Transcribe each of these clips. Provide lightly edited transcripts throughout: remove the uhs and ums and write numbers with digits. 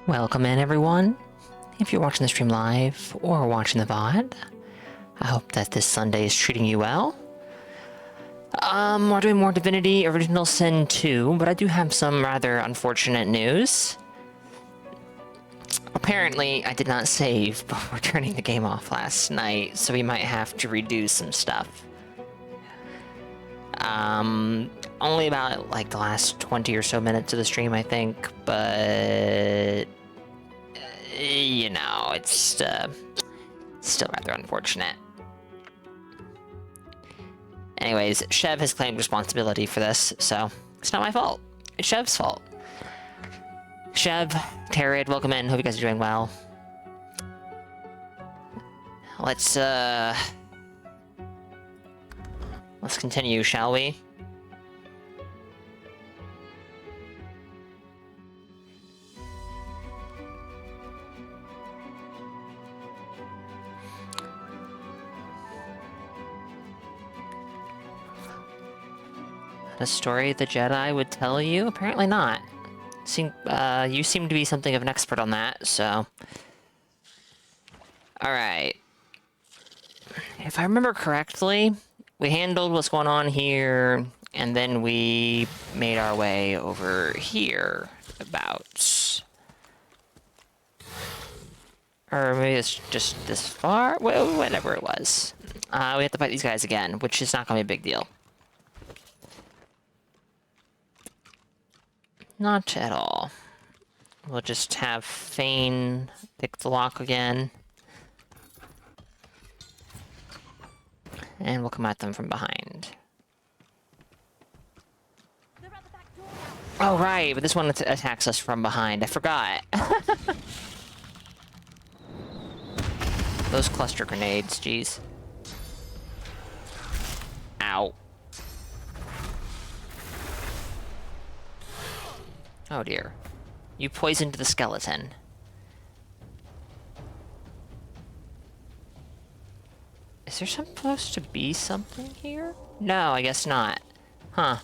Welcome in, everyone. If you're watching the stream live or watching the VOD, I hope that this Sunday is treating you well. We're doing more Divinity Original Sin 2, but I do have some rather unfortunate news. Apparently, I did not save before turning the game off last night, so we might have to redo some stuff. Only about, like, the last 20 or so minutes of the stream, I think, but... you know, it's still rather unfortunate. Anyways, Chev has claimed responsibility for this, so it's not my fault. It's Chev's fault. Chev, Terrid, welcome in. Hope you guys are doing well. Let's continue, shall we? A story the Jedi would tell you? Apparently not. You seem to be something of an expert on that, so... Alright. If I remember correctly, we handled what's going on here, and then we made our way over here, about... Or maybe it's just this far? Whatever it was. We have to fight these guys again, which is not going to be a big deal. Not at all. We'll just have Fane pick the lock again. And we'll come at them from behind. Oh, right, but this one attacks us from behind. I forgot. Those cluster grenades, jeez. Ow. Oh dear. You poisoned the skeleton. Is there supposed to be something here? No, I guess not. Huh.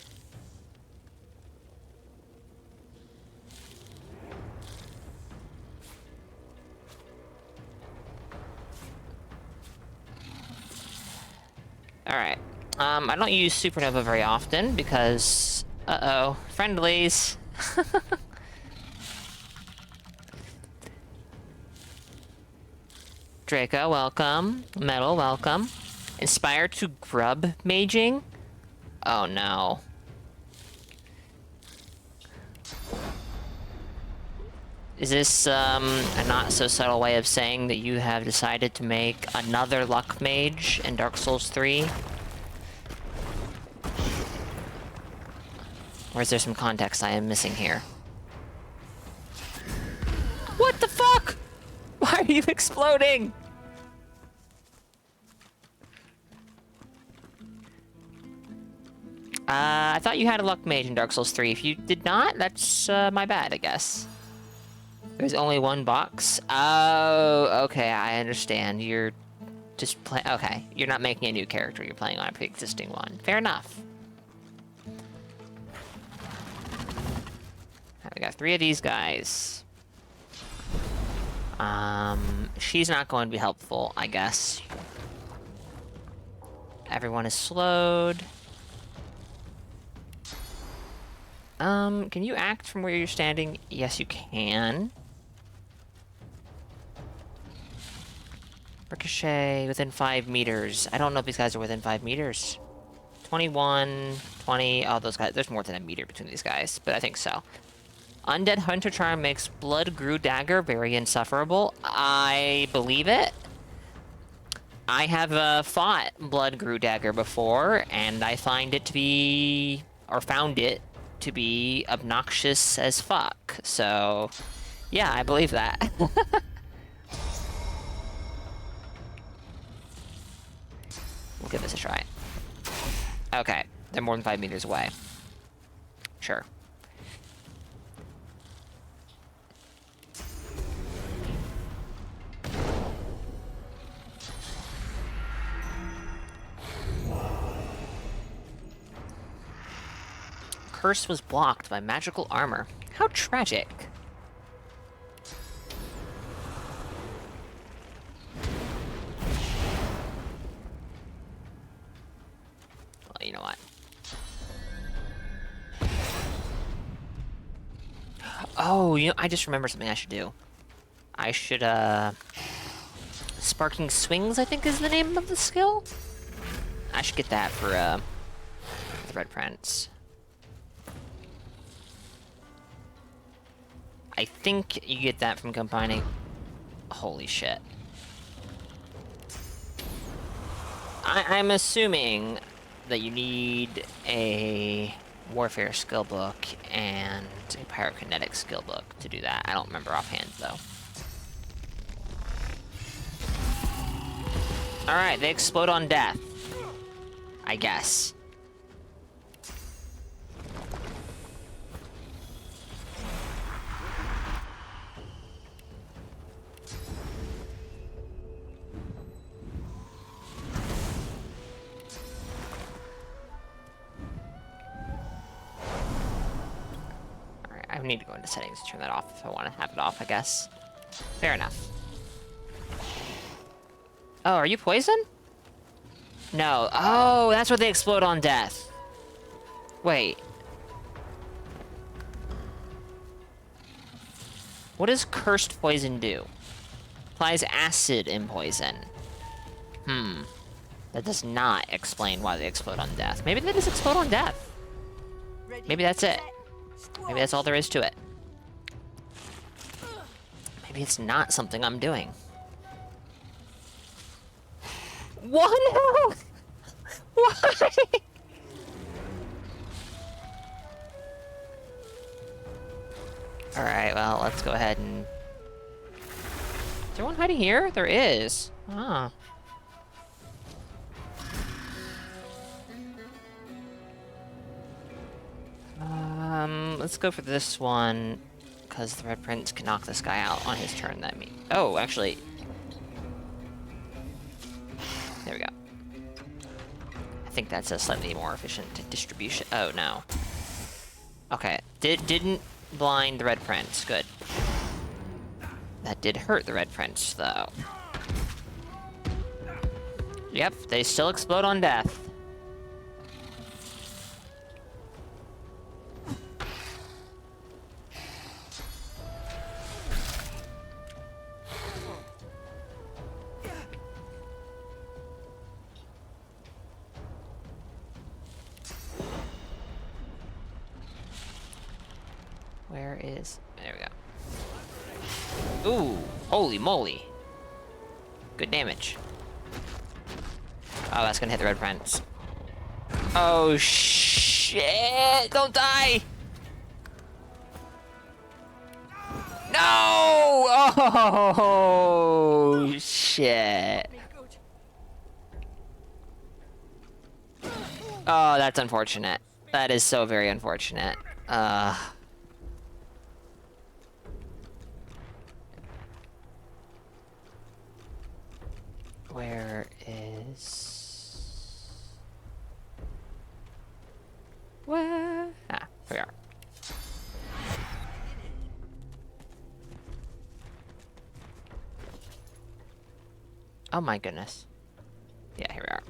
Alright. I don't use Supernova very often because... Uh-oh. Friendlies! Draco, welcome. Metal, welcome. Inspired to grub maging? Oh no. Is this a not so subtle way of saying that you have decided to make another luck mage in Dark Souls 3? Or is there some context I am missing here? What the fuck? Why are you exploding? I thought you had a luck mage in Dark Souls 3. If you did not, that's my bad, I guess. There's only one box? Oh, okay, I understand. You're just playing... Okay, you're not making a new character. You're playing on a pre-existing one. Fair enough. We got 3 of these guys. She's not going to be helpful, I guess. Everyone is slowed. Can you act from where you're standing? Yes, you can. Ricochet within 5 meters. I don't know if these guys are within 5 meters. 21, 20. Oh, those guys. There's more than a meter between these guys, but I think so. Undead Hunter Charm makes Blood Grew Dagger very insufferable. I believe it. I have fought Blood Grew Dagger before, and I find it to be... or found it to be obnoxious as fuck. So, yeah, I believe that. We'll give this a try. Okay, they're more than 5 meters away. Sure. Curse was blocked by magical armor. How tragic. Oh, you know, I just remembered something I should do. I should, Sparking Swings, I think is the name of the skill? I should get that for, the Red Prince. I think you get that from combining... Holy shit. I'm assuming that you need a Warfare skill book and a Pyrokinetic skill book to do that. I don't remember offhand, though. Alright, they explode on death. I guess. Alright, I need to go into settings to turn that off if I want to have it off, I guess. Fair enough. Oh, are you poison? No. Oh, that's what they explode on death. Wait. What does cursed poison do? Applies acid in poison. That does not explain why they explode on death. Maybe they just explode on death. Maybe that's it. Maybe that's all there is to it. Maybe it's not something I'm doing. 1 health! Why? Alright, well, let's go ahead and... Is there one hiding here? There is. Ah. Let's go for this one, because the Red Prince can knock this guy out on his turn. Oh, actually... There we go. I think that's a slightly more efficient distribution. Oh, no. Okay. Didn't blind the Red Prince. Good. That did hurt the Red Prince, though. Yep, they still explode on death. Where is... There we go. Ooh, holy moly. Good damage. Oh, that's gonna hit the Red Prince. Oh, shit! Don't die! No! Oh, shit. Oh, that's unfortunate. That is so very unfortunate. Where is... Where? Ah, here we are. Oh my goodness. Yeah, here we are.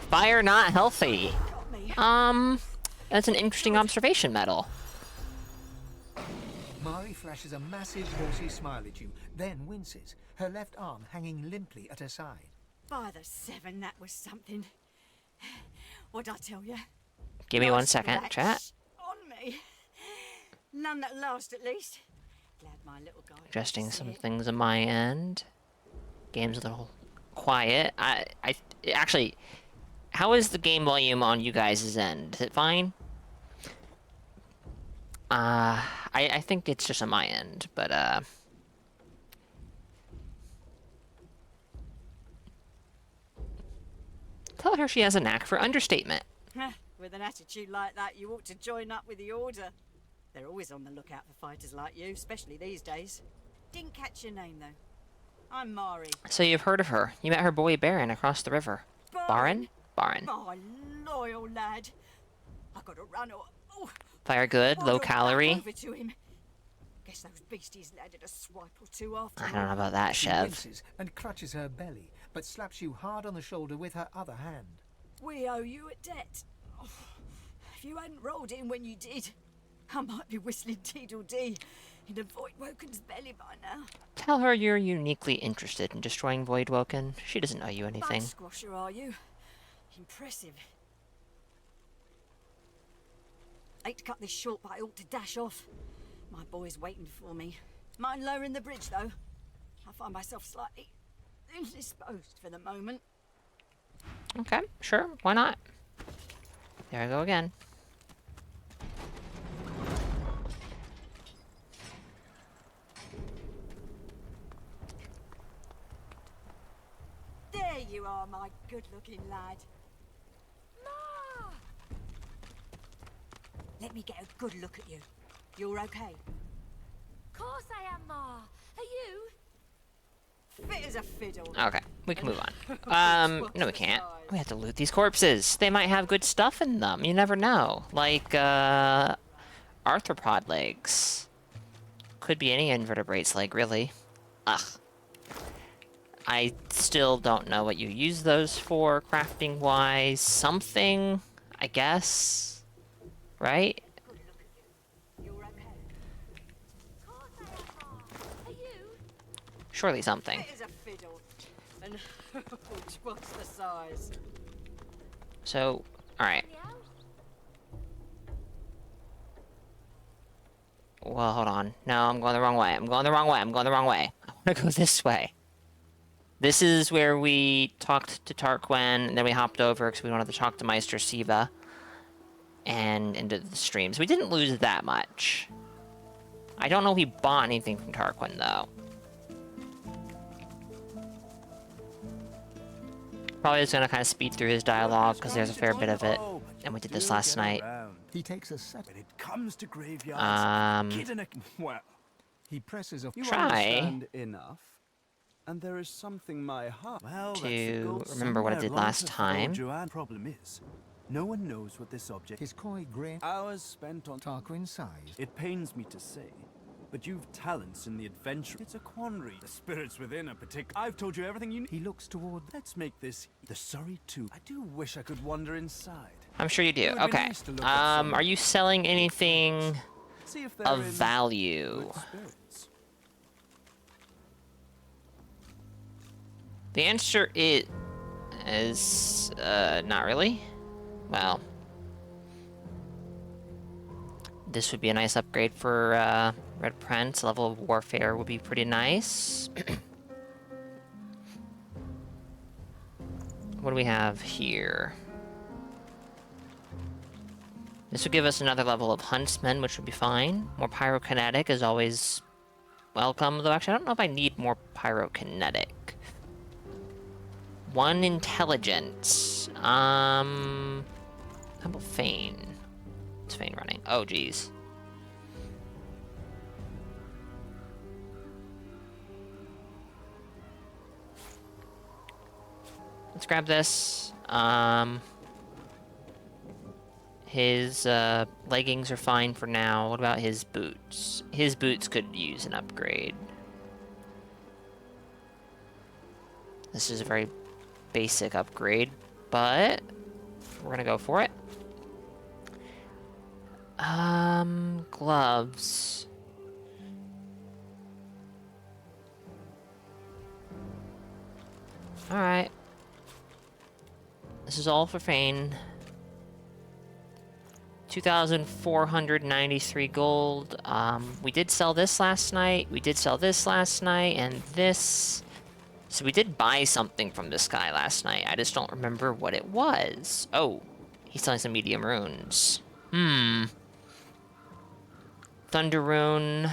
Fire not healthy. That's an interesting observation, Metal. Mari flashes a massive horsey smile at you, then winces, her left arm hanging limply at her side. By the 7, that was something. What'd I tell you? Give me 1 second, chat. On me. None that last, at least. Glad my little guy. Adjusting some things on my end. Game's a little quiet. Actually, how is the game volume on you guys' end? Is it fine? I think it's just on my end, but, tell her she has a knack for understatement. With an attitude like that, you ought to join up with the Order. They're always on the lookout for fighters like you, especially these days. Didn't catch your name, though. I'm Mari. So you've heard of her. You met her boy Baron across the river. Baron? Baron. My loyal lad. I gotta run or... Oh, Fire good, low calorie. over to him. Guess those beasties landed a swipe or two after I don't know about that, She Chev. winces and clutches her belly, but slaps you hard on the shoulder with her other hand. We owe you a debt. Oh, if you hadn't rolled in when you did, I might be whistling Teedle-dee in a Voidwoken's belly by now. Tell her you're uniquely interested in destroying Voidwoken. She doesn't owe you anything. Bug squasher, are you? Impressive. Hate to cut this short, but I ought to dash off. My boy's waiting for me. Mind lowering the bridge, though? I find myself slightly indisposed for the moment. Okay, sure, why not? There I go again. There you are, my good-looking lad. Ma! Let me get a good look at you. You're okay? Course I am, Ma. Are you? Fit as a fiddle. Okay, we can move on. No we can't. We have to loot these corpses. They might have good stuff in them. You never know. Like, arthropod legs. Could be any invertebrate's leg, really. Ugh. I still don't know what you use those for, crafting-wise. Something, I guess. Right? Surely something. Fit as a fiddle. And what's the size? So, alright. Well, hold on. No, I'm going the wrong way. I'm going the wrong way. I'm going the wrong way. I want to go this way. This is where we talked to Tarquin, and then we hopped over because we wanted to talk to Meister Siva. And into the streams. We didn't lose that much. I don't know if he bought anything from Tarquin, though. Probably just gonna kind of speed through his dialogue because there's a fair bit of it, and we did this last night. He takes a second. It comes to graveyards. Well, He presses a you Try. understand enough, and there is something my heart. Well, To remember what I did last time. Problem is, no one knows what this object. his coy grin. Hours spent on. Tarquin sighs. It pains me to say, but you've talents in the adventure. It's a quandary. The spirits within are particular. I've told you everything you need. He looks toward. Let's make this the Surrey too. I do wish I could wander inside. I'm sure you do. It would be Okay. nice to look at some- Are you selling anything See if they're of in value? good spirits. The answer is not really. Well, this would be a nice upgrade for Red Prince. Level of Warfare would be pretty nice. What do we have here? This would give us another level of Huntsman, which would be fine. More Pyrokinetic is always welcome, though actually I don't know if I need more Pyrokinetic. 1 Intelligence. How about Feign? It's Feign running. Oh, geez. Let's grab this. His leggings are fine for now. What about his boots? His boots could use an upgrade. This is a very basic upgrade, but we're gonna go for it. Gloves. Alright. This is all for Feign. 2,493 gold. We did sell this last night. We did sell this last night, and this. So we did buy something from this guy last night. I just don't remember what it was. Oh, he's selling some medium runes. Thunder rune,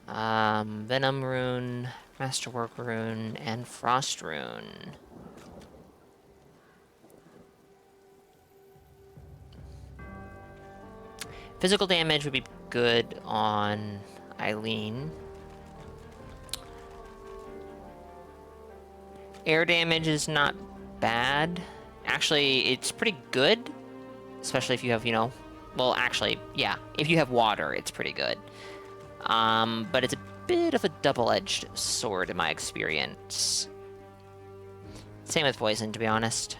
Venom rune, Masterwork rune, and Frost rune. Physical damage would be good on Eileen. Air damage is not bad. Actually, it's pretty good. Especially if you have, you know... Well, actually, yeah. If you have water, it's pretty good. But it's a bit of a double-edged sword in my experience. Same with poison, to be honest.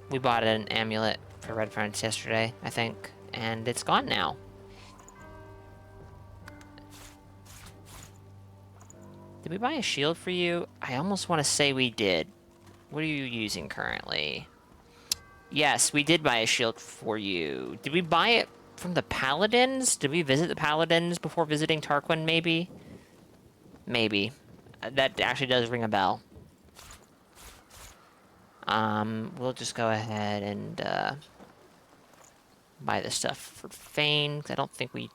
We bought an amulet for Red Friends yesterday, I think, and it's gone now. Did we buy a shield for you? I almost want to say we did. What are you using currently? Yes, we did buy a shield for you. Did we buy it from the Paladins? Did we visit the Paladins before visiting Tarquin, maybe? Maybe. That actually does ring a bell. We'll just go ahead and, buy this stuff for Fane, because I don't think we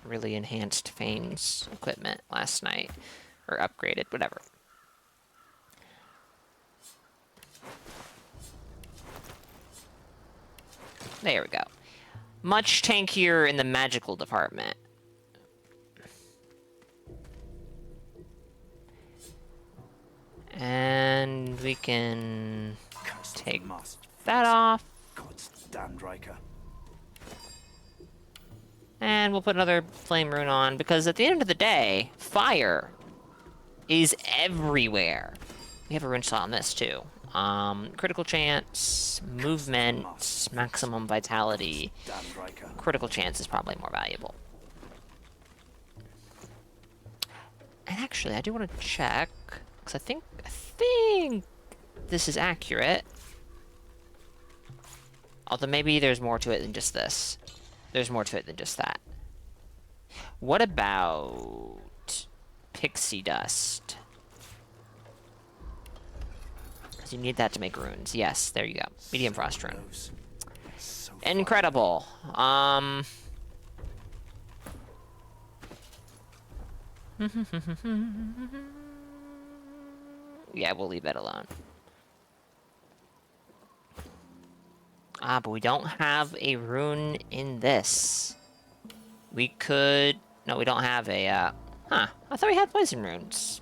really enhanced Fane's equipment last night. Or upgraded, whatever. There we go. Much tankier in the magical department. And we can take that off. God's damned Riker. And we'll put another flame rune on, because at the end of the day, fire is everywhere. We have a rune slot on this, too. Critical chance, movement, maximum vitality. Critical chance is probably more valuable. And actually, I do want to check, because I think this is accurate. Although maybe there's more to it than just this. There's more to it than just that. What about pixie dust? Because you need that to make runes. Yes, there you go. Medium frost rune. Incredible. Yeah, we'll leave that alone. Ah, but we don't have a rune in this. We could... No, we don't have a, Huh. I thought we had poison runes.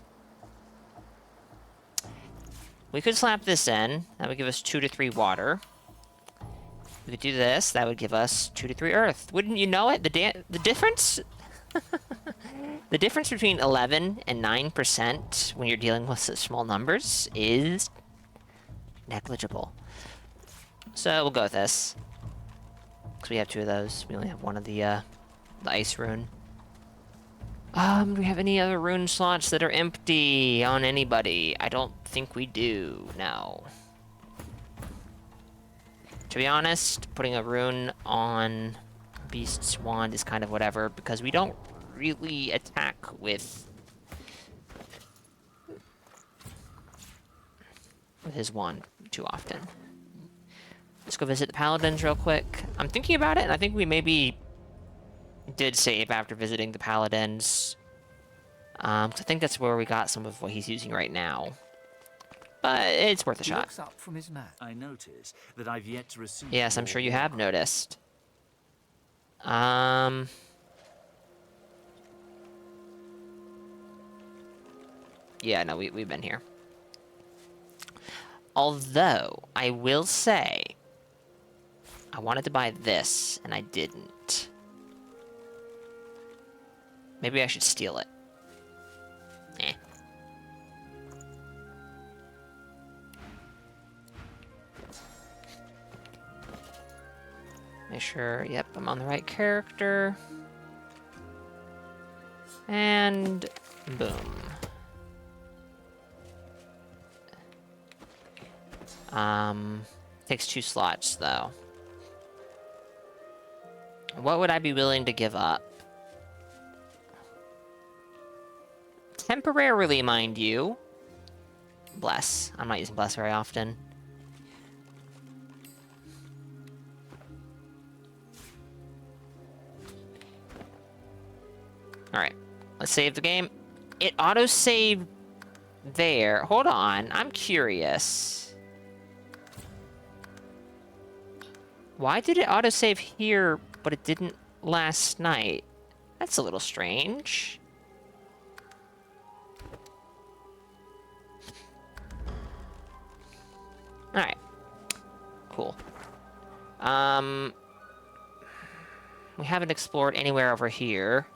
We could slap this in. That would give us 2 to 3 water. We could do this. That would give us 2 to 3 earth. Wouldn't you know it? The difference... The difference between 11 and 9% when you're dealing with such small numbers is negligible. So we'll go with this. Because we have 2 of those. We only have 1 of the ice rune. Do we have any other rune slots that are empty on anybody? I don't think we do, no. To be honest, putting a rune on Beast's wand is kind of whatever, because we don't really attack with his wand too often. Let's go visit the Paladins real quick. I'm thinking about it, and I think we maybe did save after visiting the Paladins. 'Cause I think that's where we got some of what he's using right now. But it's worth a He shot. looks up from his map. I notice that I've yet to receive. Yes, I'm sure you have noticed. Yeah, no, we've been here. Although, I will say, I wanted to buy this, and I didn't. Maybe I should steal it. Eh. Make sure, yep, I'm on the right character. And boom. Takes 2 slots, though. What would I be willing to give up? Temporarily, mind you. Bless. I'm not using bless very often. Alright. Let's save the game. It auto-saved there. Hold on. I'm curious. Why did it autosave here, but it didn't last night? That's a little strange. Alright. Cool. We haven't explored anywhere over here.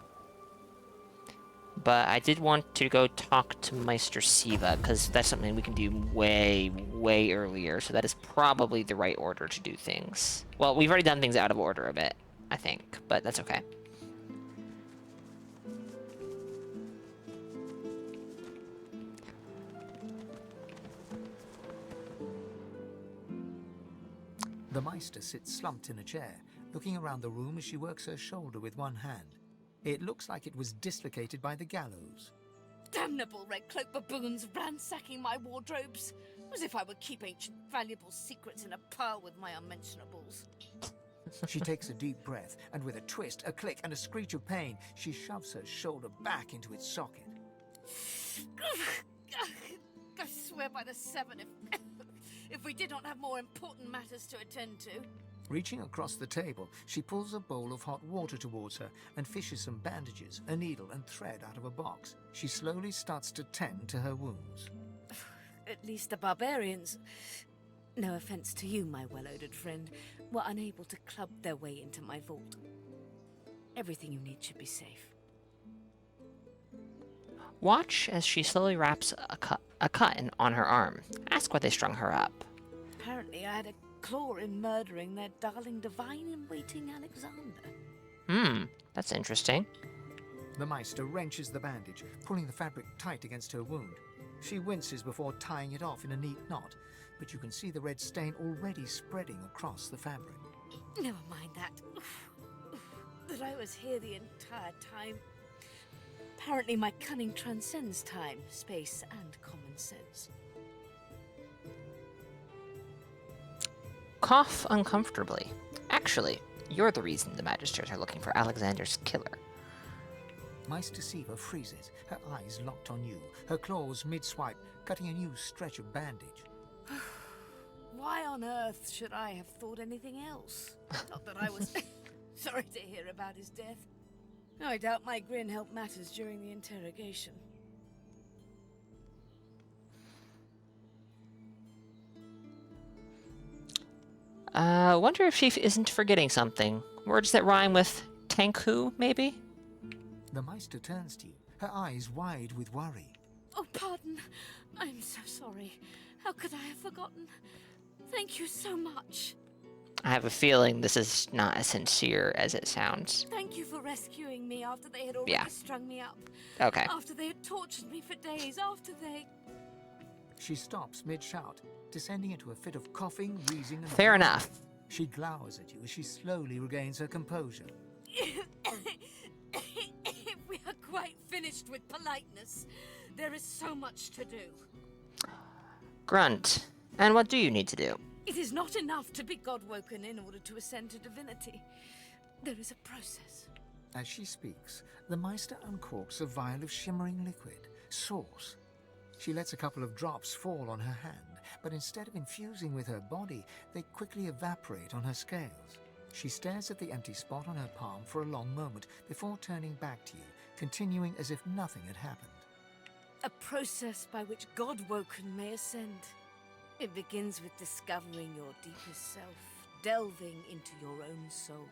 But I did want to go talk to Meister Siva, because that's something we can do way, way earlier. So that is probably the right order to do things. Well, we've already done things out of order a bit, I think, but that's okay. The Meister sits slumped in a chair, looking around the room as she works her shoulder with one hand. It looks like it was dislocated by the gallows. Damnable red cloak baboons ransacking my wardrobes, as if I would keep ancient valuable secrets in a pile with my unmentionables. She takes a deep breath, and with a twist, a click, and a screech of pain, she shoves her shoulder back into its socket. I swear by the seven, if we did not have more important matters to attend to. Reaching across the table, she pulls a bowl of hot water towards her and fishes some bandages, a needle, and thread out of a box. She slowly starts to tend to her wounds. At least the barbarians, no offense to you, my well-odoured friend, were unable to club their way into my vault. Everything you need should be safe. Watch as she slowly wraps a cut on her arm. Ask why they strung her up. Apparently I had a claw in murdering their darling divine-in-waiting Alexander. That's interesting. The Meister wrenches the bandage, pulling the fabric tight against her wound. She winces before tying it off in a neat knot, but you can see the red stain already spreading across the fabric. Never mind that. That I was here the entire time. Apparently my cunning transcends time, space, and common sense. Cough uncomfortably. Actually, you're the reason the Magisters are looking for Alexander's killer. Meister Siva freezes, her eyes locked on you, her claws mid-swipe, cutting a new stretch of bandage. Why on earth should I have thought anything else? Not that I was sorry to hear about his death. I doubt my grin helped matters during the interrogation. Wonder if she isn't forgetting something. Words that rhyme with Tanku, maybe? The Meister turns to you, her eyes wide with worry. Oh, pardon. I'm so sorry. How could I have forgotten? Thank you so much. I have a feeling this is not as sincere as it sounds. Thank you for rescuing me after they had already strung me up. Okay. After they had tortured me for days. After they... She stops mid-shout, descending into a fit of coughing, wheezing, and... Fair enough. She glowers at you as she slowly regains her composure. We are quite finished with politeness. There is so much to do. Grunt. And what do you need to do? It is not enough to be God-woken in order to ascend to divinity. There is a process. As she speaks, the Meister uncorks a vial of shimmering liquid, sauce. She lets a couple of drops fall on her hand, but instead of infusing with her body, they quickly evaporate on her scales. She stares at the empty spot on her palm for a long moment before turning back to you, continuing as if nothing had happened. A process by which God-woken may ascend. It begins with discovering your deepest self, delving into your own soul.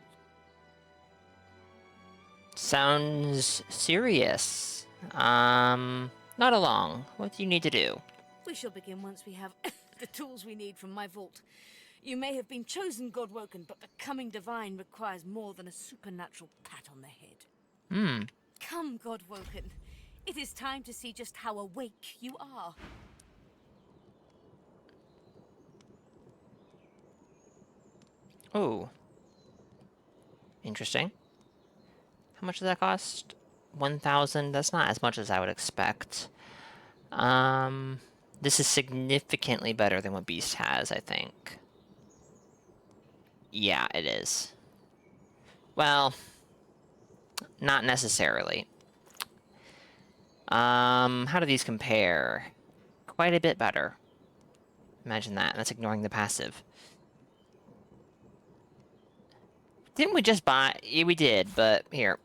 Sounds serious. Not along. What do you need to do? We shall begin once we have the tools we need from my vault. You may have been chosen God-woken, but becoming divine requires more than a supernatural pat on the head. Come, God-woken. It is time to see just how awake you are. Oh. Interesting. How much does that cost? 1,000? That's not as much as I would expect. This is significantly better than what Beast has, I think. Yeah, it is. Well, not necessarily. How do these compare? Quite a bit better. Imagine that. That's ignoring the passive. Didn't we just buy... Yeah, we did, but here.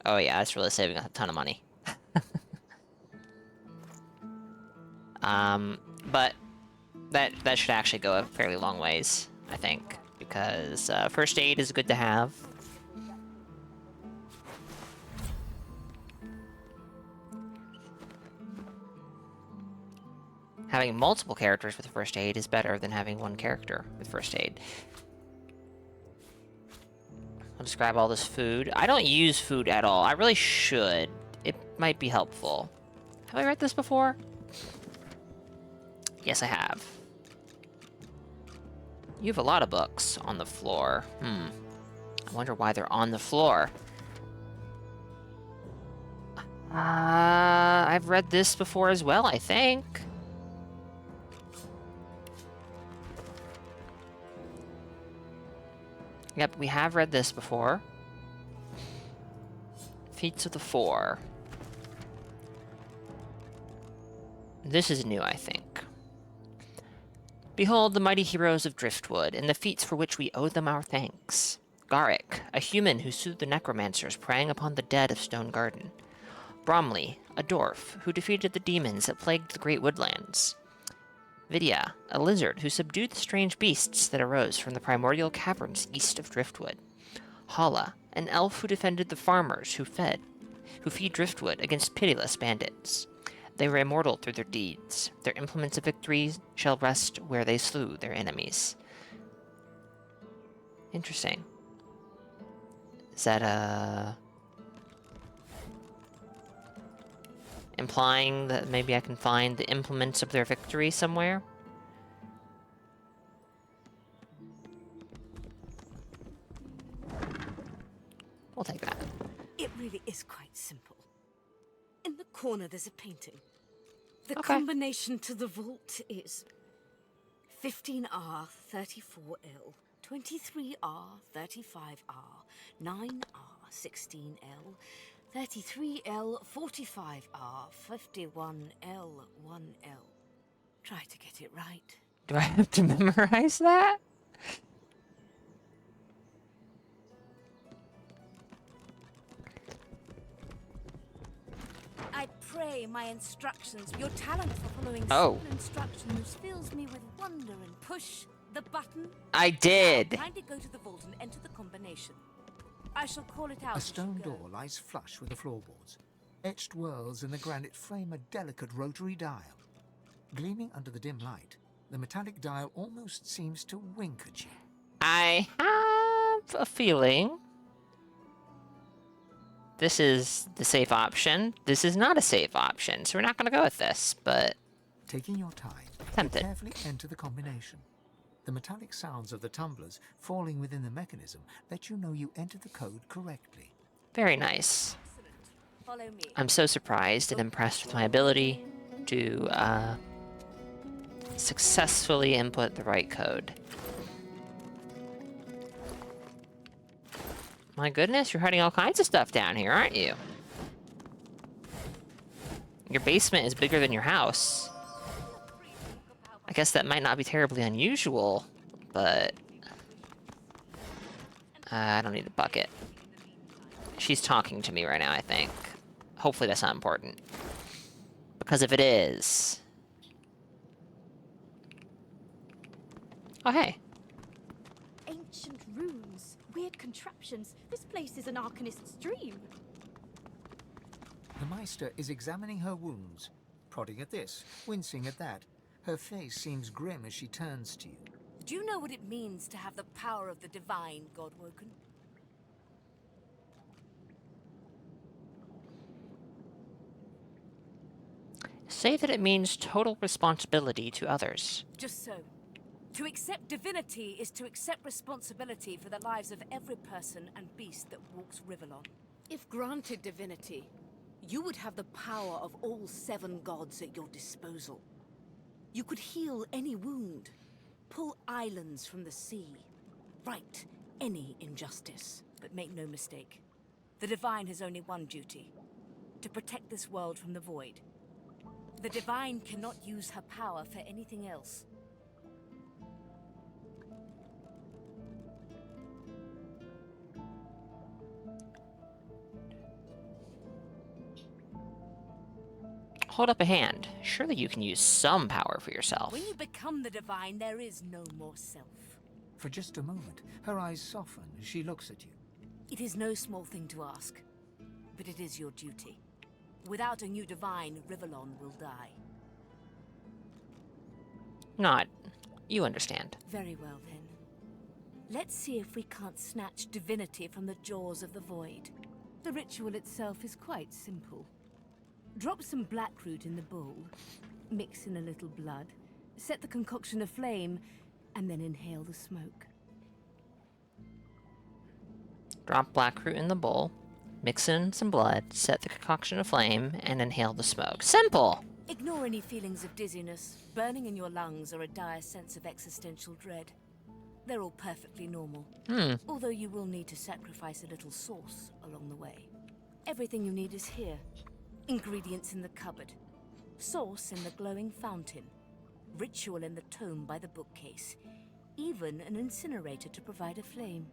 Oh yeah, that's really saving a ton of money. That should actually go a fairly long ways, I think, because first aid is good to have. Having multiple characters with first aid is better than having one character with first aid. I'll just grab all this food. I don't use food at all. I really should. It might be helpful. Have I read this before? Yes, I have. You have a lot of books on the floor. I wonder why they're on the floor. I've read this before as well, I think. Yep, we have read this before. Feats of the Four. This is new, I think. Behold the mighty heroes of Driftwood, and the feats for which we owe them our thanks. Garrick, a human who soothed the necromancers preying upon the dead of Stone Garden. Bromley, a dwarf who defeated the demons that plagued the Great Woodlands. Vidya, a lizard who subdued the strange beasts that arose from the primordial caverns east of Driftwood. Hala, an elf who defended the farmers who feed Driftwood against pitiless bandits. They were immortal through their deeds. Their implements of victory shall rest where they slew their enemies. Interesting. Is that, implying that maybe I can find the implements of their victory somewhere? We'll take that. It really is quite simple. In the corner, there's a painting. The Okay. combination to the vault is 15R 34L, 23R 35R, 9R 16L, 33L 45R, 51L 1L. Try to get it right. Do I have to memorize that? I pray my instructions, your talent for following Oh. simple instructions fills me with wonder and push the button. I did! Kindly go to the vault and enter the combination. I shall call it out A as you stone go. door lies flush with the floorboards. Etched whorls in the granite frame a delicate rotary dial. Gleaming under the dim light, the metallic dial almost seems to wink at you. I have a feeling this is the safe option. This is not a safe option, so we're not going to go with this, but Taking your time, you Tempted. carefully enter the combination. The metallic sounds of the tumblers falling within the mechanism let you know you entered the code correctly. very nice. Follow me. I'm so surprised and impressed with my ability to successfully input the right code. My goodness, you're hiding all kinds of stuff down here, aren't you? Your basement is bigger than your house. I guess that might not be terribly unusual, but I don't need a bucket. She's talking to me right now, I think. Hopefully that's not important. Because if it is... Oh, hey. Ancient runes, weird contraptions. This place is an Arcanist's dream. The Meister is examining her wounds, prodding at this, wincing at that. Her face seems grim as she turns to you. Do you know what it means to have the power of the divine, Godwoken? Say that it means total responsibility to others. Just so. To accept divinity is to accept responsibility for the lives of every person and beast that walks Riverlon. If granted divinity, you would have the power of all 7 gods at your disposal. You could heal any wound, pull islands from the sea, right any injustice. But make no mistake, the divine has only one duty: to protect this world from the void. The divine cannot use her power for anything else. Hold up a hand. Surely you can use some power for yourself. When you become the divine, there is no more self. For just a moment, her eyes soften as she looks at you. It is no small thing to ask, but it is your duty. Without a new divine, Rivellon will die. Not. You understand. Very well, then. Let's see if we can't snatch divinity from the jaws of the void. The ritual itself is quite simple. Drop some blackroot in the bowl, mix in a little blood, set the concoction aflame, and then inhale the smoke. Drop blackroot in the bowl, mix in some blood, set the concoction aflame, and inhale the smoke. Simple! Ignore any feelings of dizziness, burning in your lungs, or a dire sense of existential dread. They're all perfectly normal. Although you will need to sacrifice a little sauce along the way. Everything you need is here. Ingredients in the cupboard. Sauce in the glowing fountain. Ritual in the tome by the bookcase. Even an incinerator to provide a flame.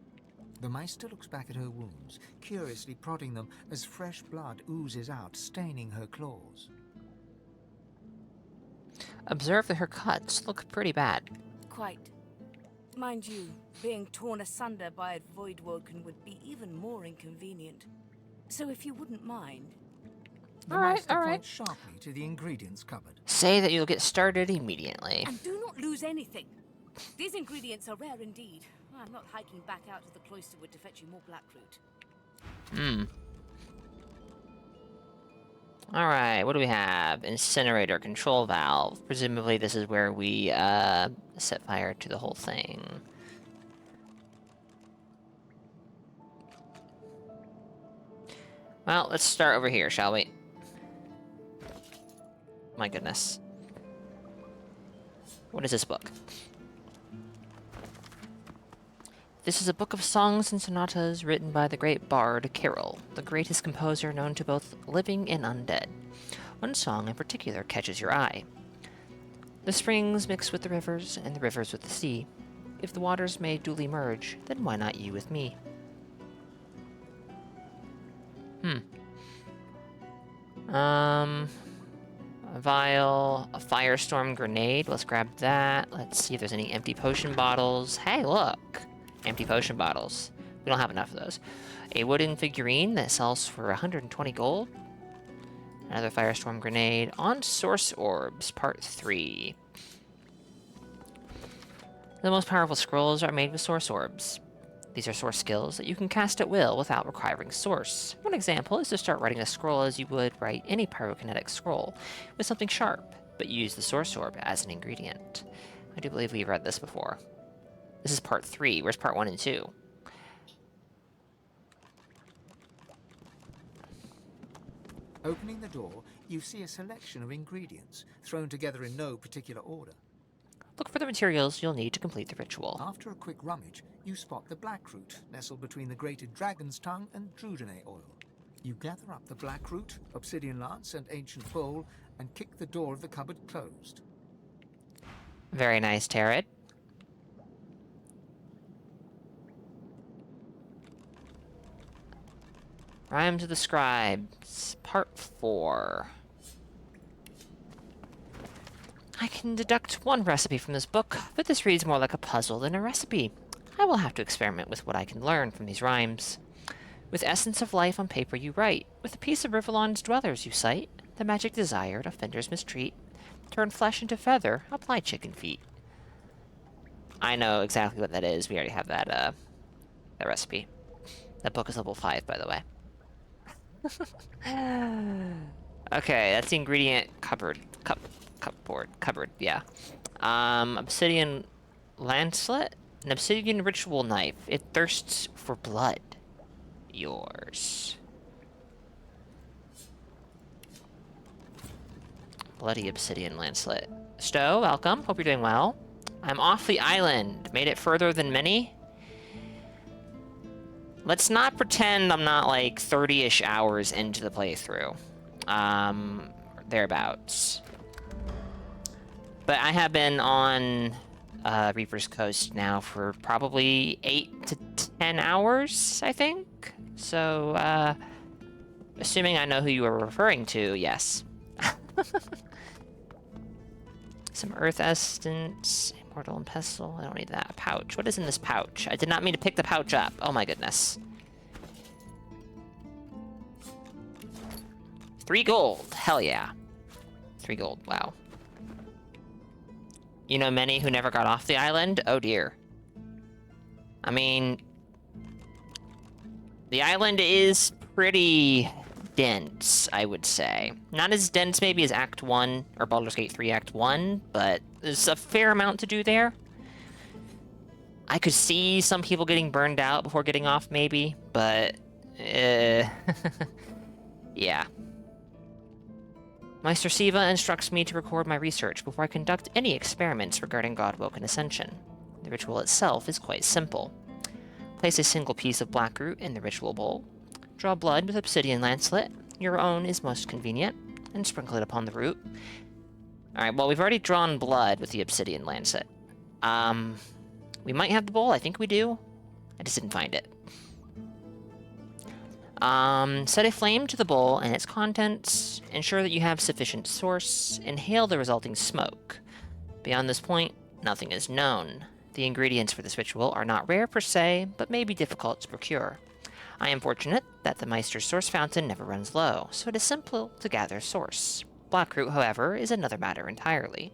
The Meister looks back at her wounds, curiously prodding them as fresh blood oozes out, staining her claws. Observe that her cuts look pretty bad. Quite. Mind you, being torn asunder by a voidwoken would be even more inconvenient. So if you wouldn't mind... The Meister points sharply to the ingredients cupboard. Say that you'll get started immediately. And do not lose anything. These ingredients are rare indeed. I'm not hiking back out to the cloisterwood to fetch you more blackroot. Alright, what do we have? Incinerator, control valve. Presumably this is where we set fire to the whole thing. Well, let's start over here, shall we? My goodness. What is this book? This is a book of songs and sonatas written by the great bard Carol, the greatest composer known to both living and undead. One song in particular catches your eye. The springs mix with the rivers, and the rivers with the sea. If the waters may duly merge, then why not you with me? A vial, a firestorm grenade. Let's grab that. Let's see if there's any empty potion bottles. Hey, look! Empty potion bottles. We don't have enough of those. A wooden figurine that sells for 120 gold. Another firestorm grenade. On source orbs, part 3. The most powerful scrolls are made with source orbs. These are source skills that you can cast at will without requiring source. One example is to start writing a scroll as you would write any pyrokinetic scroll, with something sharp, but use the source orb as an ingredient. I do believe we've read this before. This is part 3. Where's part 1 and 2? Opening the door, you see a selection of ingredients, thrown together in no particular order. Look for the materials you'll need to complete the ritual. After a quick rummage, you spot the blackroot, nestled between the grated dragon's tongue and drudene oil. You gather up the blackroot, obsidian lance, and ancient bowl, and kick the door of the cupboard closed. Very nice, Tarot. Rhymes of the Scribes, part 4. I can deduct one recipe from this book, but this reads more like a puzzle than a recipe. I will have to experiment with what I can learn from these rhymes. With essence of life on paper you write, with a piece of Rivellon's dwellers you cite, the magic desired, offenders mistreat, turn flesh into feather, apply chicken feet. I know exactly what that is. We already have that recipe. That book is level 5, by the way. Okay, that's the ingredient cupboard, yeah. Obsidian lancet, an obsidian ritual knife. It thirsts for blood. Yours. Bloody obsidian lancet. Stowe, welcome. Hope you're doing well. I'm off the island. Made it further than many. Let's not pretend I'm not like 30-ish hours into the playthrough. Thereabouts. But I have been on Reaper's Coast now for probably 8 to 10 hours, I think. So, assuming I know who you were referring to, yes. Some earth essence, immortal and pestle. I don't need that. A pouch. What is in this pouch? I did not mean to pick the pouch up. Oh my goodness. 3 gold. Hell yeah. 3 gold. Wow. You know many who never got off the island? Oh dear. I mean, the island is pretty dense, I would say. Not as dense maybe as Act 1 or Baldur's Gate 3 Act 1, but there's a fair amount to do there. I could see some people getting burned out before getting off maybe, but yeah. Meister Siva instructs me to record my research before I conduct any experiments regarding Godwoken Ascension. The ritual itself is quite simple. Place a single piece of black root in the ritual bowl. Draw blood with obsidian lancet. Your own is most convenient. And sprinkle it upon the root. Alright, well, we've already drawn blood with the obsidian lancet. We might have the bowl. I think we do. I just didn't find it. Set a flame to the bowl and its contents. Ensure that you have sufficient source. Inhale the resulting smoke. Beyond this point, nothing is known. The ingredients for this ritual are not rare per se, but may be difficult to procure. I am fortunate that the Meister's source fountain never runs low, so it is simple to gather source. Blackroot, however, is another matter entirely.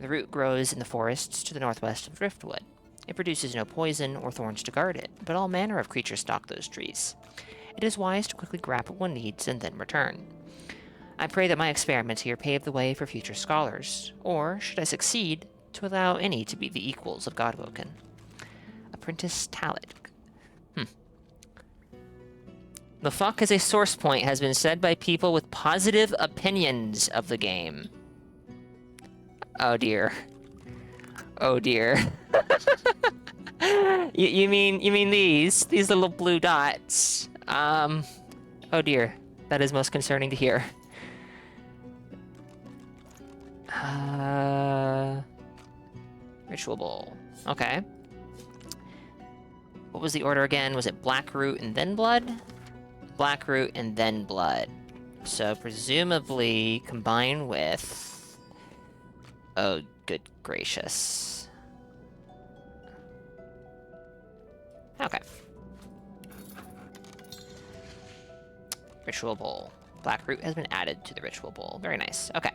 The root grows in the forests to the northwest of Driftwood. It produces no poison or thorns to guard it, but all manner of creatures stalk those trees. It is wise to quickly grab what one needs and then return. I pray that my experiments here pave the way for future scholars, or, should I succeed, to allow any to be the equals of Godwoken. Apprentice Talit. The fuck as a source point has been said by people with positive opinions of the game. Oh dear. Oh dear. you mean these little blue dots? Oh dear. That is most concerning to hear. Ritual bowl. Okay. What was the order again? Was it black root and then blood? Black root and then blood. So presumably combine with... Oh, good gracious. Okay. Ritual bowl. Black root has been added to the ritual bowl. Very nice. Okay.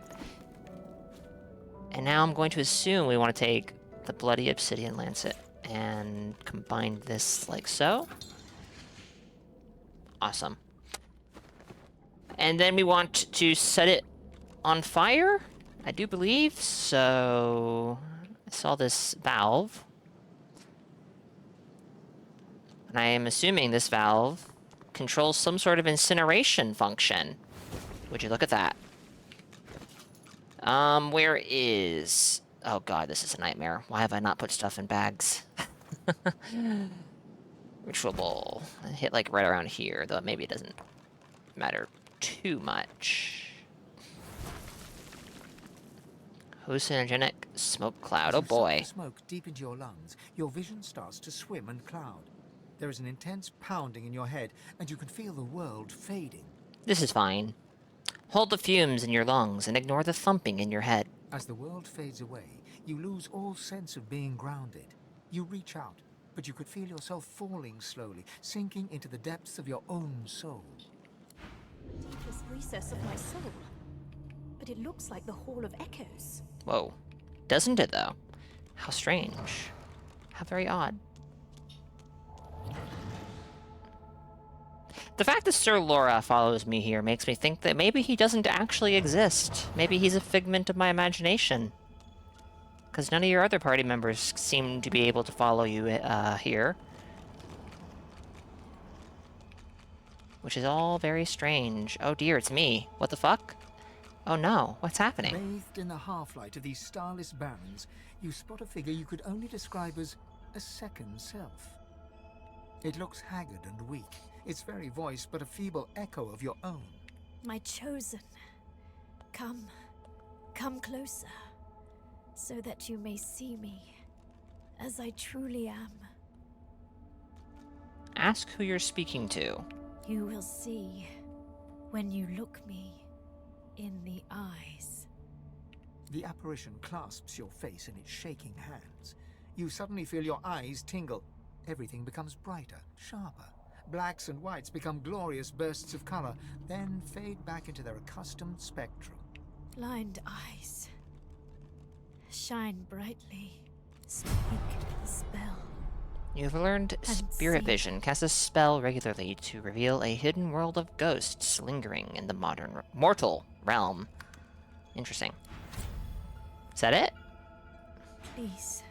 And now I'm going to assume we want to take the bloody obsidian lancet and combine this like so. Awesome. And then we want to set it on fire, I do believe. So I saw this valve. And I am assuming this valve controls some sort of incineration function. Would you look at that? Where is... Oh god, this is a nightmare. Why have I not put stuff in bags? Ritual bowl. I hit like right around here, though maybe it doesn't matter too much. Hallucinogenic smoke cloud. Oh boy. Smoke deep into your lungs, your vision starts to swim and cloud. There is an intense pounding in your head, and you can feel the world fading. This is fine. Hold the fumes in your lungs and ignore the thumping in your head. As the world fades away, you lose all sense of being grounded. You reach out, but you could feel yourself falling slowly, sinking into the depths of your own soul. Deepest recess of my soul. But it looks like the Hall of Echoes. Whoa. Doesn't it, though? How strange. How very odd. The fact that Sir Laura follows me here makes me think that maybe he doesn't actually exist. Maybe he's a figment of my imagination. Because none of your other party members seem to be able to follow you here. Which is all very strange. Oh dear, it's me. What the fuck? Oh no, what's happening? Bathed in the half-light of these starless barrens, you spot a figure you could only describe as a second self. It looks haggard and weak, its very voice but a feeble echo of your own. My chosen. Come. Come closer. So that you may see me as I truly am. Ask who you're speaking to. You will see when you look me in the eyes. The apparition clasps your face in its shaking hands. You suddenly feel your eyes tingle. Everything becomes brighter, sharper. Blacks and whites become glorious bursts of color, then fade back into their accustomed spectrum. Blind eyes. Shine brightly. Speak the spell. You've learned Spirit see. Vision. Cast a spell regularly to reveal a hidden world of ghosts lingering in the mortal realm. Interesting. Is that it? Please.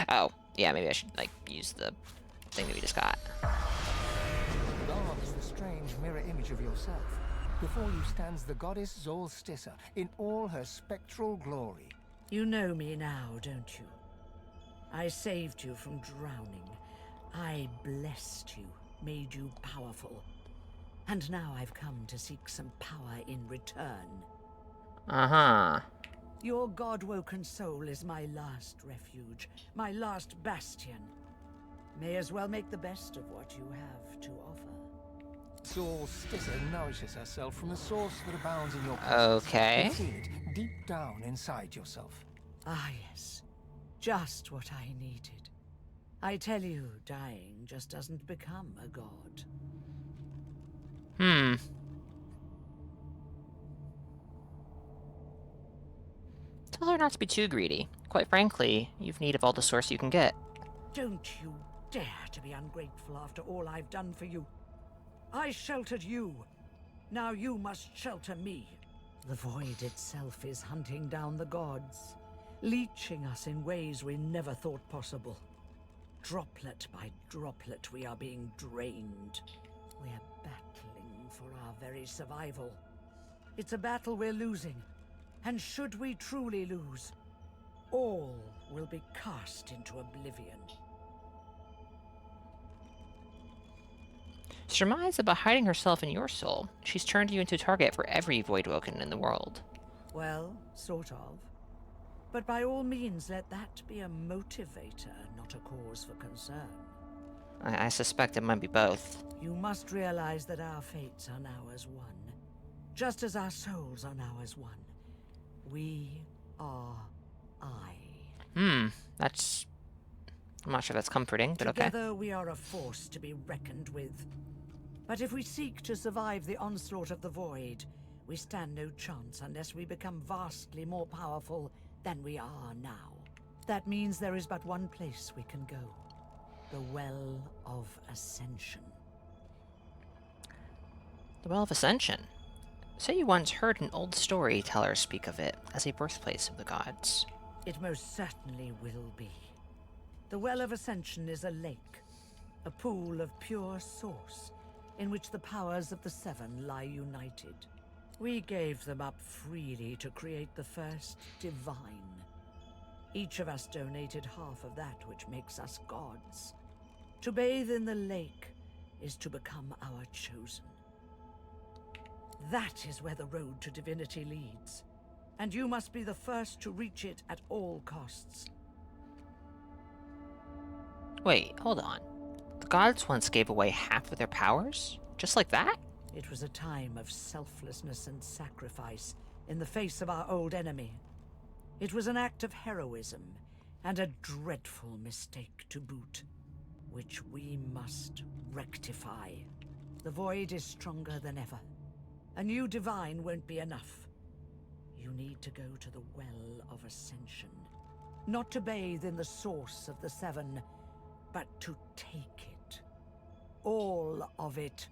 Oh, yeah, maybe I should, like, use the thing that we just got. Gone is the strange mirror image of yourself. Before you stands the goddess Zolstissa in all her spectral glory. You know me now, don't you? I saved you from drowning. I blessed you, made you powerful. And now I've come to seek some power in return. Uh-huh. Your god-woken soul is my last refuge, my last bastion. May as well make the best of what you have to offer. Zolstissa nourishes herself from the source that abounds in your presence. Okay. You feel it deep down inside yourself. Ah, yes. Just what I needed. I tell you, dying just doesn't become a god. Tell her not to be too greedy. Quite frankly, you've need of all the source you can get. Don't you dare to be ungrateful after all I've done for you. I sheltered you. Now you must shelter me. The void itself is hunting down the gods, leeching us in ways we never thought possible. Droplet by droplet, we are being drained. We're battling for our very survival. It's a battle we're losing, and should we truly lose, all will be cast into oblivion. Surmise about hiding herself in your soul. She's turned you into a target for every Voidwoken in the world. Well, sort of. But by all means, let that be a motivator, not a cause for concern. I suspect it might be both. You must realize that our fates are now as one, just as our souls are now as one. We are I. That's... I'm not sure that's comforting, but okay. Together we are a force to be reckoned with. But if we seek to survive the onslaught of the Void, we stand no chance unless we become vastly more powerful than we are now. That means there is but one place we can go. The Well of Ascension. The Well of Ascension. Say you once heard an old storyteller speak of it as a birthplace of the gods. It most certainly will be. The Well of Ascension is a lake, a pool of pure source, in which the powers of the Seven lie united. We gave them up freely to create the first divine. Each of us donated half of that which makes us gods. To bathe in the lake is to become our chosen. That is where the road to divinity leads, and you must be the first to reach it at all costs. Wait, hold on. The gods once gave away half of their powers? Just like that? It was a time of selflessness and sacrifice in the face of our old enemy. It was an act of heroism, and a dreadful mistake to boot, which we must rectify. The Void is stronger than ever. A new divine won't be enough. You need to go to the Well of Ascension. Not to bathe in the source of the Seven, but to take it. All of it.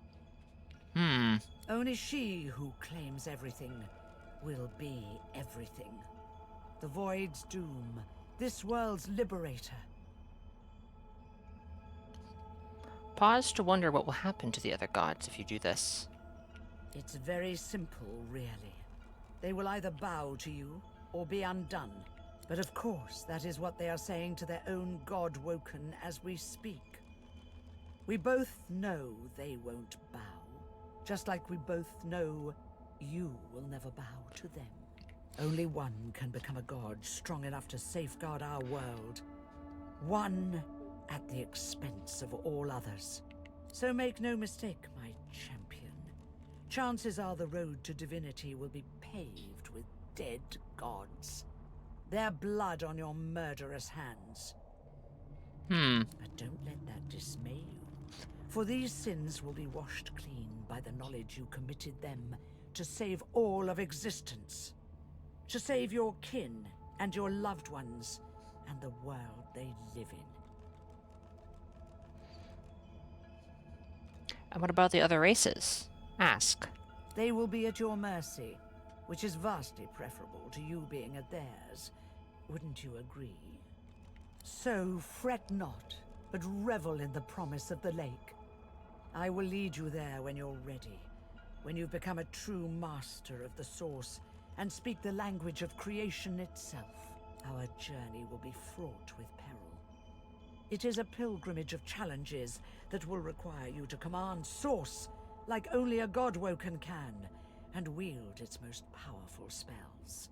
Only she who claims everything will be everything. The Void's doom, this world's liberator. Pause to wonder what will happen to the other gods if you do this. It's very simple, really. They will either bow to you or be undone. But of course, that is what they are saying to their own god-woken as we speak. We both know they won't bow. Just like we both know you will never bow to them. Only one can become a god strong enough to safeguard our world. One at the expense of all others. So make no mistake, my champion. chances are the road to divinity will be paved with dead gods. Their blood on your murderous hands. But don't let that dismay you, for these sins will be washed clean by the knowledge you committed them to save all of existence. To save your kin and your loved ones and the world they live in. And what about the other races? Ask. They will be at your mercy, which is vastly preferable to you being at theirs. Wouldn't you agree? So fret not, but revel in the promise of the lake. I will lead you there when you're ready, when you've become a true master of the Source and speak the language of creation itself. Our journey will be fraught with peril. It is a pilgrimage of challenges that will require you to command Source like only a Godwoken can, and wield its most powerful spells.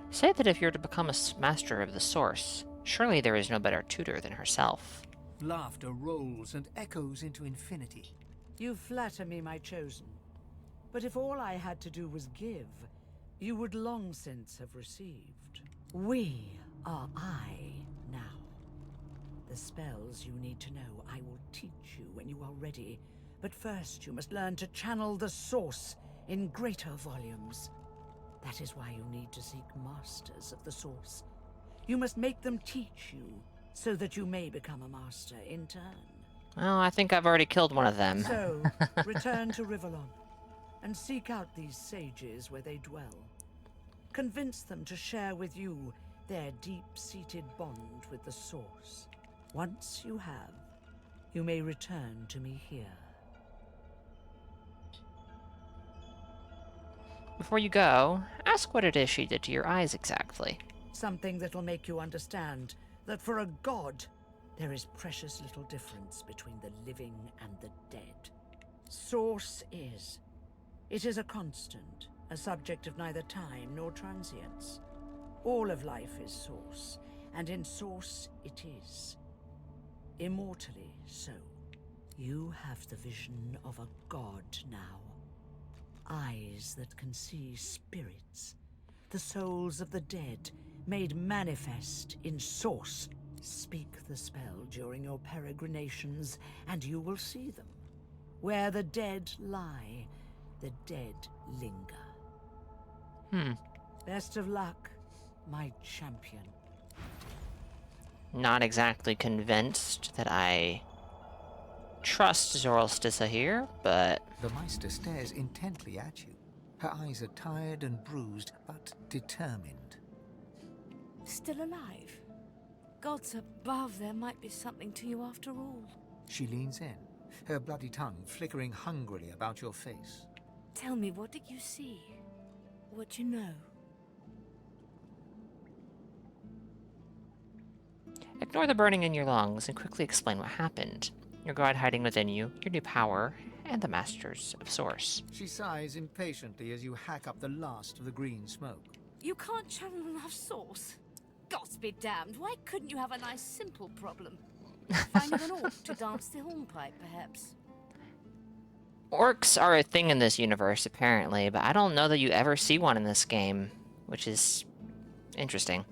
Say that if you're to become a master of the Source, surely there is no better tutor than herself. Laughter rolls and echoes into infinity. You flatter me, my chosen. But if all I had to do was give, you would long since have received. We are I now. The spells you need to know I will teach you when you are ready. But first you must learn to channel the Source in greater volumes. That is why you need to seek masters of the Source. You must make them teach you, so that you may become a master in turn. Well, I think I've already killed one of them. So, return to Rivalon, and seek out these sages where they dwell. Convince them to share with you their deep-seated bond with the Source. Once you have, you may return to me here. Before you go, ask what it is she did to your eyes exactly. Something that'll make you understand that for a god, there is precious little difference between the living and the dead. Source is. It is a constant, a subject of neither time nor transience. All of life is Source, and in Source it is. Immortally so. You have the vision of a god now. Eyes that can see spirits, the souls of the dead made manifest in Source. Speak the spell during your peregrinations, and you will see them. Where the dead lie, the dead linger. Best of luck, my champion. Not exactly convinced that I trust Zoroastissa here, but... The Meister stares intently at you. Her eyes are tired and bruised, but determined. Still alive? Gods above, there might be something to you after all. She leans in, her bloody tongue flickering hungrily about your face. Tell me, what did you see? What you know? Ignore the burning in your lungs and quickly explain what happened. Your god hiding within you, your new power, and the Masters of Source. She sighs impatiently as you hack up the last of the green smoke. You can't channel enough Source? Gods be damned, why couldn't you have a nice simple problem? Finding an orc to dance the hornpipe, perhaps? Orcs are a thing in this universe, apparently, but I don't know that you ever see one in this game, which is interesting.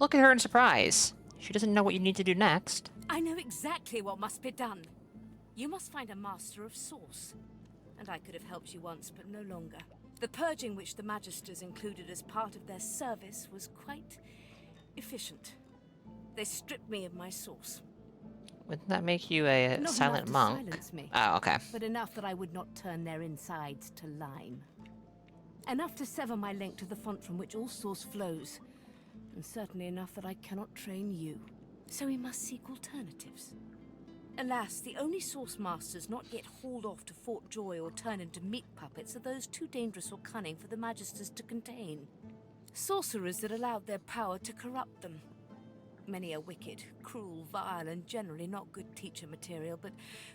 Look at her in surprise. She doesn't know what you need to do next. I know exactly what must be done. You must find a master of Source. And I could have helped you once, but no longer. The purging which the Magisters included as part of their service was quite efficient. They stripped me of my Source. Wouldn't that make you a Not silent enough to monk? silence me, Oh, okay. but enough that I would not turn their insides to lime. Enough to sever my link to the font from which all Source flows. And certainly enough that I cannot train you. So we must seek alternatives. Alas, the only Source Masters not yet hauled off to Fort Joy or turned into meat puppets are those too dangerous or cunning for the Magisters to contain. Sorcerers that allowed their power to corrupt them. Many are wicked, cruel, vile, and generally not good teacher material, but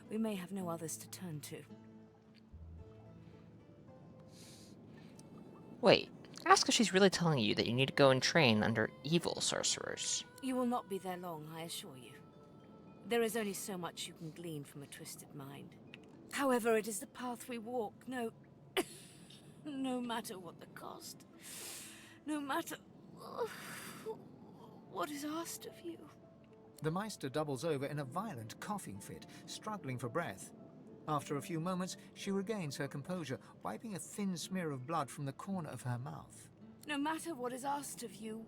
we may have no others to turn to. Wait, ask if she's really telling you that you need to go and train under evil sorcerers. You will not be there long, I assure you. There is only so much you can glean from a twisted mind. However, it is the path we walk, no matter what the cost. No matter what is asked of you. The Meister doubles over in a violent coughing fit, struggling for breath. After a few moments, she regains her composure, wiping a thin smear of blood from the corner of her mouth. No matter what is asked of you,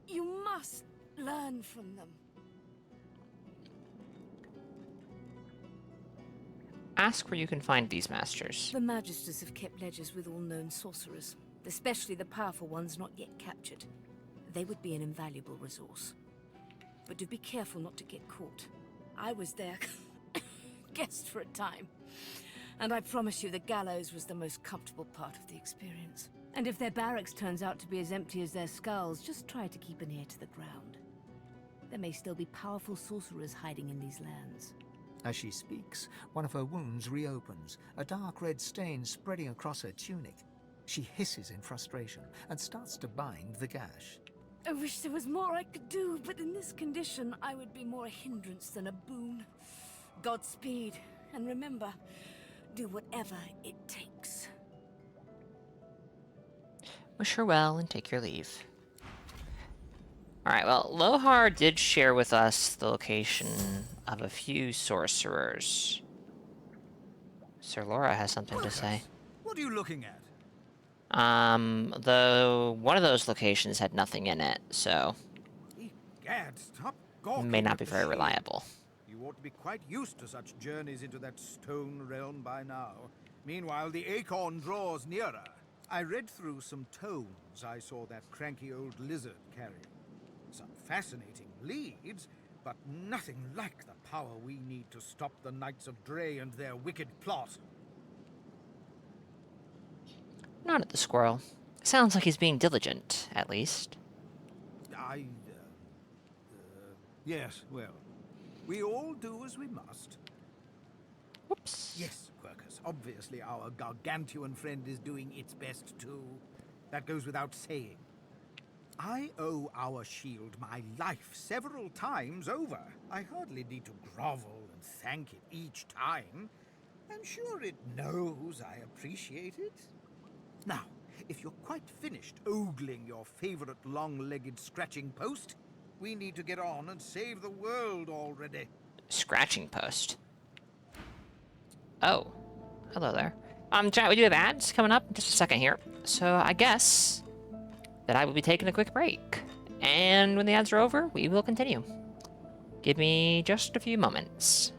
you must learn from them. Ask where you can find these masters. The Magisters have kept ledgers with all known sorcerers, especially the powerful ones not yet captured. They would be an invaluable resource. But do be careful not to get caught. I was their guest for a time, and I promise you the gallows was the most comfortable part of the experience. And if their barracks turns out to be as empty as their skulls, just try to keep an ear to the ground. There may still be powerful sorcerers hiding in these lands. As she speaks, one of her wounds reopens, a dark red stain spreading across her tunic. She hisses in frustration and starts to bind the gash. I wish there was more I could do, but in this condition, I would be more a hindrance than a boon. Godspeed, and remember, do whatever it takes. Wish her well and take your leave. Alright, well, Lohar did share with us the location of a few sorcerers. Sir Laura has something to say. What are you looking at? Though one of those locations had nothing in it, so Gad, stop it gawking may not at be the very shield. reliable. You ought to be quite used to such journeys into that stone realm by now. Meanwhile, the acorn draws nearer. I read through some tomes I saw that cranky old lizard carrying. Some fascinating leads, but nothing like the power we need to stop the Knights of Dre and their wicked plot. Not at the squirrel. Sounds like he's being diligent, at least. Yes, well, we all do as we must. Whoops. Yes, Quercus, obviously our gargantuan friend is doing its best too. That goes without saying. I owe our shield my life several times over. I hardly need to grovel and thank it each time. I'm sure it knows I appreciate it. Now, if you're quite finished ogling your favorite long-legged scratching post, we need to get on and save the world already. Scratching post. Oh. Hello there. Chat, we do have ads coming up in just a second here. So I guess that I will be taking a quick break. And when the ads are over, we will continue. Give me just a few moments.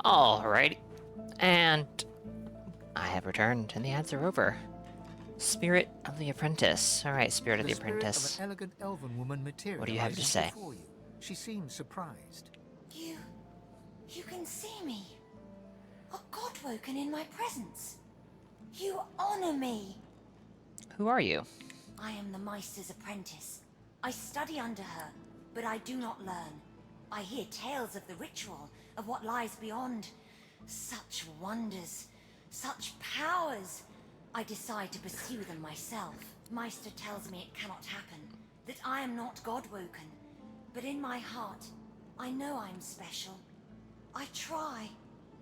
Alrighty. And I have returned, and the ads are over. Spirit of the Apprentice. Alright, Spirit of the Apprentice. Spirit of an elegant elven woman materializes What do you have to say? before you. She seems surprised. You can see me. A godwoken in my presence. You honor me. Who are you? I am the Meister's apprentice. I study under her, but I do not learn. I hear tales of the ritual, of what lies beyond. Such wonders, such powers. I decide to pursue them myself. Meister tells me it cannot happen, that I am not godwoken. But in my heart, I know I'm special. I try.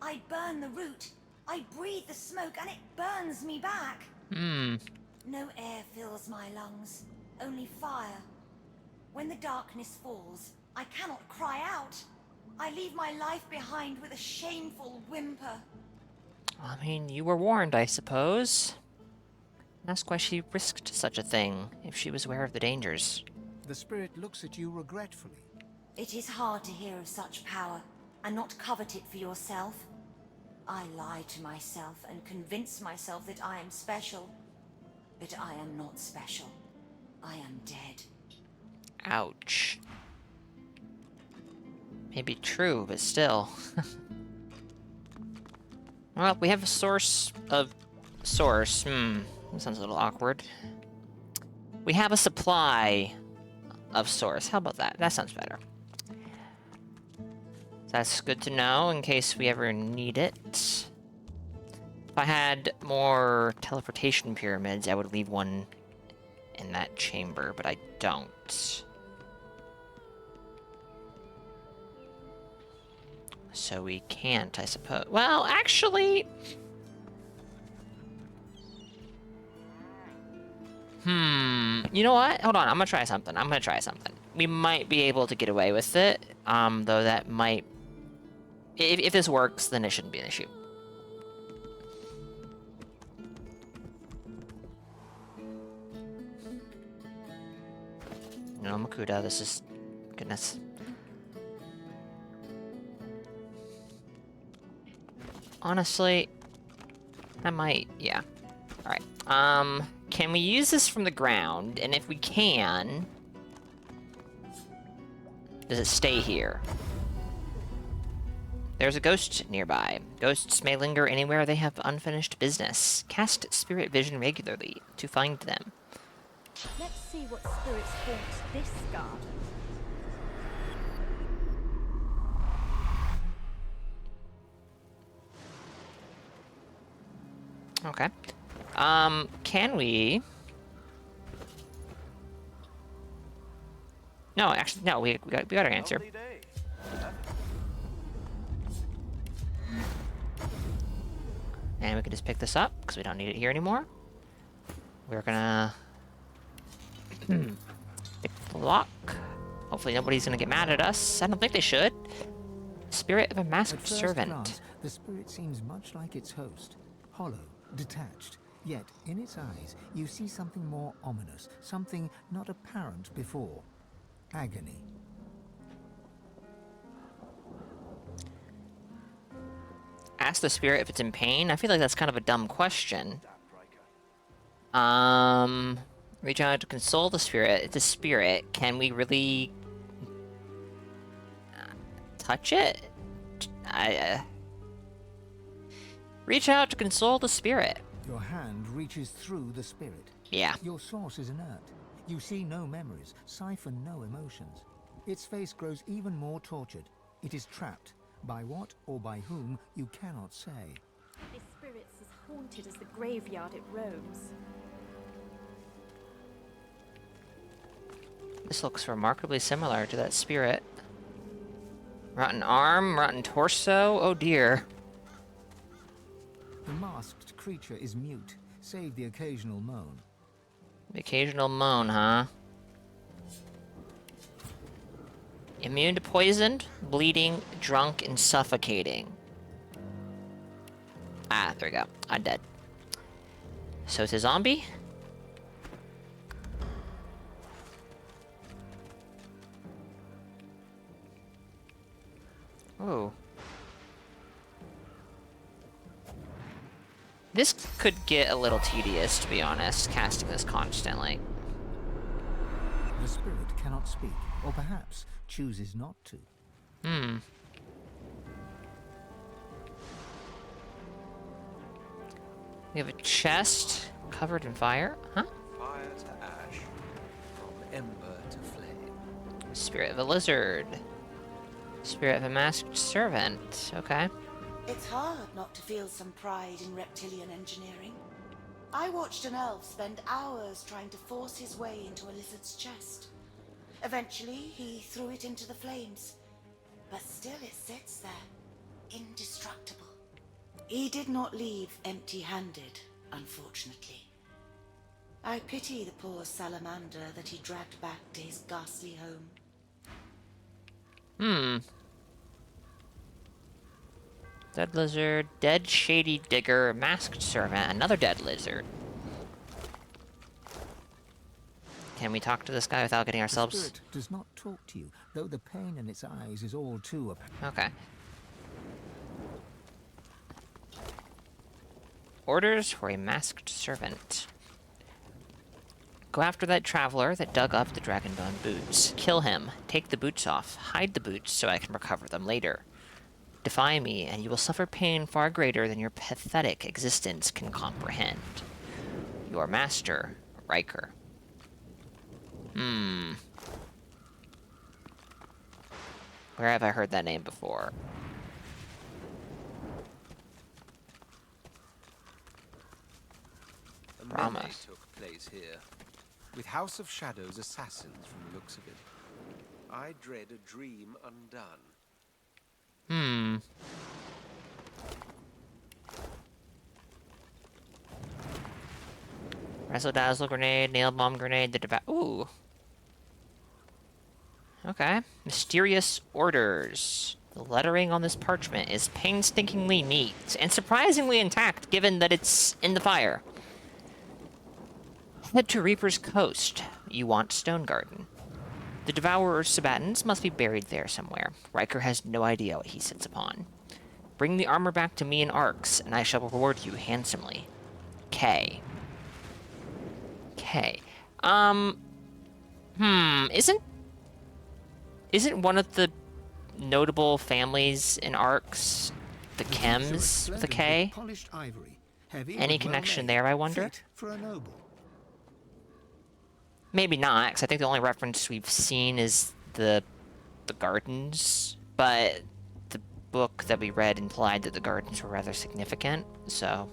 I burn the root. I breathe the smoke and it burns me back. No air fills my lungs, only fire. When the darkness falls, I cannot cry out. I leave my life behind with a shameful whimper. I mean, you were warned, I suppose. Ask why she risked such a thing, if she was aware of the dangers. The spirit looks at you regretfully. It is hard to hear of such power, and not covet it for yourself. I lie to myself and convince myself that I am special. But I am not special. I am dead. Ouch. Maybe true, but still. Well, we have a source of... Source. That sounds a little awkward. We have a supply of source. How about that? That sounds better. That's good to know in case we ever need it. If I had more teleportation pyramids, I would leave one in that chamber, but I don't. So we can't, I suppose. Well, actually... You know what? Hold on, I'm gonna try something. We might be able to get away with it, though that might... If this works, then it shouldn't be an issue. No, Makuta, this is... Goodness. Honestly, I might... Yeah. Alright. Can we use this from the ground? And if we can... Does it stay here? There's a ghost nearby. Ghosts may linger anywhere they have unfinished business. Cast Spirit Vision regularly to find them. Let's see what spirits haunt this garden. Okay. Can we... No, actually, no, we got our answer. And we can just pick this up, because we don't need it here anymore. We're gonna... pick the lock. Hopefully nobody's gonna get mad at us. I don't think they should. Spirit of a masked At first servant. glance, the spirit seems much like its host. Hollow, detached. Yet, in its eyes, you see something more ominous. Something not apparent before. Agony. Ask the spirit if it's in pain. I feel like that's kind of a dumb question. Reach out to console the spirit. It's a spirit. Can we really touch it? Reach out to console the spirit. Your hand reaches through the spirit. Yeah. Your source is inert. You see no memories, siphon no emotions. Its face grows even more tortured. It is trapped. By what or by whom, you cannot say. This spirit's as haunted as the graveyard it roams. This looks remarkably similar to that spirit. Rotten arm, rotten torso. Oh dear. The masked creature is mute, save the occasional moan. The occasional moan, huh? Immune to poison, bleeding, drunk, and suffocating. Ah, there we go. I'm dead. So it's a zombie? Oh. This could get a little tedious, to be honest, casting this constantly. The spirit cannot speak, or perhaps chooses not to. We have a chest covered in fire. Huh? Fire to ash, from ember to flame. Spirit of a lizard. Spirit of a masked servant. Okay. It's hard not to feel some pride in reptilian engineering. I watched an elf spend hours trying to force his way into a lizard's chest. Eventually, he threw it into the flames. But still it sits there, indestructible. He did not leave empty-handed, unfortunately. I pity the poor salamander that he dragged back to his ghastly home. Dead lizard, dead shady digger, masked servant, another dead lizard. Can we talk to this guy without getting The ourselves... spirit does not talk to you, though the pain in its eyes is all too apparent. Okay. Orders for a masked servant. Go after that traveler that dug up the dragonbone boots. Kill him. Take the boots off. Hide the boots so I can recover them later. Defy me, and you will suffer pain far greater than your pathetic existence can comprehend. Your master, Riker. Where have I heard that name before? A Promise. melee took place here, with House of Shadows assassins from the looks of it. I dread a dream undone. Wrestle Dazzle grenade, nail bomb grenade, ooh. Okay. Mysterious orders. The lettering on this parchment is painstakingly neat and surprisingly intact given that it's in the fire. Head to Reaper's Coast. You want Stone Garden. The Devourer's Sabatons must be buried there somewhere. Riker has no idea what he sits upon. Bring the armor back to me in Arx, and I shall reward you handsomely. K. K. Isn't one of the notable families in Arx the Chems with a K? Polished ivory, heavy Any but connection well-made, there, I wonder? fit for a noble. Maybe not, because I think the only reference we've seen is the gardens, but the book that we read implied that the gardens were rather significant, so...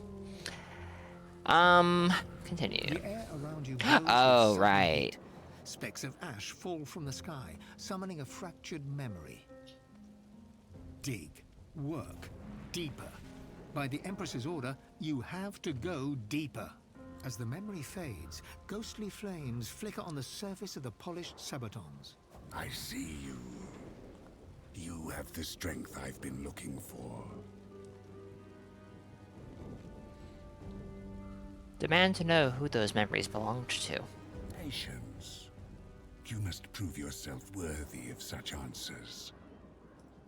continue. The air around you Oh, with right. heat. Specks of ash fall from the sky, summoning a fractured memory. Dig. Work. Deeper. By the Empress's order, you have to go deeper. As the memory fades, ghostly flames flicker on the surface of the polished sabatons. I see you. You have the strength I've been looking for. Demand to know who those memories belonged to. Patience. You must prove yourself worthy of such answers.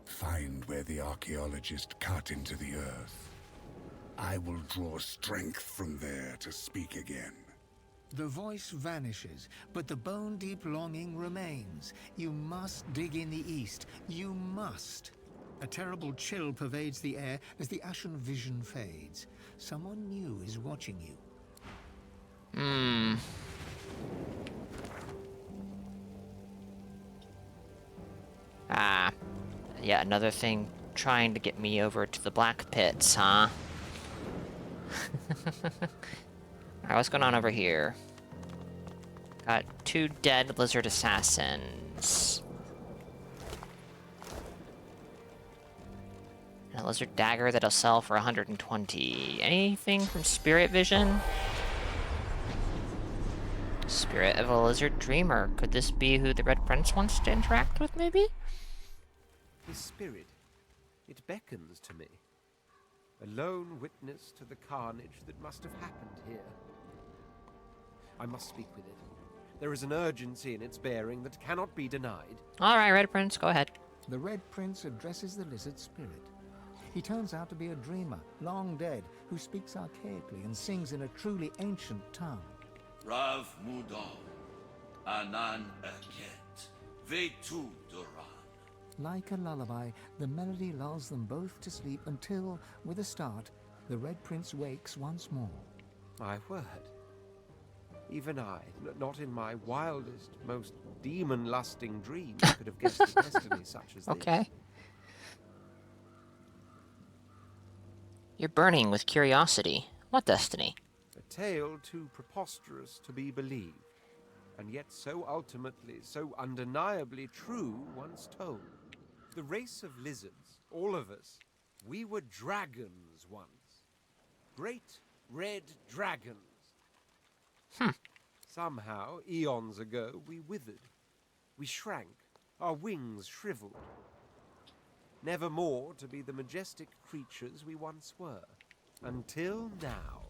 Find where the archaeologist cut into the earth. I will draw strength from there to speak again. The voice vanishes, but the bone-deep longing remains. You must dig in the east. You must. A terrible chill pervades the air as the ashen vision fades. Someone new is watching you. Yeah, another thing trying to get me over to the black pits, huh? Alright, what's going on over here? Got 2 dead lizard assassins. And a lizard dagger that'll sell for 120. Anything from Spirit Vision? Spirit of a lizard dreamer. Could this be who the Red Prince wants to interact with, maybe? His spirit, it beckons to me. A lone witness to the carnage that must have happened here. I must speak with it. There is an urgency in its bearing that cannot be denied. Alright, Red Prince, go ahead. The Red Prince addresses the lizard spirit. He turns out to be a dreamer, long dead, who speaks archaically and sings in a truly ancient tongue. Rav Mudon, Anan Eket, Vetu Duran. Like a lullaby, the melody lulls them both to sleep until, with a start, the Red Prince wakes once more. My word. Even I, not in my wildest, most demon-lusting dreams, could have guessed a destiny such as this. Okay. You're burning with curiosity. What destiny? A tale too preposterous to be believed, and yet so ultimately, so undeniably true once told. The race of lizards, all of us, we were dragons once. Great red dragons. Somehow, eons ago, we withered. We shrank, our wings shriveled. Never more to be the majestic creatures we once were. Until now.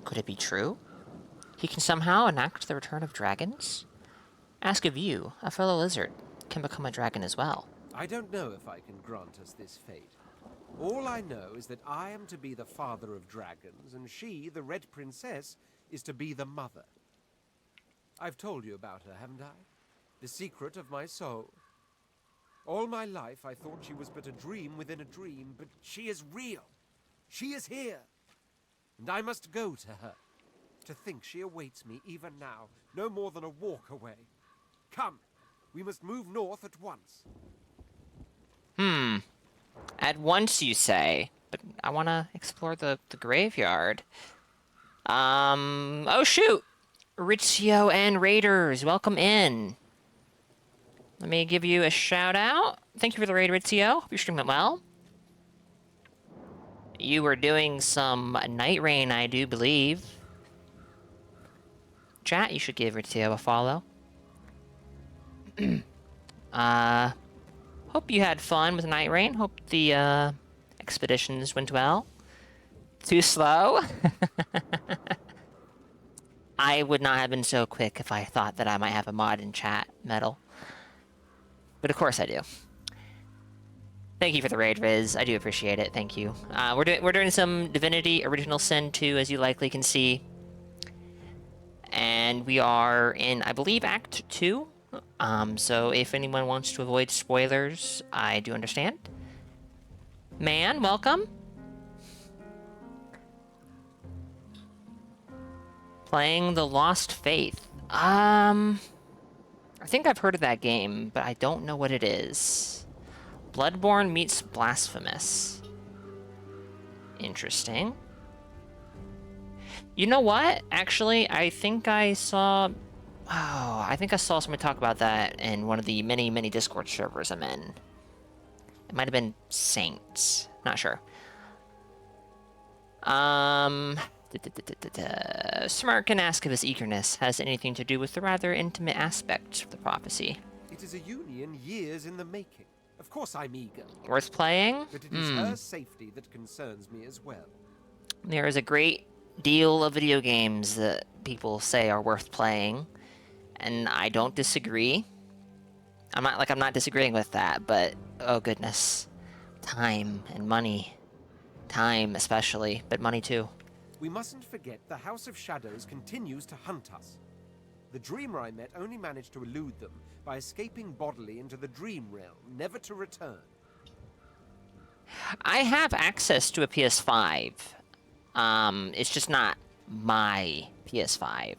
Could it be true? He can somehow enact the return of dragons? Ask if you, a fellow lizard, can become a dragon as well. I don't know if I can grant us this fate. All I know is that I am to be the father of dragons, and she, the Red Princess, is to be the mother. I've told you about her, haven't I? The secret of my soul. All my life I thought she was but a dream within a dream, but she is real. She is here. And I must go to her. To think she awaits me even now, no more than a walk away. Come, we must move north at once. At once, you say, but I want to explore the graveyard. Oh shoot! Rizzio and Raiders, welcome in. Let me give you a shout out. Thank you for the raid, Rizzio. Hope you're streaming well. You were doing some Night Rain, I do believe. Chat, you should give Rizzio a follow. Hope you had fun with Night Rain. Hope the expeditions went well. Too slow? I would not have been so quick if I thought that I might have a mod in chat, Metal. But of course I do. Thank you for the raid, Riz. I do appreciate it. Thank you. We're doing some Divinity Original Sin 2, as you likely can see. And we are in, I believe, Act 2. So if anyone wants to avoid spoilers, I do understand. Man, welcome. Playing The Lost Faith. I think I've heard of that game, but I don't know what it is. Bloodborne meets Blasphemous. Interesting. You know what? Actually, I think I saw... Oh, I think I saw someone talk about that in one of the many, many Discord servers I'm in. It might have been Saints. Not sure. Smart can ask if his eagerness has anything to do with the rather intimate aspects of the prophecy. It is a union years in the making. Of course I'm eager. Worth playing? But it is her safety that concerns me as well. There is a great deal of video games that people say are worth playing, and I don't disagree. I'm not disagreeing with that, but oh goodness. Time and money. Time especially, but money too. We mustn't forget the House of Shadows continues to hunt us. The dreamer I met only managed to elude them by escaping bodily into the dream realm, never to return. I have access to a PS5. It's just not my PS5.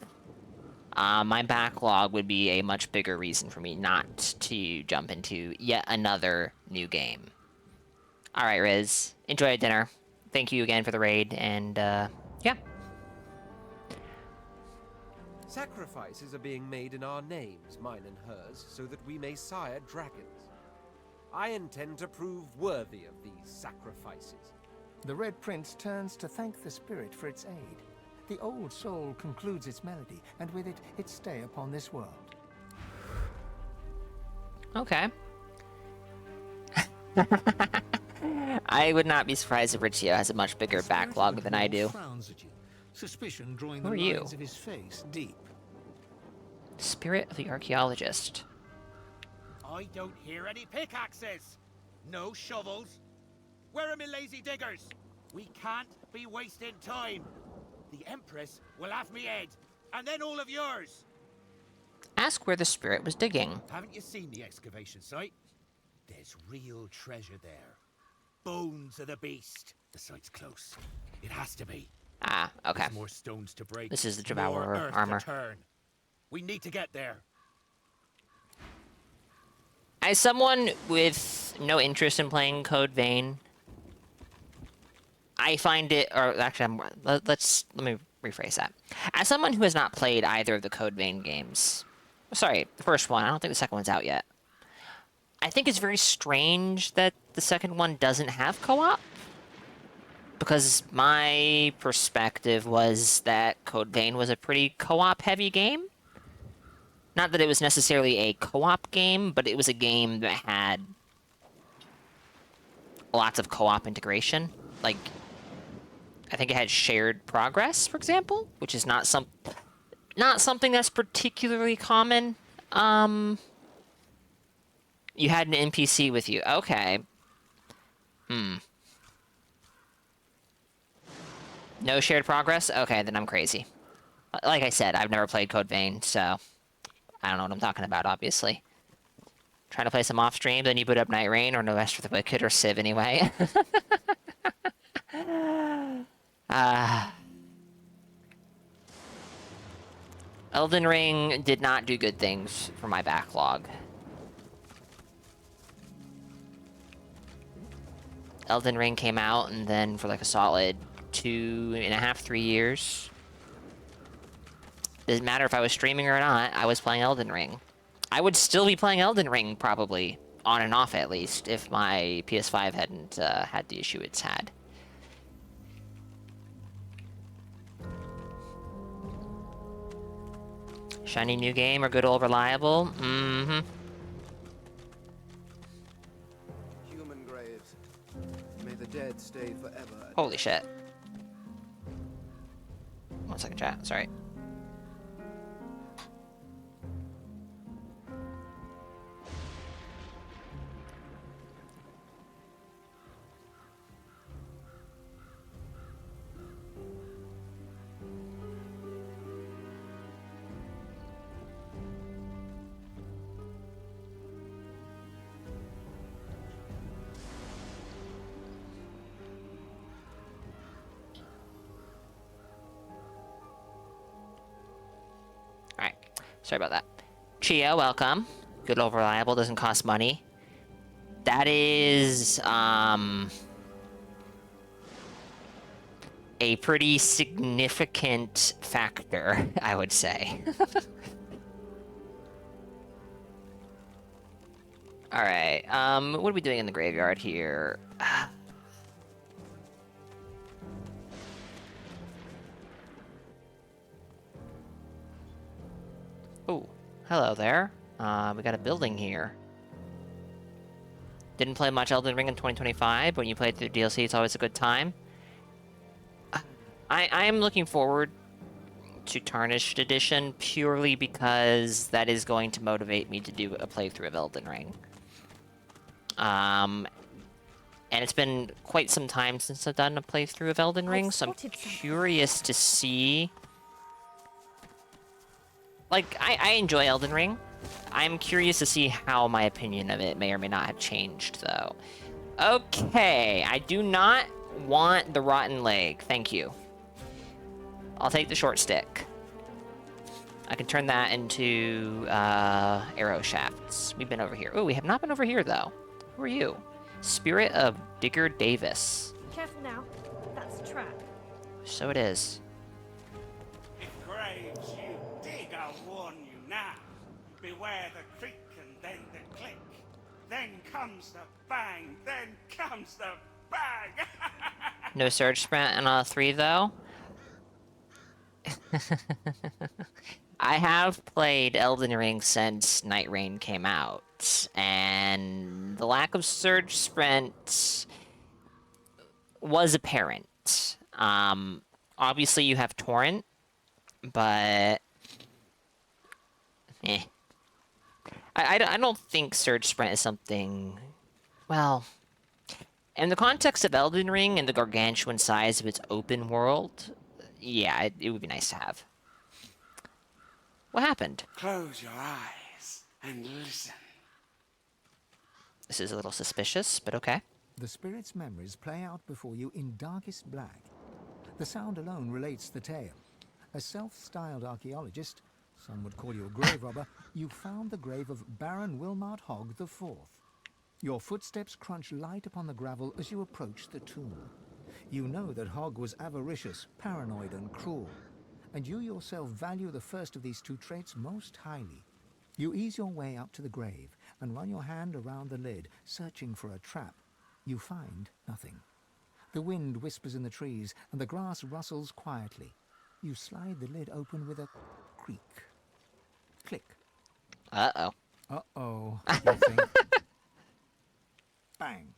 My backlog would be a much bigger reason for me not to jump into yet another new game. Alright, Riz. Enjoy dinner. Thank you again for the raid, and, yeah. Sacrifices are being made in our names, mine and hers, so that we may sire dragons. I intend to prove worthy of these sacrifices. The Red Prince turns to thank the spirit for its aid. The old soul concludes its melody, and with it, its stay upon this world. Okay. I would not be surprised if Richio has a much bigger backlog than I do. Suspicion drawing Who the are you? lines of his face deep. Spirit of the Archaeologist. I don't hear any pickaxes. No shovels. Where are my lazy diggers? We can't be wasting time. The Empress will have me head, and then all of yours. Ask where the spirit was digging. Haven't you seen the excavation site? There's real treasure there. Bones of the beast. The site's close. It has to be. Ah, okay. There's more stones to break. This is the more Devourer earth armor. to turn. We need to get there. As someone with no interest in playing Code Vein, I find it, or actually, let me rephrase that. As someone who has not played either of the Code Vein games, sorry, the first one, I don't think the second one's out yet. I think it's very strange that the second one doesn't have co-op, because my perspective was that Code Vein was a pretty co-op heavy game. Not that it was necessarily a co-op game, but it was a game that had lots of co-op integration. Like, I think it had shared progress, for example, which is not something that's particularly common. You had an NPC with you. Okay. No shared progress? Okay, then I'm crazy. Like I said, I've never played Code Vein, so I don't know what I'm talking about, obviously. Trying to play some off-stream, then you boot up Night Rain, or No Rest for the Wicked, or Civ anyway. Elden Ring did not do good things for my backlog. Elden Ring came out, and then for like a solid 2.5, 3 years, doesn't matter if I was streaming or not, I was playing Elden Ring. I would still be playing Elden Ring, probably, on and off at least, if my PS5 hadn't had the issue it's had. Shiny new game or good old reliable? Mm-hmm. Human graves. May the dead stay forever. Holy shit. 1 second, chat. Sorry. Sorry about that. Chia, welcome. Good old reliable, doesn't cost money. That is, a pretty significant factor, I would say. Alright, what are we doing in the graveyard here? Oh, hello there. We got a building here. Didn't play much Elden Ring in 2025, but when you play through DLC, it's always a good time. I am looking forward to Tarnished Edition purely because that is going to motivate me to do a playthrough of Elden Ring. And it's been quite some time since I've done a playthrough of Elden Ring, so I'm curious to see... Like, I enjoy Elden Ring. I'm curious to see how my opinion of it may or may not have changed, though. Okay, I do not want the rotten leg. Thank you. I'll take the short stick. I can turn that into arrow shafts. We've been over here. Oh, we have not been over here, though. Who are you? Spirit of Digger Davis. Careful now. That's a trap. So it is. If graves you dig, I'll warn you now. Beware the creak and then the click. Then comes the bang. Then comes the bang. No surge sprint on all 3, though. I have played Elden Ring since Night Rain came out, and the lack of surge sprint was apparent. Obviously you have Torrent, but... I don't think surge sprint is something... Well... In the context of Elden Ring and the gargantuan size of its open world... Yeah, it would be nice to have. What happened? Close your eyes and listen. This is a little suspicious, but okay. The spirit's memories play out before you in darkest black. The sound alone relates the tale. A self-styled archaeologist, some would call you a grave robber, you found the grave of Baron Wilmart Hogg IV. Your footsteps crunch light upon the gravel as you approach the tomb. You know that Hogg was avaricious, paranoid, and cruel, and you yourself value the first of these 2 traits most highly. You ease your way up to the grave and run your hand around the lid, searching for a trap. You find nothing. The wind whispers in the trees, and the grass rustles quietly. You slide the lid open with a creak. Click. Uh-oh. Uh-oh, you think. Bang.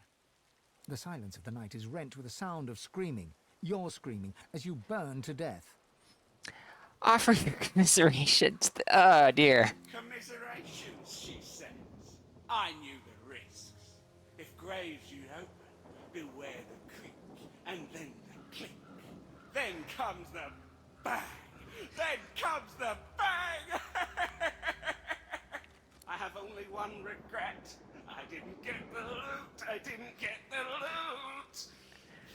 The silence of the night is rent with a sound of screaming. You're screaming as you burn to death. Offer your commiserations. Oh, dear. Commiserations, she says. I knew the risks. If graves you open, beware the creak, and then the click. Then comes the bang. Then comes the bang. I have only one regret. I didn't get the loot. I didn't get the loot.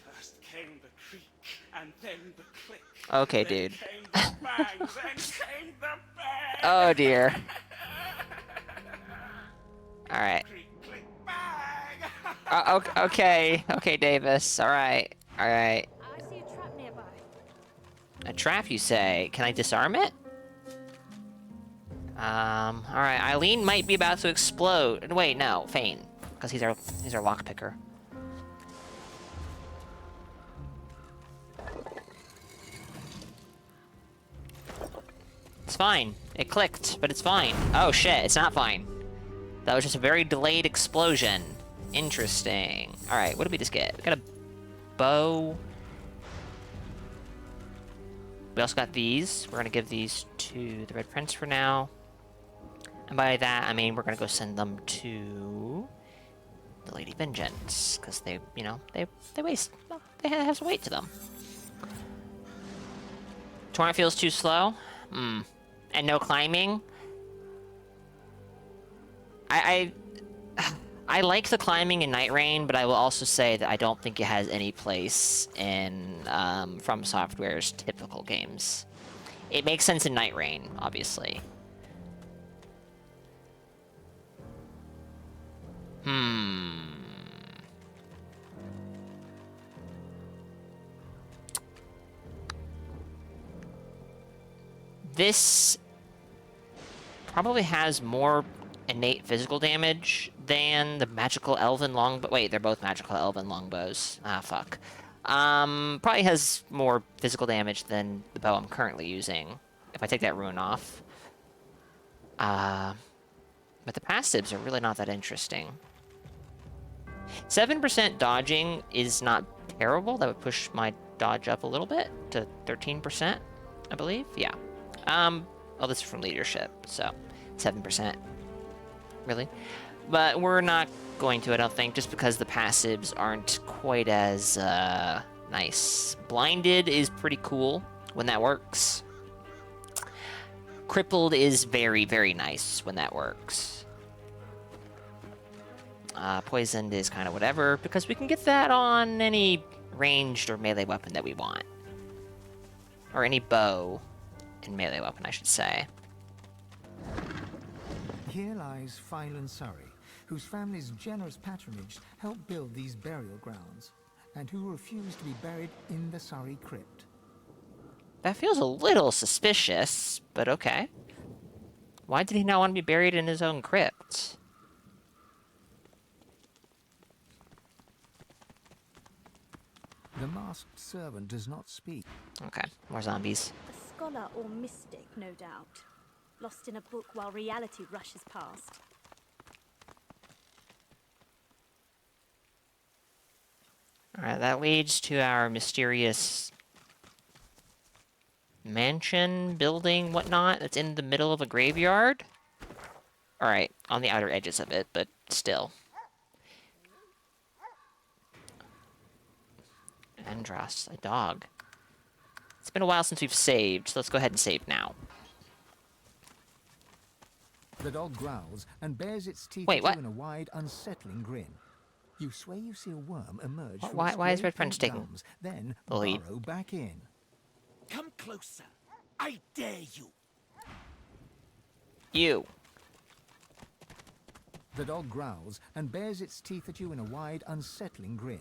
First came the creak, and then the click. Okay, then dude. Came the bang, then came the bang. Oh, dear. Alright. Creak, click, bang. Okay. Okay, Davis. Alright. Alright. I see a trap nearby. A trap, you say? Can I disarm it? Alright. Eileen might be about to explode. Wait, no. Fane. Because he's our lockpicker. It's fine. It clicked, but it's fine. Oh shit, it's not fine. That was just a very delayed explosion. Interesting. Alright, what did we just get? We got a bow. We also got these. We're gonna give these to the Red Prince for now. And by that, I mean we're gonna go send them to the Lady Vengeance. Because they, you know, they waste. Well, they have some weight to them. Torrent feels too slow. And no climbing. I like the climbing in Night Rain, but I will also say that I don't think it has any place in From Software's typical games. It makes sense in Night Rain, obviously. This probably has more innate physical damage than the magical elven longbow. Wait, they're both magical elven longbows. Ah, fuck. Probably has more physical damage than the bow I'm currently using, if I take that rune off. But the passives are really not that interesting. 7% dodging is not terrible. That would push my dodge up a little bit to 13%, I believe. Yeah. Oh, this is from leadership, so 7%. Really? But we're not going to, I don't think, just because the passives aren't quite as nice. Blinded is pretty cool when that works. Crippled is very, very nice when that works. Poisoned is kind of whatever, because we can get that on any ranged or melee weapon that we want. Or any bow and melee weapon, I should say. Here lies Phylan Surrey, whose family's generous patronage helped build these burial grounds, and who refused to be buried in the Surrey crypt. That feels a little suspicious, but okay. Why did he not want to be buried in his own crypt? The masked servant does not speak. Okay, more zombies. A scholar or mystic, no doubt. Lost in a book while reality rushes past. Alright, that leads to our mysterious mansion, building, whatnot, that's in the middle of a graveyard. Alright, on the outer edges of it, but still. Andros, a dog. It's been a while since we've saved, so let's go ahead and save now. The dog growls and bares its teeth Wait, at what? you in a wide, unsettling grin. You swear you see a worm emerge from Why- its why is great Red Prince pink taking gums, then the lead? burrow back in. Come closer. I dare you. You. The dog growls and bares its teeth at you in a wide, unsettling grin.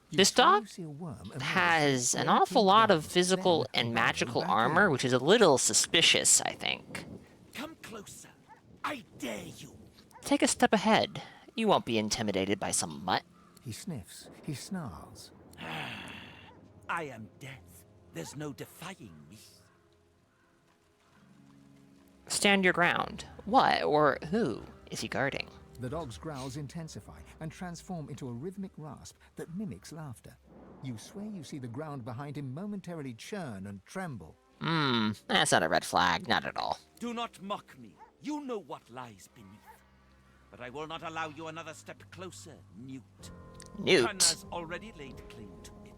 You This swear dog you see a worm emerge has from an its great awful pink lot of gums, physical then and burrow magical back armor, in. which is a little suspicious, I think. Come closer. I dare you. Take a step ahead. You won't be intimidated by some mutt. He sniffs, he snarls. I am death. There's no defying me. Stand your ground. What or who is he guarding? The dog's growls intensify and transform into a rhythmic rasp that mimics laughter. You swear you see the ground behind him momentarily churn and tremble. That's not a red flag, not at all. Do not mock me. You know what lies beneath. But I will not allow you another step closer, Newt. Newt? Khan has already laid claim to it.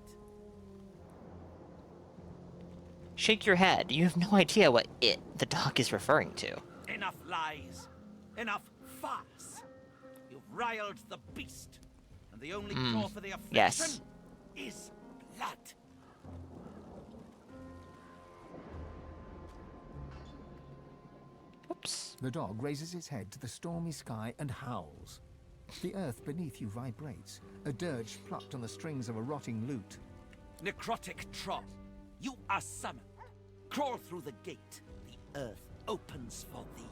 Shake your head. You have no idea what the dog is referring to. Enough lies. Enough farce. You've riled the beast. And the only cure for the affliction yes. is blood. Oops. The dog raises its head to the stormy sky and howls. The earth beneath you vibrates, a dirge plucked on the strings of a rotting lute. Necrotic troll, you are summoned. Crawl through the gate. The earth opens for thee.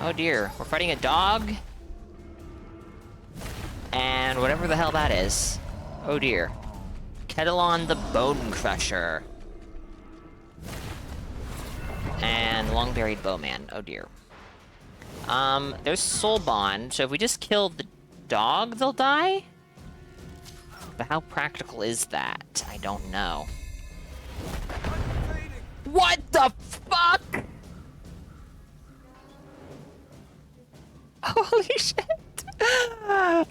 Oh dear, we're fighting a dog? And whatever the hell that is. Oh dear. Ketelon the Bone Crusher. And Long Buried Bowman. Oh dear. There's Soul Bond, so if we just kill the dog, they'll die? But how practical is that? I don't know. What the fuck?! Holy shit!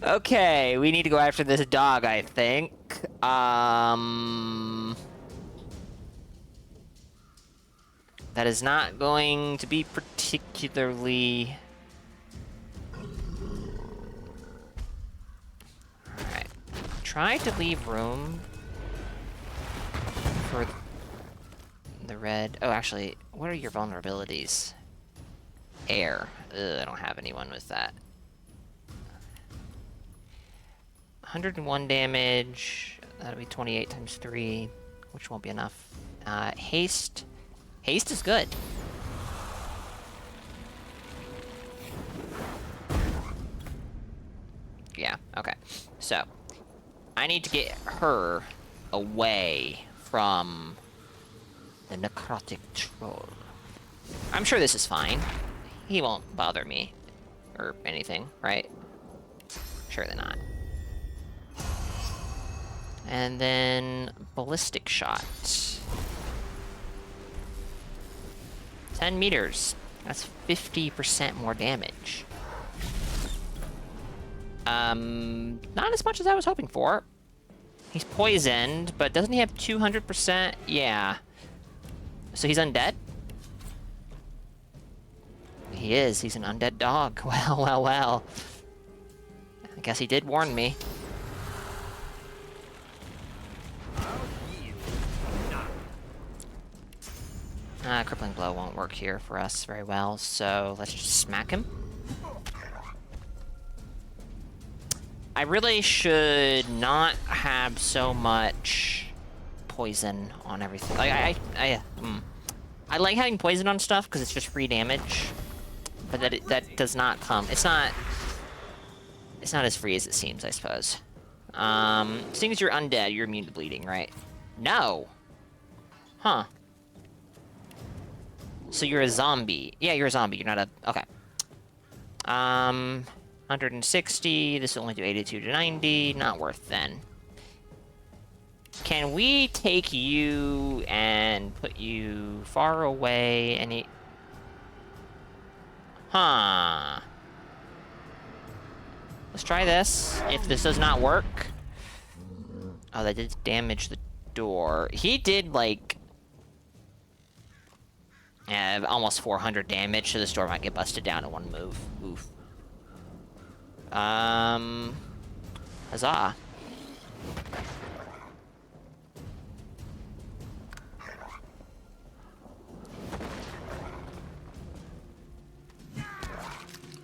Okay, we need to go after this dog, I think. That is not going to be particularly... Alright. Try to leave room for the red... Oh, actually, what are your vulnerabilities? Air. Ugh, I don't have anyone with that. 101 damage. That'll be 28 times 3, which won't be enough. Haste. Haste is good. Yeah, okay. So, I need to get her away from the necrotic troll. I'm sure this is fine. He won't bother me. Or anything, right? Surely not. And then ballistic shot. 10 meters. That's 50% more damage. Not as much as I was hoping for. He's poisoned, but doesn't he have 200%? Yeah. So he's undead? He is. He's an undead dog. Well, well, well. I guess he did warn me. Crippling blow won't work here for us very well, so let's just smack him. I really should not have so much poison on everything. Like, I like having poison on stuff because it's just free damage, but that does not come. It's not as free as it seems, I suppose. Seeing as you're undead, you're immune to bleeding, right? No. Huh. So you're a zombie. Yeah, you're a zombie. You're not a... Okay. 160. This will only do 82 to 90. Not worth then. Can we take you and put you far away? Any... Huh. Let's try this. If this does not work... Oh, that did damage the door. He did, like... almost 400 damage, so this door might get busted down in one move. Oof. Huzzah.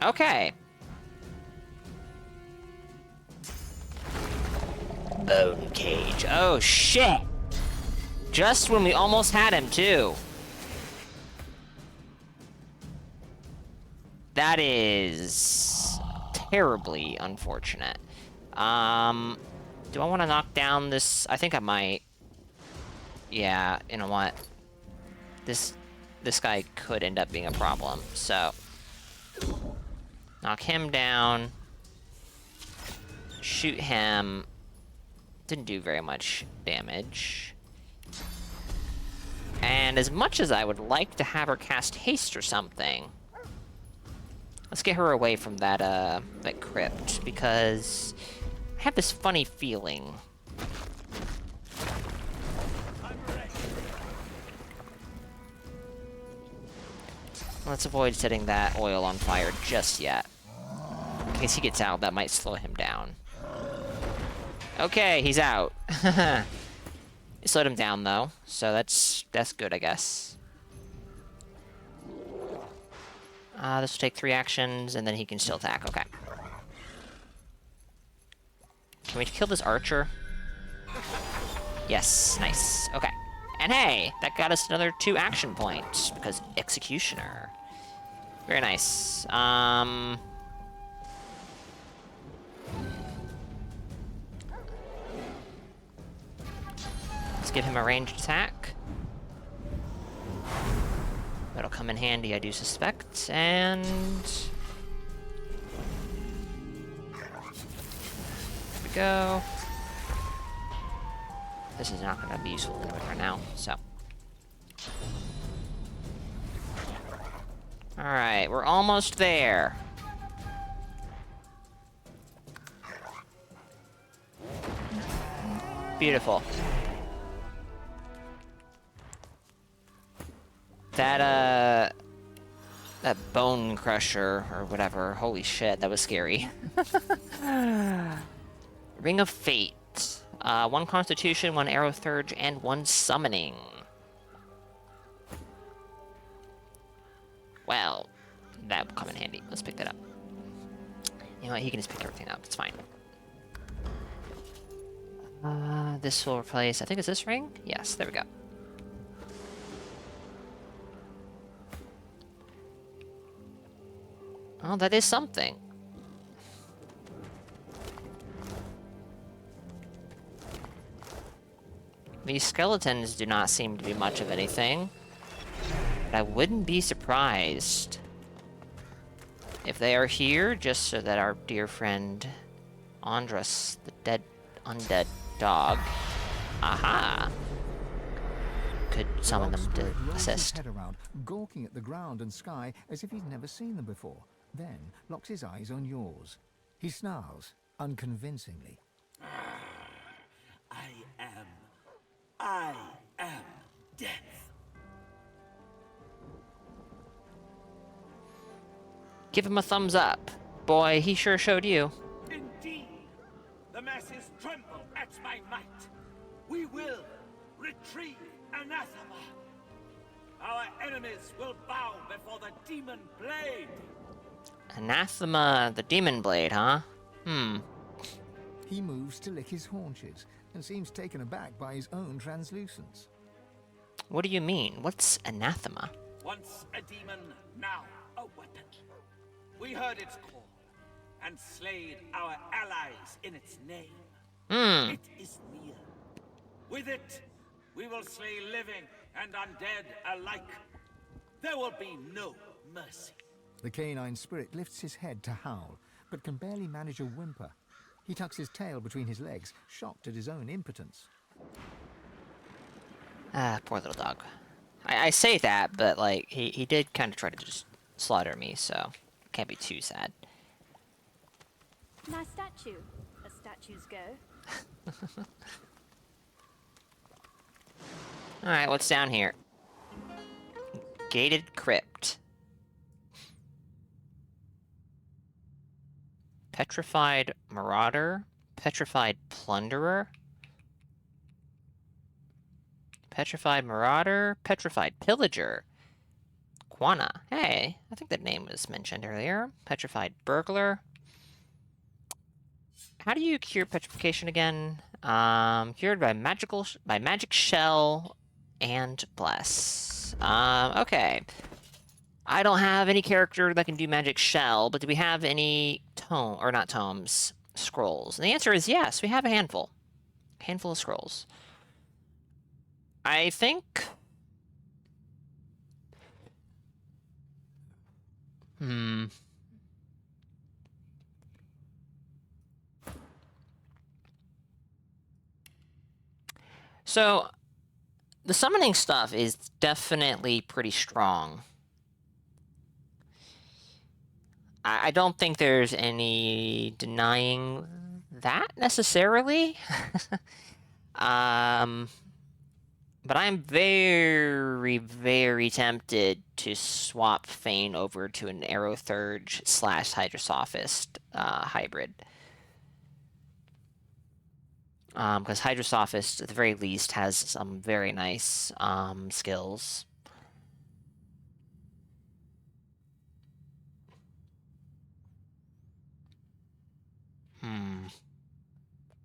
Okay. Bone cage. Oh, shit! Just when we almost had him, too. That is terribly unfortunate. Do I want to knock down this? I think I might. Yeah, you know what? This guy could end up being a problem, so... Knock him down. Shoot him. Didn't do very much damage. And as much as I would like to have her cast haste or something... Let's get her away from that, that crypt, because I have this funny feeling. Let's avoid setting that oil on fire just yet. In case he gets out, that might slow him down. Okay, he's out. It slowed him down, though, so that's good, I guess. This will take 3 actions, and then he can still attack. Okay. Can we kill this archer? Yes, nice. Okay. And hey, that got us another 2 action points, because Executioner. Very nice. Let's give him a ranged attack. That'll come in handy, I do suspect, and... There we go. This is not going to be useful right now, so... Alright, we're almost there. Beautiful. That bone crusher, or whatever, holy shit, that was scary. Ring of Fate. 1 Constitution, 1 Arrow Surge, and 1 Summoning. Well, that will come in handy. Let's pick that up. You know what, he can just pick everything up, it's fine. This will replace, I think it's this ring? Yes, there we go. Well, that is something. These skeletons do not seem to be much of anything. But I wouldn't be surprised if they are here just so that our dear friend Andras, the undead dog, aha, could summon them to assist. His head around, gawking at the ground and sky as if he'd never seen them before. Then locks his eyes on yours. He snarls, unconvincingly. I am death. Give him a thumbs up. Boy, he sure showed you. Indeed, the masses tremble at my might. We will retrieve Anathema. Our enemies will bow before the demon blade. Anathema, the demon blade, huh? He moves to lick his haunches and seems taken aback by his own translucence. What do you mean? What's anathema? Once a demon, now a weapon. We heard its call and slayed our allies in its name. It is near. With it, we will slay living and undead alike. There will be no mercy. The canine spirit lifts his head to howl, but can barely manage a whimper. He tucks his tail between his legs, shocked at his own impotence. Ah, poor little dog. I say that, but, like, he did kind of try to just slaughter me, so can't be too sad. Nice statue, as statues go. Alright, what's down here? Gated crypt. Petrified marauder? Petrified plunderer? Petrified marauder? Petrified pillager? Quana. Hey, I think that name was mentioned earlier. Petrified burglar. How do you cure petrification again? Cured by magic shell and bless. Okay. I don't have any character that can do magic shell, but do we have any scrolls? And the answer is yes, we have a handful. A handful of scrolls. I think... So, the summoning stuff is definitely pretty strong. I don't think there's any denying that, necessarily. But I'm very, very tempted to swap Fane over to an Aerothurge / Hydrosophist hybrid. Because Hydrosophist, at the very least, has some very nice skills.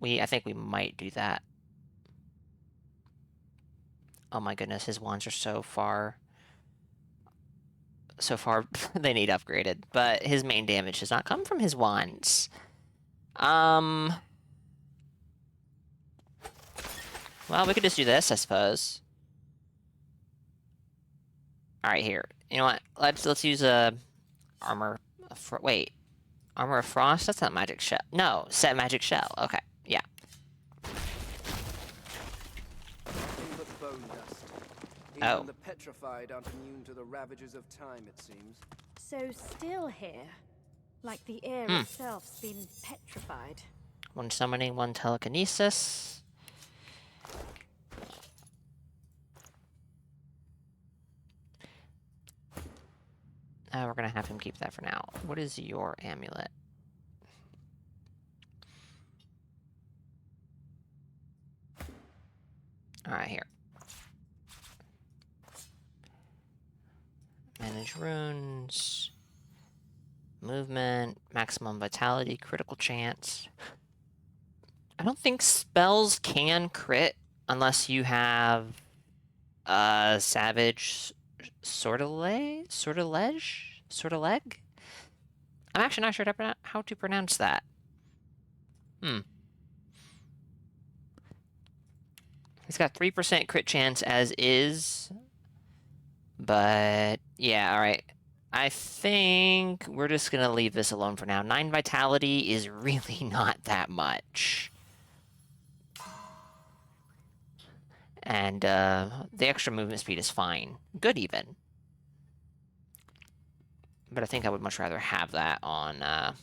I think we might do that. Oh my goodness, his wands are so far they need upgraded, but his main damage does not come from his wands. Well, we could just do this, I suppose. Alright, here. You know what? Let's use a armor of frost? That's not magic shell. No, set magic shell. Okay, yeah. Nothing but bone dust. Even the petrified aren't immune to the ravages of time, it seems. So still here, like the air itself's been petrified. One summoning, one telekinesis. We're gonna have him keep that for now. What is your amulet? Alright, here. Manage runes. Movement. Maximum vitality. Critical chance. I don't think spells can crit unless you have Savage Sortilege? I'm actually not sure how to pronounce that. He's got 3% crit chance as is. But, yeah, alright. I think we're just gonna leave this alone for now. 9 vitality is really not that much. And, the extra movement speed is fine. Good, even. But I think I would much rather have that on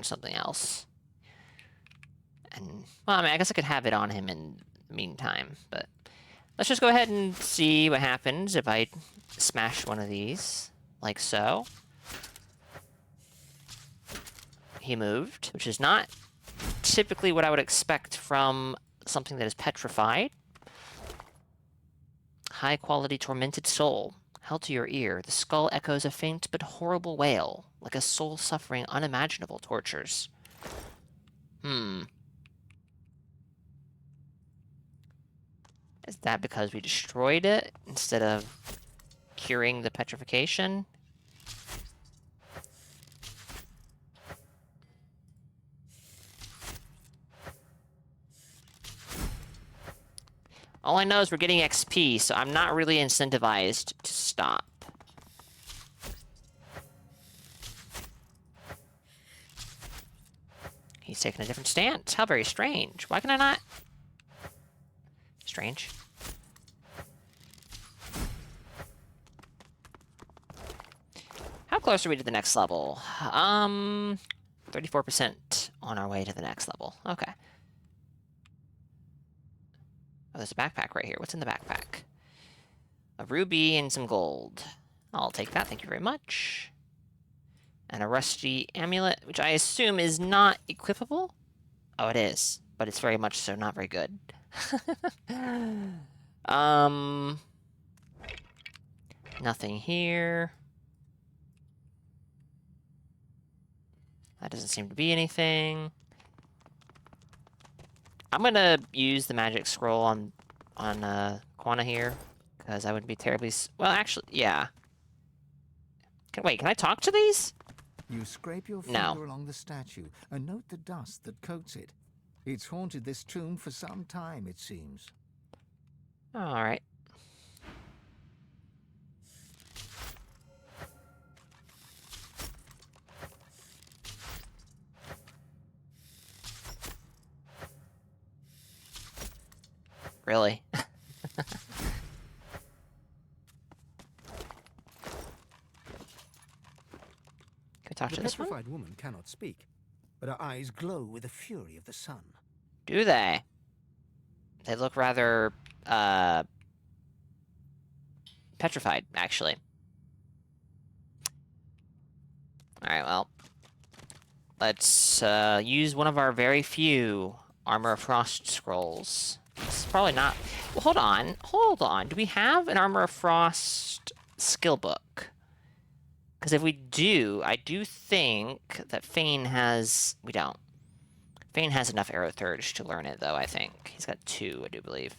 something else. And, well, I mean, I guess I could have it on him in the meantime, but let's just go ahead and see what happens if I smash one of these, like so. He moved, which is not typically what I would expect from something that is petrified. High-quality tormented soul. Held to your ear, the skull echoes a faint but horrible wail, like a soul suffering unimaginable tortures. Is that because we destroyed it instead of curing the petrification? All I know is we're getting XP, so I'm not really incentivized to stop. He's taking a different stance. How very strange. Why can I not? Strange. How close are we to the next level? 34% on our way to the next level. Okay. Oh, there's a backpack right here. What's in the backpack? A ruby and some gold. I'll take that, thank you very much. And a rusty amulet, which I assume is not equipable? Oh, it is, but it's very much so not very good. Nothing here. That doesn't seem to be anything. I'm gonna use the magic scroll on Quana here, because I wouldn't be terribly... Well, actually, yeah. Wait, can I talk to these? You scrape your finger along the statue and note the dust that coats it. It's haunted this tomb for some time, it seems. Alright. Really? Can we talk to this one? The petrified woman cannot speak, but her eyes glow with the fury of the sun. Do they? They look rather, petrified, actually. Alright, well. Let's, use one of our very few Armor of Frost scrolls. It's probably not... Well, hold on. Do we have an Armor of Frost skill book? Because if we do, I do think that Fane has... We don't. Fane has enough Arrow Thurge to learn it, though, I think. He's got 2, I do believe.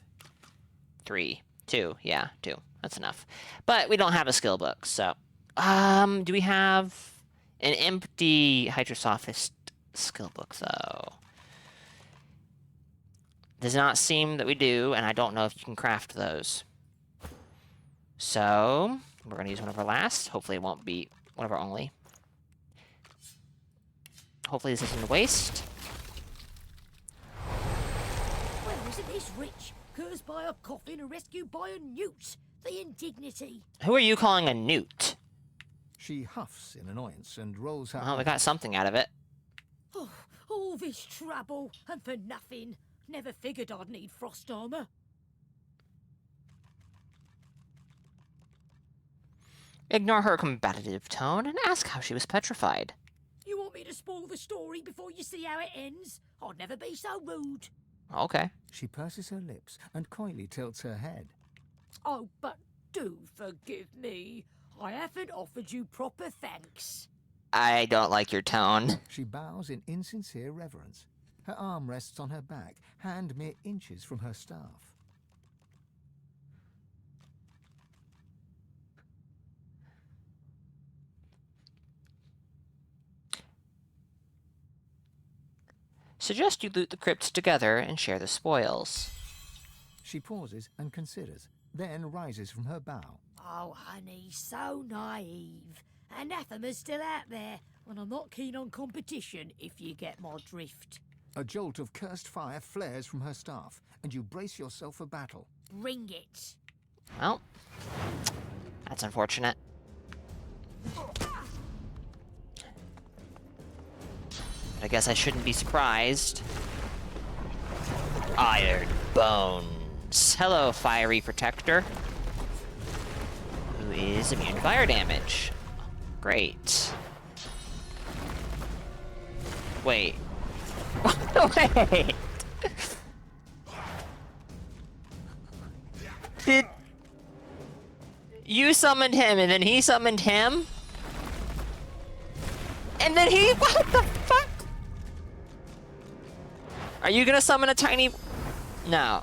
3. 2. Yeah, 2. That's enough. But we don't have a skill book, so... do we have an empty Hydrosophist skill book, though? Does not seem that we do, and I don't know if you can craft those. So, we're going to use one of our last. Hopefully it won't be one of our only. Hopefully this isn't a waste. Well, isn't this rich? Cursed by a coffin and rescued by a newt. The indignity. Who are you calling a newt? She huffs in annoyance and rolls her Well, we got something out of it. Oh, all this trouble, and for nothing. Never figured I'd need frost armor. Ignore her combative tone and ask how she was petrified. You want me to spoil the story before you see how it ends? I'd never be so rude. Okay. She purses her lips and coyly tilts her head. Oh, but do forgive me. I haven't offered you proper thanks. I don't like your tone. She bows in insincere reverence. Her arm rests on her back, hand mere inches from her staff. Suggest you loot the crypts together and share the spoils. She pauses and considers, then rises from her bow. Oh, honey, so naive. Anathema's still out there, and I'm not keen on competition, if you get my drift. A jolt of cursed fire flares from her staff, and you brace yourself for battle. Bring it. Well, that's unfortunate. I guess I shouldn't be surprised. Iron Bones. Hello, Fiery Protector. Who is immune to fire damage. Great. Wait. Wait! Did... You summoned him, and then he summoned him? And then he... What the fuck? Are you gonna summon a tiny... No.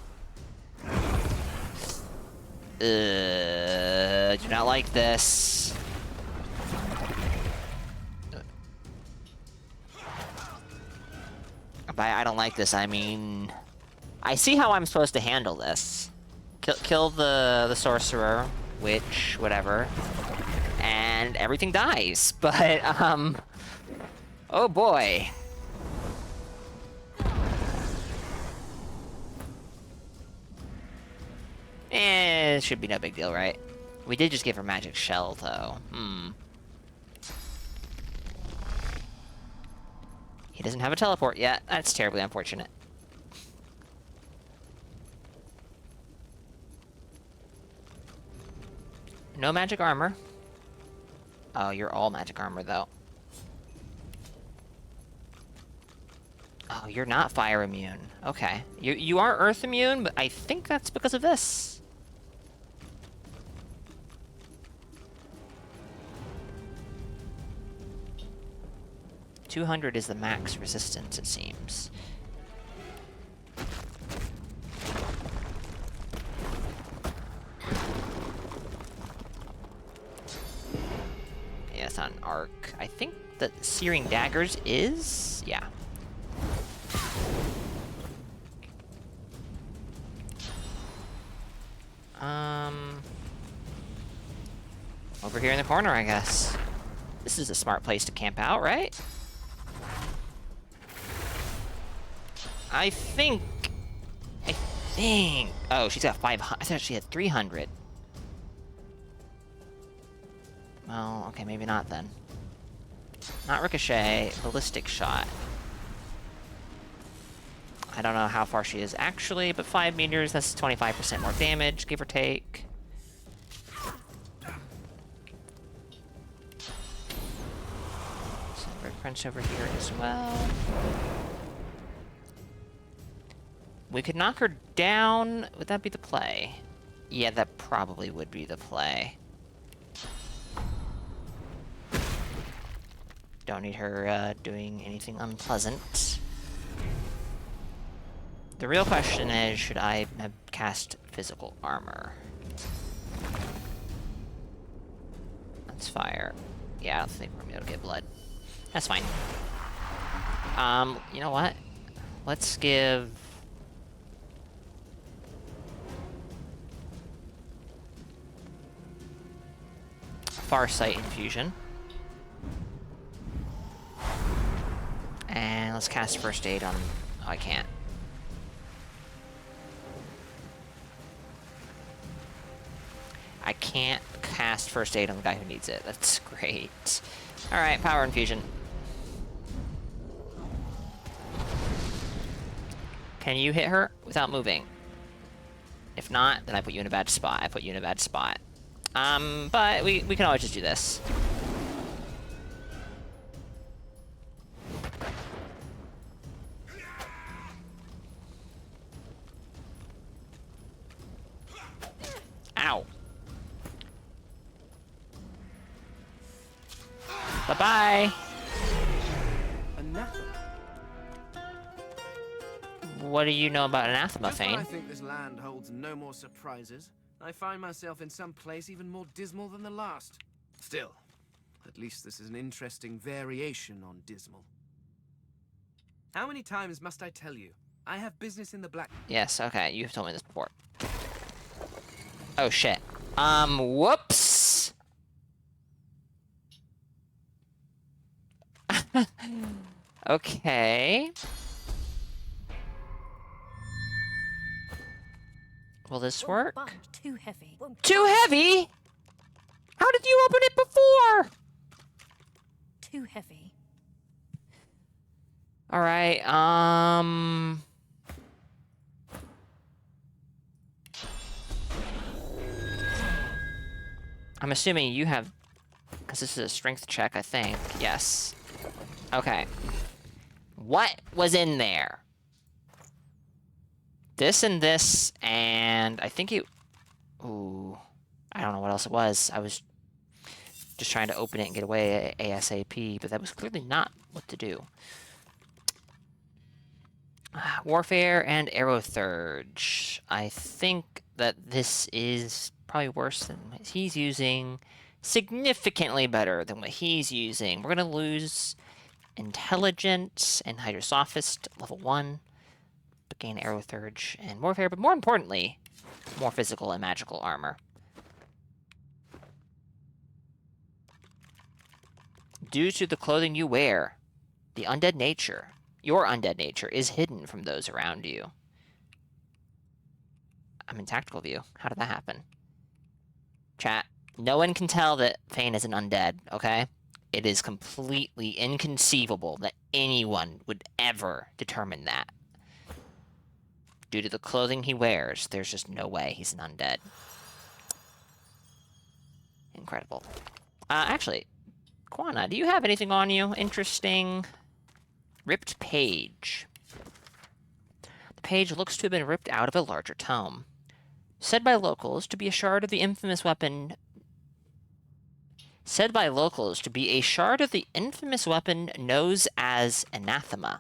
Do not like this. By I don't like this, I mean... I see how I'm supposed to handle this. Kill the sorcerer, witch, whatever, and everything dies. But, oh boy. It should be no big deal, right? We did just give her magic shell, though. He doesn't have a teleport yet. That's terribly unfortunate. No magic armor. Oh, you're all magic armor, though. Oh, you're not fire immune. Okay. You are earth immune, but I think that's because of this. 200 is the max resistance, it seems. Yeah, it's not an arc. I think that Searing Daggers is... yeah. Over here in the corner, I guess. This is a smart place to camp out, right? I think... Oh, she's got 500. I thought she had 300. Well, okay, maybe not then. Not ricochet, ballistic shot. I don't know how far she is actually, but 5 meters, that's 25% more damage, give or take. Red Prince over here as well. We could knock her down. Would that be the play? Yeah, that probably would be the play. Don't need her doing anything unpleasant. The real question is, should I have cast physical armor? That's fire. Yeah, I don't think we're gonna be able to get blood. That's fine. You know what? Let's give... Farsight infusion. And let's cast first aid on... Oh, I can't. I can't cast first aid on the guy who needs it. That's great. Alright, power infusion. Can you hit her without moving? If not, then I put you in a bad spot. I put you in a bad spot. But we can always just do this. Ow. Bye-bye. Anathema. What do you know about Anathema, Just when Thane? I think this land holds no more surprises, I find myself in some place even more dismal than the last. Still, at least this is an interesting variation on dismal. How many times must I tell you? I have business in the black... Yes, okay, you've told me this before. Oh, shit. Whoops! Okay. Will this work? Too heavy. Too heavy? How did you open it before? Too heavy. Alright, I'm assuming you have... Because this is a strength check, I think. Yes. Okay. What was in there? This and this, and I think it... Ooh. I don't know what else it was. I was just trying to open it and get away ASAP, but that was clearly not what to do. Warfare and Aerothurge. I think that this is probably worse than what he's using. Significantly better than what he's using. We're going to lose Intelligence and Hydrosophist, level 1. But gain Aerothurge and Warfare, but more importantly, more physical and magical armor. Due to the clothing you wear, the undead nature, your undead nature, is hidden from those around you. I'm in tactical view. How did that happen? Chat. No one can tell that Fane is an undead, okay? It is completely inconceivable that anyone would ever determine that. Due to the clothing he wears, there's just no way he's an undead. Incredible. Actually, Quana, do you have anything on you interesting? Ripped page. The page looks to have been ripped out of a larger tome. Said by locals to be a shard of the infamous weapon... Said by locals to be a shard of the infamous weapon known as anathema,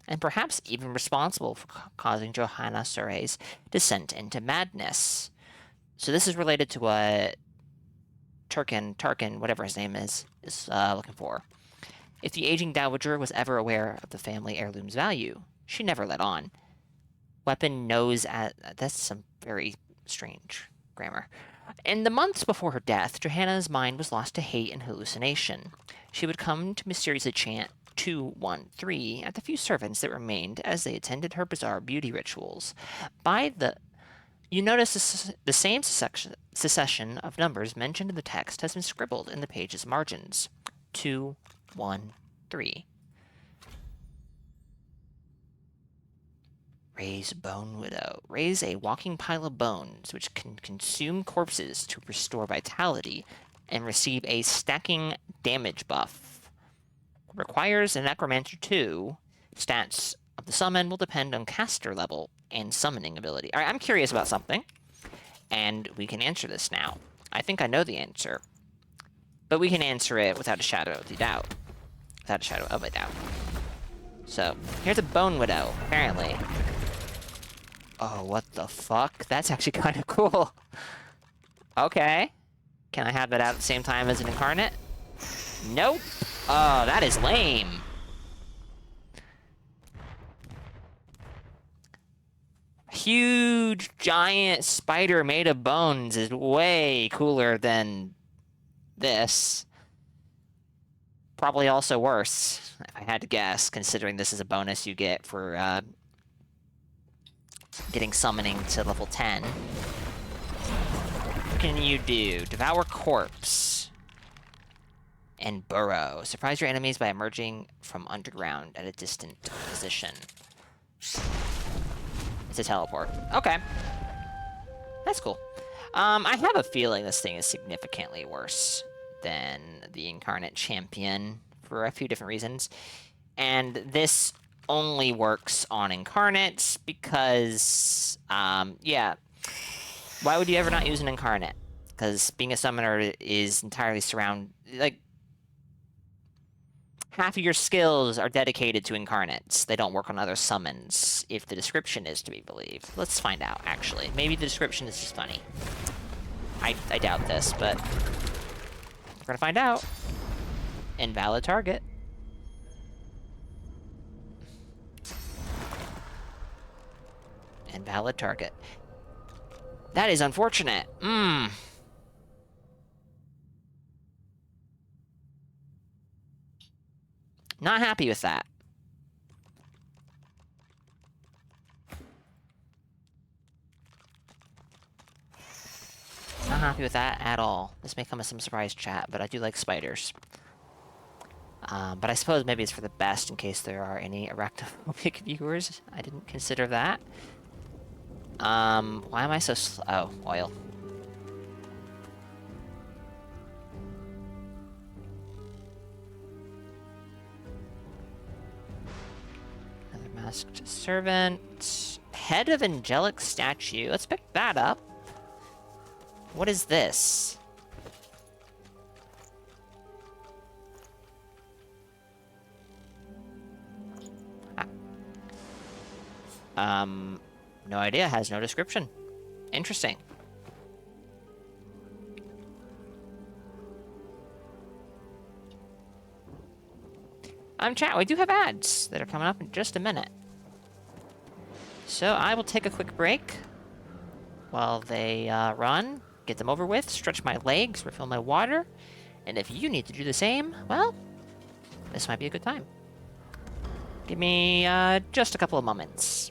and perhaps even responsible for causing Johanna Sure's descent into madness. So this is related to what Tarkin, whatever his name is looking for. If the aging dowager was ever aware of the family heirloom's value, she never let on. Weapon knows as... That's some very strange grammar. In the months before her death, Johanna's mind was lost to hate and hallucination. She would come to mysteriously chant 213 at the few servants that remained as they attended her bizarre beauty rituals. You notice the same succession of numbers mentioned in the text has been scribbled in the page's margins. 213. Raise Bone Widow. Raise a walking pile of bones, which can consume corpses to restore vitality, and receive a stacking damage buff. Requires a Necromancer 2. Stats of the summon will depend on caster level and summoning ability. Alright, I'm curious about something, and we can answer this now. I think I know the answer, but we can answer it without a shadow of a doubt. Without a shadow of a doubt. So, here's a Bone Widow, apparently. Oh, what the fuck? That's actually kind of cool. Okay. Can I have that out at the same time as an incarnate? Nope. Oh, that is lame. Huge, giant spider made of bones is way cooler than this. Probably also worse, if I had to guess, considering this is a bonus you get for getting summoning to level 10. What can you do? Devour corpse. And burrow. Surprise your enemies by emerging from underground at a distant position. It's a teleport. Okay. That's cool. I have a feeling this thing is significantly worse than the Incarnate Champion for a few different reasons. And this only works on Incarnates because, yeah. Why would you ever not use an Incarnate? Because being a summoner is entirely like, half of your skills are dedicated to Incarnates. They don't work on other summons, if the description is to be believed. Let's find out, actually. Maybe the description is just funny. I doubt this, but we're gonna find out. Invalid target. Invalid target. That is unfortunate. Not happy with that. Not happy with that at all. This may come as some surprise, chat, but I do like spiders. But I suppose maybe it's for the best in case there are any arachnophobic viewers. I didn't consider that. Why am I so slow? Oh, oil. Another masked servant. Head of angelic statue. Let's pick that up. What is this? No idea. Has no description. Interesting. Chat, we do have ads that are coming up in just a minute. So I will take a quick break while they run, get them over with, stretch my legs, refill my water, and if you need to do the same, well, this might be a good time. Give me just a couple of moments.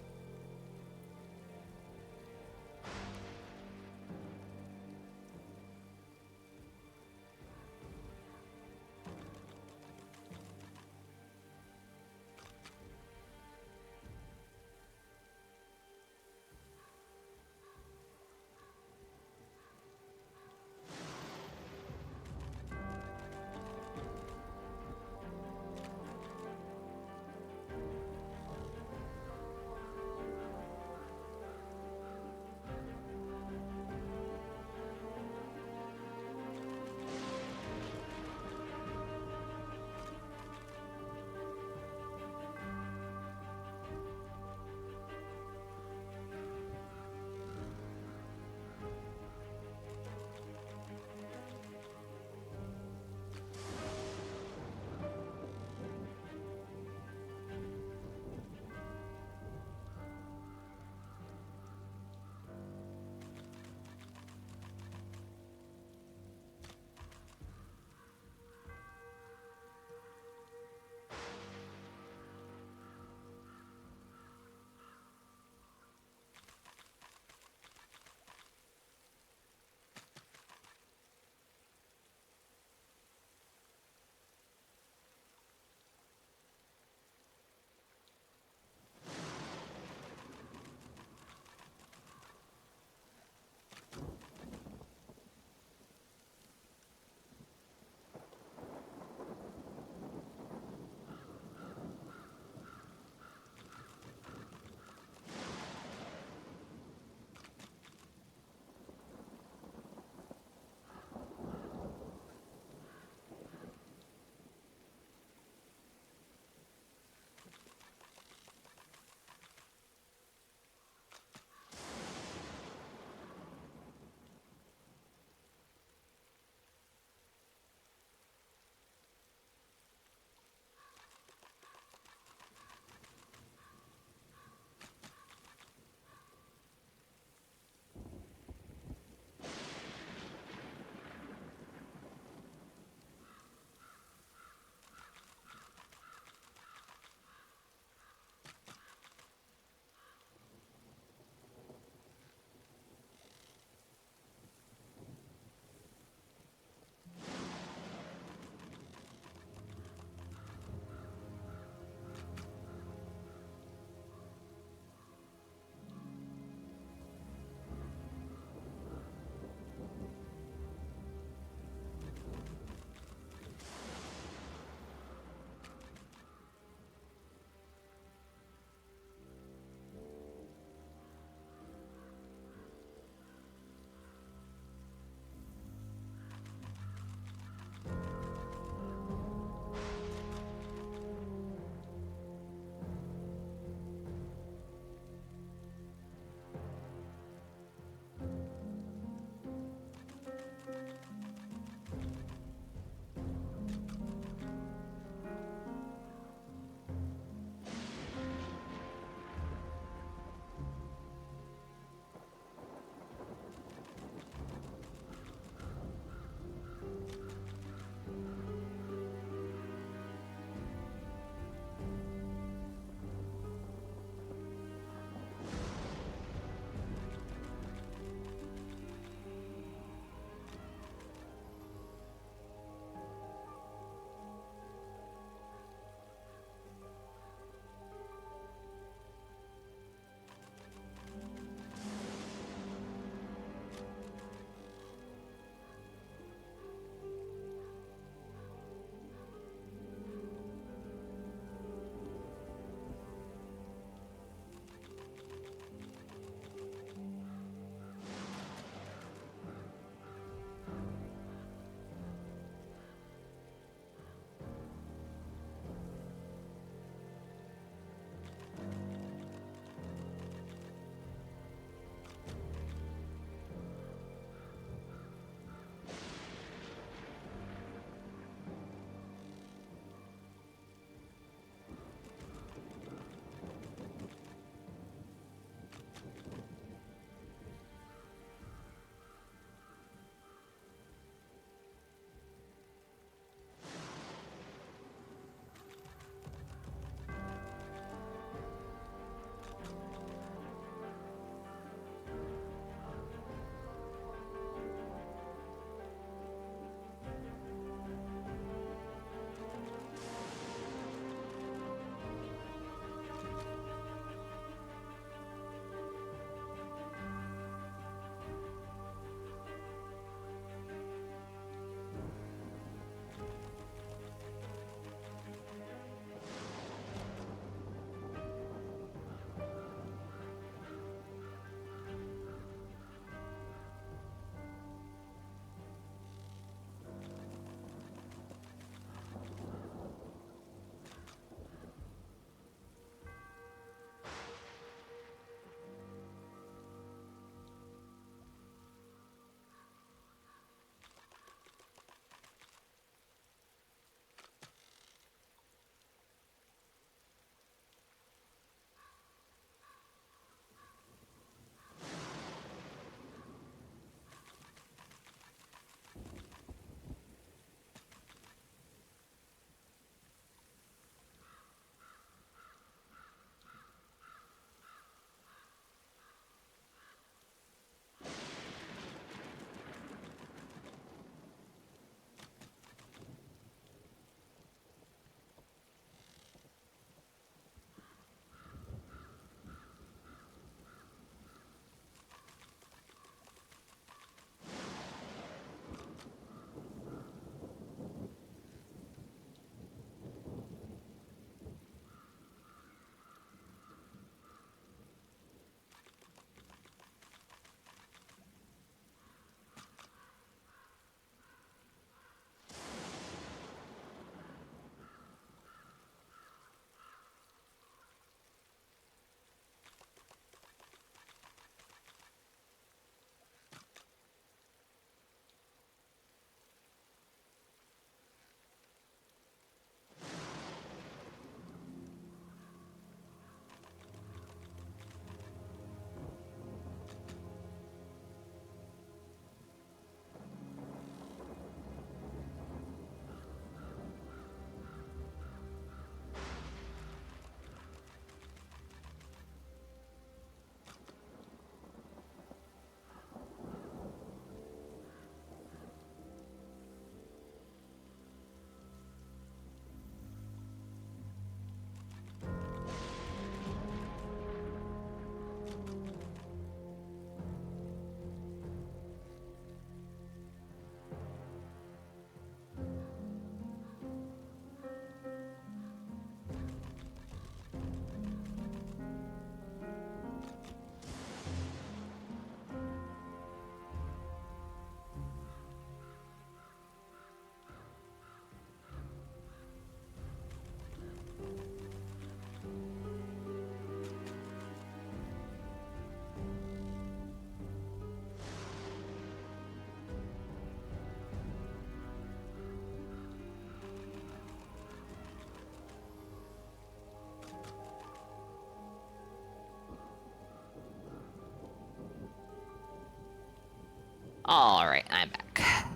Alright, I'm back.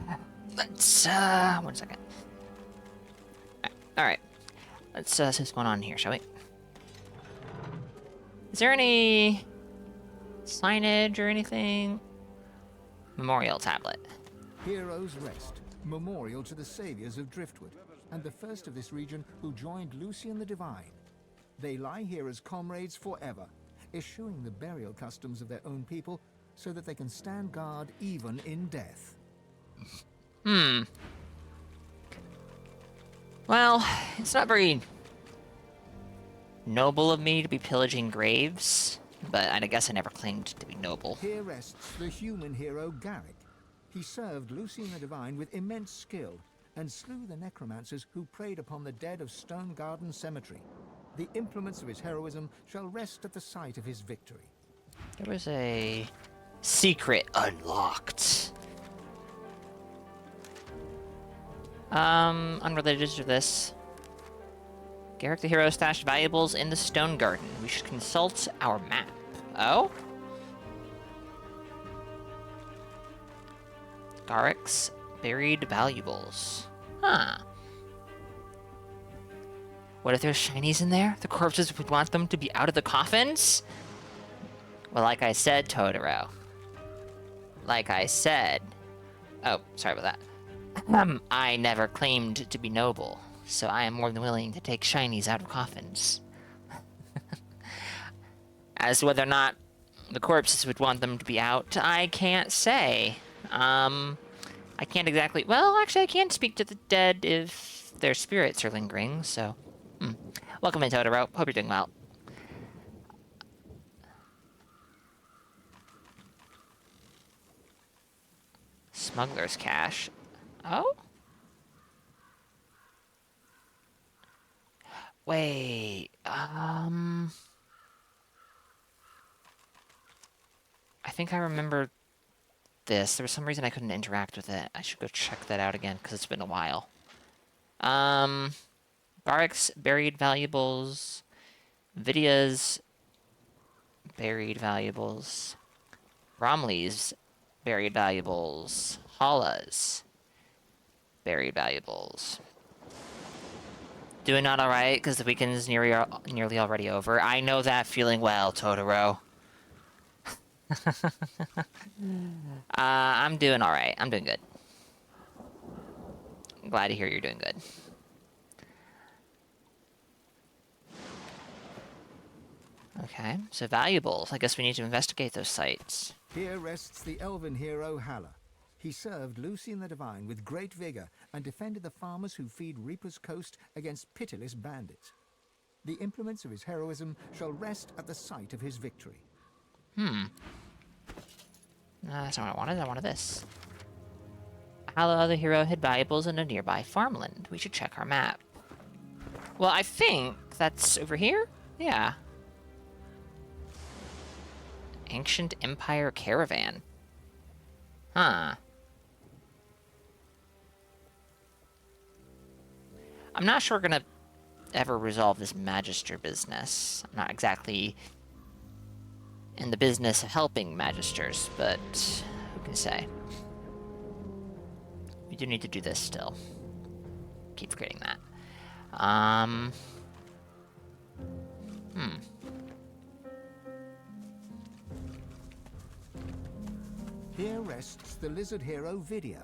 Let's, 1 second. Alright. Let's see what's going on here, shall we? Is there any signage or anything? Memorial tablet. Heroes Rest, memorial to the saviors of Driftwood, and the first of this region who joined Lucian the Divine. They lie here as comrades forever, eschewing the burial customs of their own people so that they can stand guard even in death. Well, it's not very noble of me to be pillaging graves, but I guess I never claimed to be noble. Here rests the human hero Garrick. He served Lucian the Divine with immense skill and slew the necromancers who preyed upon the dead of Stone Garden Cemetery. The implements of his heroism shall rest at the site of his victory. There was a secret unlocked. Unrelated to this. Garrick the hero stashed valuables in the Stone Garden. We should consult our map. Oh? Garrick's buried valuables. Huh. What if there's shinies in there? The corpses would want them to be out of the coffins? Well, like I said, Totoro. Like I said. Oh, sorry about that. I never claimed to be noble, so I am more than willing to take shinies out of coffins. As to whether or not the corpses would want them to be out, I can't say. I can't exactly... Well, actually, I can speak to the dead if their spirits are lingering, so... Welcome in, Totoro. Hope you're doing well. Smuggler's cache. Oh? Wait, I think I remember this. There was some reason I couldn't interact with it. I should go check that out again, because it's been a while. Garrick's buried valuables. Vidia's buried valuables. Bromley's buried valuables. Hala's buried valuables. Doing not alright, because the weekend is nearly already over. I know that feeling well, Totoro. I'm doing alright. I'm doing good. I'm glad to hear you're doing good. Okay, so valuables. I guess we need to investigate those sites. Here rests the elven hero Hala. He served Lucian the Divine with great vigor and defended the farmers who feed Reaper's Coast against pitiless bandits. The implements of his heroism shall rest at the site of his victory. That's not what I wanted. I wanted this. Hala the hero hid valuables in a nearby farmland. We should check our map. Well, I think that's over here? Yeah. Ancient Empire Caravan. Huh. I'm not sure we're gonna ever resolve this Magister business. I'm not exactly in the business of helping Magisters, but who can say? We do need to do this still. Keep forgetting that. Here rests the lizard hero Vidia.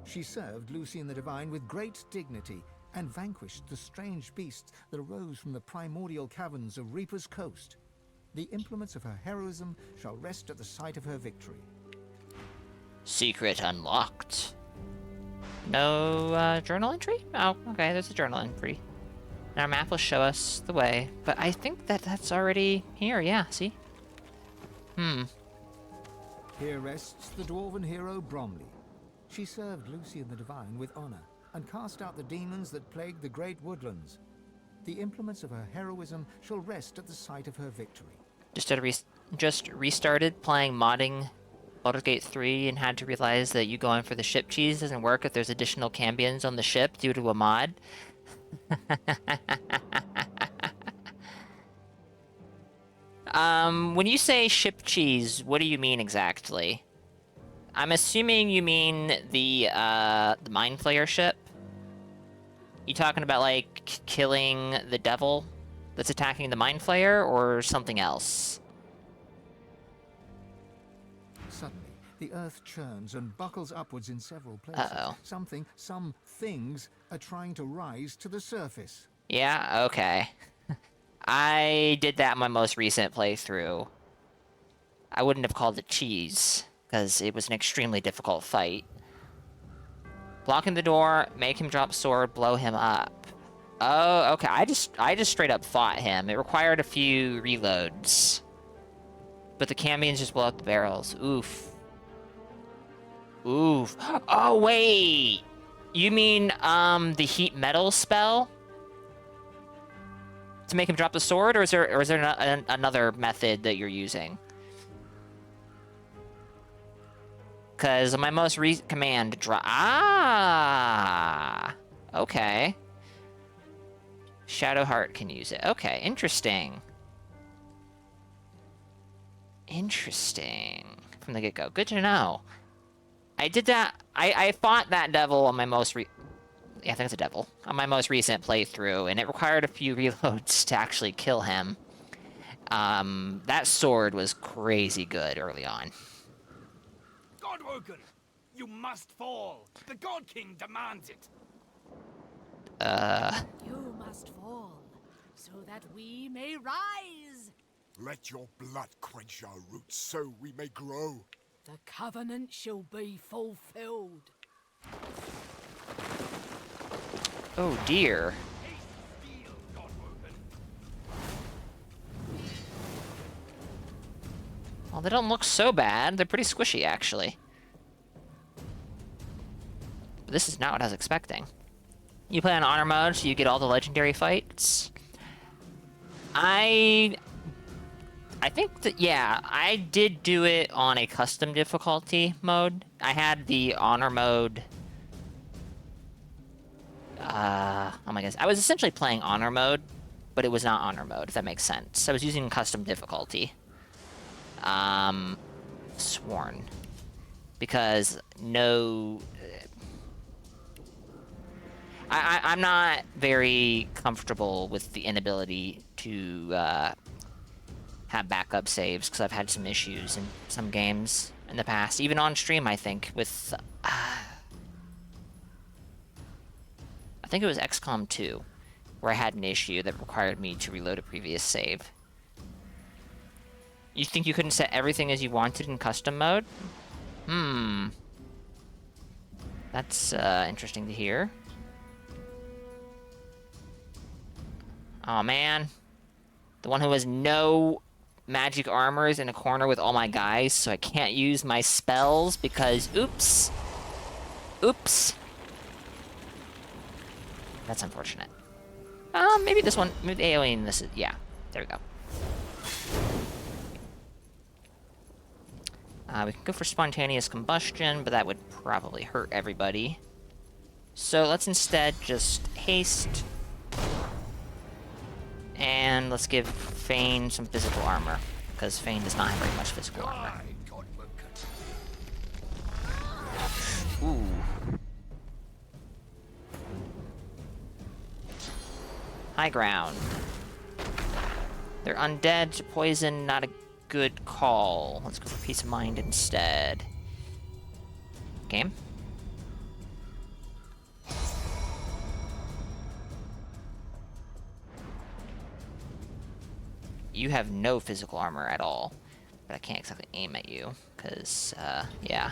She served Lucian the Divine with great dignity and vanquished the strange beasts that arose from the primordial caverns of Reaper's Coast. The implements of her heroism shall rest at the site of her victory. Secret unlocked. No journal entry? Oh, okay, there's a journal entry. And our map will show us the way, but I think that's already here, yeah, see? Here rests the dwarven hero Bromley. She served Lucian the Divine with honor and cast out the demons that plagued the great woodlands. The implements of her heroism shall rest at the site of her victory. Just restarted playing modding Baldur's Gate 3 and had to realize that you going for the ship cheese doesn't work if there's additional cambions on the ship due to a mod. When you say ship cheese, what do you mean exactly? I'm assuming you mean the Mind Flayer ship? You talking about, like, killing the devil that's attacking the Mind Flayer, or something else? Suddenly, the earth churns and buckles upwards in several places. Uh-oh. Some things are trying to rise to the surface. Yeah, okay. I did that in my most recent playthrough. I wouldn't have called it cheese, because it was an extremely difficult fight. Blocking the door, make him drop sword, blow him up. Oh, okay. I just straight up fought him. It required a few reloads. But the Cambions just blow up the barrels. Oof. Oof. Oh, wait! You mean, the heat metal spell? To make him drop the sword, or is there another method that you're using? Because my most recent command drop. Ah, okay. Shadowheart can use it. Okay, interesting. Interesting. From the get-go. Good to know. I did that. I fought that devil on my most yeah, I think it's a devil. On my most recent playthrough, and it required a few reloads to actually kill him. That sword was crazy good early on. Godwoken, you must fall. The God King demands it. You must fall, so that we may rise. Let your blood quench our roots so we may grow. The covenant shall be fulfilled. Oh dear. Well, they don't look so bad. They're pretty squishy, actually. But this is not what I was expecting. You play on honor mode, so you get all the legendary fights. I think that, yeah, I did do it on a custom difficulty mode. I had the honor mode. Oh my goodness. I was essentially playing honor mode, but it was not honor mode, if that makes sense. I was using custom difficulty. Sworn. Because no... I'm not very comfortable with the inability to have backup saves, because I've had some issues in some games in the past. Even on stream, I think, with... I think it was XCOM 2, where I had an issue that required me to reload a previous save. You think you couldn't set everything as you wanted in custom mode? That's interesting to hear. Oh man. The one who has no magic armor is in a corner with all my guys, so I can't use my spells because oops. Oops. That's unfortunate. Maybe this one, maybe Eileen, this is, yeah. There we go. We can go for spontaneous combustion, but that would probably hurt everybody. So let's instead just haste. And let's give Fane some physical armor, because Fane does not have very much physical armor. Ooh. High ground. They're undead to poison, not a good call. Let's go for peace of mind instead. Game. You have no physical armor at all, but I can't exactly aim at you, because, yeah.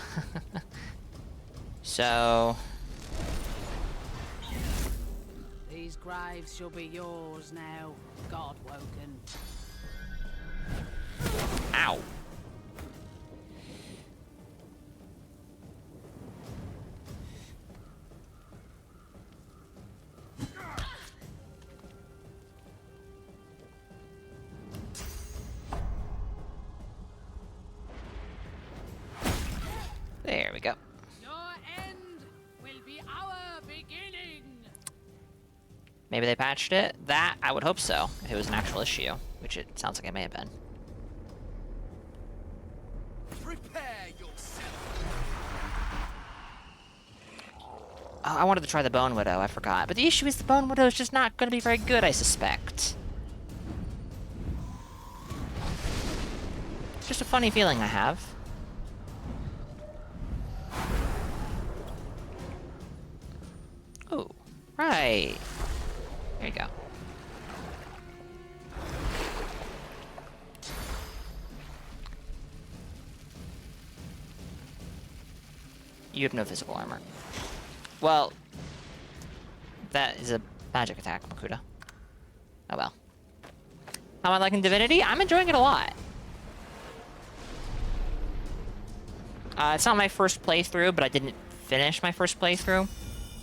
So... These graves shall be yours now, Godwoken. Ow. There we go. Your end will be our beginning. Maybe they patched it? That, I would hope so, if it was an actual issue, which it sounds like it may have been. Prepare yourself. Oh, I wanted to try the Bone Widow, I forgot. But the issue is the Bone Widow is just not going to be very good, I suspect. It's just a funny feeling I have. Oh, right. There you go. You have no physical armor. Well, that is a magic attack, Makuta. Oh well. How am I liking Divinity? I'm enjoying it a lot. It's not my first playthrough, but I didn't finish my first playthrough.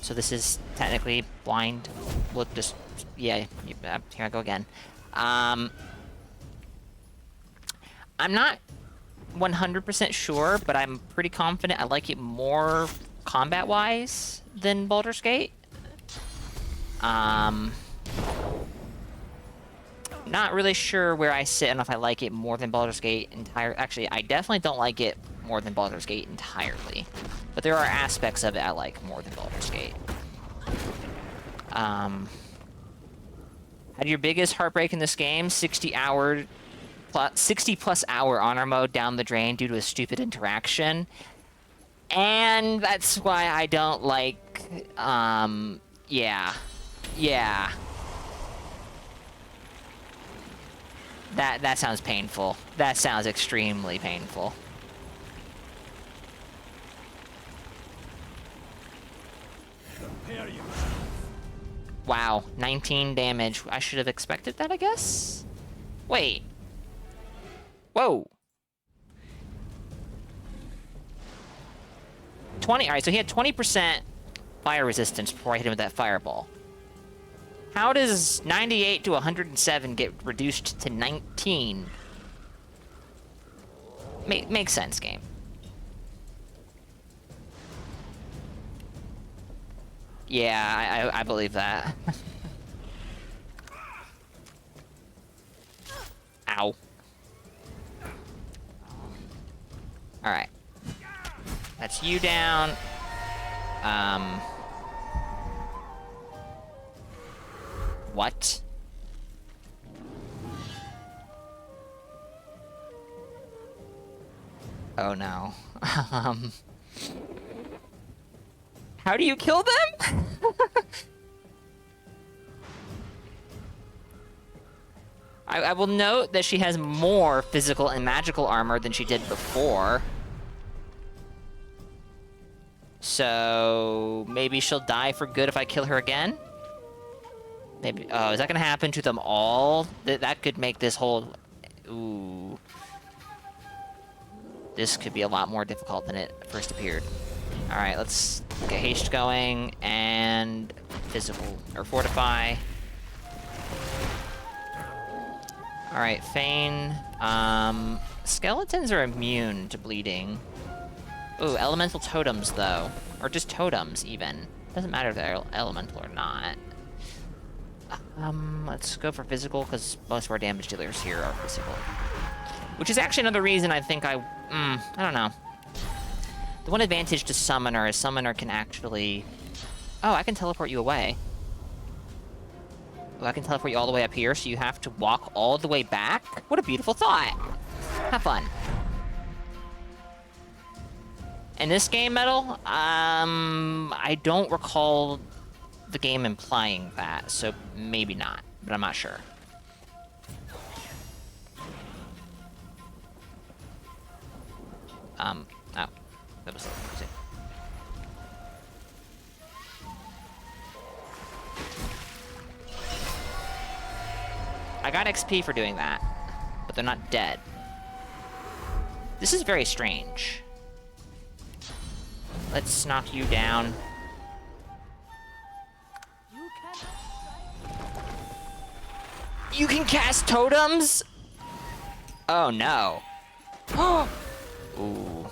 So this is technically blind. We'll just... Yeah, here I go again. I'm not 100% sure, but I'm pretty confident I like it more combat-wise than Baldur's Gate. Not really sure where I sit and if I like it more than Baldur's Gate Actually, I definitely don't like it more than Baldur's Gate entirely. But there are aspects of it I like more than Baldur's Gate. Had your biggest heartbreak in this game, 60 plus hour honor mode down the drain due to a stupid interaction. And that's why I don't like, yeah. That sounds painful. That sounds extremely painful. Wow, 19 damage. I should have expected that, I guess? Wait. Whoa. 20, alright, so he had 20% fire resistance before I hit him with that fireball. How does 98 to 107 get reduced to 19? Makes sense, game. Yeah, I believe that. Ow. Alright. That's you down. What? Oh no. How do you kill them? I will note that she has more physical and magical armor than she did before. So maybe she'll die for good if I kill her again? Maybe. Oh, is that gonna happen to them all? That could make this whole... Ooh. This could be a lot more difficult than it first appeared. Alright, let's get haste going, and physical, or fortify. Alright, feign. Skeletons are immune to bleeding. Ooh, elemental totems, though. Or just totems, even. Doesn't matter if they're elemental or not. Let's go for physical, because most of our damage dealers here are physical. Which is actually another reason I think I don't know. The one advantage to Summoner is Summoner can actually... Oh, I can teleport you away. Oh, I can teleport you all the way up here, so you have to walk all the way back? What a beautiful thought! Have fun. In this game, Metal, I don't recall the game implying that, so maybe not, but I'm not sure. Oh. That was confusing. I got XP for doing that, but they're not dead. This is very strange. Let's knock you down. You can cast totems? Oh no. Ooh.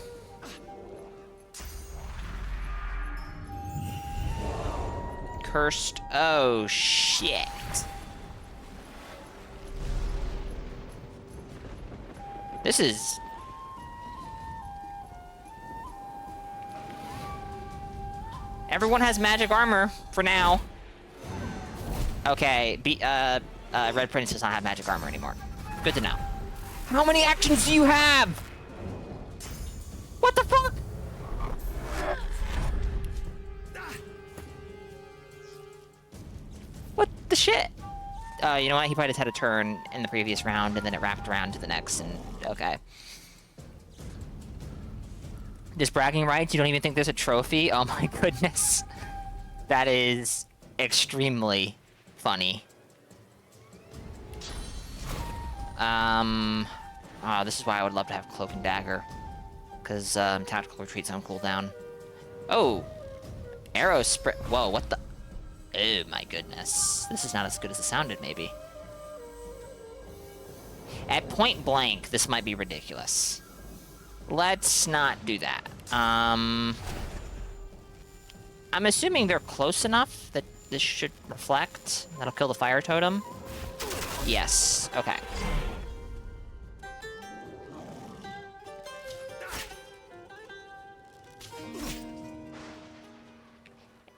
Cursed. Oh shit. This is... Everyone has magic armor for now. Okay, Red Prince does not have magic armor anymore. Good to know. How many actions do you have? What the fuck? What the shit? You know what? He probably just had a turn in the previous round, and then it wrapped around to the next, and okay. Just bragging rights? You don't even think there's a trophy? Oh my goodness. That is extremely funny. Oh, this is why I would love to have Cloak and Dagger. Because, tactical retreats on cooldown. Oh! Arrow spread. Whoa, what the? Oh my goodness. This is not as good as it sounded, maybe. At point blank, this might be ridiculous. Let's not do that. I'm assuming they're close enough that this should reflect. That'll kill the fire totem. Yes. Okay.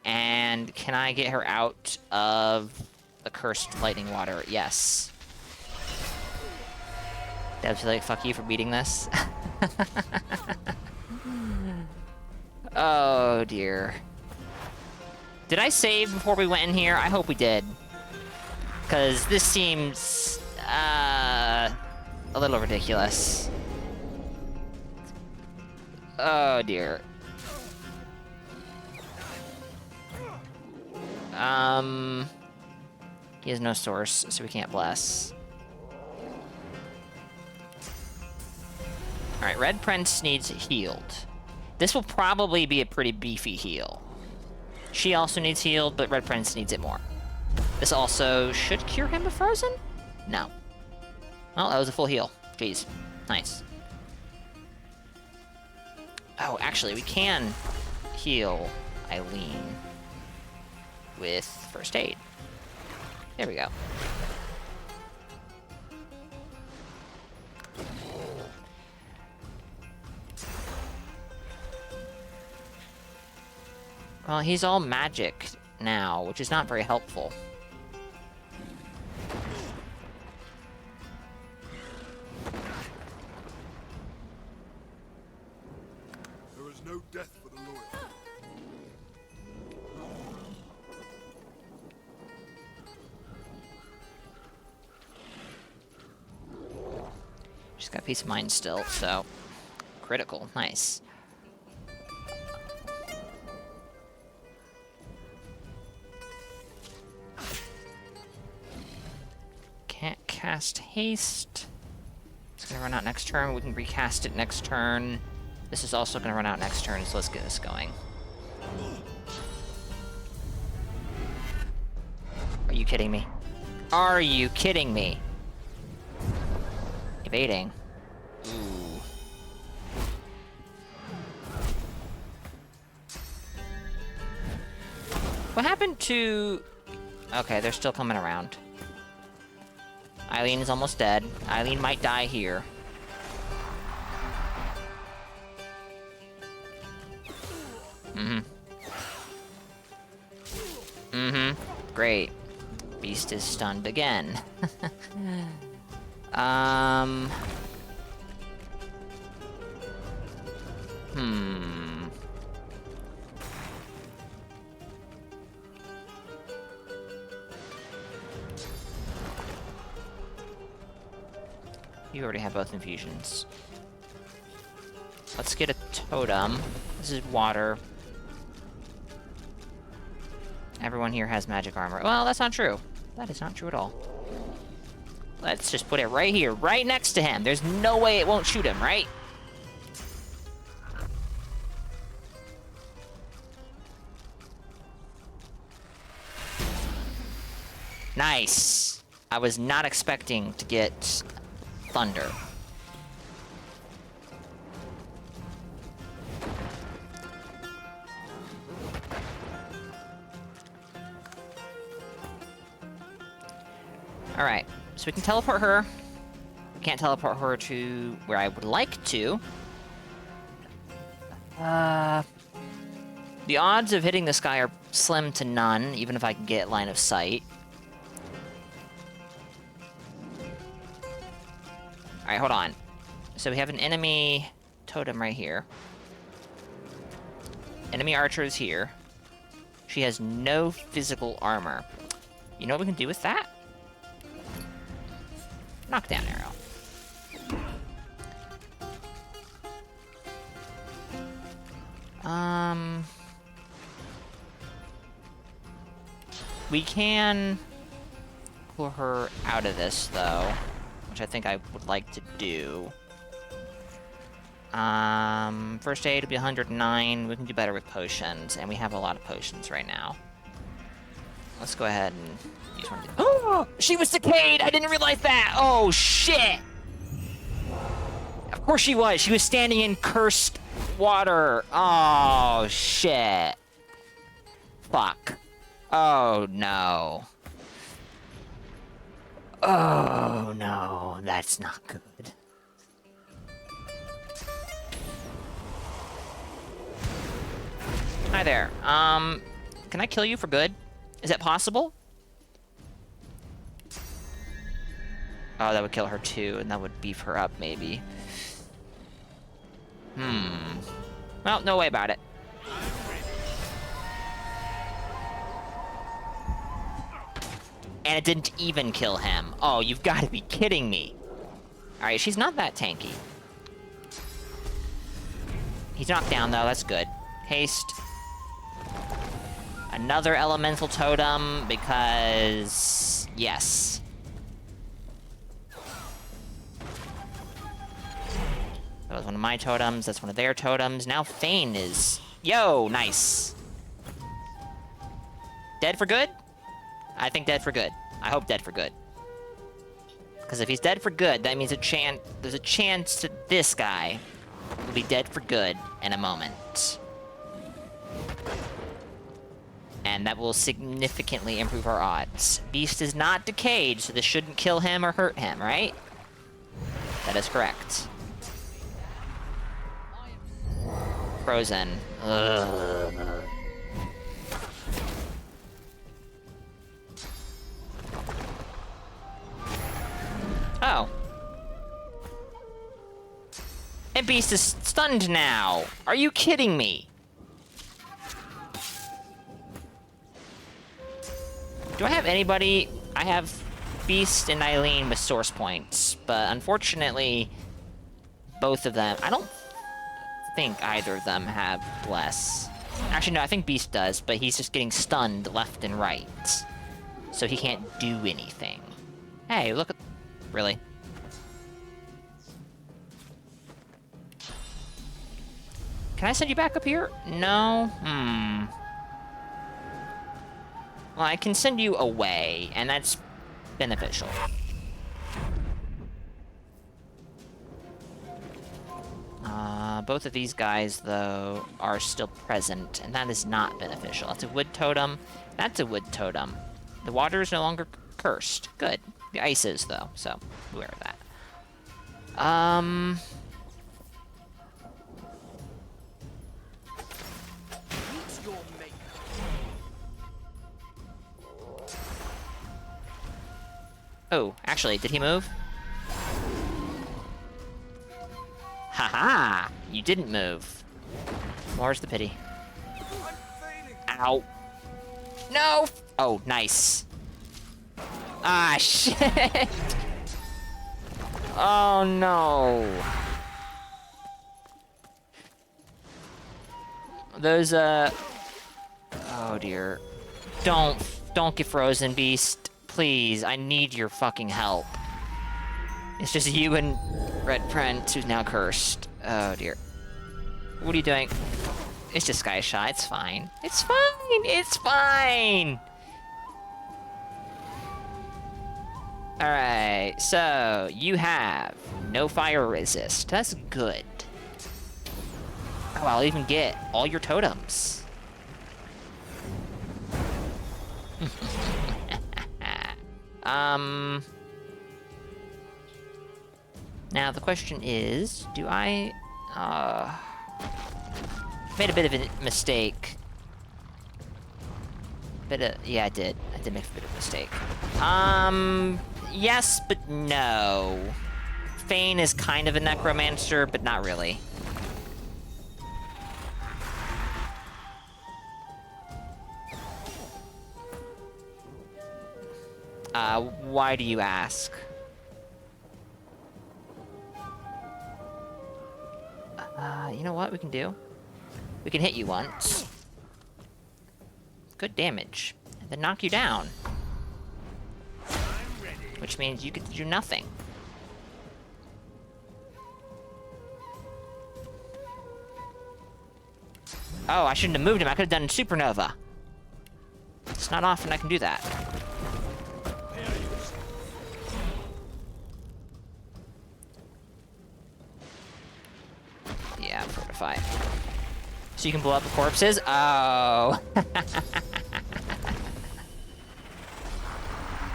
And can I get her out of the cursed lightning water? Yes. Deb's like, fuck you for beating this. Oh, dear. Did I save before we went in here? I hope we did. Because this seems, a little ridiculous. Oh, dear. He has no source, so we can't bless. Alright, Red Prince needs healed. This will probably be a pretty beefy heal. She also needs healed, but Red Prince needs it more. This also should cure him of Frozen? No. Well, that was a full heal. Jeez. Nice. Oh, actually, we can heal Eileen with first aid. There we go. Well, he's all magic now, which is not very helpful. There is no death for the loyal. She's got peace of mind still, so critical. Nice. Can't cast haste. It's gonna run out next turn. We can recast it next turn. This is also gonna run out next turn, so let's get this going. Are you kidding me? Are you kidding me? Evading. Ooh. What happened to... Okay, they're still coming around. Eileen is almost dead. Eileen might die here. Great. Beast is stunned again. You already have both infusions. Let's get a totem. This is water. Everyone here has magic armor. Well, that's not true. That is not true at all. Let's just put it right here, right next to him. There's no way it won't shoot him, right? Nice. I was not expecting to get thunder. Alright, so we can teleport her. We can't teleport her to where I would like to. The odds of hitting this guy are slim to none, even if I can get line of sight. Alright, hold on. So we have an enemy totem right here. Enemy archer is here. She has no physical armor. You know what we can do with that? Knockdown arrow. We can pull her out of this, though, which I think I would like to do. First aid will be 109. We can do better with potions, and we have a lot of potions right now. Let's go ahead and use one. Oh, she was decayed! I didn't realize that! Oh, shit! Of course she was. She was standing in cursed water. Oh, shit. Fuck. Oh, no. Oh, no. That's not good. Hi there. Can I kill you for good? Is that possible? Oh, that would kill her too, and that would beef her up, maybe. Well, no way about it. And it didn't even kill him. Oh, you've got to be kidding me. Alright, she's not that tanky. He's knocked down, though. That's good. Haste. Another elemental totem, because... yes. That was one of my totems. That's one of their totems. Now Thane is... yo, nice. Dead for good? I think dead for good. I hope dead for good. Because if he's dead for good, that means there's a chance that this guy will be dead for good in a moment. And that will significantly improve our odds. Beast is not decayed, so this shouldn't kill him or hurt him, right? That is correct. Frozen. Ugh. Oh. And Beast is stunned now. Are you kidding me? Do I have anybody? I have Beast and Eileen with source points, but unfortunately, both of them... I don't think either of them have bless. Actually, no, I think Beast does, but he's just getting stunned left and right. So he can't do anything. Hey, look at... really? Can I send you back up here? No? Well, I can send you away, and that's beneficial. Both of these guys, though, are still present, and that is not beneficial. That's a wood totem. That's a wood totem. The water is no longer cursed. Good. The ice is, though, so beware of that. Oh, actually, did he move? Haha! You didn't move. More's the pity. Ow. No! Oh, nice. Ah, shit! Oh, no. Those, oh, dear. Don't get frozen, Beast. Please, I need your fucking help. It's just you and Red Prince, who's now cursed. Oh, dear. What are you doing? It's just Sky Shot. It's fine. It's fine! It's fine! Alright, so you have no fire resist. That's good. Oh, I'll even get all your totems. Now the question is, do I, made a bit of a mistake bit of... Yeah, I did. I did make a bit of a mistake. Yes, but no. Fane is kind of a necromancer, but not really. Why do you ask? You know what we can do? We can hit you once. Good damage. And then knock you down. Which means you get to do nothing. Oh, I shouldn't have moved him. I could have done supernova. It's not often I can do that. Yeah, fortify. So you can blow up the corpses? Oh.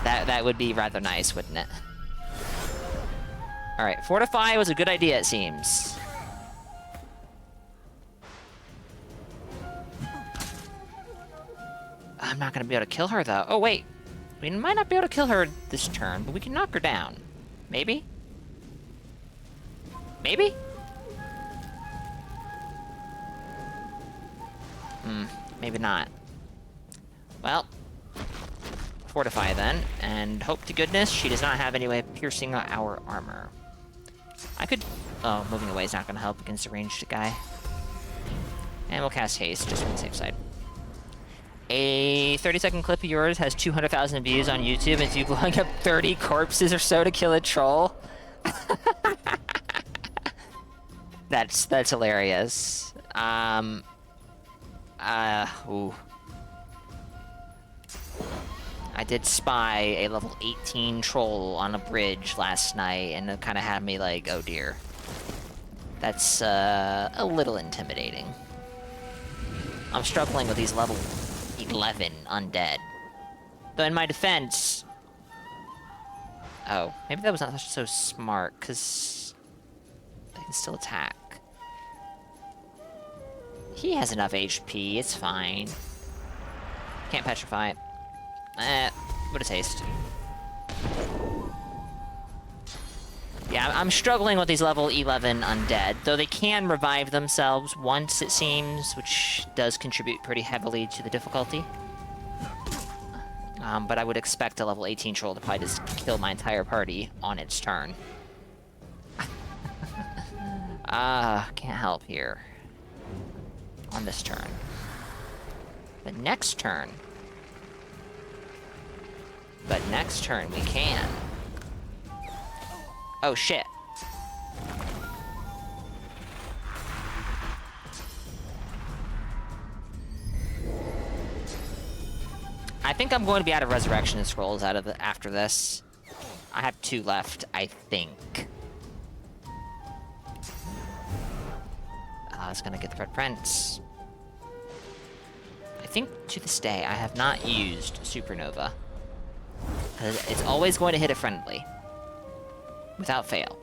That would be rather nice, wouldn't it? Alright, fortify was a good idea, it seems. I'm not gonna be able to kill her, though. Oh, wait. We might not be able to kill her this turn, but we can knock her down. Maybe? Maybe? Maybe not. Well, fortify then, and hope to goodness she does not have any way of piercing our armor. I could... Oh, moving away is not going to help against a ranged guy. And we'll cast haste, just on the safe side. A 30-second clip of yours has 200,000 views on YouTube, and you blowing up 30 corpses or so to kill a troll. That's hilarious. Ooh. I did spy a level 18 troll on a bridge last night, and it kind of had me like, oh dear. That's, a little intimidating. I'm struggling with these level 11 undead. Though in my defense... Oh, maybe that was not so smart, because... I can still attack. He has enough HP, it's fine. Can't petrify. What a taste. Yeah, I'm struggling with these level 11 undead, though they can revive themselves once, it seems, which does contribute pretty heavily to the difficulty. But I would expect a level 18 troll to probably just kill my entire party on its turn. Can't help here. On this turn. But next turn... But next turn we can. Oh shit. I think I'm going to be out of resurrection scrolls after this. I have 2 left, I think. I was gonna get the Red Prince. I think to this day I have not used Supernova. Because it's always going to hit a friendly. Without fail.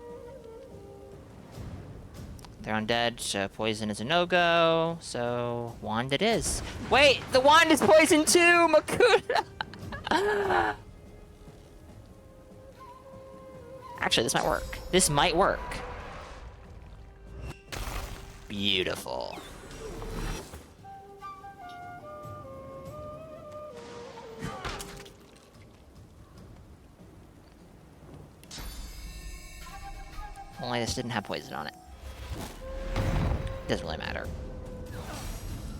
They're undead, so poison is a no-go. So, wand it is. Wait! The wand is poison too! Makuta! Actually, this might work. This might work. Beautiful. Only this didn't have poison on it. Doesn't really matter.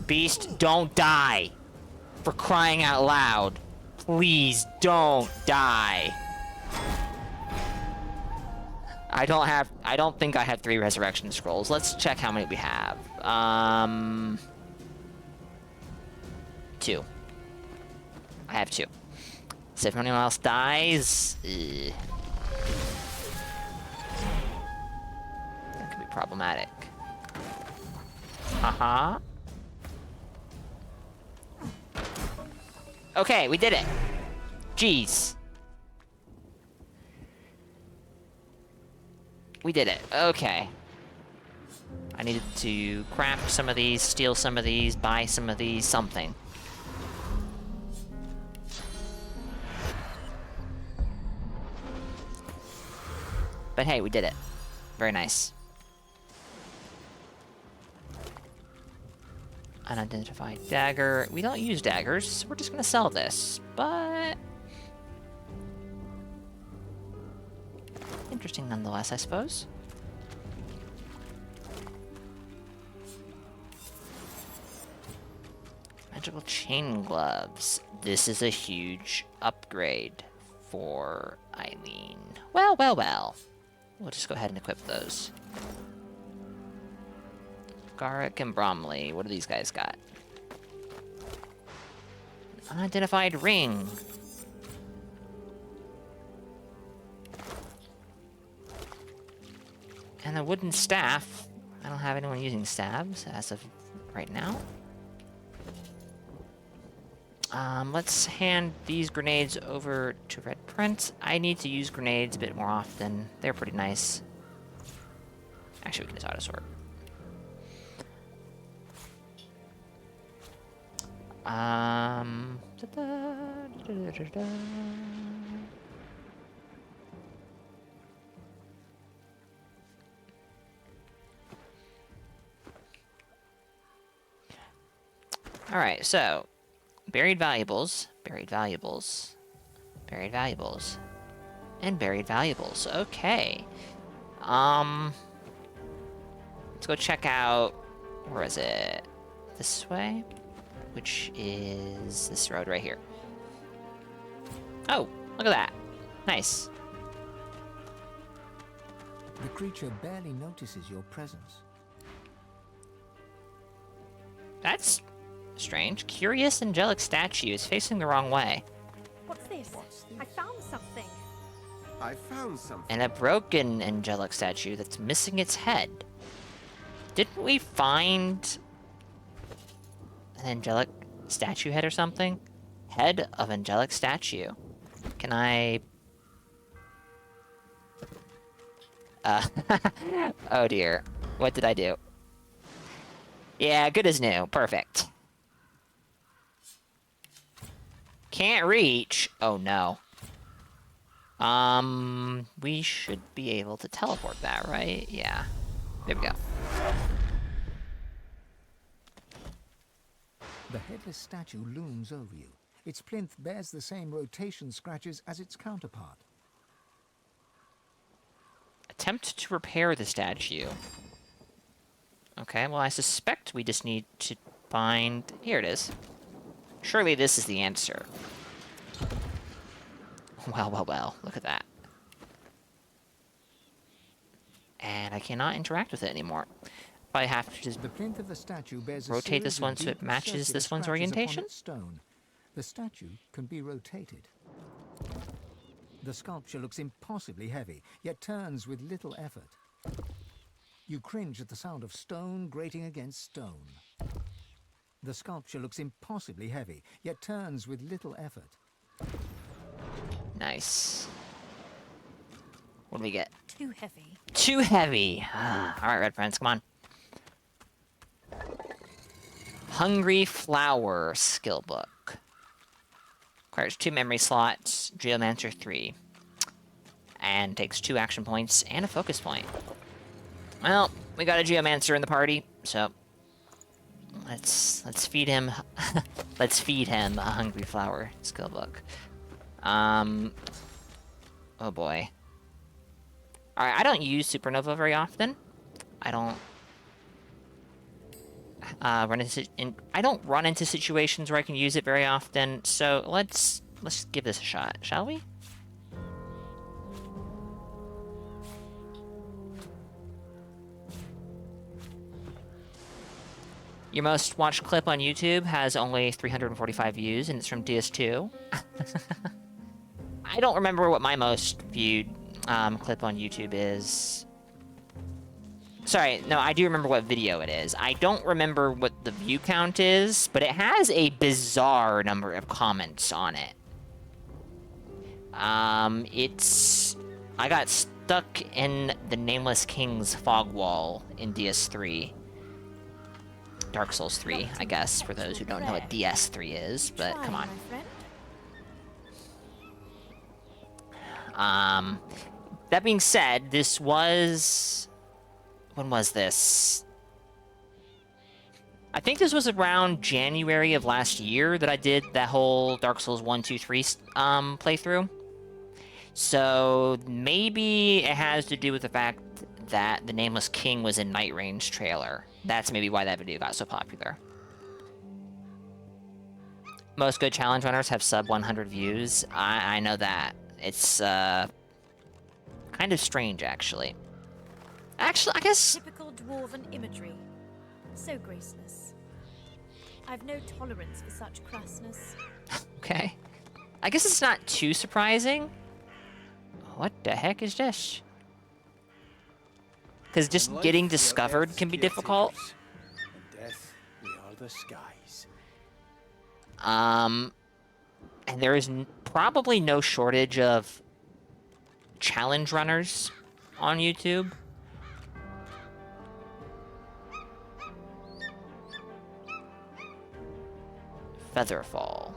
Beast, don't die! For crying out loud. Please don't die. I don't think I have 3 resurrection scrolls. Let's check how many we have. 2. I have 2. So if anyone else dies... that could be problematic. Uh-huh. Okay, we did it. Jeez. We did it. Okay. I needed to craft some of these, steal some of these, buy some of these, something. But hey, we did it. Very nice. Unidentified dagger. We don't use daggers, so we're just gonna sell this. But interesting nonetheless, I suppose. Magical chain gloves. This is a huge upgrade for Eileen. Well, well, well. We'll just go ahead and equip those. Garrick and Bromley. What do these guys got? Unidentified ring. And a wooden staff. I don't have anyone using staves as of right now. Let's hand these grenades over to Red Prince. I need to use grenades a bit more often. They're pretty nice. Actually, we can just auto-sort. Alright, so buried valuables, buried valuables, buried valuables, and buried valuables. Okay. Let's go check out, where is it? This way? Which is this road right here. Oh, look at that. Nice. The creature barely notices your presence. That's strange. Curious angelic statue is facing the wrong way. What's this? I found something. I found something. And a broken angelic statue that's missing its head. Didn't we find an angelic statue head or something? Head of angelic statue. Can I... oh dear. What did I do? Yeah, good as new. Perfect. Can't reach. Oh no. We should be able to teleport that, right? Yeah. There we go. The headless statue looms over you. Its plinth bears the same rotation scratches as its counterpart. Attempt to repair the statue. Okay, well I suspect we just need to find... Here it is. Surely this is the answer. Well, well, well. Look at that. And I cannot interact with it anymore. I have to just the plinth of the statue bears rotate this one so it matches this one's orientation. Stone. The statue can be rotated. The sculpture looks impossibly heavy, yet turns with little effort. You cringe at the sound of stone grating against stone. The sculpture looks impossibly heavy, yet turns with little effort. Nice. What do we get? Too heavy. Too heavy. Alright, Red Friends, come on. Hungry Flower skill book. Requires 2 memory slots, Geomancer 3. And takes 2 action points and a focus point. Well, we got a Geomancer in the party, so let's feed him let's feed him a Hungry Flower skill book. Oh boy. Alright, I don't use Supernova very often. I don't I don't run into situations where I can use it very often, so let's give this a shot, shall we? Your most watched clip on YouTube has only 345 views, and it's from DS2. I don't remember what my most viewed clip on YouTube is. Sorry, no, I do remember what video it is. I don't remember what the view count is, but it has a bizarre number of comments on it. I got stuck in the Nameless King's fog wall in DS3. Dark Souls 3, I guess, for those who don't know what DS3 is, but come on. That being said, this was... When was this? I think this was around January of last year that I did that whole Dark Souls 1, 2, 3 playthrough. So maybe it has to do with the fact that the Nameless King was in Night Range trailer. That's maybe why that video got so popular. Most good challenge runners have sub 100 views. I know that. It's kind of strange, actually. Actually, I guess... Typical dwarven imagery. So graceless. I've no tolerance for such crassness. Okay. I guess it's not too surprising. What the heck is this? Because just getting discovered can be difficult. In death, we are the skies. And there is probably no shortage of challenge runners on YouTube. Featherfall.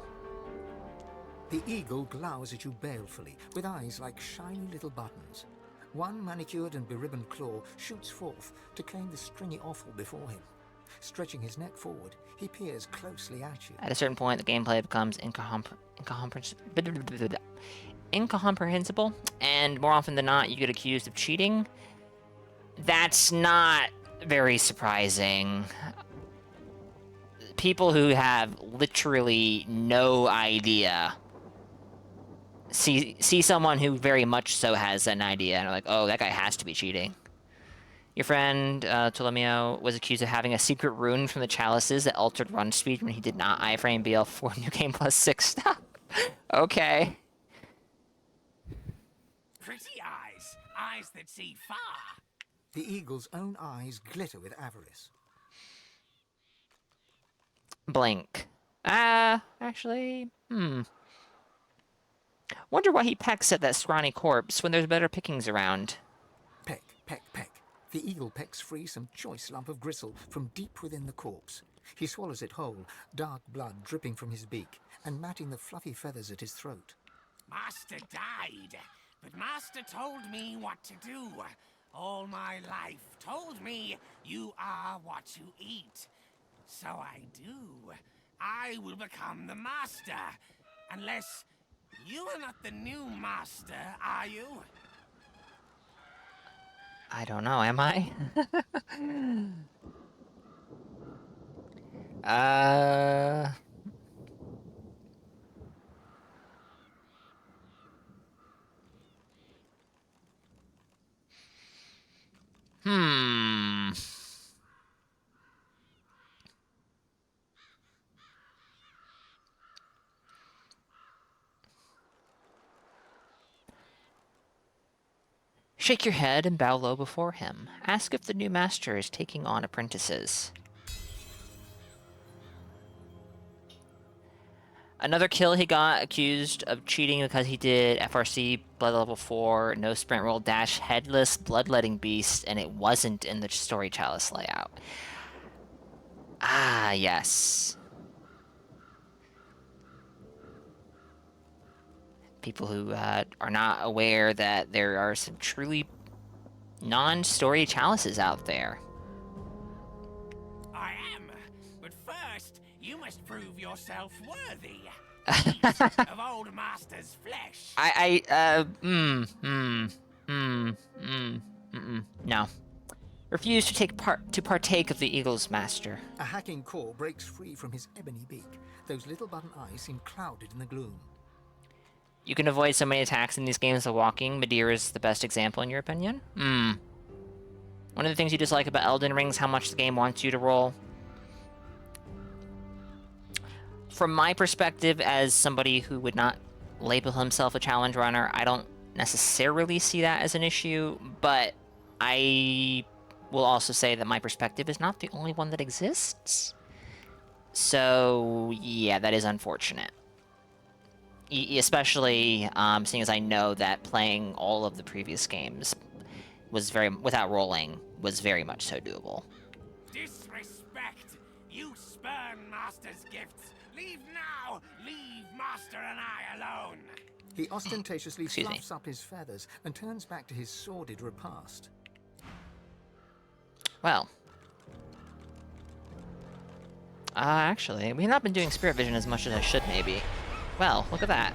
The eagle glowers at you balefully, with eyes like shiny little buttons. One manicured and beribboned claw shoots forth to claim the stringy offal before him. Stretching his neck forward, he peers closely at you. At a certain point, the gameplay becomes incomprehensible, and more often than not, you get accused of cheating. That's not very surprising. People who have literally no idea see someone who very much so has an idea and are like, oh, that guy has to be cheating. Your friend, Ptolemy, was accused of having a secret rune from the chalices that altered run speed when he did not iframe BL4 New Game Plus 6 stuff. Okay. Pretty eyes. Eyes that see far. The eagle's own eyes glitter with avarice. Blink. Actually, Wonder why he pecks at that scrawny corpse when there's better pickings around. Peck, peck, peck. The eagle pecks free some choice lump of gristle from deep within the corpse. He swallows it whole, dark blood dripping from his beak, and matting the fluffy feathers at his throat. Master died, but Master told me what to do. All my life told me you are what you eat. So I do. I will become the Master. Unless you are not the new Master, are you? I don't know, am I? Shake your head and bow low before him. Ask if the new master is taking on apprentices. Another kill, he got accused of cheating because he did FRC, blood level 4, no sprint roll, dash, headless, bloodletting beast, and it wasn't in the story chalice layout. Ah, yes. People who are not aware that there are some truly non-story chalices out there. I am, but first you must prove yourself worthy. Of old Master's flesh. No. Refuse to partake of the eagle's master. A hacking caw breaks free from his ebony beak. Those little button eyes seem clouded in the gloom. You can avoid so many attacks in these games while walking. Madeira is the best example, in your opinion? One of the things you dislike about Elden Ring is how much the game wants you to roll. From my perspective, as somebody who would not label himself a challenge runner, I don't necessarily see that as an issue, but I will also say that my perspective is not the only one that exists. So, yeah, that is unfortunate. Especially seeing as I know that playing all of the previous games was without rolling, was very much so doable. Disrespect! You spurn Master's gifts! Leave now! Leave Master and I alone! He ostentatiously Excuse me. fluffs up his feathers and turns back to his sordid repast. Well. Actually, we've not been doing spirit vision as much as I should, maybe. Well, look at that.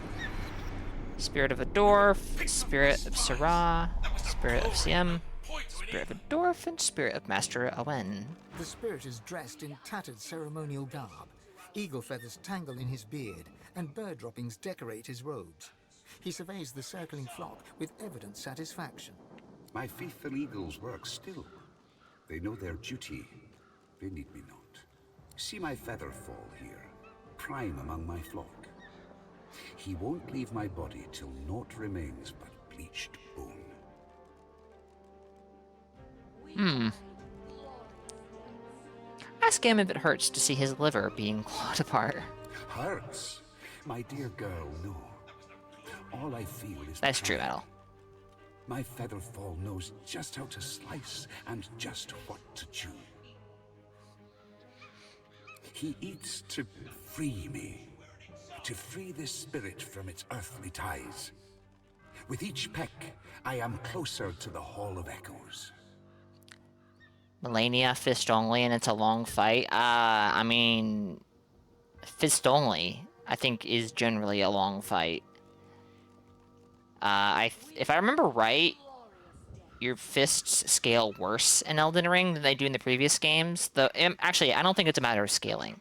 Spirit of a dwarf, spirit of Syrah, spirit of Siem, spirit of a dwarf, and spirit of Master Owen. The spirit is dressed in tattered ceremonial garb. Eagle feathers tangle in his beard, and bird droppings decorate his robes. He surveys the circling flock with evident satisfaction. My faithful eagles work still. They know their duty. They need me not. See my feather fall here, prime among my flock. He won't leave my body till naught remains but bleached bone. Ask him if it hurts to see his liver being clawed apart. Hurts? My dear girl, no. All I feel is That's true, Metal. My featherfall knows just how to slice and just what to chew. He eats to free me, to free this spirit from its earthly ties. With each peck, I am closer to the Hall of Echoes. Melania, fist only, and it's a long fight. I mean, fist only, I think, is generally a long fight. If I remember right, your fists scale worse in Elden Ring than they do in the previous games. Though, actually, I don't think it's a matter of scaling.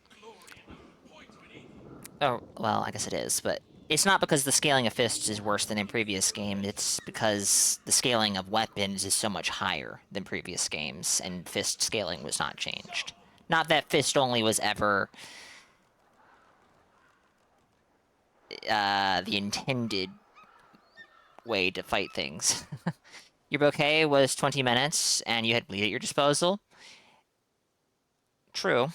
Oh, well, I guess it is, but it's not because the scaling of fists is worse than in previous games. It's because the scaling of weapons is so much higher than previous games, and fist scaling was not changed. Not that fist only was ever the intended way to fight things. Your bouquet was 20 minutes, and you had bleed at your disposal. True.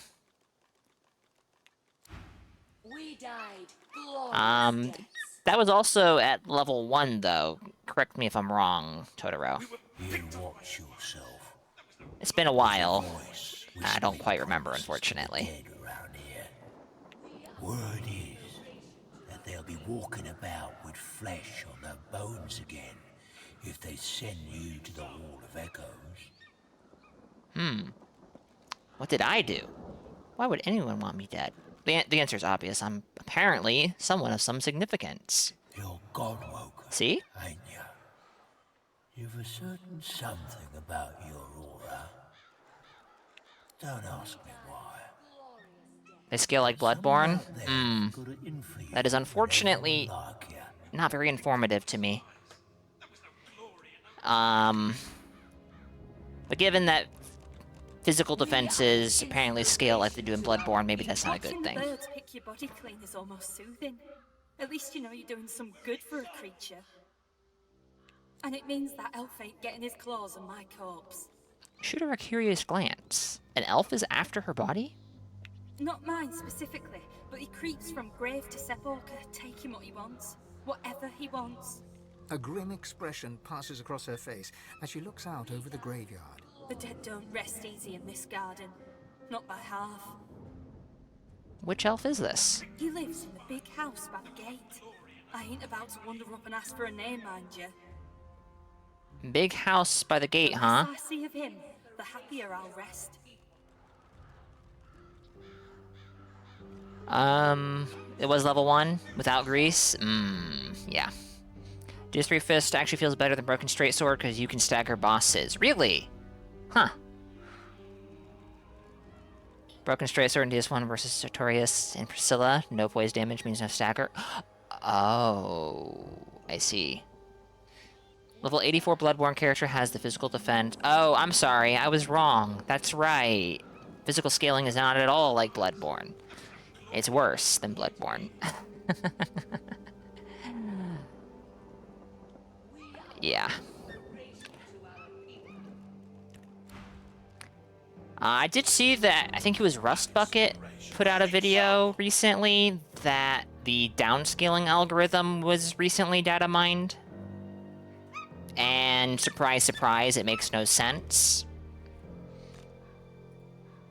We died glorious deaths. That was also at level 1, though. Correct me if I'm wrong, Totoro. You watch yourself. It's been a while. I don't quite remember, unfortunately. Word is that they'll be walking about with flesh on their bones again if they send you to the Hall of Echoes. What did I do? Why would anyone want me dead? The answer is obvious. I'm apparently someone of some significance. You're Godwoker, See? ain't you? You've a certain something about your aura. Don't ask me why. They scale like Bloodborne? That is unfortunately not very informative to me. But given that physical defenses apparently scale like they do in Bloodborne, maybe that's not a good thing. Birds pick your body clean is almost soothing. At least you know you're doing some good for a creature. And it means that elf ain't getting his claws on my corpse. Shoot her a curious glance. An elf is after her body? Not mine specifically, but he creeps from grave to sepulchre, taking what he wants. Whatever he wants. A grim expression passes across her face as she looks out over the graveyard. The dead don't rest easy in this garden. Not by half. Which elf is this? He lives in the big house by the gate. I ain't about to wander up and ask for a name, mind you. Big house by the gate, huh? The less I see of him, the happier I'll rest. It was level 1 without grease? Yeah. DS3 Fist actually feels better than Broken Straight Sword because you can stagger bosses. Really? Huh. Broken Straight Sword in DS1 versus Sartorius and Priscilla. No poise damage means no stagger. Oh, I see. Level 84 Bloodborne character has the physical defense. Oh, I'm sorry. I was wrong. That's right. Physical scaling is not at all like Bloodborne. It's worse than Bloodborne. Yeah. I did see that, I think it was Rust Bucket put out a video recently that the downscaling algorithm was recently data mined. And surprise, surprise, it makes no sense.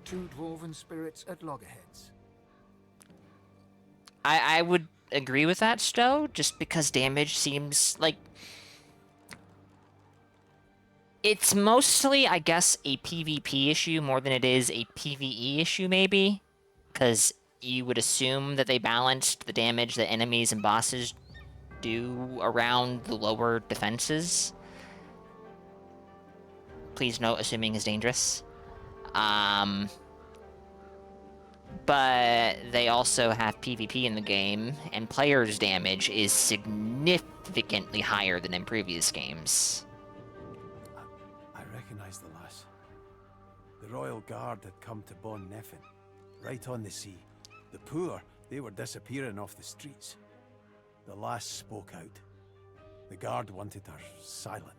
2 dwarven spirits at loggerheads. I would agree with that, Stowe, just because damage seems like... It's mostly, I guess, a PvP issue more than it is a PvE issue, maybe. Because you would assume that they balanced the damage that enemies and bosses do around the lower defenses. Please note, assuming is dangerous. But they also have PvP in the game, and players' damage is significantly higher than in previous games. I recognize the lass. The Royal Guard had come to Bon Neffen, right on the sea. The poor, they were disappearing off the streets. The lass spoke out. The guard wanted her silent.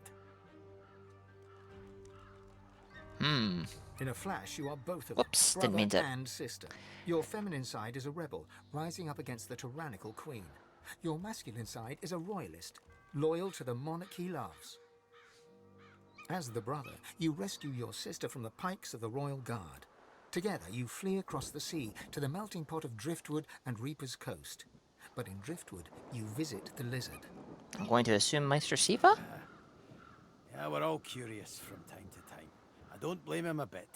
In a flash, you are both of Whoops, them, didn't mean brother to. and sister. Your feminine side is a rebel, rising up against the tyrannical queen. Your masculine side is a royalist, loyal to the monarch he loves. As the brother, you rescue your sister from the pikes of the Royal Guard. Together, you flee across the sea to the melting pot of Driftwood and Reaper's Coast. But in Driftwood, you visit the lizard. I'm going to assume Meister Siva? Yeah, we're all curious from time to time. I don't blame him a bit.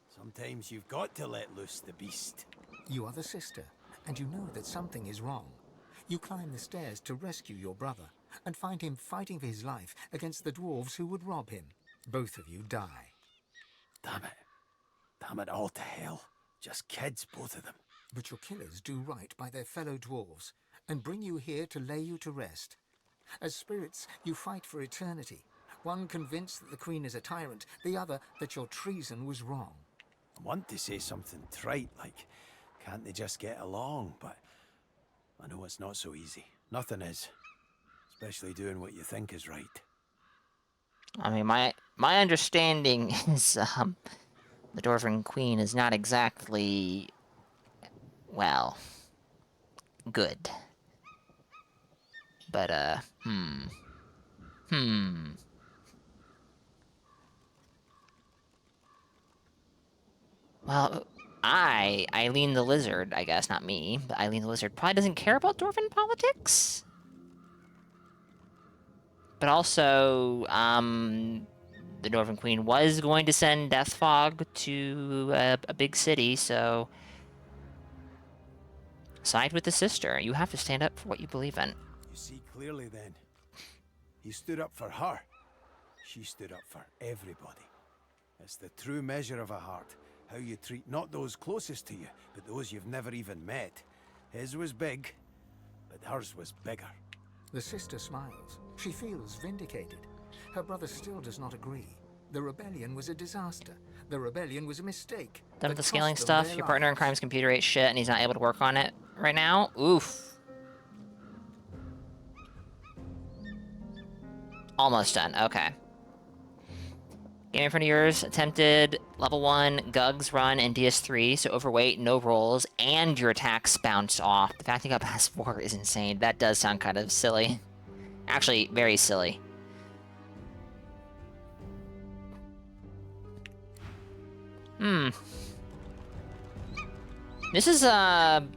Sometimes you've got to let loose the beast. You are the sister, and you know that something is wrong. You climb the stairs to rescue your brother, and find him fighting for his life against the dwarves who would rob him. Both of you die. Damn it. Damn it all to hell. Just kids, both of them. But your killers do right by their fellow dwarves, and bring you here to lay you to rest. As spirits, you fight for eternity. One convinced that the Queen is a tyrant, the other that your treason was wrong. I want to say something trite, like, can't they just get along? But I know it's not so easy. Nothing is. Especially doing what you think is right. I mean, my understanding is, the Dwarven Queen is not exactly, well, good. But, Well, Eileen the Lizard, I guess, not me, but Eileen the Lizard probably doesn't care about Dwarven politics? But also, the Dwarven Queen was going to send Deathfog to a big city, so... Side with the sister. You have to stand up for what you believe in. You see clearly then. He stood up for her. She stood up for everybody. It's the true measure of a heart. How you treat not those closest to you, but those you've never even met. His was big, but hers was bigger. The sister smiles. She feels vindicated. Her brother still does not agree. The rebellion was a disaster. The rebellion was a mistake. Done with the scaling stuff. Your partner in crime's computer ate shit and he's not able to work on it right now. Oof. Almost done. Okay. Gaming friend of yours attempted level 1 Gugs run in DS3, so overweight, no rolls, and your attacks bounced off. The fact you got past 4 is insane. That does sound kind of silly. Actually, very silly. This is, kind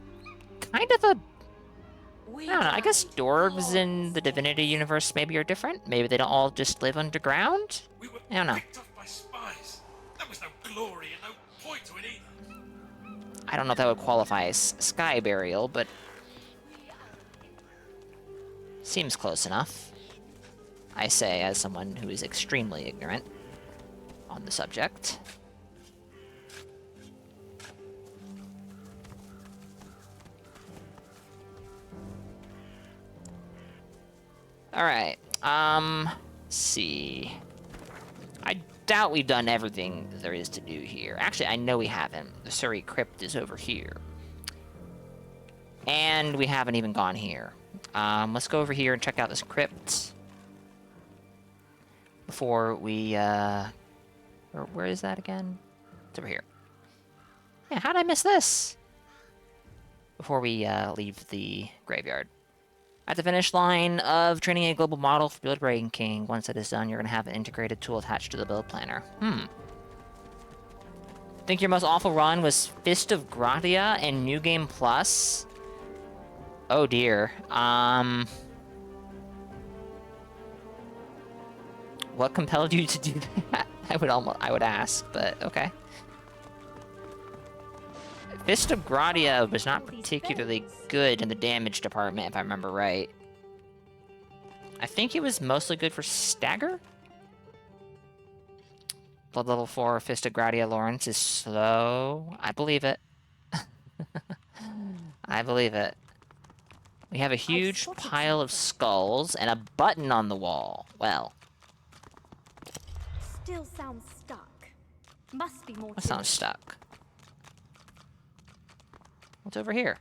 of a... I don't know, I guess dwarves in the Divinity universe maybe are different. Maybe they don't all just live underground? I don't know. By spies. There was no glory and no point to it either. I don't know if that would qualify as sky burial, but... seems close enough. I say as someone who is extremely ignorant on the subject. Alright, let's see. I doubt we've done everything there is to do here. Actually, I know we haven't. The Surrey Crypt is over here. And we haven't even gone here. Let's go over here and check out this crypt. Before we, where is that again? It's over here. Yeah, how did I miss this? Before we, leave the graveyard. At the finish line of training a global model for Build Ranking, once that is done, you're going to have an integrated tool attached to the build planner. Think your most awful run was Fist of Gratia and New Game Plus? Oh dear. What compelled you to do that? I would ask, but okay. Fist of Gradia was not particularly good in the damage department, if I remember right. I think it was mostly good for stagger? Blood level 4, Fist of Gradia Lawrence is slow. I believe it. I believe it. We have a huge pile of skulls and a button on the wall. Well. Still sounds stuck. Must be more. That sounds stuck. What's over here?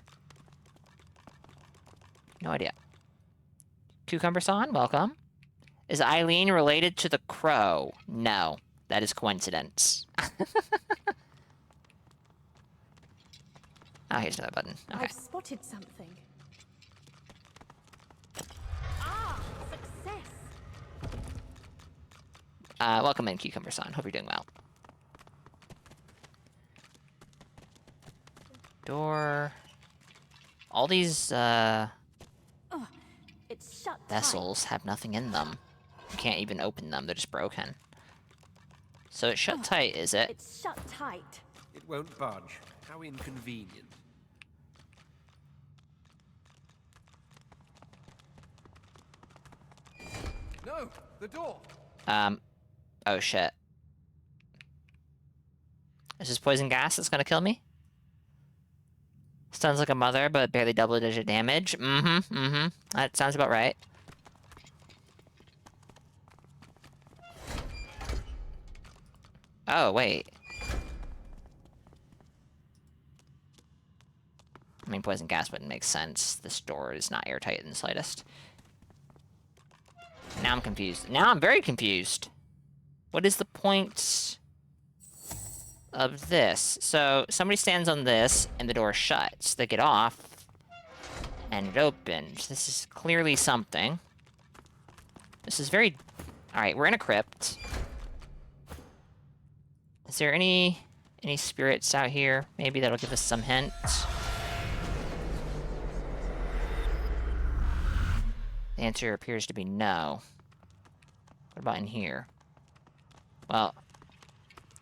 No idea. Cucumber-san, welcome. Is Eileen related to the crow? No, that is coincidence. Oh, here's another button. Okay. I've spotted something. Ah, success. Welcome in, Cucumber-san. Hope you're doing well. Door. All these, it's shut vessels have nothing in them. You can't even open them, they're just broken. So it's shut tight, is it? It's shut tight. It won't budge. How inconvenient. No! The door! Oh shit. Is this poison gas that's gonna kill me? Sounds like a mother, but barely double-digit damage. That sounds about right. Oh, wait. I mean, poison gas wouldn't make sense. This door is not airtight in the slightest. Now I'm confused. Now I'm very confused. What is the point of this? So, somebody stands on this, and the door shuts. They get off, and it opens. This is clearly something. This is very... Alright, we're in a crypt. Is there any spirits out here? Maybe that'll give us some hints. The answer appears to be no. What about in here? Well...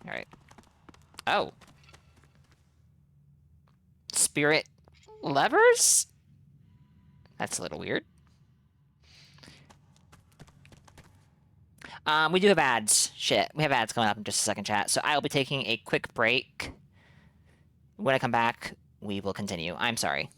Alright. Oh. Spirit levers? That's a little weird. We do have ads. Shit. We have ads coming up in just a second, chat. So I will be taking a quick break. When I come back, we will continue. I'm sorry.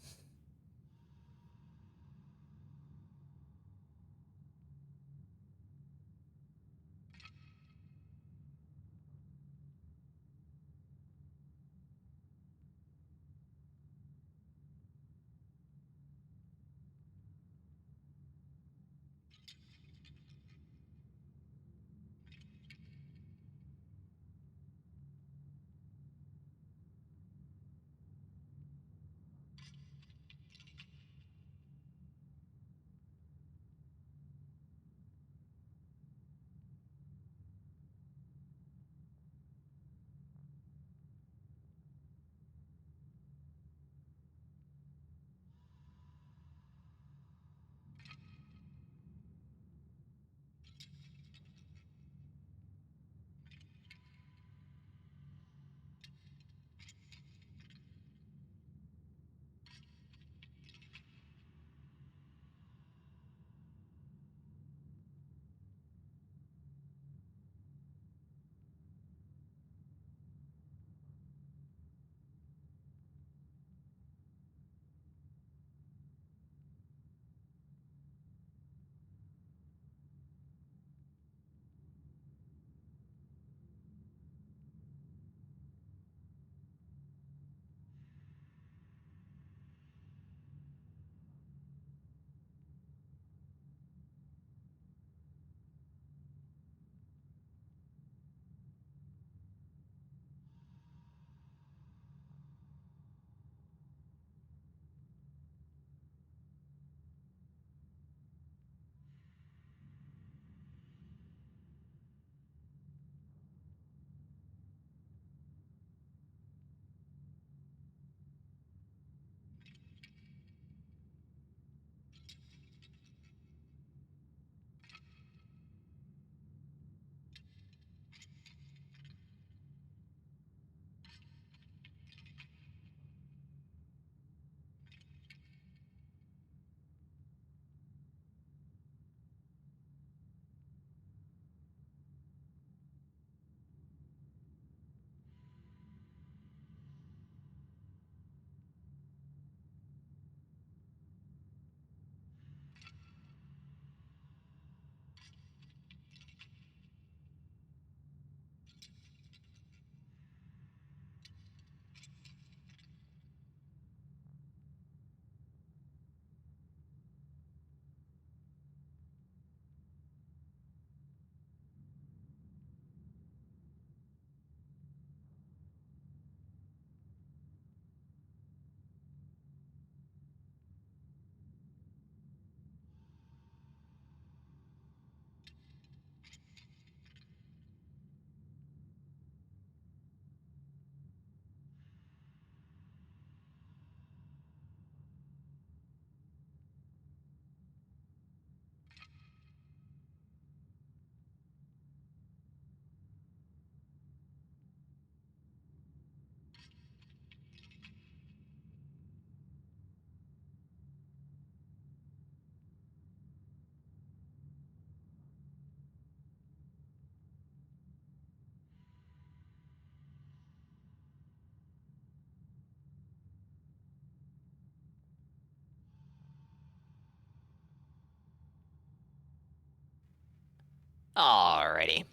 Alrighty.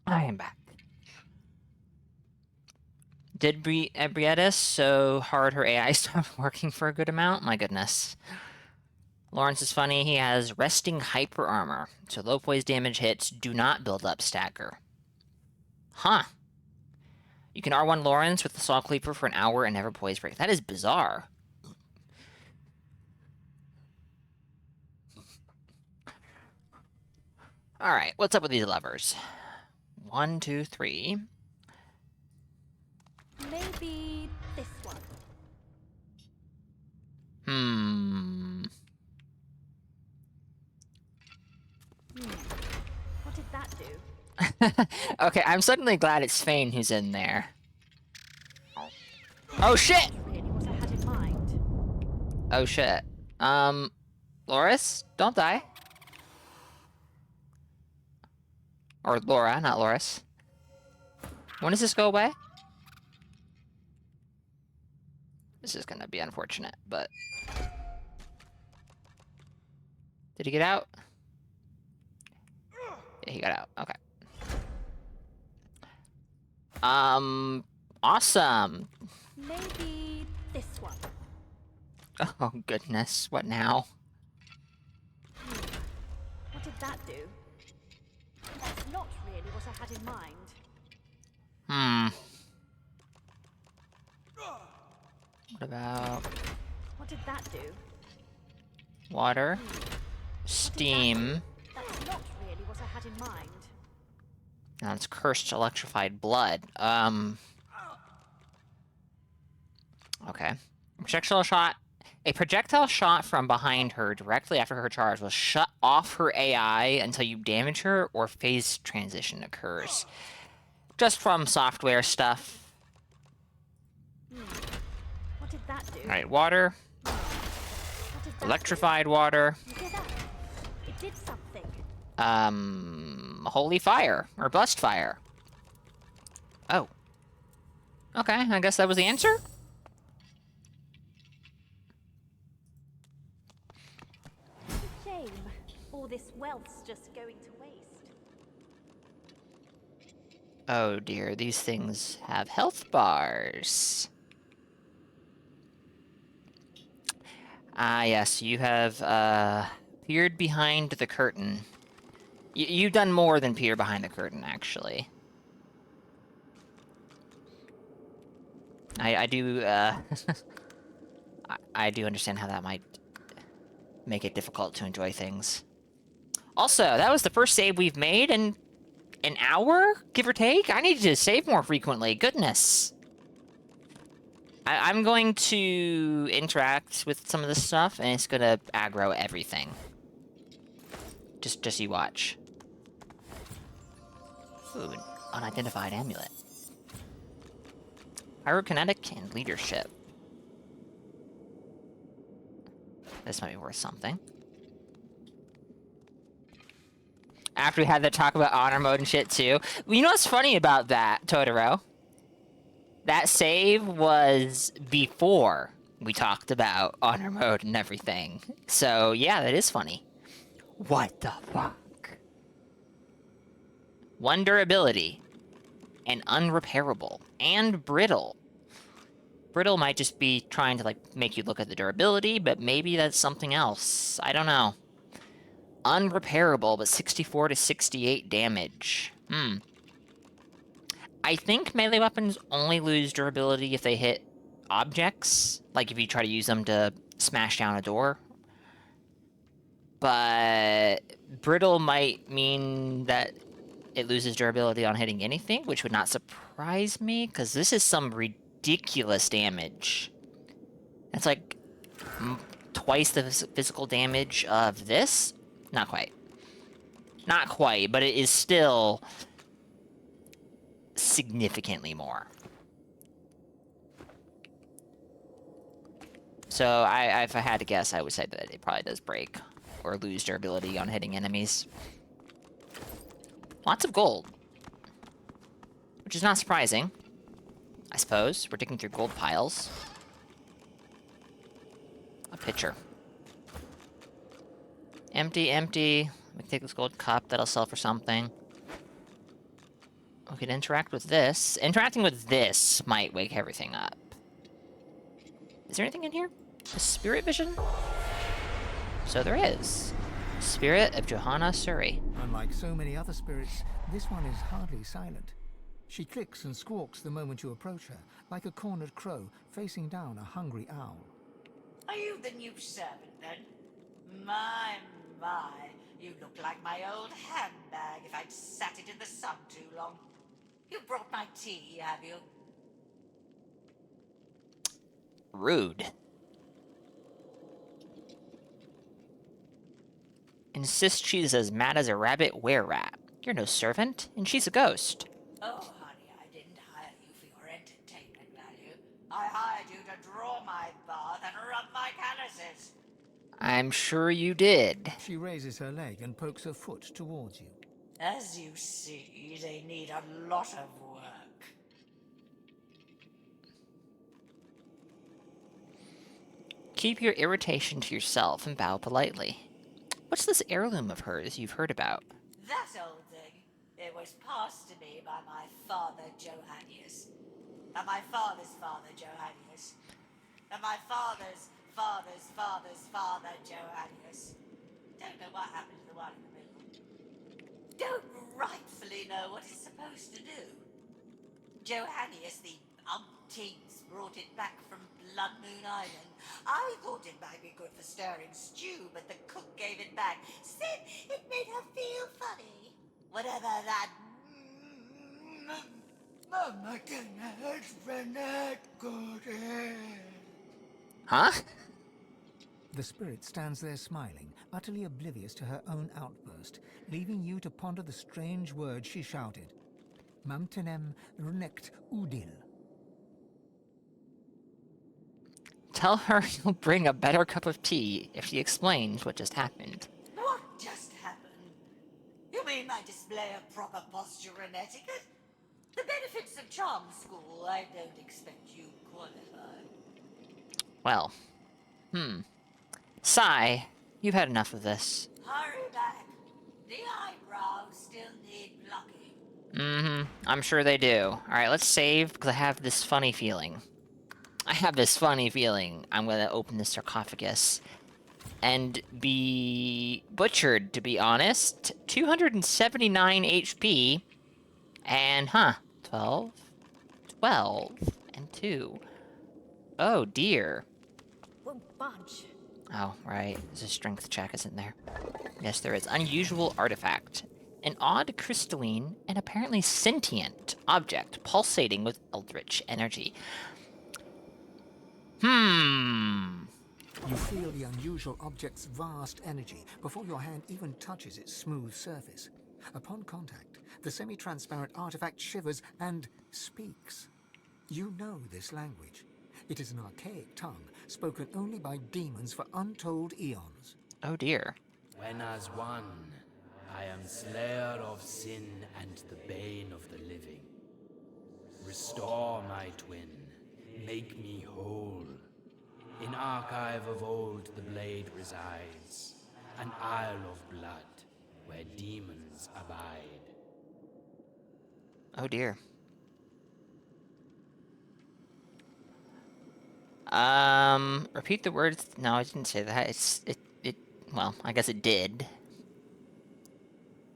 I am back. Did Brietta so hard her AI stopped working for a good amount? My goodness. Lawrence is funny. He has resting hyper armor, so low poise damage hits do not build up stagger. Huh. You can R1 Lawrence with the Saw Cleaver for an hour and never poise break. That is bizarre. Alright, what's up with these levers? 1, 2, 3. Maybe this one. What did that do? Okay, I'm suddenly glad it's Fane who's in there. Oh shit! Really what I had in mind. Oh shit. Loris, don't die. Or Laura, not Loris. When does this go away? This is gonna be unfortunate, but... Did he get out? Yeah, he got out. Okay. Awesome! Maybe this one. Oh, goodness. What now? What did that do? That's not really what I had in mind. What about... What did that do? Water? Steam? That's not really what I had in mind. Now it's cursed electrified blood. Okay. Projectile shot. A projectile shot from behind her directly after her charge will shut off her AI until you damage her or phase transition occurs. Just from software stuff. What did that do? Alright, water. Electrified water. You hear that? It did something. Holy fire. Or blessed fire. Oh. Okay, I guess that was the answer? Shame. All this wealth's just going to waste. Oh dear, these things have health bars. Ah, yes, you have, peered behind the curtain. You've done more than peer behind the curtain, actually. I do, I do understand how that might make it difficult to enjoy things. Also, that was the first save we've made in an hour, give or take? I need to save more frequently, goodness. I'm going to interact with some of this stuff, and it's gonna aggro everything. Just you watch. Ooh, an unidentified amulet. Pyrokinetic and leadership. This might be worth something. After we had that talk about honor mode and shit, too. You know what's funny about that, Totoro? That save was before we talked about honor mode and everything. So, yeah, that is funny. What the fuck? 1 durability. And unrepairable. And brittle. Brittle might just be trying to, like, make you look at the durability, but maybe that's something else. I don't know. Unrepairable, but 64 to 68 damage. I think melee weapons only lose durability if they hit objects. Like, if you try to use them to smash down a door. But brittle might mean that it loses durability on hitting anything, which would not surprise me, because this is some ridiculous damage. It's like twice the physical damage of this? Not quite. Not quite, but it is still significantly more. So, if I had to guess, I would say that it probably does break or lose durability on hitting enemies. Lots of gold. Which is not surprising, I suppose. We're digging through gold piles. A pitcher. Empty, empty. We can take this gold cup, that'll sell for something. We can interact with this. Interacting with this might wake everything up. Is there anything in here? A spirit vision? So there is. Spirit of Johanna Surrey. Unlike so many other spirits, this one is hardly silent. She clicks and squawks the moment you approach her, like a cornered crow facing down a hungry owl. Are you the new servant, then? My, you look like my old handbag if I'd sat it in the sun too long. You brought my tea, have you? Rude. Insists she's as mad as a rabbit were-rat. You're no servant, and she's a ghost. Oh, honey, I didn't hire you for your entertainment value. I hired you to draw my bath and rub my calluses. I'm sure you did. She raises her leg and pokes her foot towards you. As you see, they need a lot of work. Keep your irritation to yourself and bow politely. What's this heirloom of hers you've heard about? That old thing, it was passed to me by my father, Johannius. And my father's father, Johannius. And my father's father's father's father, Johannius. Don't know what happened to the one in the middle. Don't rightfully know what it's supposed to do. Johannius, the umpteens, brought it back from Blood Moon Island. I thought it might be good for stirring stew, but the cook gave it back. Said it made her feel funny. Whatever that... Mama cannot good. Huh? The spirit stands there smiling, utterly oblivious to her own outburst, leaving you to ponder the strange words she shouted. Mamtenem rnect udil. Tell her you'll bring a better cup of tea if she explains what just happened. What just happened? You mean my display of proper posture and etiquette? The benefits of charm school, I don't expect you qualified. Well, Sigh, you've had enough of this. Hurry back. The eyebrows still need plucking. I'm sure they do. Alright, let's save, because I have this funny feeling. I'm gonna open this sarcophagus and be butchered, to be honest. 279 HP, and, 12, and 2. Oh, dear. Won't budge. Oh, right. There's a strength check, isn't there? Yes, there is. Unusual artifact. An odd crystalline and apparently sentient object pulsating with eldritch energy. You feel the unusual object's vast energy before your hand even touches its smooth surface. Upon contact, the semi-transparent artifact shivers and speaks. You know this language. It is an archaic tongue, spoken only by demons for untold eons. Oh dear. When as one, I am slayer of sin and the bane of the living. Restore my twin, make me whole. In archive of old the blade resides, an isle of blood where demons abide. Oh dear. Repeat the words. No, I didn't say that. Well, I guess it did.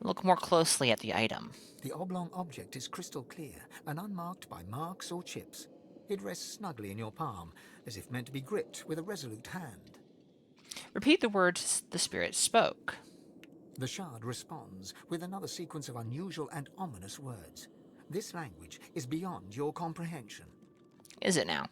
Look more closely at the item. The oblong object is crystal clear and unmarked by marks or chips. It rests snugly in your palm, as if meant to be gripped with a resolute hand. Repeat the words the spirit spoke. The shard responds with another sequence of unusual and ominous words. This language is beyond your comprehension. Is it now?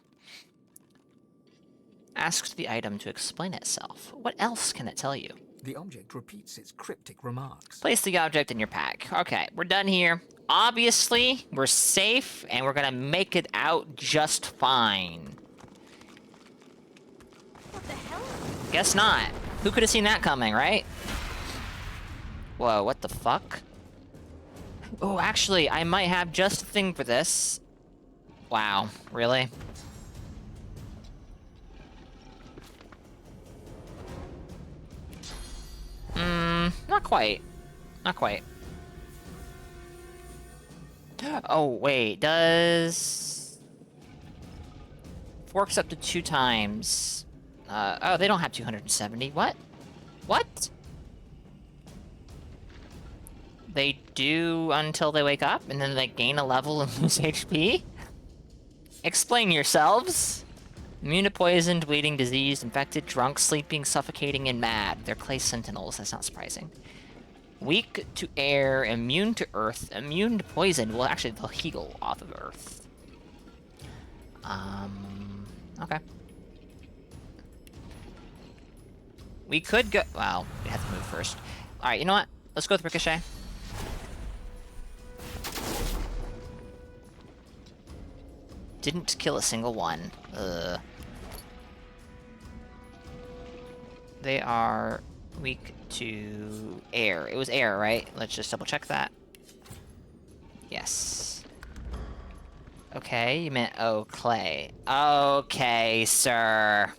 Ask the item to explain itself. What else can it tell you? The object repeats its cryptic remarks. Place the object in your pack. Okay, we're done here. Obviously, we're safe, and we're gonna make it out just fine. What the hell? Guess not. Who could have seen that coming, right? Whoa, what the fuck? Oh, actually, I might have just a thing for this. Wow, really? Not quite. Not quite. Oh, wait. Does... Forks up to 2 times. Oh, they don't have 270. What? What? They do until they wake up, and then they gain a level and lose HP? Explain yourselves. Immune to poison, bleeding, diseased, infected, drunk, sleeping, suffocating, and mad. They're clay sentinels. That's not surprising. Weak to air, immune to earth, immune to poison. Well, actually, they'll heal off of earth. Okay. We could go... Well, we have to move first. Alright, you know what? Let's go with Ricochet. Didn't kill a single one. They are weak to air. It was air, right? Let's just double check that. Yes. Okay, you meant clay. Okay, sir.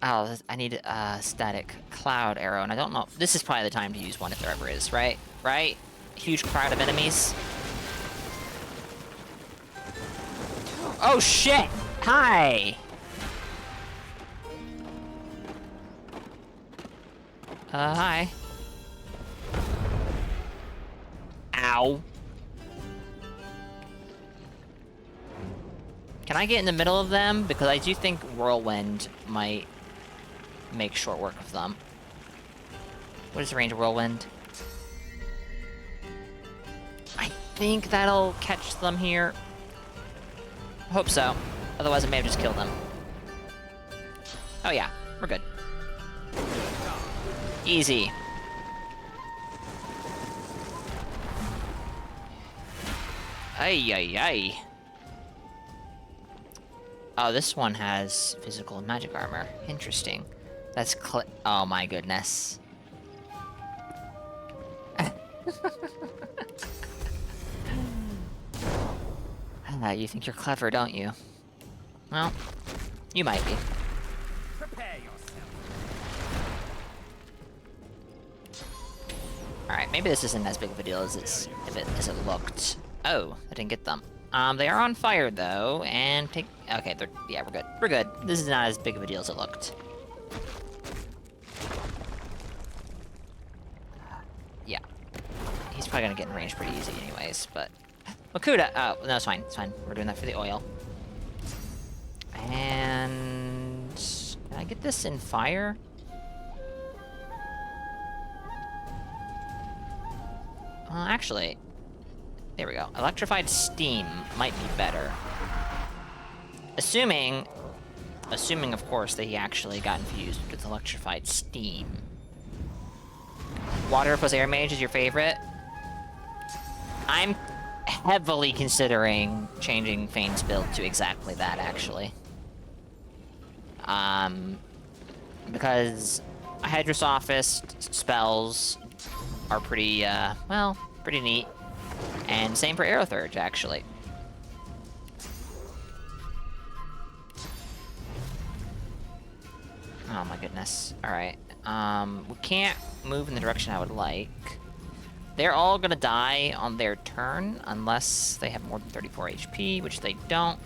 Oh, I need a static cloud arrow, and I don't know. This is probably the time to use one if there ever is, right? Right? Huge crowd of enemies. Oh shit! Hi! Hi. Ow. Can I get in the middle of them? Because I do think Whirlwind might make short work of them. What is the range of Whirlwind? I think that'll catch them here. Hope so. Otherwise, I may have just killed them. Oh yeah, we're good. Easy. Ay, ay, ay. Oh, this one has physical and magic armor. Interesting. That's oh my goodness. You think you're clever, don't you? Well, you might be. Prepare yourself. Alright, maybe this isn't as big of a deal as it looked. Oh, I didn't get them. They are on fire though, and take. Okay, yeah, we're good. We're good. This is not as big of a deal as it looked. Yeah, he's probably gonna get in range pretty easy, anyways. But Makuta. Oh, no, it's fine. It's fine. We're doing that for the oil. And can I get this in fire? Actually. There we go. Electrified steam might be better. Assuming, of course, that he actually got infused with electrified steam. Water plus air mage is your favorite? I'm heavily considering changing Fane's build to exactly that, actually. Because Hydrosophist spells are pretty, well, pretty neat. And same for Aerothurge, actually. Oh my goodness. Alright. We can't move in the direction I would like. They're all gonna die on their turn, unless they have more than 34 HP, which they don't.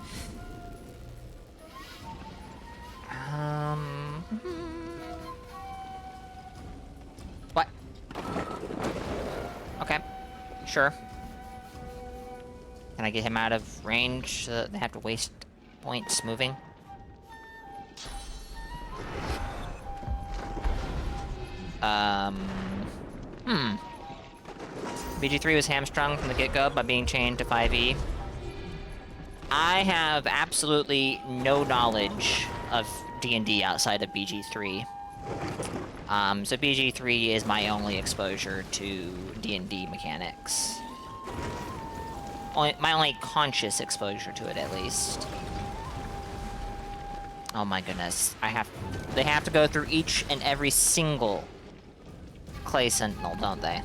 What? Okay. Sure. Can I get him out of range so that they have to waste points moving? BG3 was hamstrung from the get-go by being chained to 5e. I have absolutely no knowledge of D&D outside of BG3. So BG3 is my only exposure to D&D mechanics. My only conscious exposure to it, at least. Oh my goodness. They have to go through each and every single clay sentinel, don't they?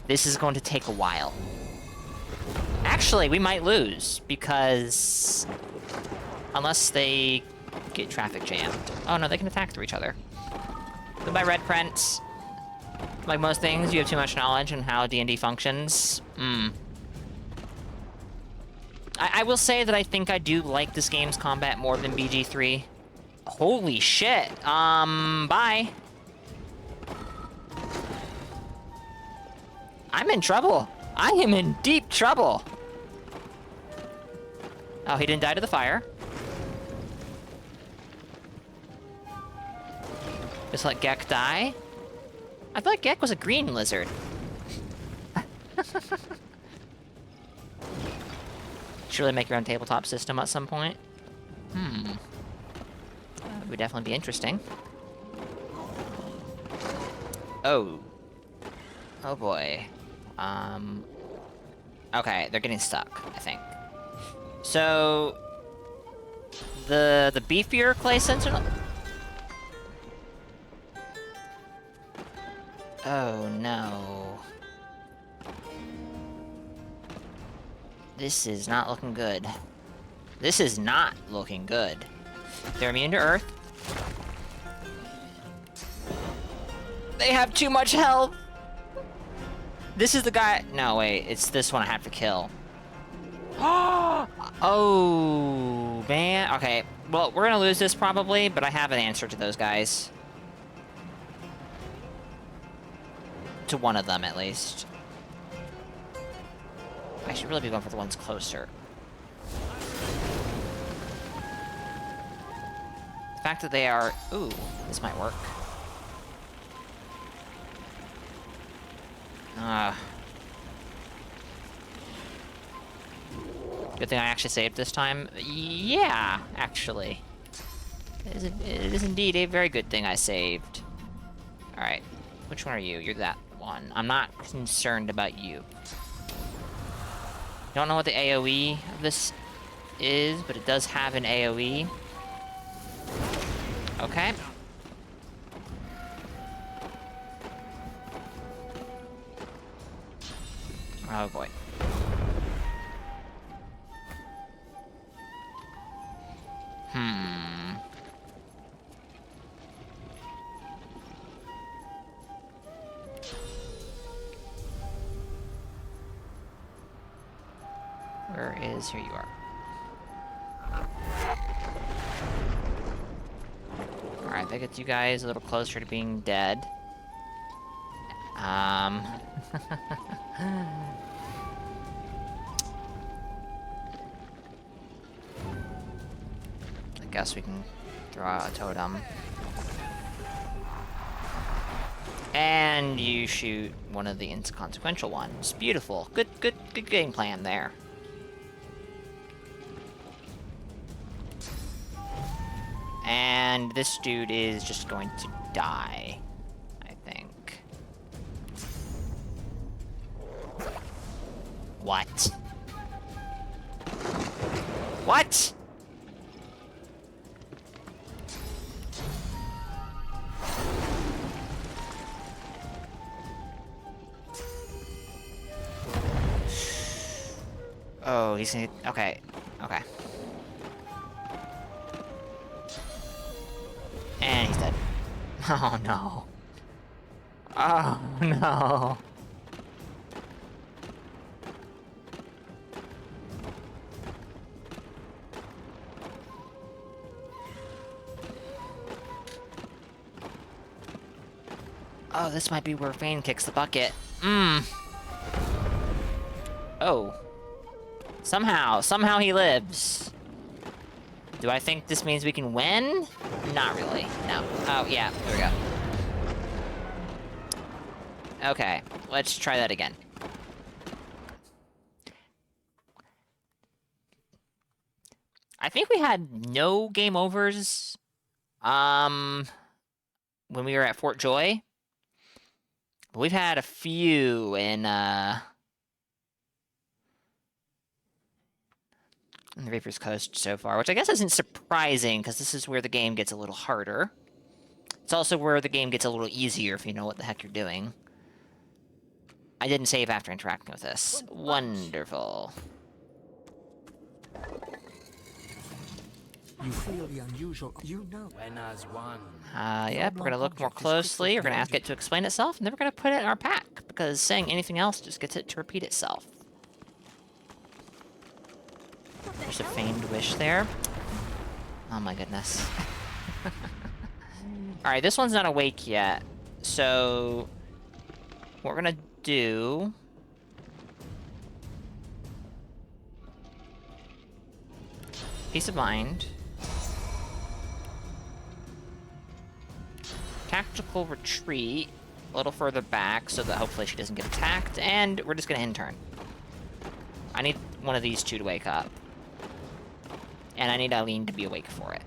This is going to take a while. Actually, we might lose, because unless they get traffic jammed. Oh no, they can attack through each other. Goodbye, Red Prince. Like most things, you have too much knowledge on how D&D functions. I will say that I think I do like this game's combat more than BG3. Holy shit. Bye. I'm in trouble. I am in deep trouble. Oh, he didn't die to the fire. Just let Gek die. I thought Gek was a green lizard. Should really make your own tabletop system at some point. That would definitely be interesting. Oh. Oh boy. Okay, they're getting stuck, I think. So... The beefier clay sentinel... Oh no. This is not looking good. This is not looking good. They're immune to Earth. They have too much health! This is the guy... No, wait. It's this one I have to kill. Oh, man. Okay. Well, we're gonna lose this probably, but I have an answer to those guys. To one of them, at least. I should really be going for the ones closer. The fact that they are... Ooh, this might work. Good thing I actually saved this time. Yeah, actually. It is indeed a very good thing I saved. Alright. Which one are you? You're that one. I'm not concerned about you. Don't know what the AoE of this is, but it does have an AoE. Okay. Oh boy. Where is... Here you are. Alright, that gets you guys a little closer to being dead. I guess we can throw out a totem. And you shoot one of the inconsequential ones. Beautiful. Good game plan there. And this dude is just going to die, I think. What? What? Oh, he's gonna... Okay. Okay. And he's dead. Oh, no. Oh, no. Oh, this might be where Fane kicks the bucket. Oh. Somehow he lives. Do I think this means we can win? Not really, no. Oh, yeah, there we go. Okay, let's try that again. I think we had no game overs, when we were at Fort Joy. But we've had a few in the Reaper's Coast so far, which I guess isn't surprising, because this is where the game gets a little harder. It's also where the game gets a little easier if you know what the heck you're doing. I didn't save after interacting with this. Wonderful. You feel the unusual. You know. When as one. Yep, we're gonna look more closely. We're gonna ask it to explain itself, and then we're gonna put it in our pack, because saying anything else just gets it to repeat itself. There's a feigned wish there. Oh my goodness. Alright, this one's not awake yet, so what we're gonna do... Peace of mind. Tactical retreat a little further back so that hopefully she doesn't get attacked, and we're just gonna end turn. I need one of these two to wake up. And I need Eileen to be awake for it.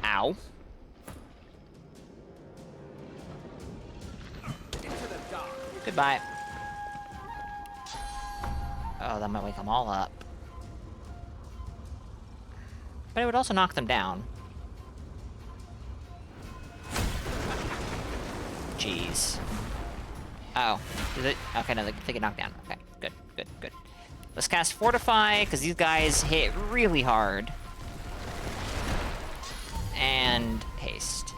Ow. Goodbye. Oh, that might wake them all up. But it would also knock them down. Jeez. Oh. Did it? Okay, no, they get knocked down. Okay, good, good, good. Let's cast Fortify, because these guys hit really hard. And haste.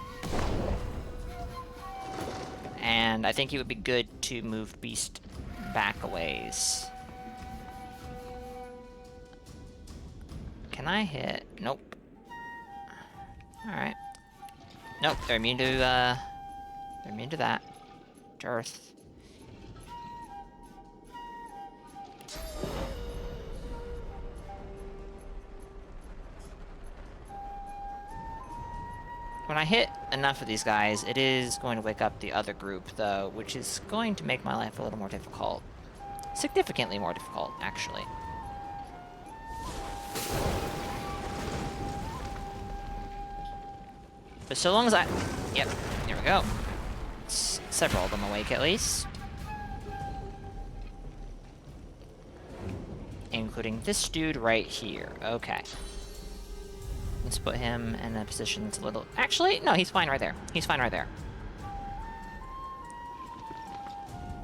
And I think it would be good to move Beast back a ways. Can I hit? Nope. Alright. Nope, they're immune to, they're immune to that. To Earth. When I hit enough of these guys, it is going to wake up the other group, though, which is going to make my life a little more difficult. Significantly more difficult, actually. But so long as I... Yep, there we go. Several of them awake, at least. Including this dude right here. Okay. Let's put him in a position that's a little... Actually, no, he's fine right there. He's fine right there.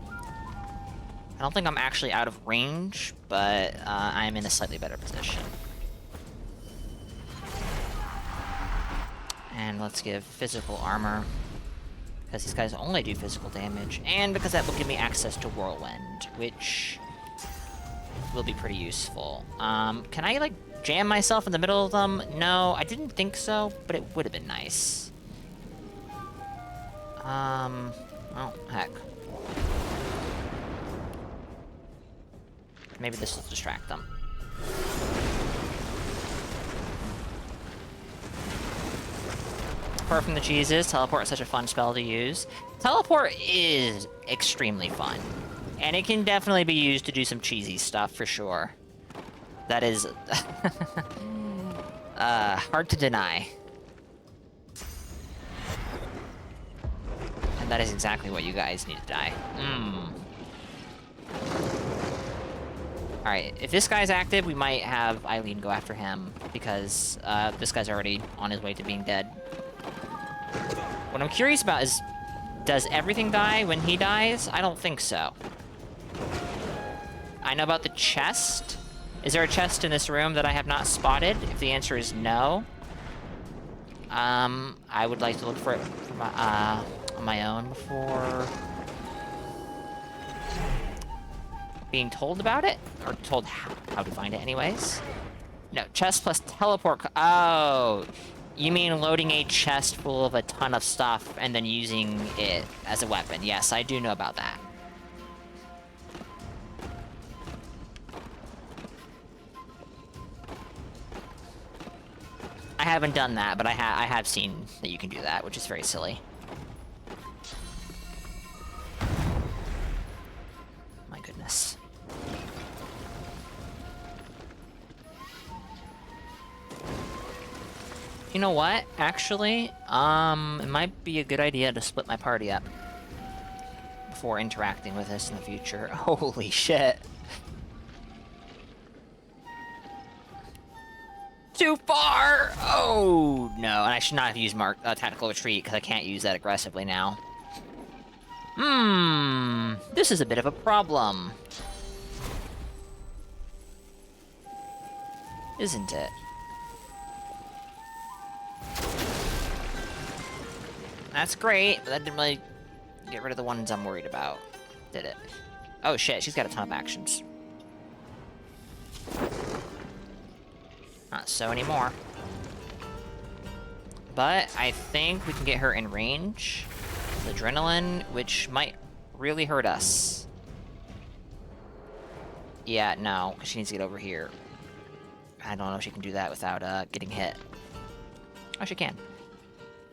I don't think I'm actually out of range, but I'm in a slightly better position. And let's give physical armor, because these guys only do physical damage, and because that will give me access to Whirlwind, which will be pretty useful. Can I, like, jam myself in the middle of them? No, I didn't think so, but it would have been nice. Oh, heck. Maybe this will distract them. Apart from the cheeses, teleport is such a fun spell to use. Teleport is extremely fun. And it can definitely be used to do some cheesy stuff, for sure. That is... hard to deny. And that is exactly what you guys need to die. Alright, if this guy's active, we might have Eileen go after him, because this guy's already on his way to being dead. What I'm curious about is, does everything die when he dies? I don't think so. I know about the chest. Is there a chest in this room that I have not spotted? If the answer is no, I would like to look for it on my own before being told about it, or told how to find it anyways. No, chest plus teleport. Oh, you mean loading a chest full of a ton of stuff and then using it as a weapon. Yes, I do know about that. I haven't done that, but I have seen that you can do that, which is very silly. My goodness. You know what? Actually, it might be a good idea to split my party up before interacting with this in the future. Holy shit. Too far! Oh, no. And I should not have used Tactical Retreat, because I can't use that aggressively now. This is a bit of a problem. Isn't it? That's great, but that didn't really get rid of the ones I'm worried about, did it? Oh shit, she's got a ton of actions. Not so anymore. But I think we can get her in range with adrenaline, which might really hurt us. Yeah, no, because she needs to get over here. I don't know if she can do that without getting hit. Oh, she can.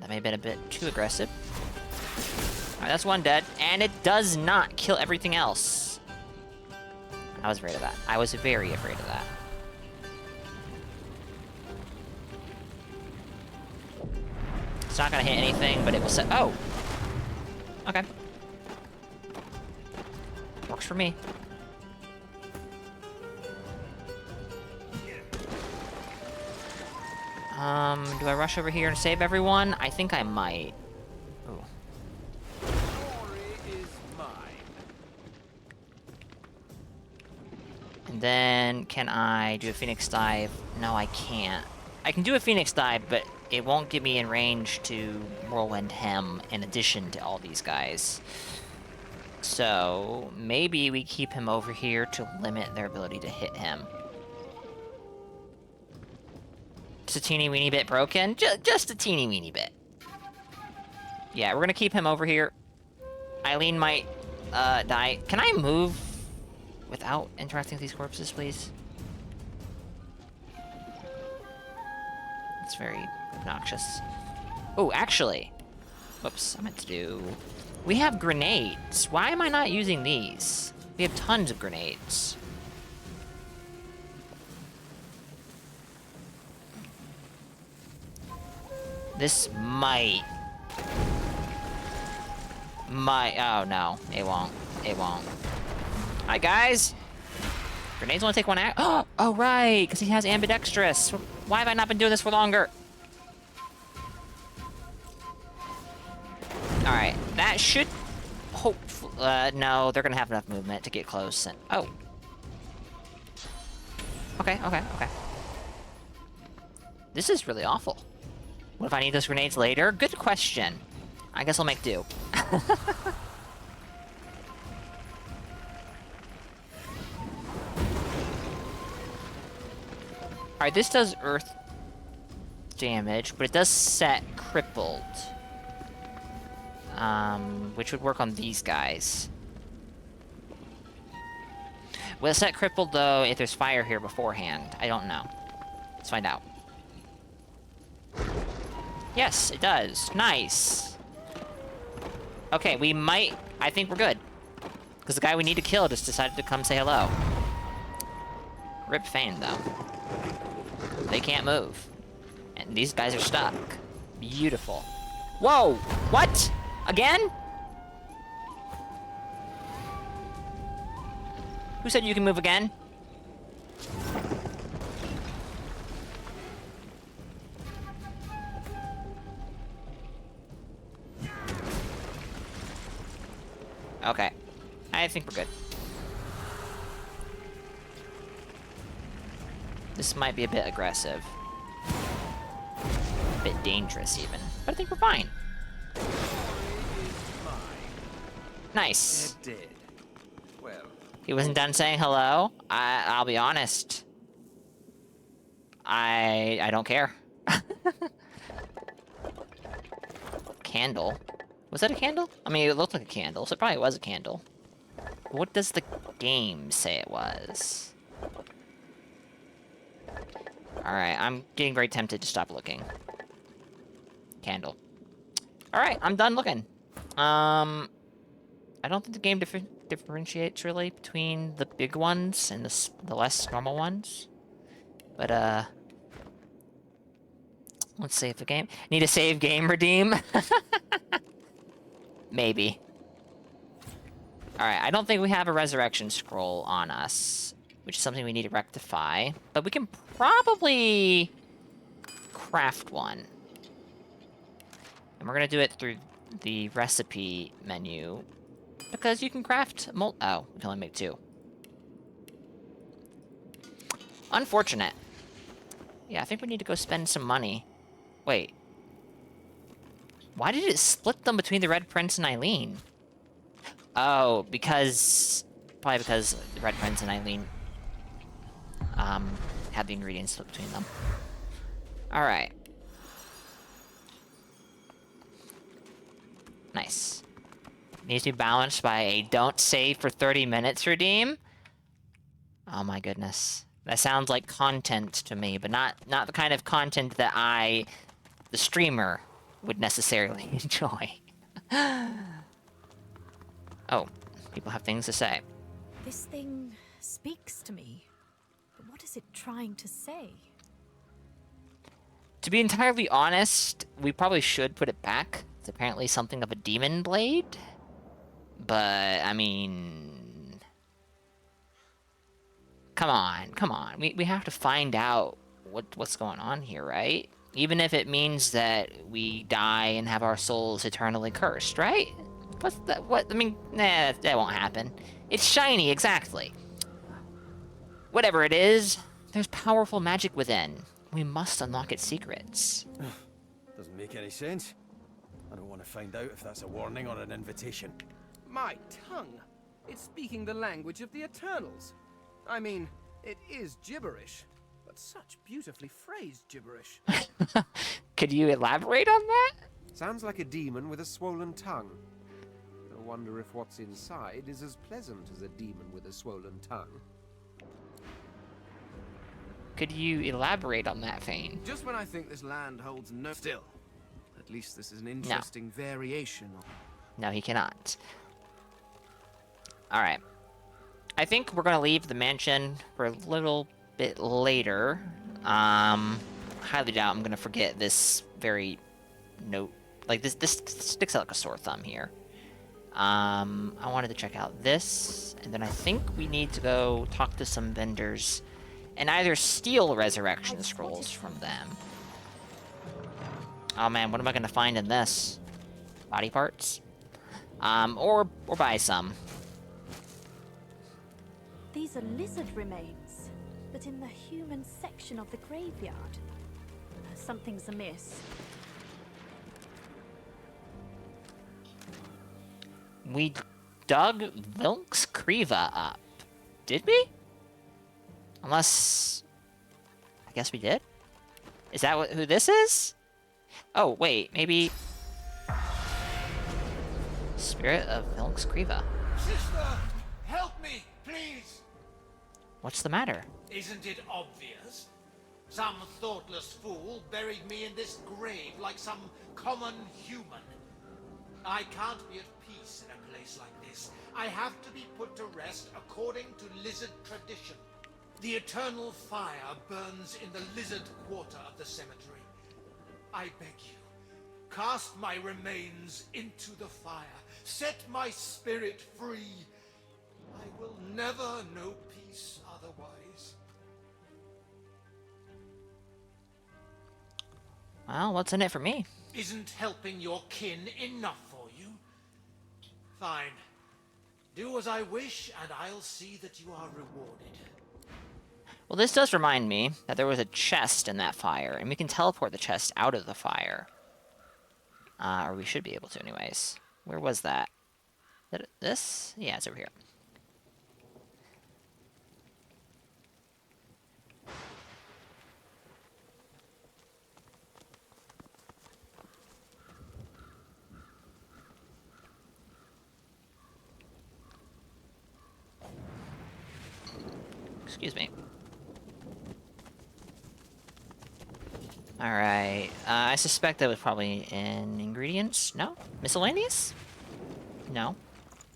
That may have been a bit too aggressive. Alright, that's one dead. And it does not kill everything else. I was afraid of that. I was very afraid of that. It's not gonna hit anything, but it will set. Oh! Okay. Works for me. Do I rush over here and save everyone? I think I might. Ooh. And then, can I do a Phoenix Dive? No, I can't. I can do a Phoenix Dive, but it won't get me in range to Whirlwind Hem in addition to all these guys. So, maybe we keep him over here to limit their ability to hit him. Just a teeny weeny bit broken? Just a teeny weeny bit. Yeah, we're gonna keep him over here. Eileen might die. Can I move without interacting with these corpses, please? It's very obnoxious. Oh, actually. Whoops, I meant to do... We have grenades. Why am I not using these? We have tons of grenades. This might... Oh, no. It won't. It won't. Alright, guys! Grenades only take one act. Oh, right! Because he has ambidextrous. Why have I not been doing this for longer? Alright, that should... Hopefully... no, they're gonna have enough movement to get close and... Oh. Okay. This is really awful. What if I need those grenades later? Good question. I guess I'll make do. Alright, this does earth damage, but it does set crippled. Which would work on these guys. Will it set crippled, though, if there's fire here beforehand? I don't know. Let's find out. Yes, it does. Nice. Okay, we might... I think we're good. Because the guy we need to kill just decided to come say hello. Rip Fane, though. They can't move. And these guys are stuck. Beautiful. Whoa! What? Again? Who said you can move again? Okay. I think we're good. This might be a bit aggressive. A bit dangerous, even. But I think we're fine. Nice. It did. Well. He wasn't done saying hello. I'll be honest. I don't care. Candle. Was that a candle? I mean, it looked like a candle, so it probably was a candle. What does the game say it was? Alright, I'm getting very tempted to stop looking. Candle. Alright, I'm done looking. I don't think the game differentiates really between the big ones and the less normal ones. But, let's save the game. Need a save game redeem? Maybe. Alright, I don't think we have a resurrection scroll on us, which is something we need to rectify. But we can probably craft one. And we're gonna do it through the recipe menu. Because you can craft oh, we can only make 2. Unfortunate. Yeah, I think we need to go spend some money. Wait. Why did it split them between the Red Prince and Eileen? Oh, because... Probably because the Red Prince and Eileen had the ingredients split between them. Alright. Nice. Needs to be balanced by a don't save for 30 minutes redeem. Oh my goodness. That sounds like content to me, but not the kind of content that I, the streamer, would necessarily enjoy. Oh, people have things to say. This thing speaks to me. But what is it trying to say? To be entirely honest, we probably should put it back. It's apparently something of a demon blade. But, I mean... Come on. We have to find out what's going on here, right? Even if it means that we die and have our souls eternally cursed, right? What's that? What? I mean, nah, that won't happen. It's shiny, exactly. Whatever it is, there's powerful magic within. We must unlock its secrets. Doesn't make any sense. I don't want to find out if that's a warning or an invitation. My tongue! It's speaking the language of the Eternals. I mean, it is gibberish, but such beautifully phrased gibberish. Could you elaborate on that? Sounds like a demon with a swollen tongue. I wonder if what's inside is as pleasant as a demon with a swollen tongue. Could you elaborate on that, Fane? Just when I think this land holds no... Still, at least this is an interesting variation of... No, he cannot. Alright. I think we're gonna leave the mansion for a little bit later. Highly doubt I'm gonna forget this very note. Like, this sticks out like a sore thumb here. I wanted to check out this, and then I think we need to go talk to some vendors and either steal resurrection scrolls from them. Oh man, what am I gonna find in this? Body parts? Or buy some. These are lizard remains, but in the human section of the graveyard. Something's amiss. We dug Vilk's Kriva up. Did we? Unless... I guess we did? Is that who this is? Oh, wait, maybe... Spirit of Vilk's Kriva. Sister, help me, please! What's the matter? Isn't it obvious? Some thoughtless fool buried me in this grave like some common human. I can't be at peace in a place like this. I have to be put to rest according to lizard tradition. The eternal fire burns in the lizard quarter of the cemetery. I beg you, cast my remains into the fire. Set my spirit free. I will never know peace otherwise. Well, what's in it for me? Isn't helping your kin enough for you? Fine. Do as I wish, and I'll see that you are rewarded. Well, this does remind me that there was a chest in that fire, and we can teleport the chest out of the fire. Or we should be able to anyways. Where was that? Is it this? Yeah, it's over here. Excuse me. Alright, I suspect that was probably in ingredients? No? Miscellaneous? No.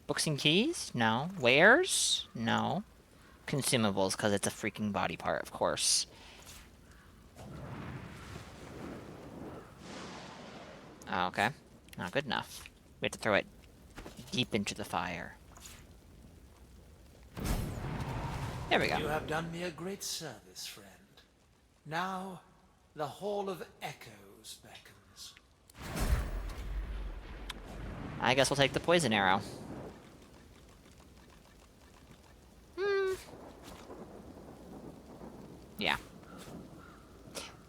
Books and keys? No. Wares? No. Consumables, because it's a freaking body part, of course. Oh, okay. Not good enough. We have to throw it deep into the fire. There we go. You have done me a great service, friend. Now, the Hall of Echoes beckons. I guess we'll take the poison arrow. Yeah.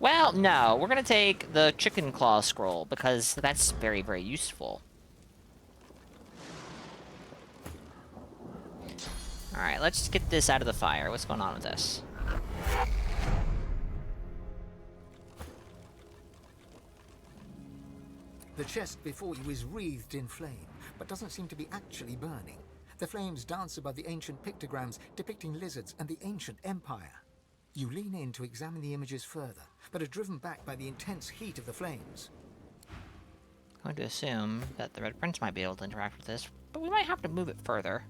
Well, no. We're gonna take the chicken claw scroll, because that's very, very useful. Alright, let's get this out of the fire. What's going on with this? The chest before you is wreathed in flame, but doesn't seem to be actually burning. The flames dance above the ancient pictograms depicting lizards and the ancient empire. You lean in to examine the images further, but are driven back by the intense heat of the flames. I'm going to assume that the Red Prince might be able to interact with this, but we might have to move it further.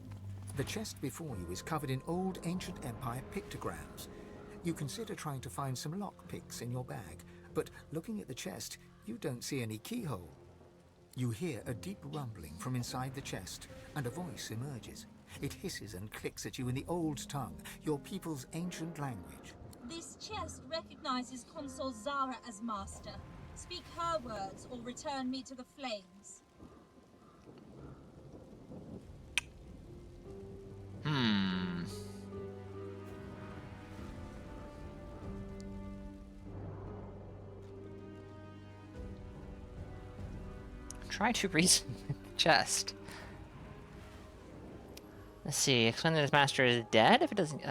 The chest before you is covered in old ancient empire pictograms. You consider trying to find some lockpicks in your bag, but looking at the chest, you don't see any keyhole. You hear a deep rumbling from inside the chest, and a voice emerges. It hisses and clicks at you in the old tongue, your people's ancient language. This chest recognizes Consul Zara as master. Speak her words or return me to the flames. Try to reason with the chest. Let's see. Explain that his master is dead if it doesn't.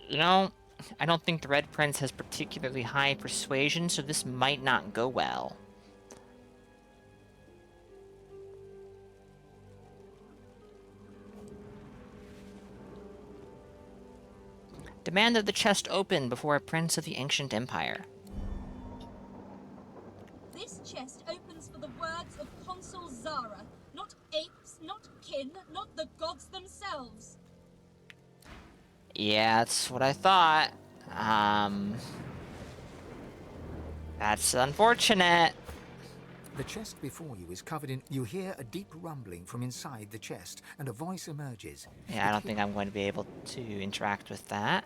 You know, I don't think the Red Prince has particularly high persuasion, so this might not go well. Demand that the chest open before a prince of the ancient empire. This chest opens for the words of Consul Zara. Not apes, not kin, not the gods themselves. Yeah, that's what I thought. That's unfortunate. The chest before you is covered in... You hear a deep rumbling from inside the chest, and a voice emerges. Yeah, I don't think I'm going to be able to interact with that.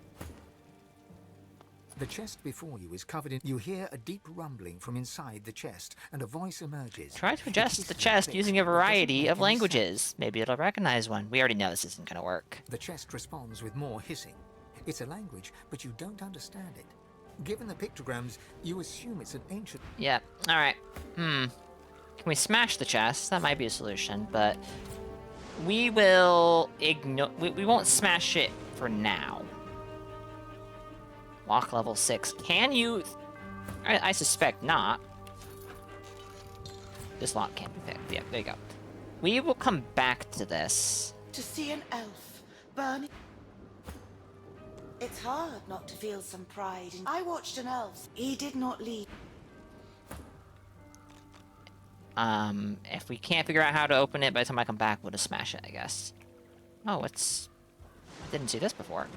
The chest before you is covered in... You hear a deep rumbling from inside the chest, and a voice emerges. Try to adjust the chest using a variety of languages. Maybe it'll recognize one. We already know this isn't going to work. The chest responds with more hissing. It's a language, but you don't understand it. Given the pictograms, you assume it's an ancient... Yeah, alright. Can we smash the chest? That might be a solution, but... We will ignore... We won't smash it for now. Lock level 6. Can you... I suspect not. This lock can't be picked. Yeah, there you go. We will come back to this. To see an elf burning... It's hard not to feel some pride in... I watched an elf. He did not leave. If we can't figure out how to open it, by the time I come back, we'll just smash it, I guess. Oh, it's... Didn't see this before.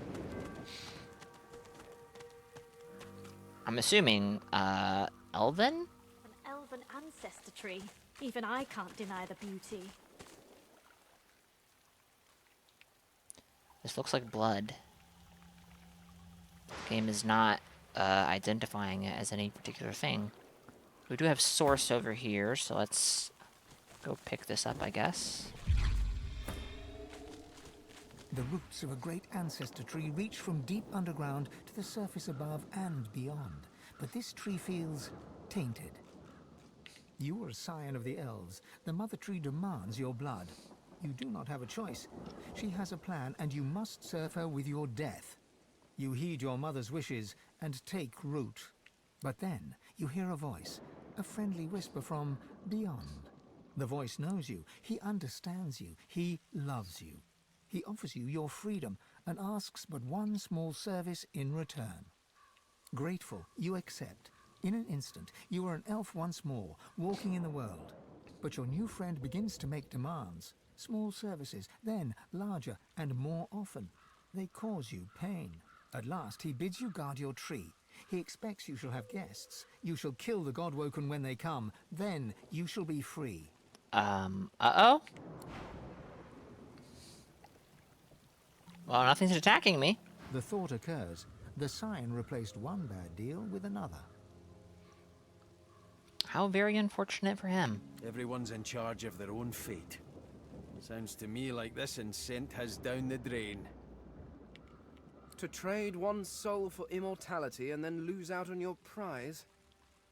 I'm assuming, elven? An elven ancestor tree. Even I can't deny the beauty. This looks like blood. The game is not, identifying it as any particular thing. We do have source over here, so let's go pick this up, I guess. The roots of a great ancestor tree reach from deep underground to the surface above and beyond. But this tree feels tainted. You are a scion of the elves. The mother tree demands your blood. You do not have a choice. She has a plan, and you must serve her with your death. You heed your mother's wishes and take root. But then you hear a voice, a friendly whisper from beyond. The voice knows you. He understands you. He loves you. He offers you your freedom and asks but one small service in return. Grateful, you accept. In an instant, you are an elf once more, walking in the world. But your new friend begins to make demands. Small services, then larger and more often. They cause you pain. At last, he bids you guard your tree. He expects you shall have guests. You shall kill the Godwoken when they come. Then you shall be free. Uh-oh? Well, nothing's attacking me. The thought occurs. The scion replaced one bad deal with another. How very unfortunate for him. Everyone's in charge of their own fate. Sounds to me like this incent has down the drain. To trade one's soul for immortality and then lose out on your prize?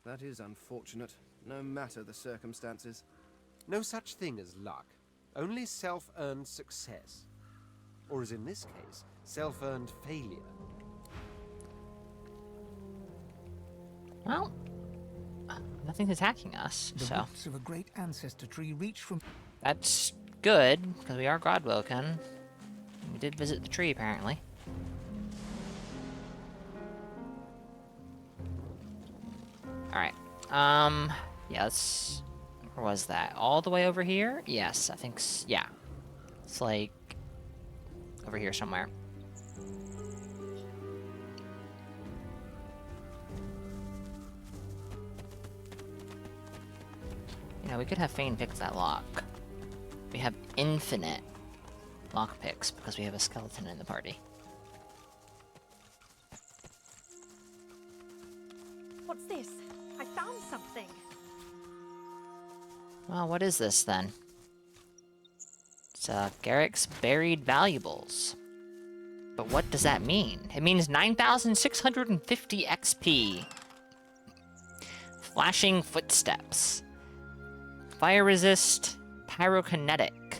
That is unfortunate, no matter the circumstances. No such thing as luck. Only self-earned success. Or as in this case, self-earned failure. Well, nothing's attacking us, The so... roots of a great ancestor tree reach from... That's good, because we are Godwoken. We did visit the tree, apparently. Alright. Yeah, let's... Where was that? All the way over here? Yes, I think... Yeah. It's like... over here somewhere. You know, we could have Fane pick that lock. We have infinite lockpicks because we have a skeleton in the party. What's this? I found something. Well, what is this then? It's Garrick's buried valuables. But what does that mean? It means 9,650 XP. Flashing footsteps. Fire resist, pyrokinetic.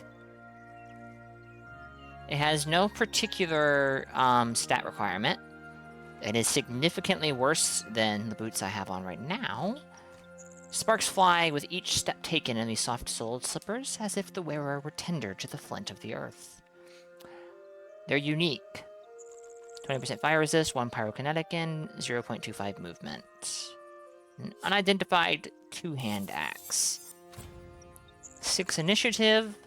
It has no particular stat requirement. It is significantly worse than the boots I have on right now. Sparks fly with each step taken in these soft-soled slippers, as if the wearer were tender to the flint of the earth. They're unique. 20% fire resist, 1 pyrokinetic, and 0.25 movement. An unidentified two-hand axe. 6 initiative,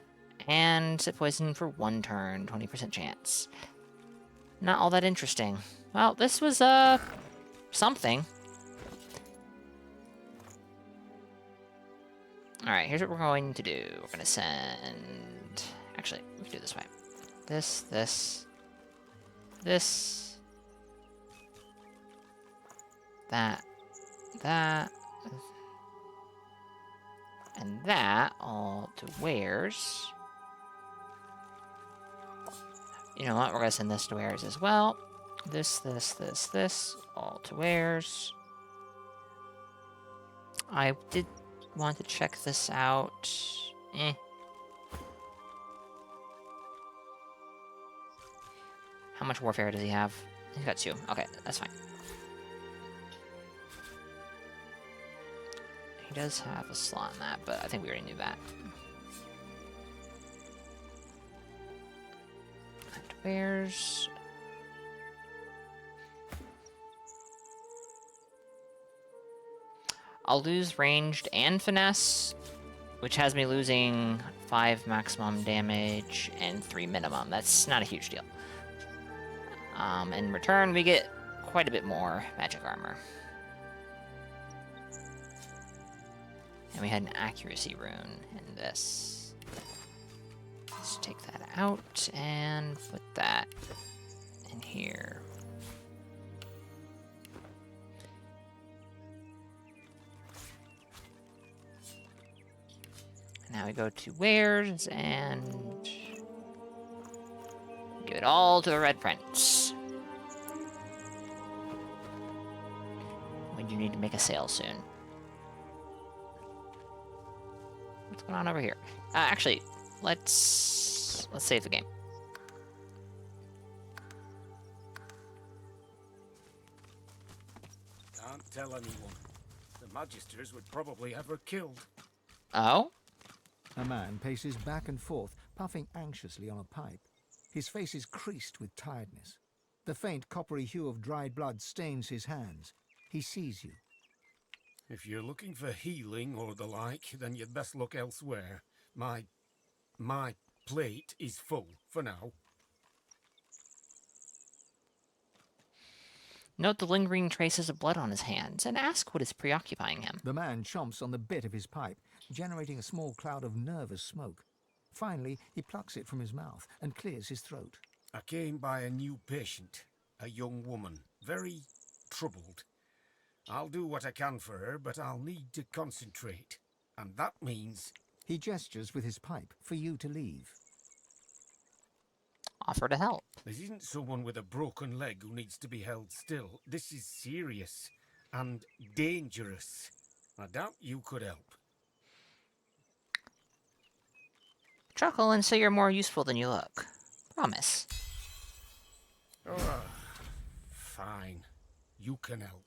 and set poison for 1 turn, 20% chance. Not all that interesting. Well, this was, something. Alright, here's what we're going to do. We're gonna send... Actually, we can do it this way. This... That... And that all to Wares. You know what? We're gonna send this to Wares as well. This, all to Wares. I did want to check this out. How much warfare does he have? He's got 2. Okay, that's fine. He does have a slot in that, but I think we already knew that. And where's... I'll lose ranged and finesse, which has me losing 5 maximum damage and 3 minimum. That's not a huge deal. In return, we get quite a bit more magic armor. And we had an accuracy rune in this. Let's take that out and put that in here. Now we go to Wares and give it all to the Red Prince. We do need to make a sale soon. What's going on over here? Actually, let's save the game. Can't tell anyone. The Magisters would probably have her killed. Oh? A man paces back and forth, puffing anxiously on a pipe. His face is creased with tiredness. The faint coppery hue of dried blood stains his hands. He sees you. If you're looking for healing or the like, then you'd best look elsewhere. My plate is full for now. Note the lingering traces of blood on his hands and ask what is preoccupying him. The man chomps on the bit of his pipe, generating a small cloud of nervous smoke. Finally, he plucks it from his mouth and clears his throat. I came by a new patient, a young woman, very troubled. I'll do what I can for her, but I'll need to concentrate. And that means... He gestures with his pipe for you to leave. offer to help. This isn't someone with a broken leg who needs to be held still. This is serious and dangerous. I doubt you could help. Chuckle and say you're more useful than you look. Promise. Fine. You can help.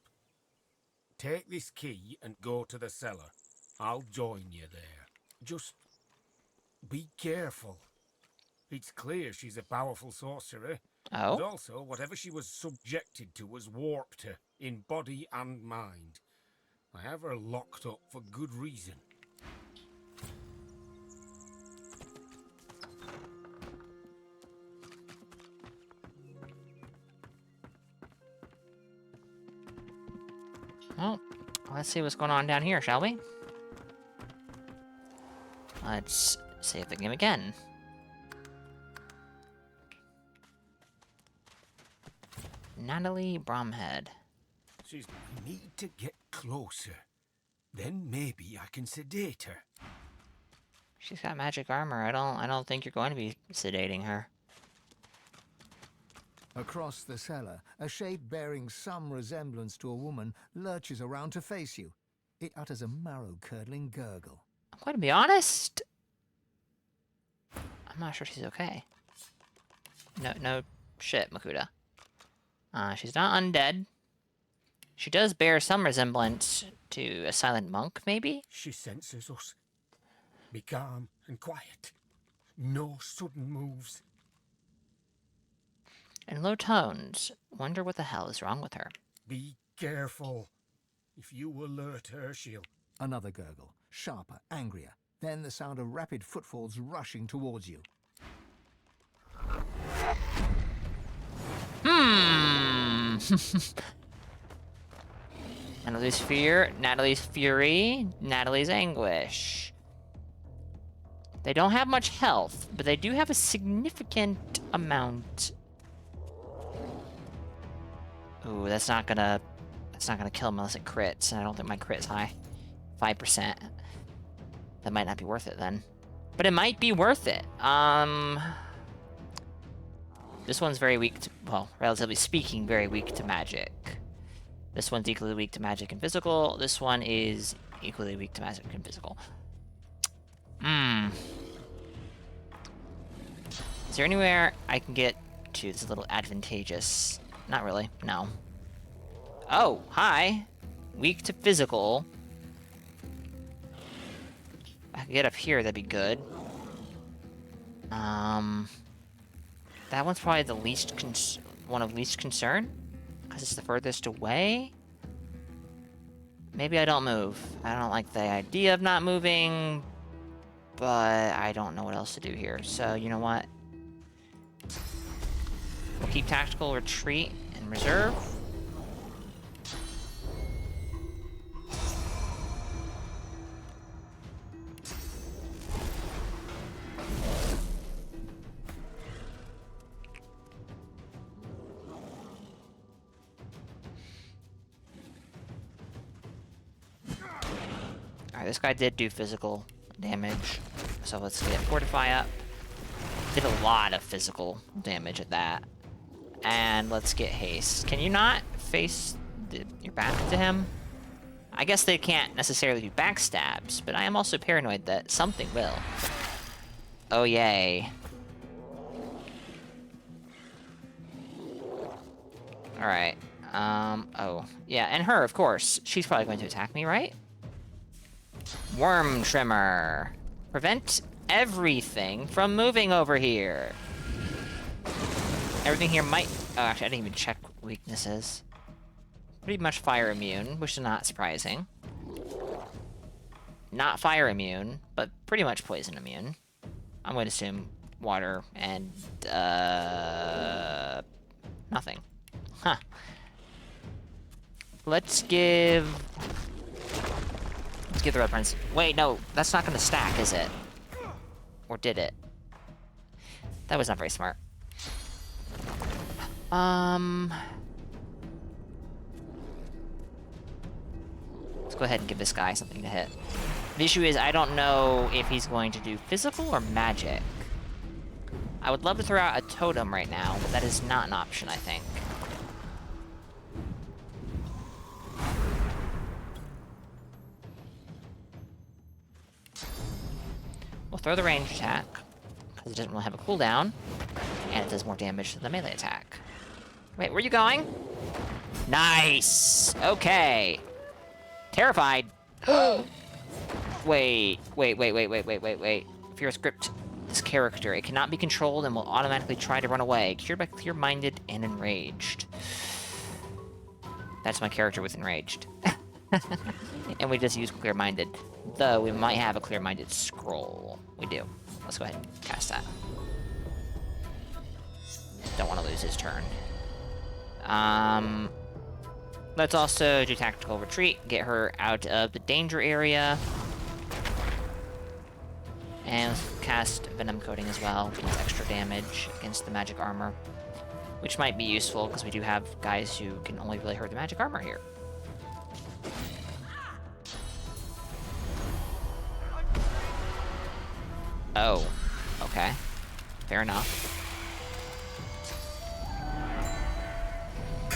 Take this key and go to the cellar. I'll join you there. Just be careful. It's clear she's a powerful sorcerer. Oh? But also, whatever she was subjected to has warped her, in body and mind. I have her locked up for good reason. Well, let's see what's going on down here, shall we? Let's save the game again. Natalie Bromhead. We need to get closer. Then maybe I can sedate her. She's got magic armor. I don't think you're going to be sedating her. Across the cellar, a shape bearing some resemblance to a woman lurches around to face you. It utters a marrow-curdling gurgle. I'm going to be honest. I'm not sure she's okay. No shit, Makuta. She's not undead. She does bear some resemblance to a silent monk, maybe? She senses us. Be calm and quiet. No sudden moves. In low tones, wonder what the hell is wrong with her. Be careful. If you alert her, she'll... Another gurgle, sharper, angrier. Then the sound of rapid footfalls rushing towards you. Natalie's fear, Natalie's fury, Natalie's anguish. They don't have much health, but they do have a significant amount. Ooh, that's not gonna kill him unless it crits, and I don't think my crit's high. 5%. That might not be worth it then. But it might be worth it. This one's very weak to, well, relatively speaking, very weak to magic. This one's equally weak to magic and physical. This one is equally weak to magic and physical. Is there anywhere I can get to that's a little advantageous? Not really, no. Oh, hi. Weak to physical. If I could get up here, that'd be good. That one's probably the least one of least concern, because it's the furthest away. Maybe I don't move. I don't like the idea of not moving, but I don't know what else to do here. So, you know what? We'll keep tactical retreat and reserve. Alright, this guy did do physical damage, so let's get Fortify up. Did a lot of physical damage at that. And let's get Haste. Can you not face your back to him? I guess they can't necessarily do backstabs, but I am also paranoid that something will. Oh, yay. Alright. Oh. Yeah, and her, of course. She's probably going to attack me, right? Worm Trimmer. Prevent everything from moving over here. Everything here might... Oh, actually, I didn't even check weaknesses. Pretty much fire immune, which is not surprising. Not fire immune, but pretty much poison immune. I'm going to assume water and... nothing. Huh. Let's give the Red Prince... Wait, no, that's not going to stack, is it? Or did it? That was not very smart. Let's go ahead and give this guy something to hit. The issue is I don't know if he's going to do physical or magic. I would love to throw out a totem right now, but that is not an option, I think. We'll throw the range attack, because it doesn't really have a cooldown, and it does more damage than the melee attack. Wait, where are you going? Nice! Okay. Terrified. Wait. If you're a script, this character, it cannot be controlled and will automatically try to run away. Cured by clear-minded and enraged. That's my character with enraged. And we just use clear-minded. Though we might have a clear-minded scroll. We do. Let's go ahead and cast that. Don't want to lose his turn. Let's also do tactical retreat, get her out of the danger area. And let's cast Venom Coating as well, deals extra damage against the magic armor. Which might be useful, because we do have guys who can only really hurt the magic armor here. Oh, okay. Fair enough.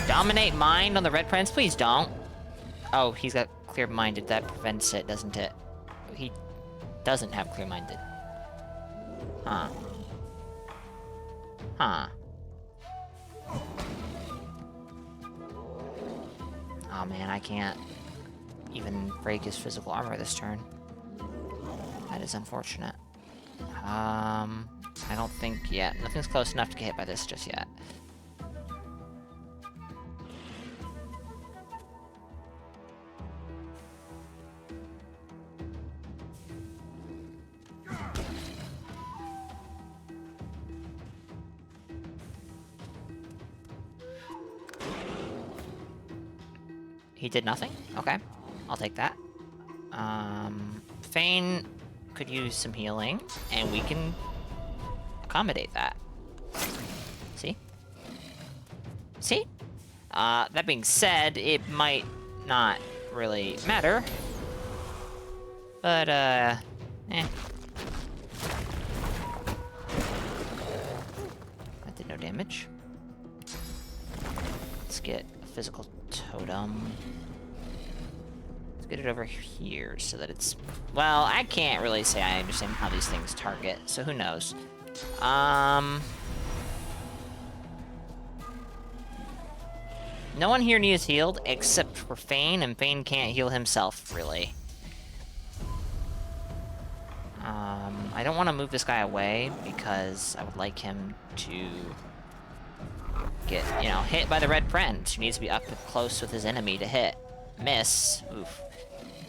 Dominate Mind on the Red Prince? Please don't. Oh, he's got Clear-Minded. That prevents it, doesn't it? He doesn't have Clear-Minded. Huh. Huh. Oh man, I can't even break his physical armor this turn. That is unfortunate. I don't think yet. Nothing's close enough to get hit by this just yet. He did nothing? Okay. I'll take that. Fane could use some healing, and we can accommodate that. See? See? That being said, it might not really matter. But, eh. That did no damage. Let's get a physical totem. Let's get it over here so that it's... Well, I can't really say I understand how these things target, so who knows. No one here needs healed except for Fane, and Fane can't heal himself, really. I don't want to move this guy away because I would like him to get, you know, hit by the red friend. He needs to be up close with his enemy to hit. Miss. Oof.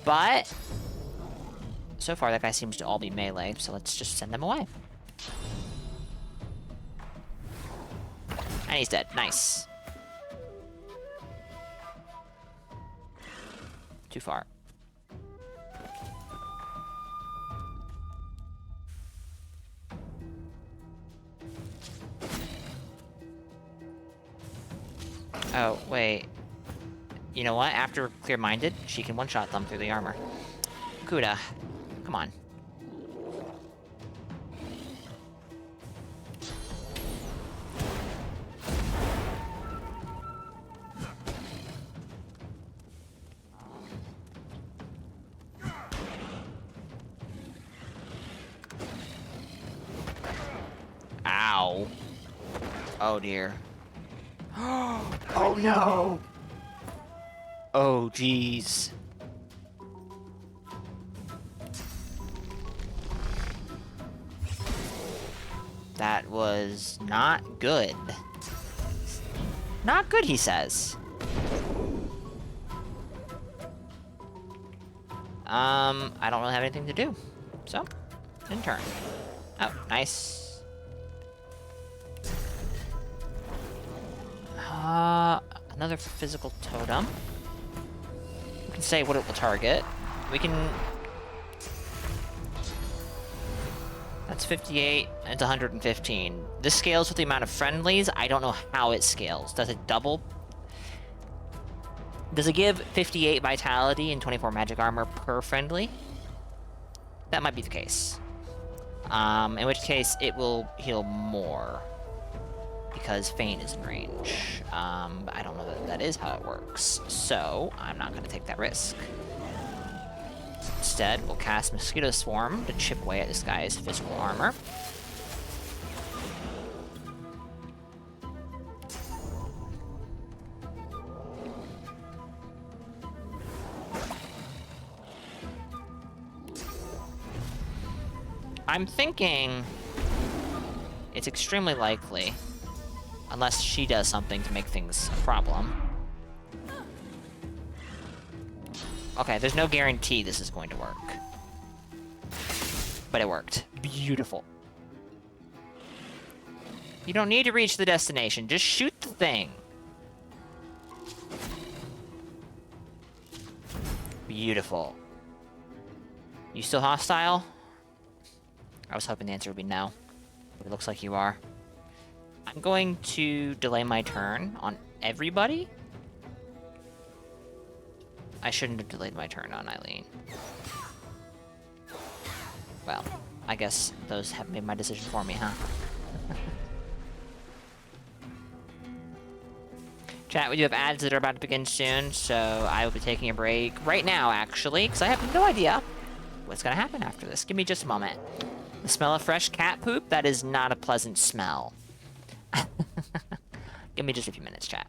But so far that guy seems to all be melee, so let's just send them away. And he's dead. Nice. Too far. Oh, wait. You know what? After Clear-Minded, she can one-shot them through the armor. Kuda. Come on. Ow. Oh, dear. Oh no! Oh jeez. That was not good. Not good, he says. I don't really have anything to do. So, in turn. Oh, nice. Another physical totem. We can say what it will target. We can... That's 58, and it's 115. This scales with the amount of friendlies. I don't know how it scales. Does it double? Does it give 58 vitality and 24 magic armor per friendly? That might be the case. In which case, it will heal more. Because Feint is in range. But I don't know that that is how it works. So, I'm not going to take that risk. Instead, we'll cast Mosquito Swarm to chip away at this guy's physical armor. I'm thinking it's extremely likely, unless she does something to make things a problem. Okay, there's no guarantee this is going to work. But it worked. Beautiful. You don't need to reach the destination, just shoot the thing. Beautiful. You still hostile? I was hoping the answer would be no, but it looks like you are. I'm going to delay my turn on everybody. I shouldn't have delayed my turn on Eileen. Well, I guess those have made my decision for me, huh? Chat, we do have ads that are about to begin soon, so I will be taking a break right now, actually, because I have no idea what's going to happen after this. Give me just a moment. The smell of fresh cat poop? That is not a pleasant smell. Give me just a few minutes, chat.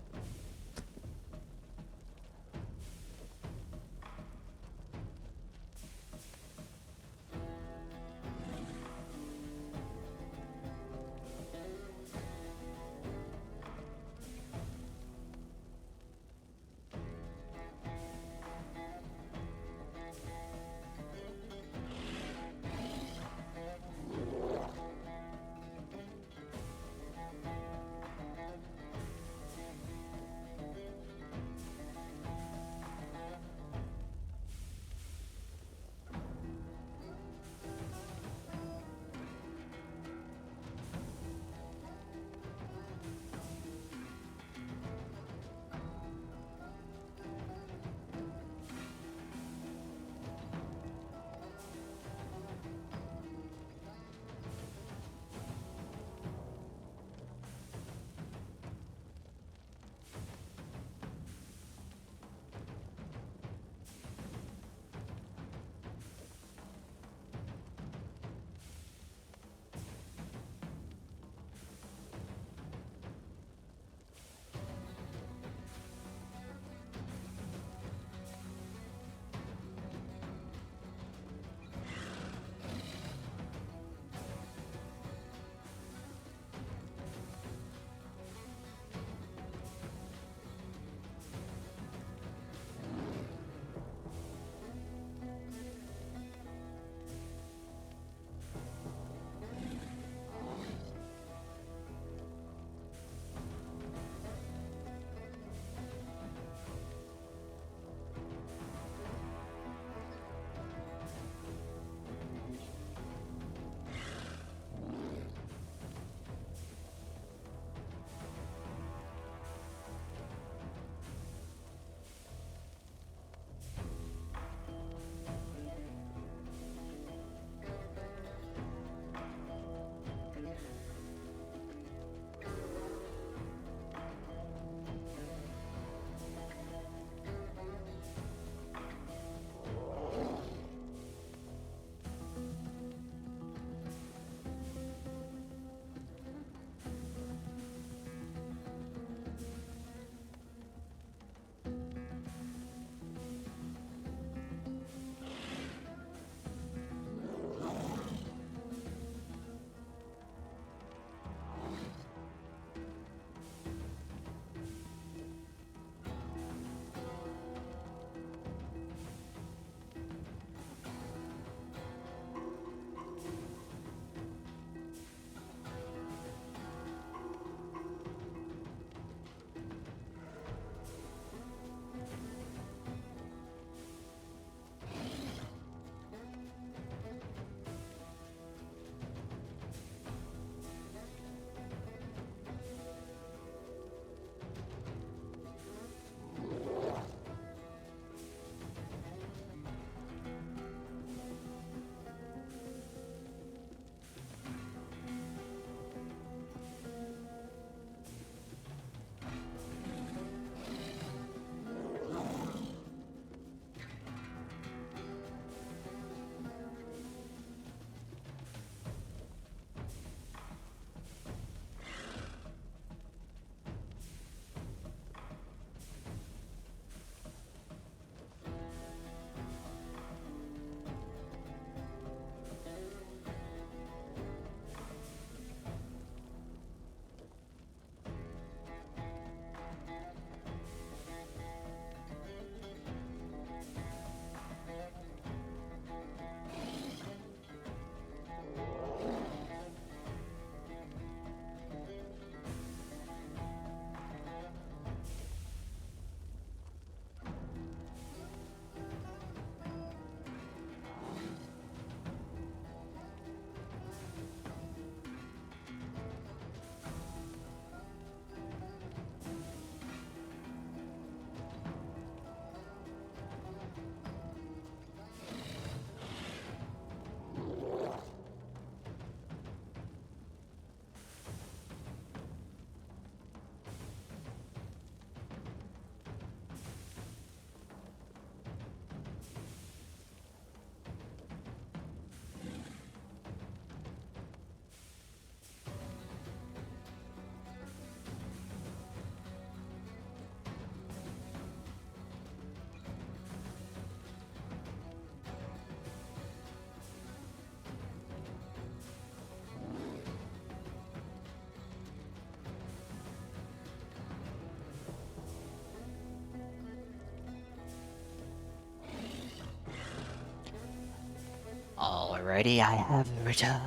Alrighty, I have returned.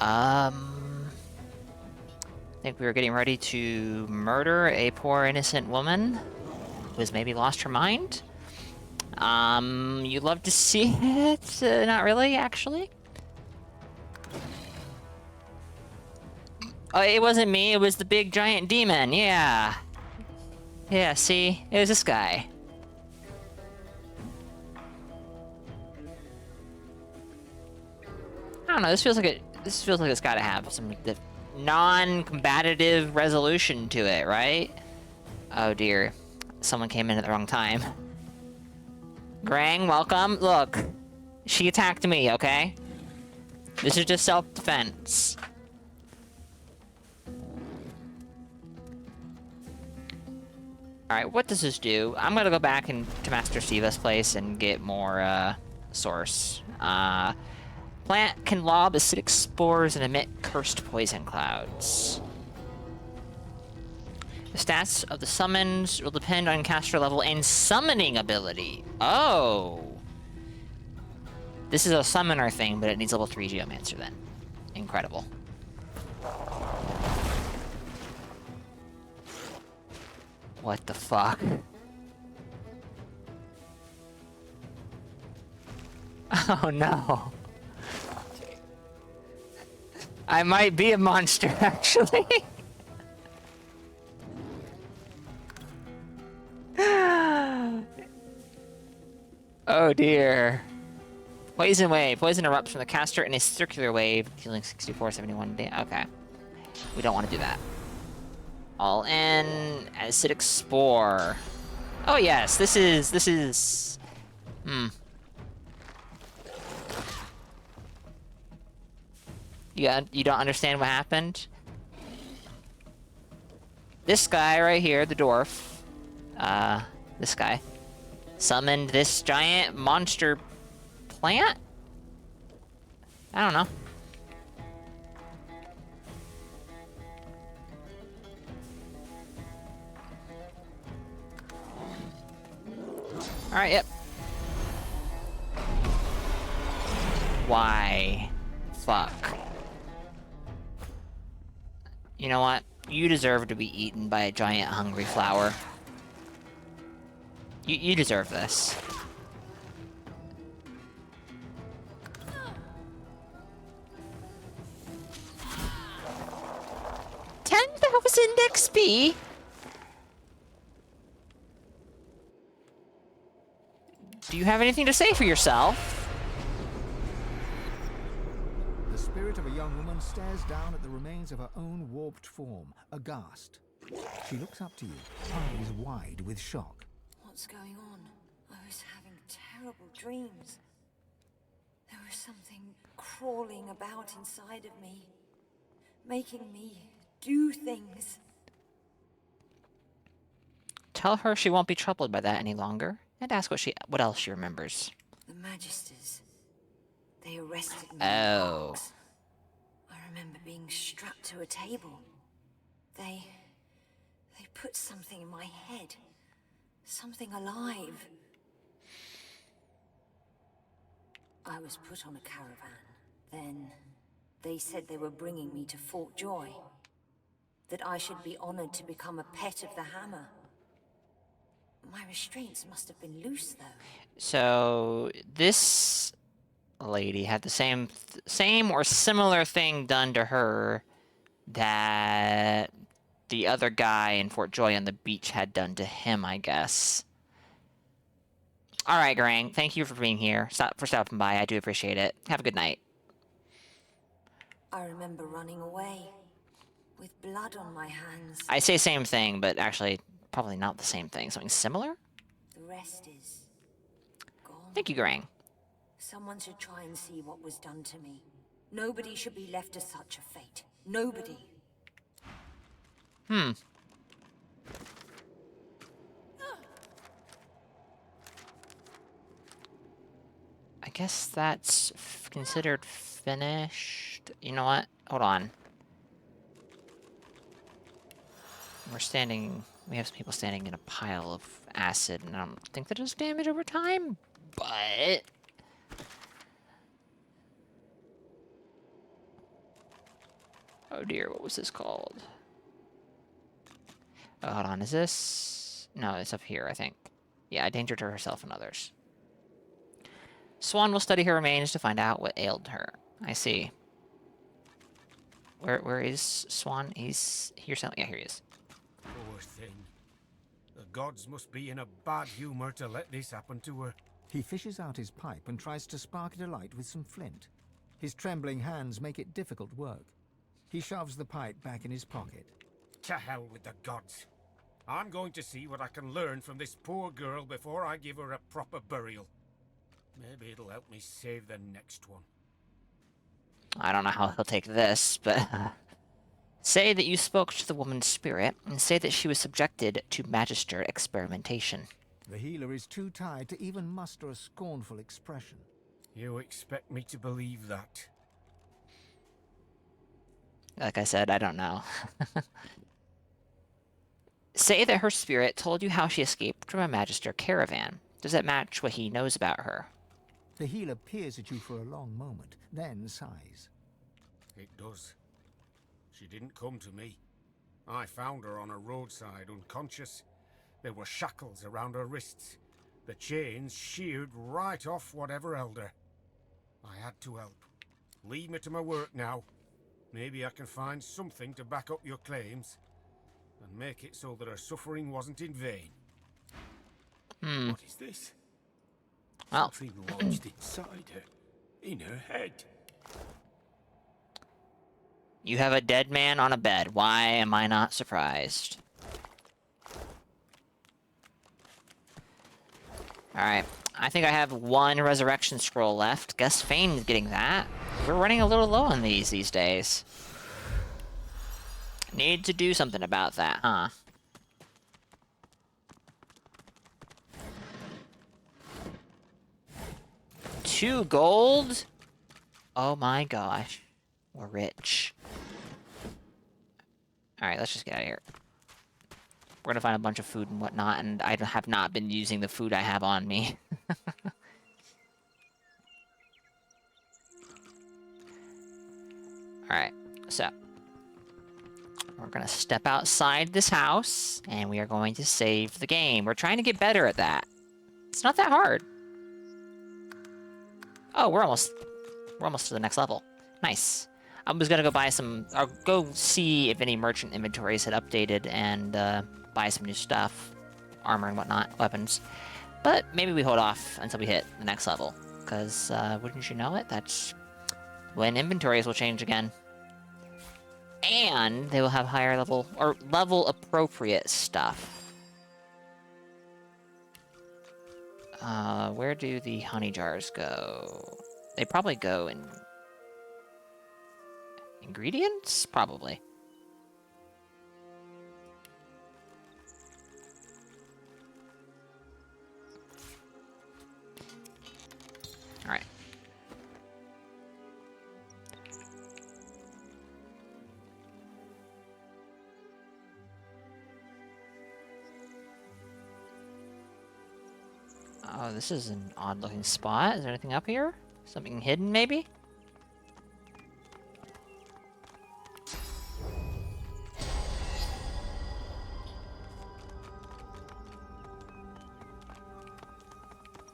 I think we were getting ready to murder a poor innocent woman who has maybe lost her mind. You'd love to see it? Not really, actually. Oh, it wasn't me, it was the big giant demon, yeah. Yeah, see? It was this guy. I don't know, this feels like it's gotta have some non-combative resolution to it, right? Oh dear. Someone came in at the wrong time. Grang, welcome. Look. She attacked me, okay? This is just self-defense. Alright, what does this do? I'm gonna go back to Master Siva's place and get more, source. Plant can lob acidic spores and emit cursed poison clouds. The stats of the summons will depend on caster level and summoning ability. Oh! This is a summoner thing, but it needs level 3 Geomancer then. Incredible. What the fuck? Oh no. I might be a monster, actually. Oh dear. Poison wave. Poison erupts from the caster in a circular wave, dealing 64/71 damage. Okay. We don't want to do that. All in. Acidic spore. Oh yes, this is... You don't understand what happened? This guy right here, the dwarf, this guy, summoned this giant monster plant? I don't know. Alright, yep. Why? Fuck. You know what? You deserve to be eaten by a giant hungry flower. You deserve this. 10,000 XP? Do you have anything to say for yourself? The spirit of a young woman stares down at the remains of her own warped form, aghast. She looks up to you, eyes wide with shock. What's going on? I was having terrible dreams. There was something crawling about inside of me, making me do things. Tell her she won't be troubled by that any longer, and ask what else she remembers. The Magisters. They arrested me. Oh. I remember being strapped to a table. They put something in my head. Something alive. I was put on a caravan. Then they said they were bringing me to Fort Joy. That I should be honored to become a pet of the Hammer. My restraints must have been loose, though. So this lady had the same or similar thing done to her that the other guy in Fort Joy on the beach had done to him, I guess. All right, Grang. Thank you for being here. For stopping by. I do appreciate it. Have a good night. I remember running away with blood on my hands. I say same thing, but actually probably not the same thing. Something similar? The rest is gone. Thank you, Grang. Someone should try and see what was done to me. Nobody should be left to such a fate. Nobody. I guess that's considered finished. You know what? Hold on. We have some people standing in a pile of acid, and I don't think that does damage over time, but Oh dear, what was this called? Oh, hold on, is this... No, it's up here, I think. Yeah, a danger to herself and others. Swan will study her remains to find out what ailed her. I see. Where is Swan? He's here somewhere. Yeah, here he is. Poor thing. The gods must be in a bad humor to let this happen to her. He fishes out his pipe and tries to spark it alight with some flint. His trembling hands make it difficult work. He shoves the pipe back in his pocket. To hell with the gods. I'm going to see what I can learn from this poor girl before I give her a proper burial. Maybe it'll help me save the next one. I don't know how he'll take this, but... Say that you spoke to the woman's spirit, and say that she was subjected to magister experimentation. The healer is too tired to even muster a scornful expression. You expect me to believe that? Like I said, I don't know. Say that her spirit told you how she escaped from a magister caravan. Does that match what he knows about her? The healer peers at you for a long moment, then sighs. It does. She didn't come to me. I found her on a roadside, unconscious. There were shackles around her wrists. The chains sheared right off whatever held her. I had to help. Leave me to my work now. Maybe I can find something to back up your claims, and make it so that her suffering wasn't in vain. What is this? Well. Something lodged inside her. In her head. You have a dead man on a bed. Why am I not surprised? Alright. I think I have one resurrection scroll left. Guess Fane's getting that. We're running a little low on these days. Need to do something about that, huh? $2 gold? Oh my gosh. We're rich. Alright, let's just get out of here. We're gonna find a bunch of food and whatnot, and I have not been using the food I have on me. Alright, so. We're gonna step outside this house, and we are going to save the game. We're trying to get better at that. It's not that hard. Oh, we're almost to the next level. Nice. I was gonna go buy some, or go see if any merchant inventories had updated and buy some new stuff, armor and whatnot, weapons. But maybe we hold off until we hit the next level, because wouldn't you know it, that's when inventories will change again. And they will have higher level, or level appropriate stuff. Where do the honey jars go? They probably go in ingredients? Probably. Alright. Oh, this is an odd-looking spot. Is there anything up here? Something hidden, maybe?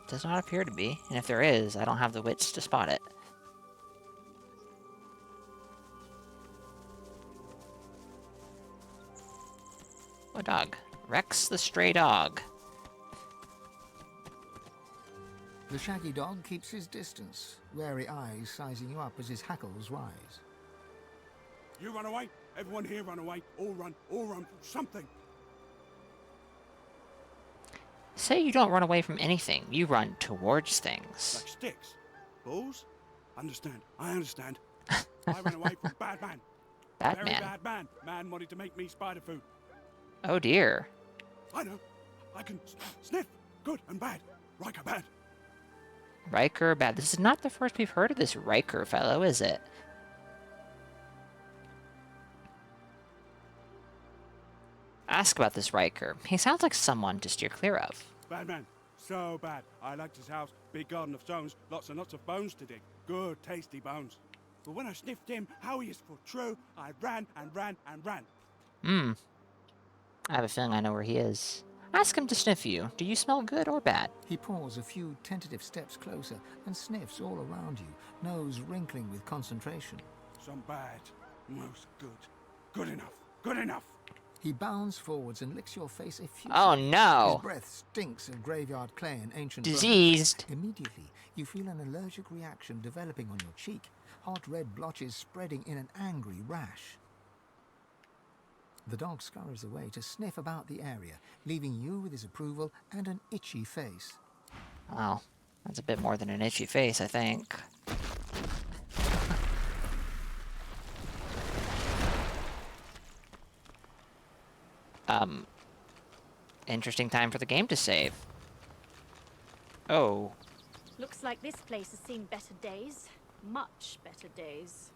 Does not appear to be, and if there is, I don't have the wits to spot it. Oh, dog. Rex the stray dog. The shaggy dog keeps his distance, wary eyes sizing you up as his hackles rise. You run away. Everyone here run away. All run. Something. Say you don't run away from anything. You run towards things. Like sticks. Balls? Understand. I understand. I ran away from bad man. Bad Very man? bad man. Man wanted to make me spider food. Oh dear. I know. I can sniff. Good and bad. Riker bad. Riker bad. This is not the first we've heard of this Riker fellow, is it? Ask about this Riker. He sounds like someone to steer clear of. Bad man. So bad. I liked his house. Big garden of stones. Lots and lots of bones to dig. Good, tasty bones. but when I sniffed him, how he is for true, I ran and ran and ran. I have a feeling I know where he is. Ask him to sniff you. Do you smell good or bad? He paws a few tentative steps closer and sniffs all around you, nose wrinkling with concentration. Some bad, most good. Good enough, good enough. He bounds forwards and licks your face effusively. Oh no! His breath stinks of graveyard clay and ancient diseased. bones. Immediately, you feel an allergic reaction developing on your cheek, hot red blotches spreading in an angry rash. The dog scurries away to sniff about the area, leaving you with his approval and an itchy face. Wow, that's a bit more than an itchy face, I think. Interesting time for the game to save. Oh. Looks like this place has seen better days. Much better days.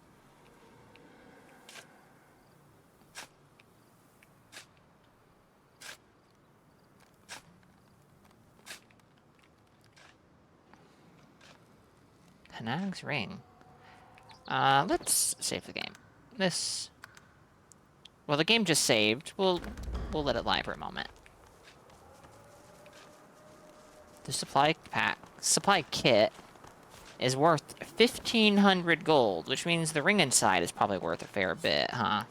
Hanag's ring. Let's save the game. Well, the game just saved. We'll let it lie for a moment. The supply kit is worth 1,500 gold, which means the ring inside is probably worth a fair bit, huh?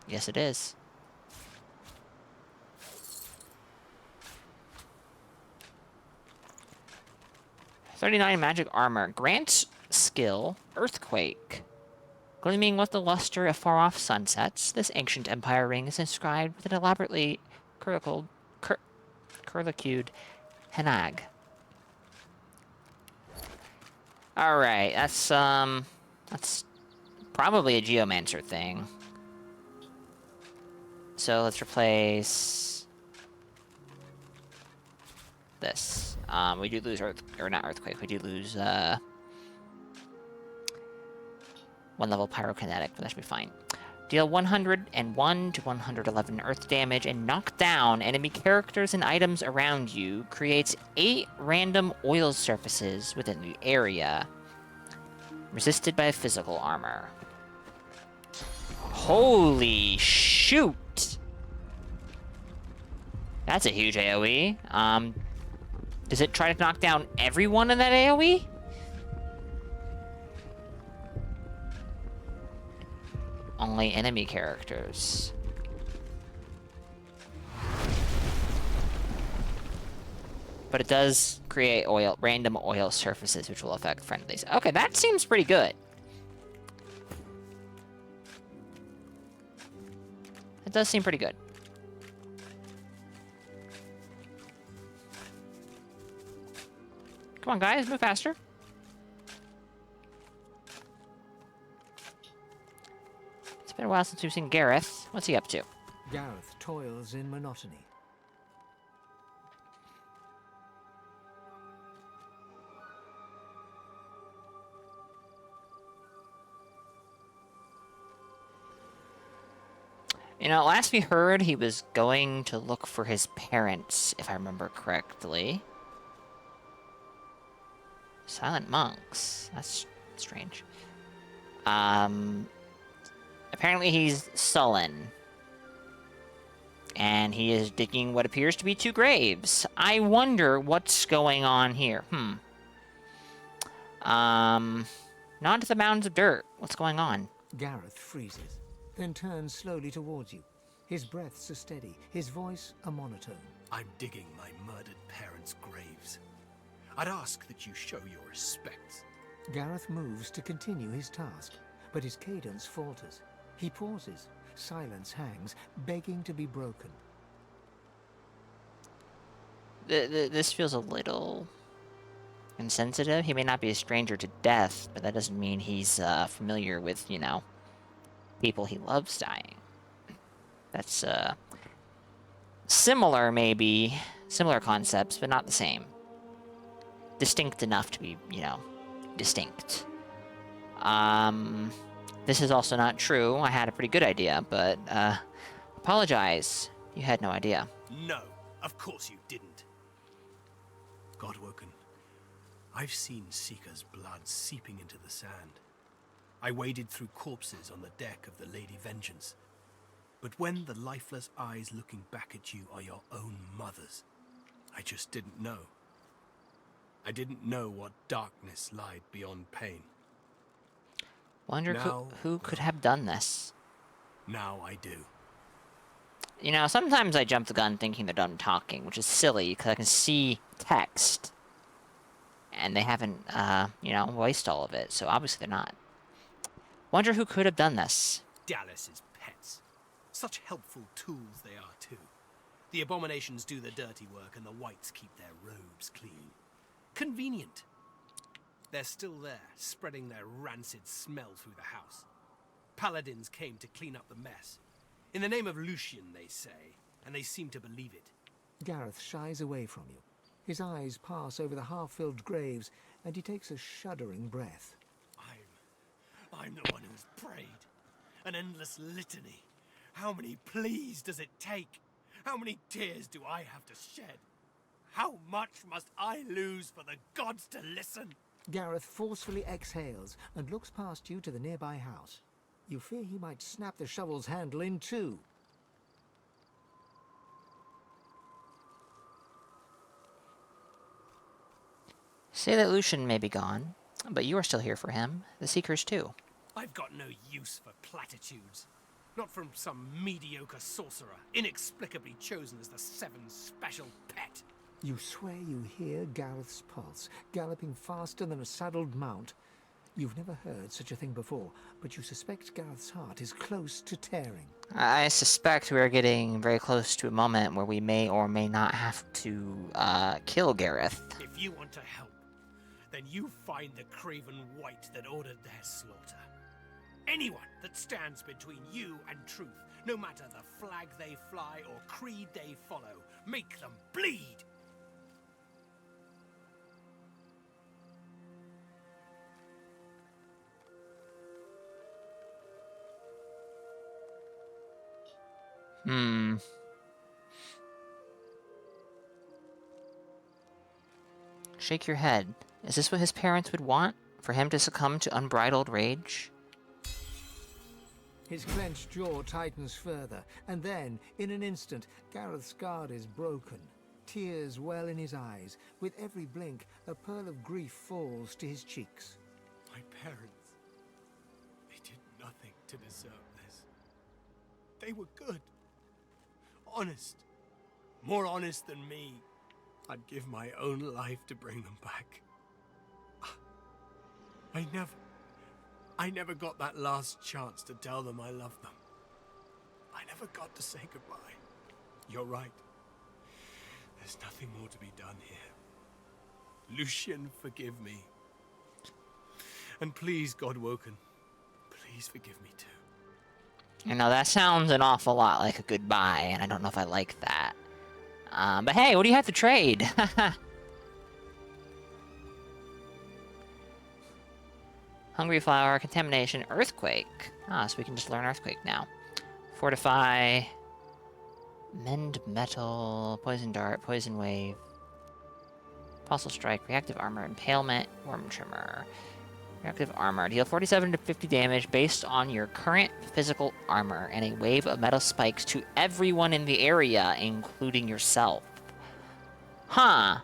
Yes, it is. $39 magic armor. Grants skill, Earthquake. Gleaming with the luster of far-off sunsets, this ancient empire ring is inscribed with an elaborately curlicued Hanag. Alright, that's probably a Geomancer thing. So let's replace this. We do lose not Earthquake, we do lose, 1 level Pyrokinetic, but that should be fine. Deal 101 to 111 Earth damage and knock down enemy characters and items around you. Creates 8 random oil surfaces within the area. Resisted by physical armor. Holy shoot! That's a huge AoE. Does it try to knock down everyone in that AoE? Only enemy characters. But it does create random oil surfaces which will affect friendlies. Okay, that seems pretty good. It does seem pretty good. Come on, guys, move faster. It's been a while since we've seen Gareth. What's he up to? Gareth toils in monotony. You know, last we heard, he was going to look for his parents, if I remember correctly. Silent monks. That's strange. Apparently he's sullen. And he is digging what appears to be 2 graves. I wonder what's going on here. Not to the mounds of dirt. What's going on? Gareth freezes, then turns slowly towards you. His breaths are steady, his voice a monotone. I'm digging my murdered parents' graves. I'd ask that you show your respects. Gareth moves to continue his task, but his cadence falters. He pauses. Silence hangs, begging to be broken. This feels a little insensitive. He may not be a stranger to death, but that doesn't mean he's familiar with, you know, people he loves dying. That's similar, maybe. Similar concepts, but not the same. Distinct enough to be, you know, distinct. This is also not true. I had a pretty good idea, but, apologize. You had no idea. No, of course you didn't. Godwoken, I've seen Seeker's blood seeping into the sand. I waded through corpses on the deck of the Lady Vengeance. But when the lifeless eyes looking back at you are your own mother's, I just didn't know. I didn't know what darkness lied beyond pain. Wonder who could have done this. Now I do. You know, sometimes I jump the gun thinking they're done talking, which is silly, because I can see text. And they haven't, you know, voiced all of it, so obviously they're not. Wonder who could have done this. Dallas's pets. Such helpful tools they are, too. The abominations do the dirty work, and the whites keep their robes clean. Convenient. They're still there, spreading their rancid smell through the house. Paladins came to clean up the mess. In the name of Lucian, they say, and they seem to believe it. Gareth shies away from you. His eyes pass over the half-filled graves, and he takes a shuddering breath. I'm the one who's prayed. An endless litany. How many pleas does it take? How many tears do I have to shed? How much must I lose for the gods to listen? Gareth forcefully exhales and looks past you to the nearby house. You fear he might snap the shovel's handle in two. Say that Lucian may be gone, but you are still here for him. The Seekers too. I've got no use for platitudes. Not from some mediocre sorcerer, inexplicably chosen as the Seven's special pet. You swear you hear Gareth's pulse, galloping faster than a saddled mount. You've never heard such a thing before, but you suspect Gareth's heart is close to tearing. I suspect we are getting very close to a moment where we may or may not have to kill Gareth. If you want to help, then you find the craven wight that ordered their slaughter. Anyone that stands between you and truth, no matter the flag they fly or creed they follow, make them bleed! Shake your head. Is this what his parents would want? For him to succumb to unbridled rage? His clenched jaw tightens further, and then, in an instant, Gareth's guard is broken. Tears well in his eyes. With every blink, a pearl of grief falls to his cheeks. My parents, they did nothing to deserve this. They were good. Honest. More honest than me. I'd give my own life to bring them back. I never got that last chance to tell them I loved them. I never got to say goodbye. You're right. There's nothing more to be done here. Lucian, forgive me. And please, Godwoken, please forgive me too. You know, that sounds an awful lot like a goodbye, and I don't know if I like that. But hey, what do you have to trade? Hungry Flower, Contamination, Earthquake. Ah, so we can just learn Earthquake now. Fortify, Mend Metal, Poison Dart, Poison Wave, Apostle Strike, Reactive Armor, Impalement, Worm Trimmer. Reactive Armor. Deal 47 to 50 damage based on your current physical armor and a wave of metal spikes to everyone in the area, including yourself. Huh.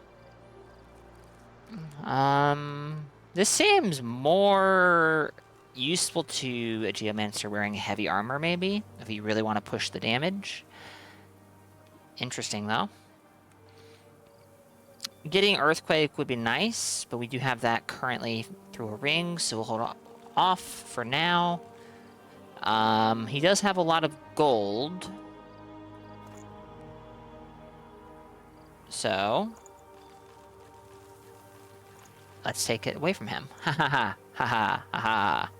This seems more useful to a Geomancer wearing heavy armor, maybe, if you really want to push the damage. Interesting, though. Getting Earthquake would be nice, but we do have that currently through a ring, so we'll hold off for now. He does have a lot of gold. So let's take it away from him. Ha ha ha ha ha ha ha.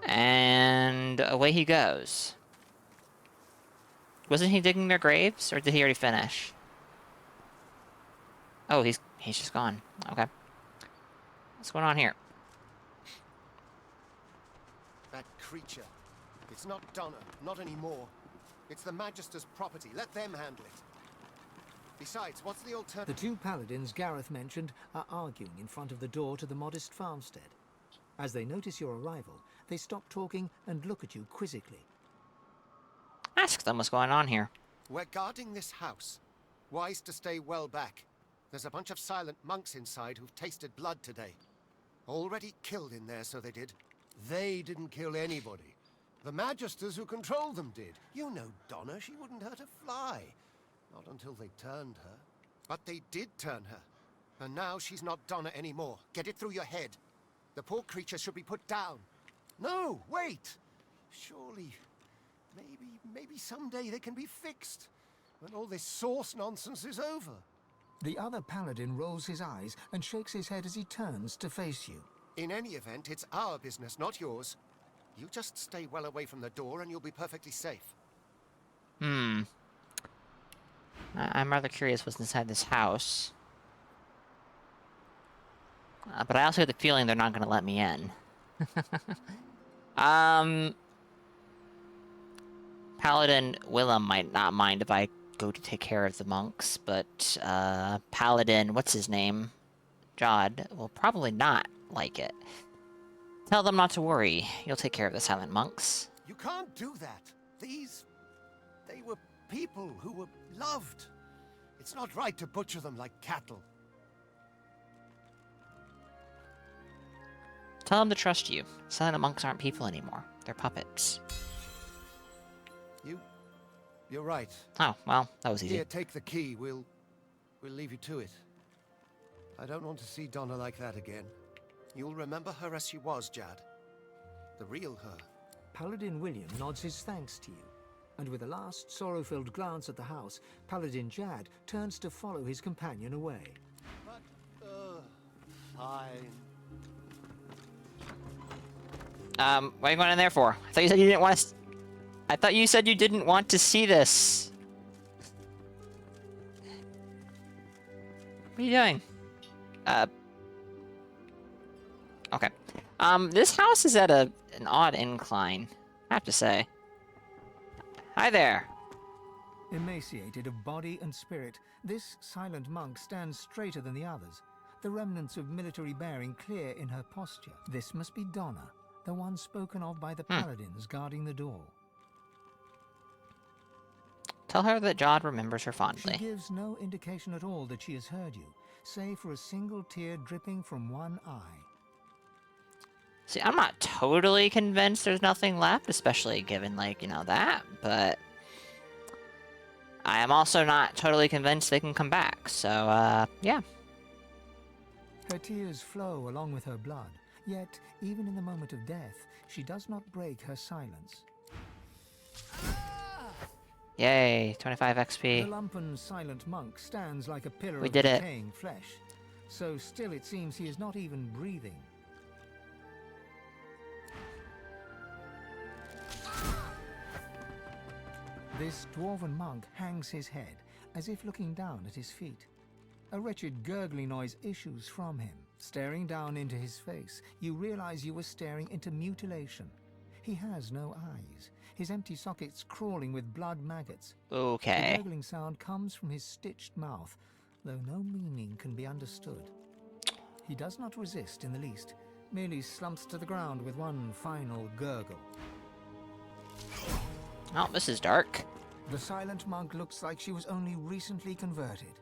And away he goes. Wasn't he digging their graves, or did he already finish? Oh, he's just gone. Okay. What's going on here? That creature. It's not Donna, not anymore. It's the Magister's property. Let them handle it. Besides, what's the The alternative? two paladins Gareth mentioned are arguing in front of the door to the modest farmstead. As they notice your arrival, they stop talking and look at you quizzically. Ask them what's going on here. We're guarding this house. Wise to stay well back. There's a bunch of silent monks inside who've tasted blood today. Already killed in there, so they did. They didn't kill anybody. The Magisters who controlled them did. You know Donna, she wouldn't hurt a fly. Not until they turned her. But they did turn her. And now she's not Donna anymore. Get it through your head. The poor creature should be put down. No, wait! Surely, maybe someday they can be fixed. When all this source nonsense is over. The other paladin rolls his eyes and shakes his head as he turns to face you. In any event, it's our business, not yours. You just stay well away from the door and you'll be perfectly safe. I'm rather curious what's inside this house. But I also have the feeling they're not going to let me in. Paladin Willem might not mind if I go to take care of the monks, but Paladin, what's his name? Jod will probably not like it. Tell them not to worry. You'll take care of the silent monks. You can't do that. They were people who were loved. It's not right to butcher them like cattle. Tell them to trust you. Silent monks aren't people anymore. They're puppets. You're right. Oh, well, that was easy. Here, take the key. We'll leave you to it. I don't want to see Donna like that again. You'll remember her as she was, Jad. The real her. Paladin William nods his thanks to you, and with a last sorrow-filled glance at the house, Paladin Jad turns to follow his companion away. But, fine. What are you going in there for? I thought you said you didn't want to... I thought you said you didn't want to see this. What are you doing? Okay. This house is at an odd incline, I have to say. Hi there. Emaciated of body and spirit, this silent monk stands straighter than the others, the remnants of military bearing clear in her posture. This must be Donna, the one spoken of by the paladins guarding the door. Tell her that Jod remembers her fondly. She gives no indication at all that she has heard you, save for a single tear dripping from one eye. See, I'm not totally convinced there's nothing left, especially given, like, you know, that, but I am also not totally convinced they can come back, so, yeah. Her tears flow along with her blood, yet, even in the moment of death, she does not break her silence. Yay, 25 XP. The lumpen silent monk stands like a pillar We of did it. decaying flesh, so still it seems he is not even breathing. This dwarven monk hangs his head, as if looking down at his feet. A wretched gurgling noise issues from him. Staring down into his face, you realize you were staring into mutilation. He has no eyes, his empty sockets crawling with blood maggots. Okay. The gurgling sound comes from his stitched mouth, though no meaning can be understood. He does not resist in the least, merely slumps to the ground with one final gurgle. Oh, this is dark. The silent monk looks like she was only recently converted.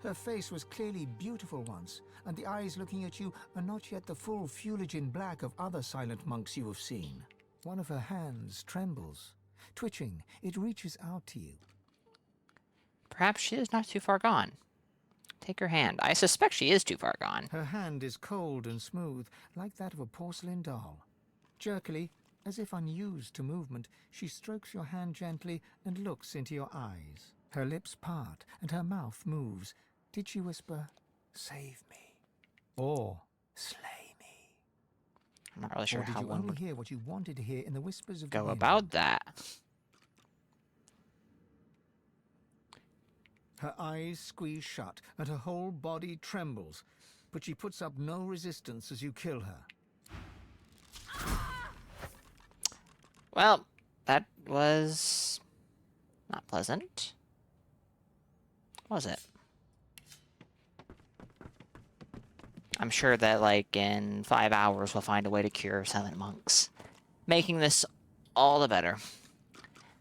Her face was clearly beautiful once, and the eyes looking at you are not yet the full Fuligin black of other silent monks you have seen. One of her hands trembles. Twitching, it reaches out to you. Perhaps she is not too far gone. Take her hand. I suspect she is too far gone. Her hand is cold and smooth, like that of a porcelain doll. Jerkily, as if unused to movement, she strokes your hand gently and looks into your eyes. Her lips part and her mouth moves. Did she whisper, "Save me," or "Slay me"? I'm not really sure or did how you one only would hear what you wanted to hear in the whispers of go the wind? about that. Her eyes squeeze shut and her whole body trembles, but she puts up no resistance as you kill her. Well, that was Not pleasant. What was it? I'm sure that, like, in 5 hours we'll find a way to cure silent monks, making this all the better.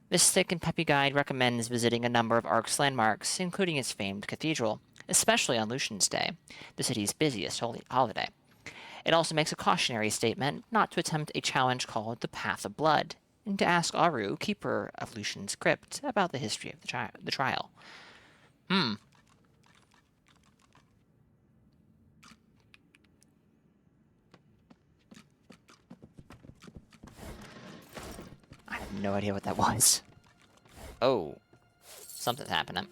This thick and peppy guide recommends visiting a number of Ark's landmarks, including its famed cathedral, especially on Lucian's Day, the city's busiest holiday. It also makes a cautionary statement not to attempt a challenge called the Path of Blood, and to ask Aru, keeper of Lucian's crypt, about the history of the trial. I have no idea what that was. Oh. Something's happening.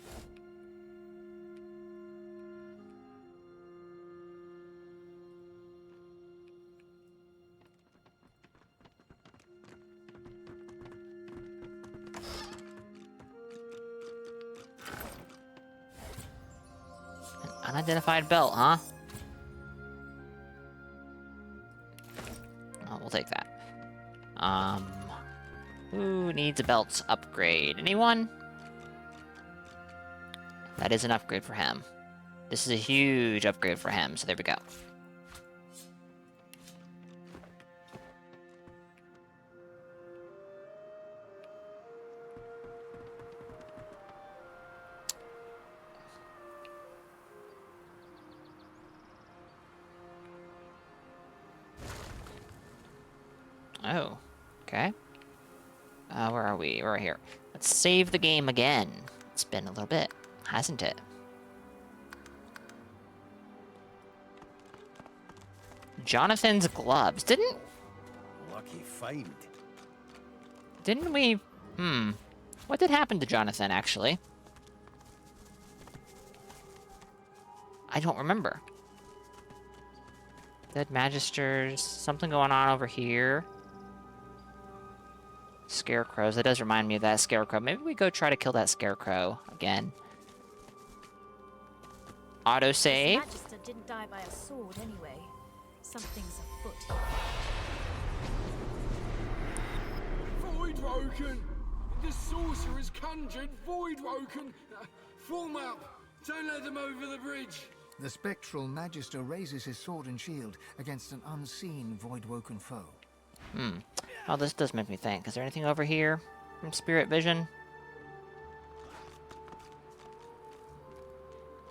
An unidentified belt, huh? Oh, we'll take that. Who needs a belt upgrade? Anyone? That is an upgrade for him. This is a huge upgrade for him, so there we go. Oh, okay. Where are we? We're here. Let's save the game again. It's been a little bit, hasn't it? Jonathan's gloves. Lucky find. Didn't we... What did happen to Jonathan, actually? I don't remember. Dead Magisters. Something going on over here. Scarecrows. That does remind me of that scarecrow. Maybe we go try to kill that scarecrow again. Autosave. Magister didn't die by a sword anyway. Something's afoot. Voidwoken! The sorcerer's conjured Voidwoken! Form up! Don't let them over the bridge! The spectral Magister raises his sword and shield against an unseen Voidwoken foe. Oh, this does make me think. Is there anything over here from Spirit Vision?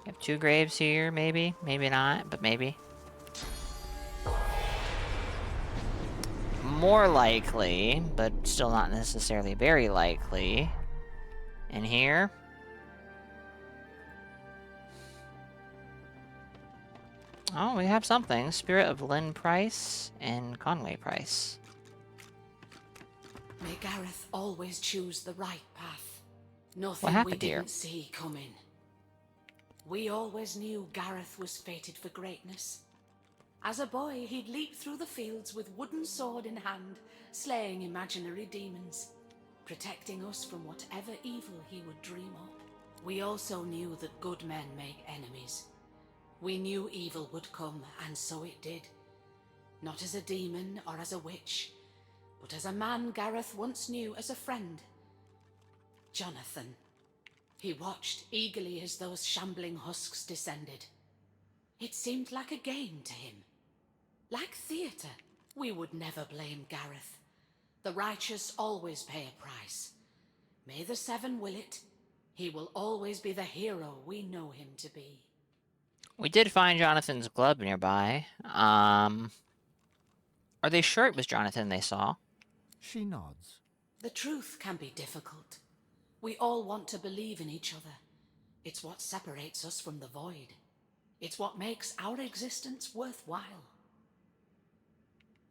We have 2 graves here, maybe? Maybe not, but maybe. More likely, but still not necessarily very likely. In here. Oh, we have something. Spirit of Lynn Price and Conway Price. May Gareth always choose the right path. What Nothing happened we here? didn't see coming. We always knew Gareth was fated for greatness. As a boy, he'd leap through the fields with wooden sword in hand, slaying imaginary demons, protecting us from whatever evil he would dream up. We also knew that good men make enemies. We knew evil would come, and so it did. Not as a demon or as a witch, but as a man Gareth once knew as a friend. Jonathan. He watched eagerly as those shambling husks descended. It seemed like a game to him. Like theatre, we would never blame Gareth. The righteous always pay a price. May the Seven will it. He will always be the hero we know him to be. We did find Jonathan's glove nearby. Are they sure it was Jonathan they saw? She nods. The truth can be difficult. We all want to believe in each other. It's what separates us from the void. It's what makes our existence worthwhile.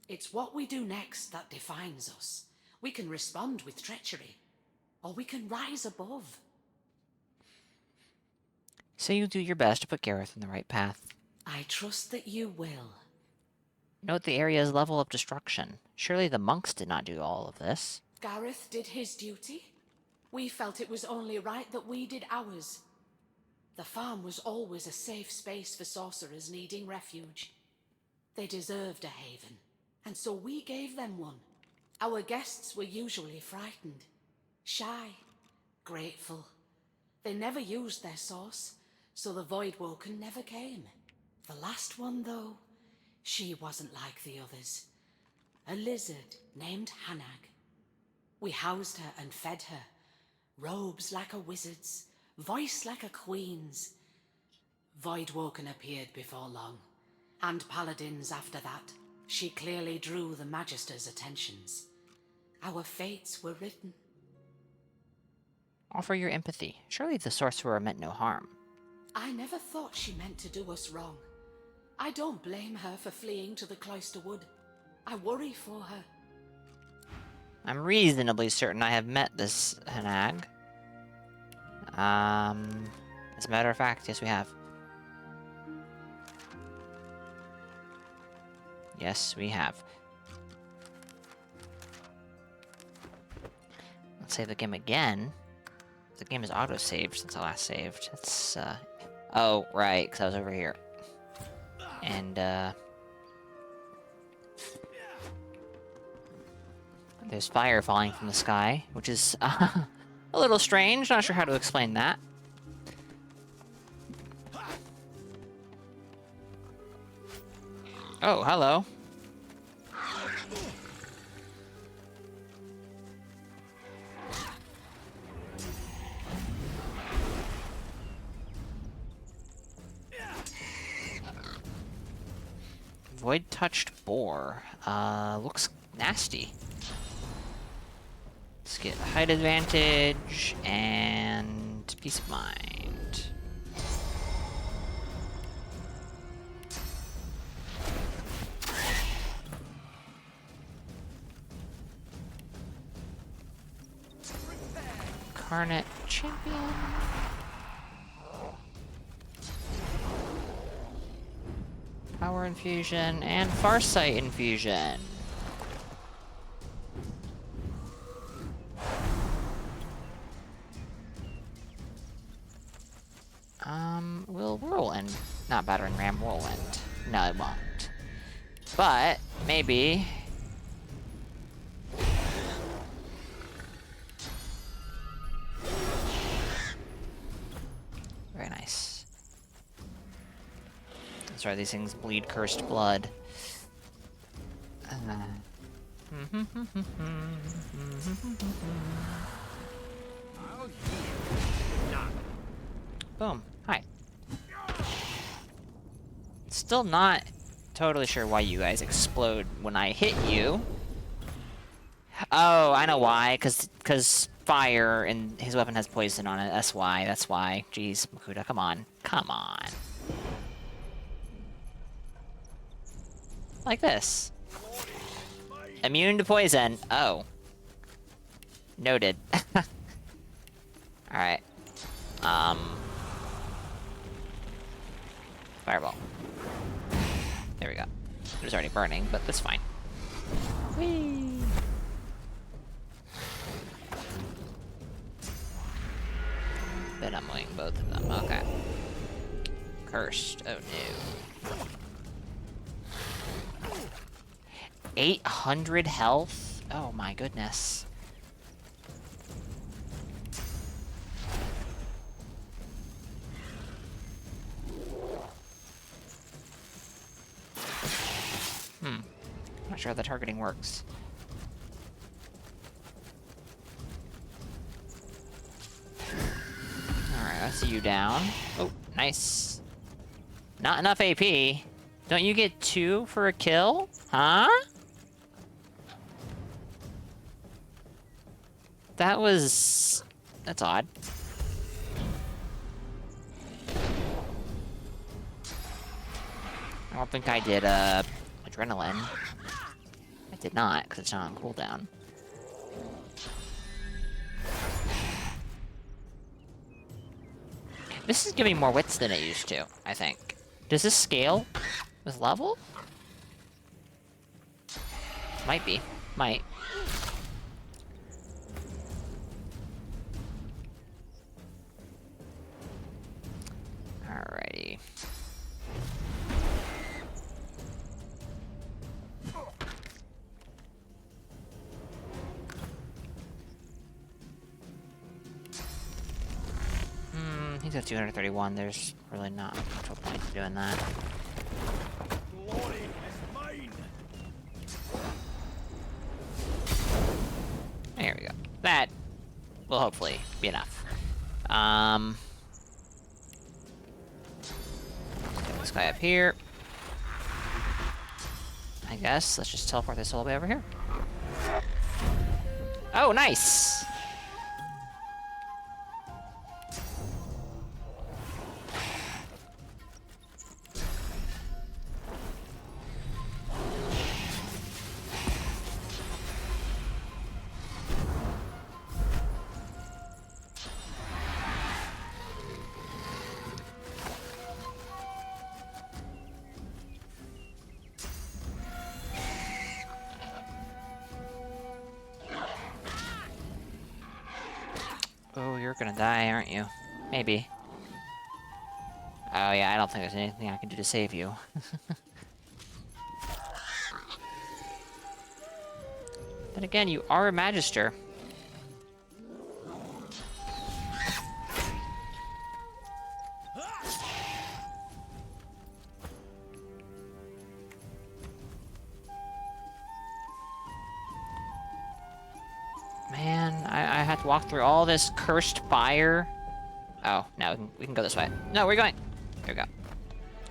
It's what we do next that defines us. We can respond with treachery, or we can rise above. So you do your best to put Gareth on the right path. I trust that you will. Note the area's level of destruction. Surely the monks did not do all of this. Gareth did his duty. We felt it was only right that we did ours. The farm was always a safe space for sorcerers needing refuge. They deserved a haven, and so we gave them one. Our guests were usually frightened, shy, grateful. They never used their source, so the Voidwoken never came. The last one, though, she wasn't like the others. A lizard named Hanag. We housed her and fed her. Robes like a wizard's, voice like a queen's. Voidwoken appeared before long, and paladins after that. She clearly drew the Magister's attentions. Our fates were written. Offer your empathy. Surely the sorcerer meant no harm. I never thought she meant to do us wrong. I don't blame her for fleeing to the Cloister Wood. I worry for her. I'm reasonably certain I have met this Hanag. As a matter of fact, yes we have. Yes, we have. Let's save the game again. The game is auto-saved since I last saved. It's, oh, right, because I was over here. And, there's fire falling from the sky, which is, a little strange. Not sure how to explain that. Oh, hello. Void-touched boar. Looks nasty. Let's get height advantage and peace of mind. Incarnate champion. Power infusion and Farsight infusion. Will Whirlwind not Battering Ram Whirlwind? No, it won't. But maybe. Very nice. That's right, these things bleed cursed blood. Boom. Hi. Still not totally sure why you guys explode when I hit you. Oh, I know why. Cause fire and his weapon has poison on it. That's why. That's why. Jeez, Makuta, come on. Come on. Like this. Immune to poison. Oh. Noted. Alright. Fireball. There we go. It was already burning, but that's fine. Whee! But I'm weighing both of them. Okay. Cursed. Oh no. 800 health? Oh my goodness. Not sure how the targeting works. Alright, I see you down. Oh, nice. Not enough AP. Don't you get 2 for a kill? Huh? That's odd. I don't think I did, adrenaline. I did not, because it's not on cooldown. This is giving more wits than it used to, I think. Does this scale with level? Might be. Might. Alrighty. He's got 231. There's really not much of a point to doing that. Glory is mine. There we go. That will hopefully be enough. Get this guy up here. I guess let's just teleport this all the way over here. Oh, nice! Oh, you're gonna die, aren't you? Maybe. Oh yeah, I don't think there's anything I can do to save you. But again, you are a Magister. Man, I have to walk through all this cursed fire. Oh, no, we can go this way. No, where are you going? There we go.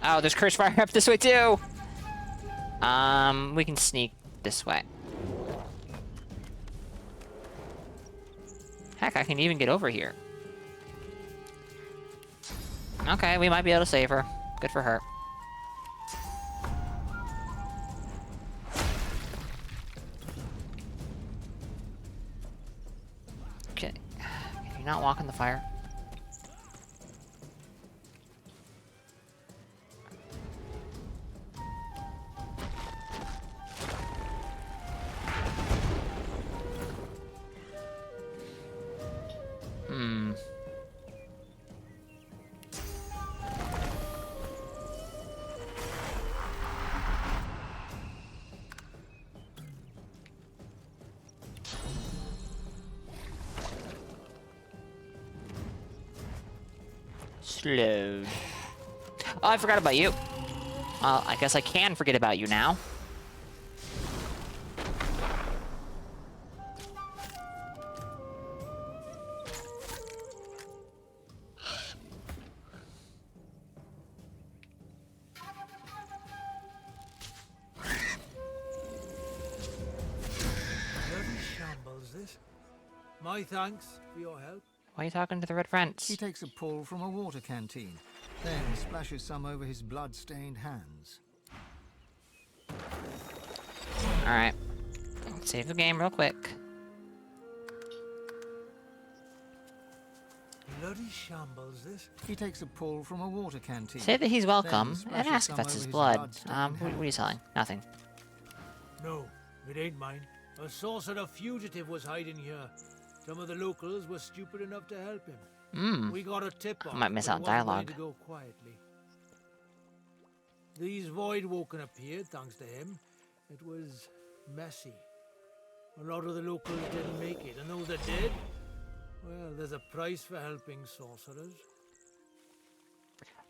Oh, there's cursed fire up this way too! We can sneak this way. Heck, I can even get over here. Okay, we might be able to save her. Good for her. Okay. Can you not walk in the fire? Slow. Oh, I forgot about you. Well, I guess I can forget about you now. Bloody shambles, this. My thanks for your help. Why are you talking to the Red Friends? He takes a pull from a water canteen, then splashes some over his blood-stained hands. Alright. Save the game real quick. Bloody shambles, this. He takes a pull from a water canteen. Say that he's welcome, then and splashes ask if some that's over his his blood. blood-stained What are you selling? Nothing. No, it ain't mine. A sorcerer fugitive was hiding here. Some of the locals were stupid enough to help him. We got a tip off. I might miss but out it wasn't dialogue. ready to go quietly. These Voidwoken appeared thanks to him. It was messy. A lot of the locals didn't make it, and those that did, well, there's a price for helping sorcerers.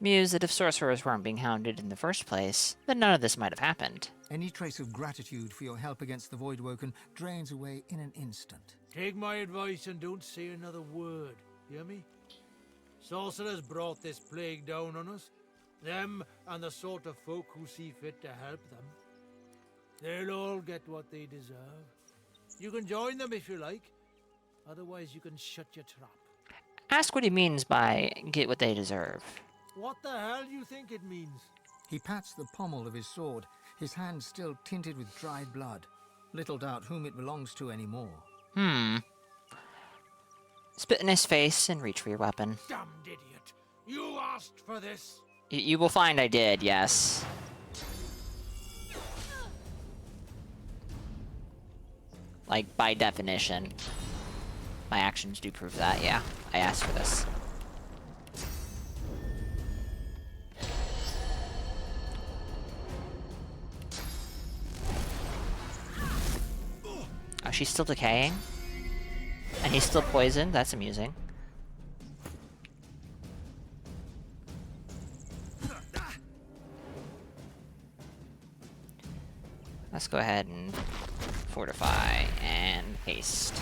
Mused that if sorcerers weren't being hounded in the first place, then none of this might have happened. Any trace of gratitude for your help against the Voidwoken drains away in an instant. Take my advice and don't say another word, hear me? Sorcerers brought this plague down on us. Them and the sort of folk who see fit to help them. They'll all get what they deserve. You can join them if you like. Otherwise you can shut your trap. Ask what he means by get what they deserve. What the hell do you think it means? He pats the pommel of his sword, his hand still tinted with dried blood. Little doubt whom it belongs to anymore. Spit in his face and reach for your weapon. Damned idiot! You asked for this! You will find I did, yes. Like, by definition. My actions do prove that, yeah. I asked for this. Oh, she's still decaying? And he's still poisoned? That's amusing. Let's go ahead and fortify and haste.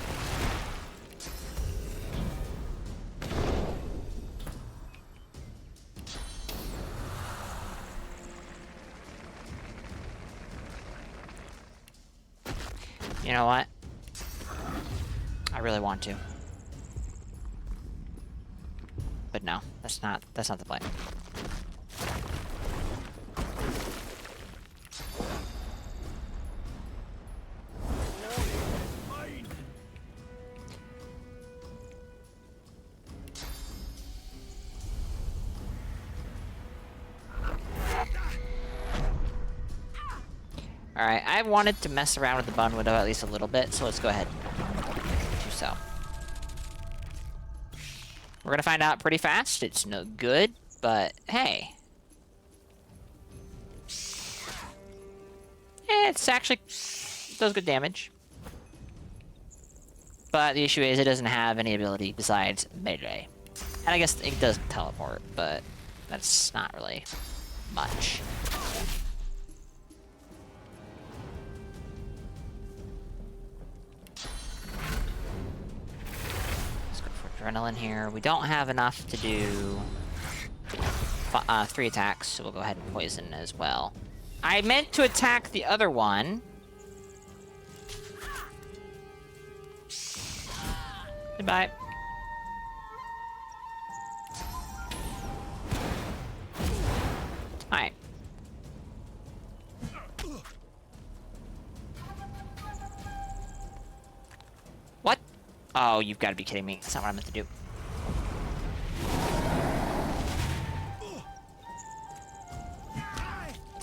You know what? I really want to. But no, that's not the play. Alright, I wanted to mess around with the Bone Widow at least a little bit, so let's go ahead and do so. We're gonna find out pretty fast. It's no good, but hey. It's actually does good damage. But the issue is it doesn't have any ability besides melee. And I guess it does teleport, but that's not really much. Adrenaline here. We don't have enough to do 3 attacks, so we'll go ahead and poison as well. I meant to attack the other one. Goodbye. Alright. What? Oh, you've got to be kidding me. That's not what I meant to do.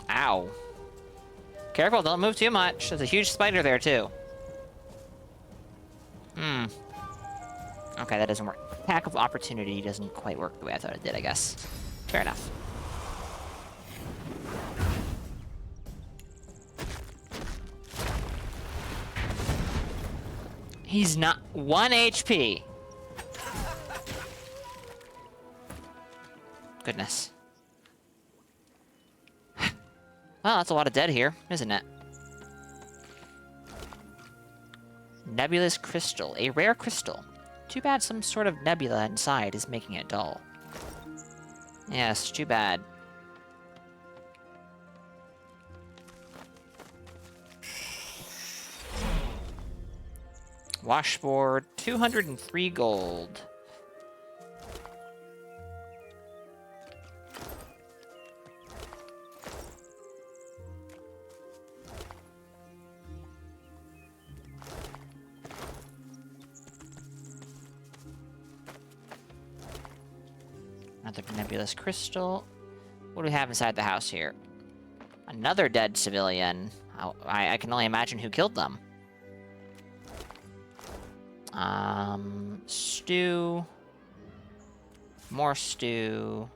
Ow. Careful, don't move too much. There's a huge spider there, too. Okay, that doesn't work. Attack of opportunity doesn't quite work the way I thought it did, I guess. Fair enough. He's not 1 HP. Goodness. Well, that's a lot of dead here, isn't it? Nebulous crystal, a rare crystal. Too bad some sort of nebula inside is making it dull. Yes, too bad. Washboard, 203 gold. Another nebulous crystal. What do we have inside the house here? Another dead civilian. I can only imagine who killed them. Stew. More stew.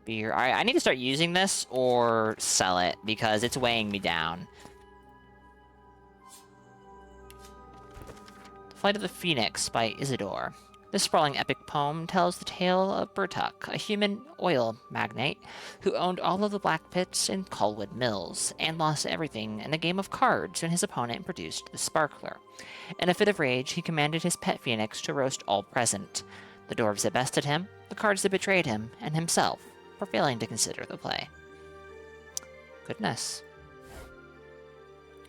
Beer. Alright, I need to start using this or sell it because it's weighing me down. Flight of the Phoenix by Isidore. This sprawling epic poem tells the tale of Burtuck, a human oil magnate who owned all of the black pits in Colwood Mills and lost everything in a game of cards when his opponent produced the sparkler. In a fit of rage, he commanded his pet phoenix to roast all present, the dwarves that bested him, the cards that betrayed him, and himself for failing to consider the play. Goodness.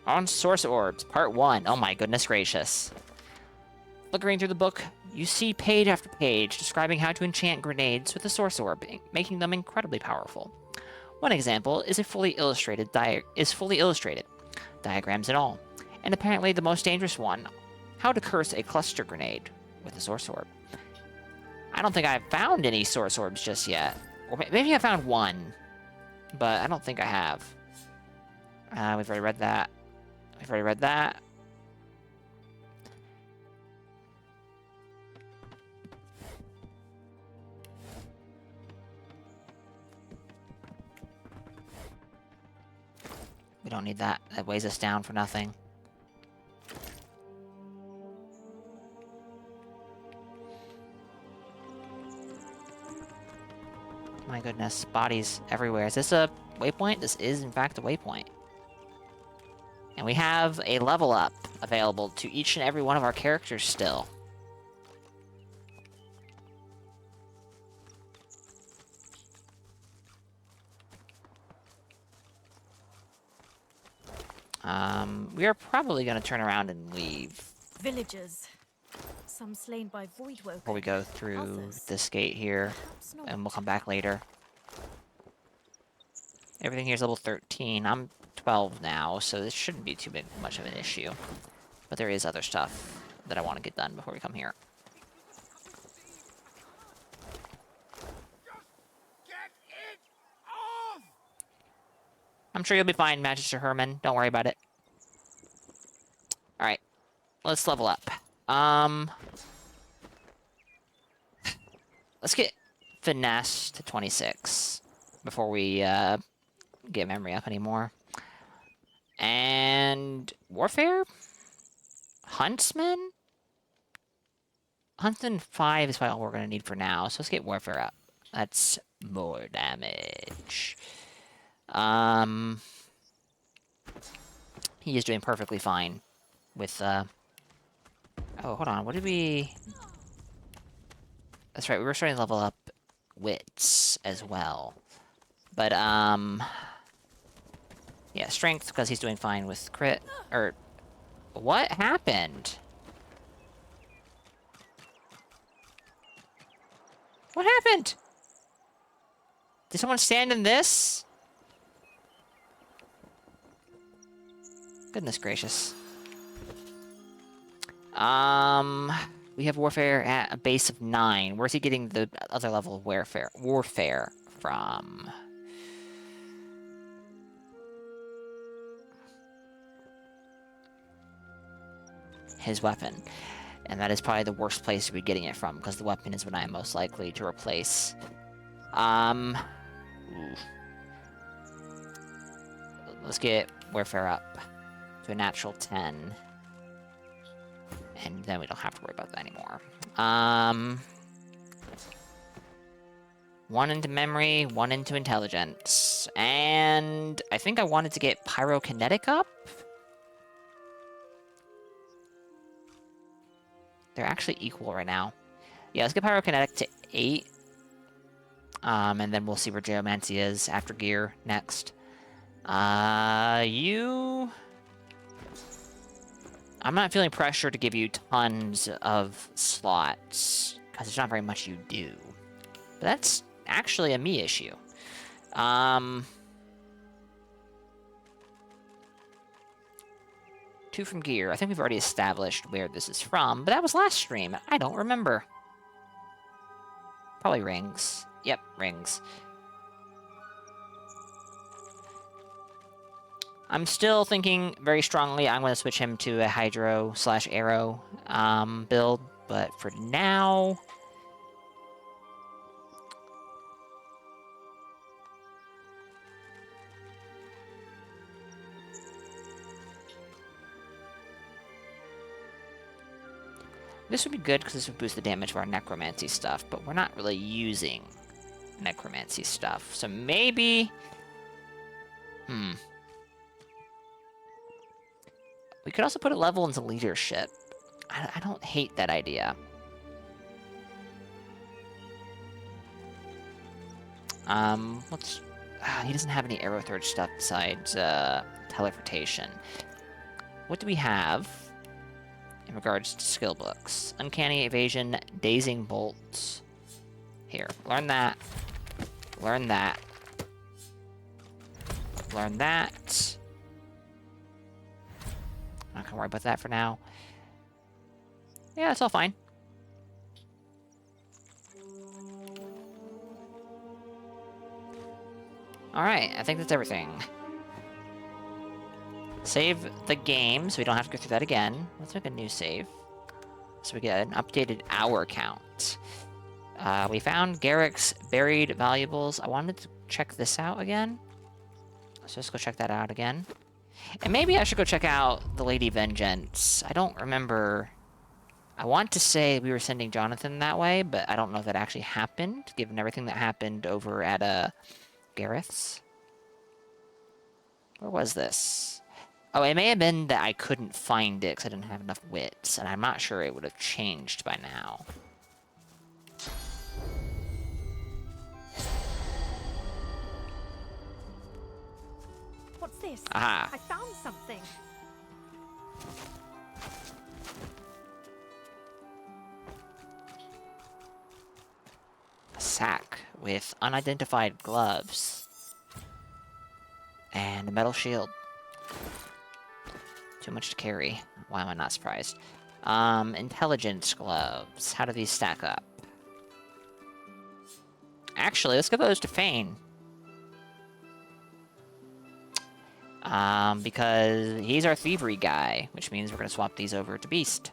On Source Orbs, Part 1. Oh my goodness gracious. Flickering through the book, you see page after page describing how to enchant grenades with the Source Orb, making them incredibly powerful. One example is fully illustrated, diagrams and all, and apparently the most dangerous one, how to curse a cluster grenade with the Source Orb. I don't think I've found any Source Orbs just yet. Or maybe I found one, but I don't think I have. We've already read that. We've already read that. We don't need that. That weighs us down for nothing. My goodness, bodies everywhere. Is this a waypoint? This is, in fact, a waypoint. And we have a level up available to each and every one of our characters still. We are probably going to turn around and leave. Villagers. Some slain by Voidwoken. Before we go through Others. this gate here. And we'll come back later. Everything here is level 13. I'm 12 now, so this shouldn't be too much of an issue. But there is other stuff that I want to get done before we come here. I'm sure you'll be fine, Magister Herman. Don't worry about it. Alright. Let's level up. Let's get Finesse to 26 before we get memory up anymore. And Warfare? Huntsman? Huntsman 5 is probably all we're going to need for now, so let's get Warfare up. That's more damage. He is doing perfectly fine with, oh, hold on, what did we... That's right, we were starting to level up Wits as well. But, yeah, Strength, because he's doing fine with crit, or... What happened? What happened? Did someone stand in this? Goodness gracious. We have Warfare at a base of 9. Where's he getting the other level of Warfare from? His weapon. And that is probably the worst place to be getting it from, because the weapon is what I am most likely to replace. Let's get Warfare up to a natural 10. And then we don't have to worry about that anymore. 1 into memory, 1 into intelligence. And I think I wanted to get Pyrokinetic up. They're actually equal right now. Yeah, let's get Pyrokinetic to 8. And then we'll see where Geomancy is after Gear next. You... I'm not feeling pressure to give you tons of slots, because there's not very much you do. But that's actually a me issue. 2 from Gear. I think we've already established where this is from, but that was last stream. I don't remember. Probably rings. Yep, rings. I'm still thinking very strongly I'm going to switch him to a Hydro/Arrow build, but for now... This would be good because this would boost the damage of our Necromancy stuff, but we're not really using Necromancy stuff, so maybe... We could also put a level into leadership. I don't hate that idea. Let's... he doesn't have any Arrow Third stuff besides teleportation. What do we have in regards to skill books? Uncanny Evasion, Dazing Bolts. Here, learn that. Learn that. Learn that. I'm not gonna worry about that for now. Yeah, it's all fine. Alright, I think that's everything. Save the game, so we don't have to go through that again. Let's make a new save. So we get an updated hour count. We found Garrick's buried valuables. I wanted to check this out again. So let's go check that out again. And maybe I should go check out the Lady Vengeance. I don't remember... I want to say we were sending Jonathan that way, but I don't know if that actually happened, given everything that happened over at, Gareth's. Where was this? Oh, it may have been that I couldn't find it because I didn't have enough wits, and I'm not sure it would have changed by now. What's this? Aha. I found something. A sack with unidentified gloves. And a metal shield. Too much to carry. Why am I not surprised? Intelligence gloves. How do these stack up? Actually, let's give those to Fane. Because he's our thievery guy, which means we're going to swap these over to Beast.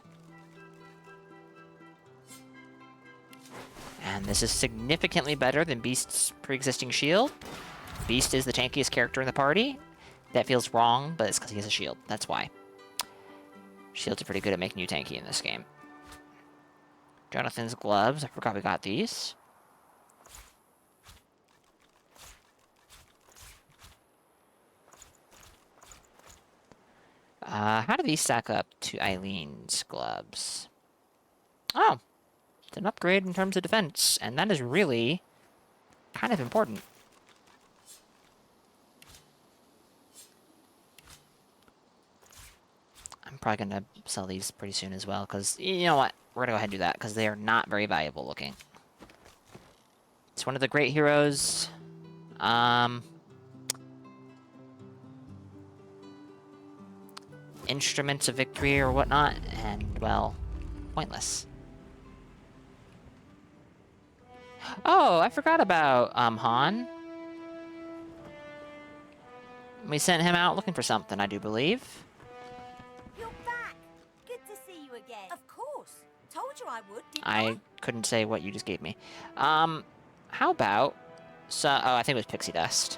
And this is significantly better than Beast's pre-existing shield. Beast is the tankiest character in the party. That feels wrong, but it's because he has a shield. That's why. Shields are pretty good at making you tanky in this game. Jonathan's gloves. I forgot we got these. How do these stack up to Eileen's gloves? Oh, it's an upgrade in terms of defense, and that is really kind of important. I'm probably going to sell these pretty soon as well, because, you know what? We're going to go ahead and do that, because they are not very valuable looking. It's one of the great heroes. Instruments of victory or whatnot, and, well, pointless. Oh, I forgot about, Han. We sent him out looking for something, I do believe. You're back. Good to see you again. Of course. Told you I would, didn't I couldn't say what you just gave me. How about... oh, I think it was pixie dust.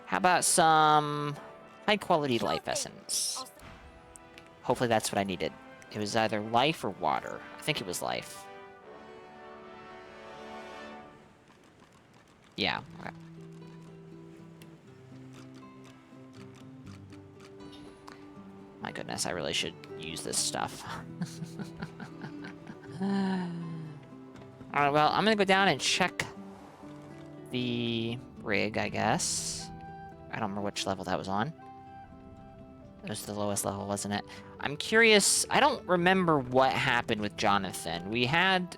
How about some high-quality life essence? Hopefully that's what I needed. It was either life or water. I think it was life. Yeah, okay. My goodness, I really should use this stuff. Alright, well, I'm gonna go down and check the rig, I guess. I don't remember which level that was on. It was the lowest level, wasn't it? I'm curious, I don't remember what happened with Jonathan. We had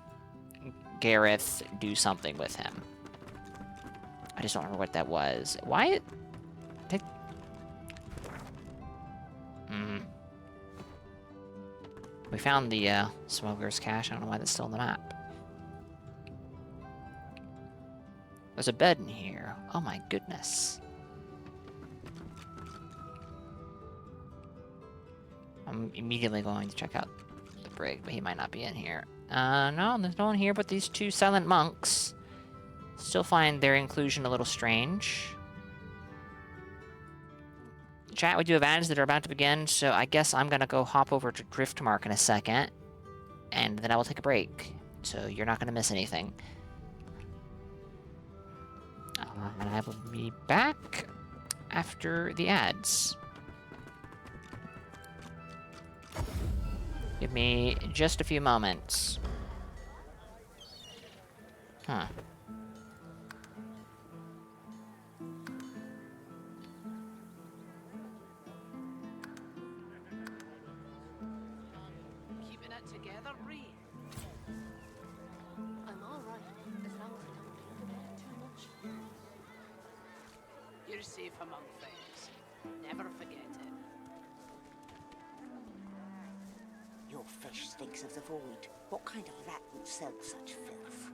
Gareth do something with him. I just don't remember what that was. Why? We found the smuggler's cache. I don't know why that's still on the map. There's a bed in here. Oh my goodness. I'm immediately going to check out the brig, but he might not be in here. No, there's no one here but these two silent monks. Still find their inclusion a little strange. Chat, we do have ads that are about to begin, so I guess I'm gonna go hop over to Driftmark in a second, and then I will take a break, so you're not gonna miss anything. And I will be back after the ads. Give me just a few moments. Huh. Keeping it together, Ree? I'm all right, as long as I don't think about it too much. You're safe among things. Never forget it. Your fish stinks of the void. What kind of rat would sell such filth?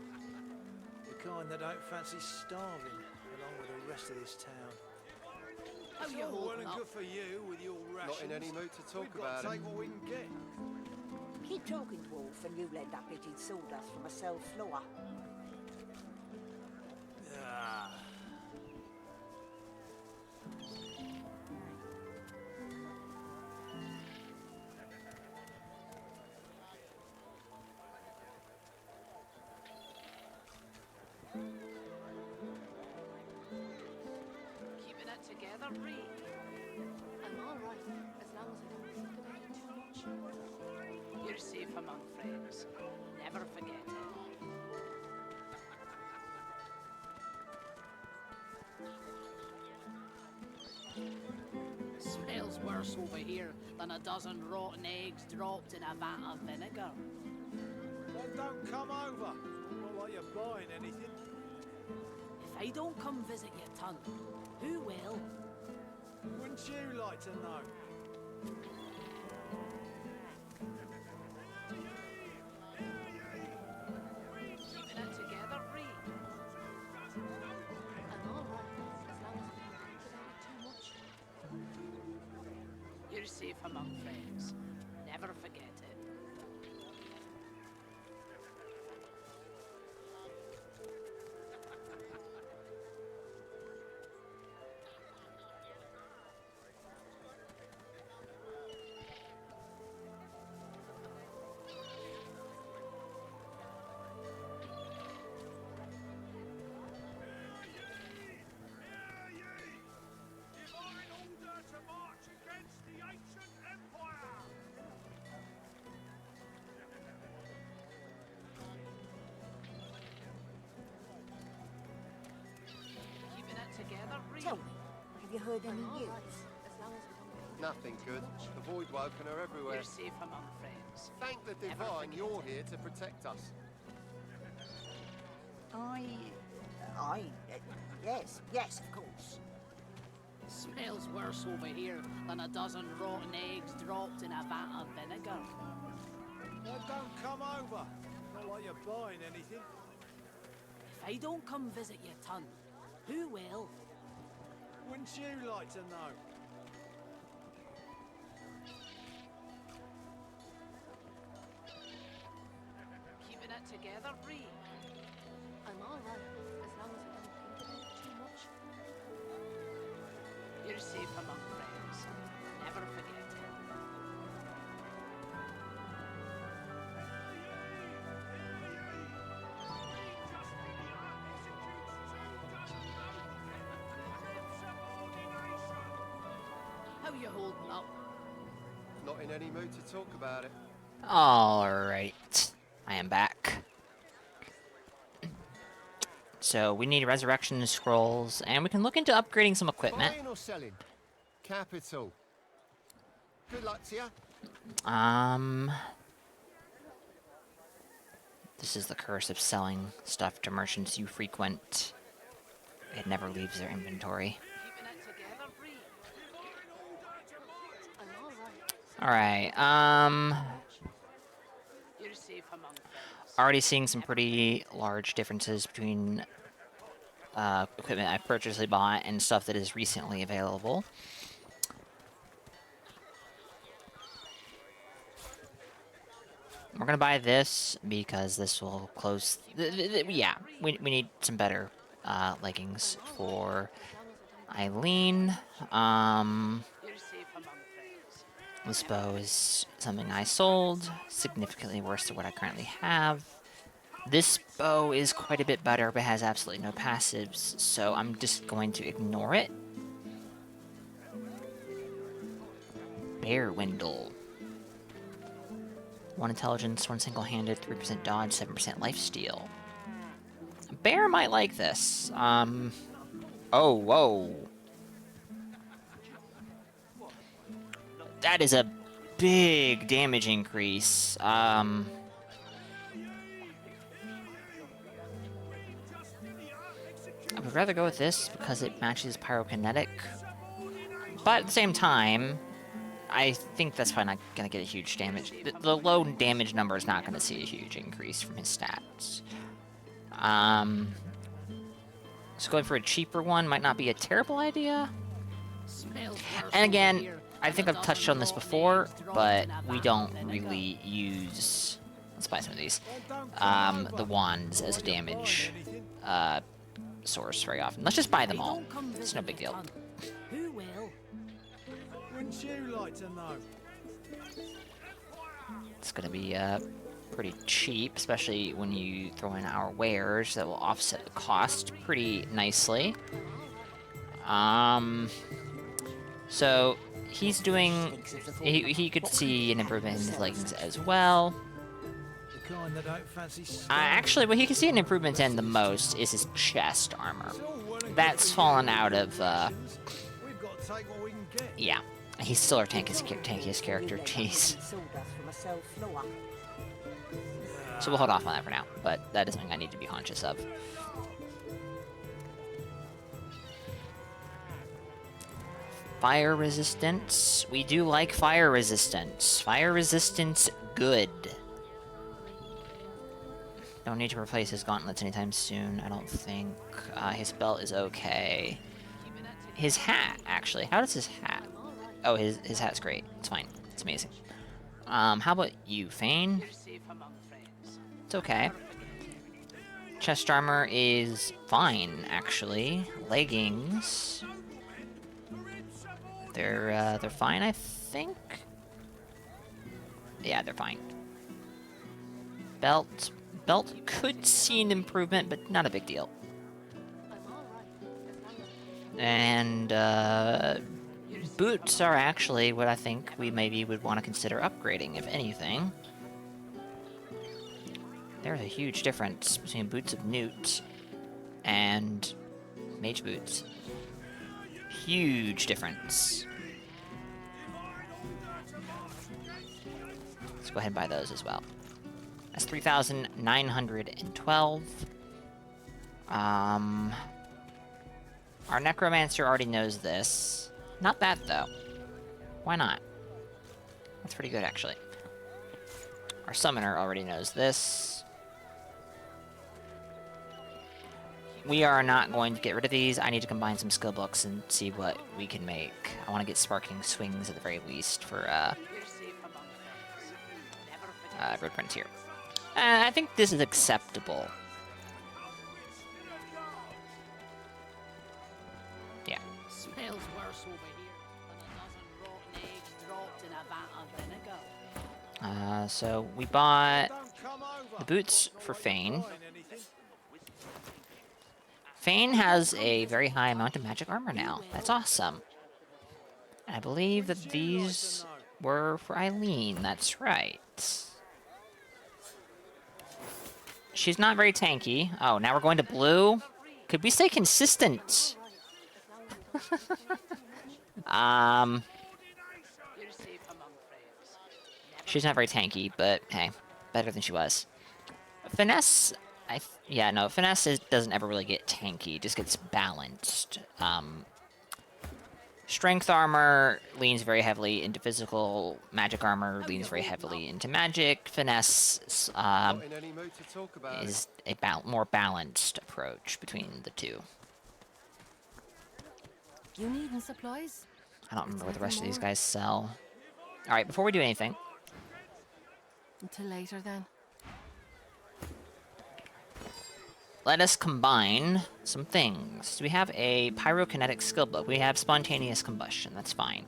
The kind that don't fancy starving, along with the rest of this town. How It's you all well holding and up? good for you with your rations. Not in any mood to talk We've got about to it. take what we can get. Keep talking, dwarf, and you'll end up eating sawdust from a cell floor. Ah. Keeping it together, Ree? alright, as long as I don't think about it too much. You're safe among friends. Never forget it. Smells worse over here than a dozen rotten eggs dropped in a vat of vinegar. Then don't come over. Not like you're buying anything. If I don't come visit your ton, who will? Wouldn't you like to know? Keeping it together, Reed. I'm alright, as long as I don't think about it too much. You're safe among friends. Never forget it. Keeping it together, Reed. Tell me, have you heard any news? Nothing good. The void woken are everywhere. You're safe among friends. Thank the Never divine forget you're it. here to protect us. Yes, of course. Smells worse over here than a dozen rotten eggs dropped in a vat of vinegar. Then don't come over. Not like you're buying anything. If I don't come visit your ton, who will? Wouldn't you like to know? Keeping it together, Reed. I'm alright, as long as I don't think about it too much. You're safe among friends. Never forget it. How you holding up? Not in any mood to talk about it. Alright. I am back. So, we need resurrection scrolls, and we can look into upgrading some equipment. Buying or selling? Capital. Good luck to you. This is the curse of selling stuff to merchants you frequent. It never leaves their inventory. Keeping it together, Reed. I'm alright. Alright, You're safe among friends. already seeing some pretty large differences between equipment I purchased bought and stuff that is recently available. We're gonna buy this because this will close. Yeah, we need some better leggings for Eileen. You're safe among friends. This bow is something I sold, significantly worse than what I currently have. This bow is quite a bit better, but has absolutely no passives, so I'm just going to ignore it. Bear Windle. 1 intelligence, 1 single-handed, 3% dodge, 7% lifesteal. A bear might like this. Oh, whoa. That is a big damage increase. I would rather go with this because it matches pyrokinetic. But at the same time, I think that's probably not going to get a huge damage. The low damage number is not going to see a huge increase from his stats. So going for a cheaper one might not be a terrible idea. And again, I think I've touched on this before, but we don't really use... Let's buy some of these. The wands as a damage source very often. Let's just buy them all. It's no big deal. Who will? Wouldn't you like to know? It's gonna be pretty cheap, especially when you throw in our wares that will offset the cost pretty nicely. So he's doing... He could see an improvement in his leggings as well. The kind that don't fancy Actually, what he can see an improvement in the most is his chest armor. That's fallen out of, We've got to take what we can get. yeah. He's still our tankiest character, jeez. So we'll hold off on that for now, but that is something I need to be conscious of. Fire resistance. We do like fire resistance. Fire resistance, good. Don't need to replace his gauntlets anytime soon, I don't think. His belt is okay. His hat, actually. How does his hat? Oh, his hat's great. It's fine. It's amazing. How about you, Fane? It's okay. Chest armor is fine, actually. Leggings. They're fine, I think. Yeah, they're fine. Belt could see an improvement, but not a big deal. And boots are actually what I think we maybe would want to consider upgrading, if anything. There's a huge difference between boots of Newt and mage boots. Huge difference. Let's go ahead and buy those as well. That's 3,912. Our necromancer already knows this. Not bad though. Why not? That's pretty good actually. Our summoner already knows this. We are not going to get rid of these. I need to combine some skill books and see what we can make. I want to get sparking swings at the very least for Road Frontier. I think this is acceptable. Yeah. Smells worse over here than a dozen rotten eggs dropped in a vat of vinegar. So we bought the boots for Fane. Fane has a very high amount of magic armor now. That's awesome. I believe that these were for Eileen. That's right. She's not very tanky. Oh, now we're going to blue? Could we stay consistent? She's not very tanky, but hey, better than she was. Finesse, Finesse doesn't ever really get tanky, it just gets balanced. Strength armor leans very heavily into physical. Magic armor leans very heavily into magic. Finesse is a more balanced approach between the two. You needing supplies? I don't remember what the rest of these guys sell. Alright, before we do anything... Until later, then. Let us combine some things. We have a pyrokinetic skill book. We have spontaneous combustion. That's fine.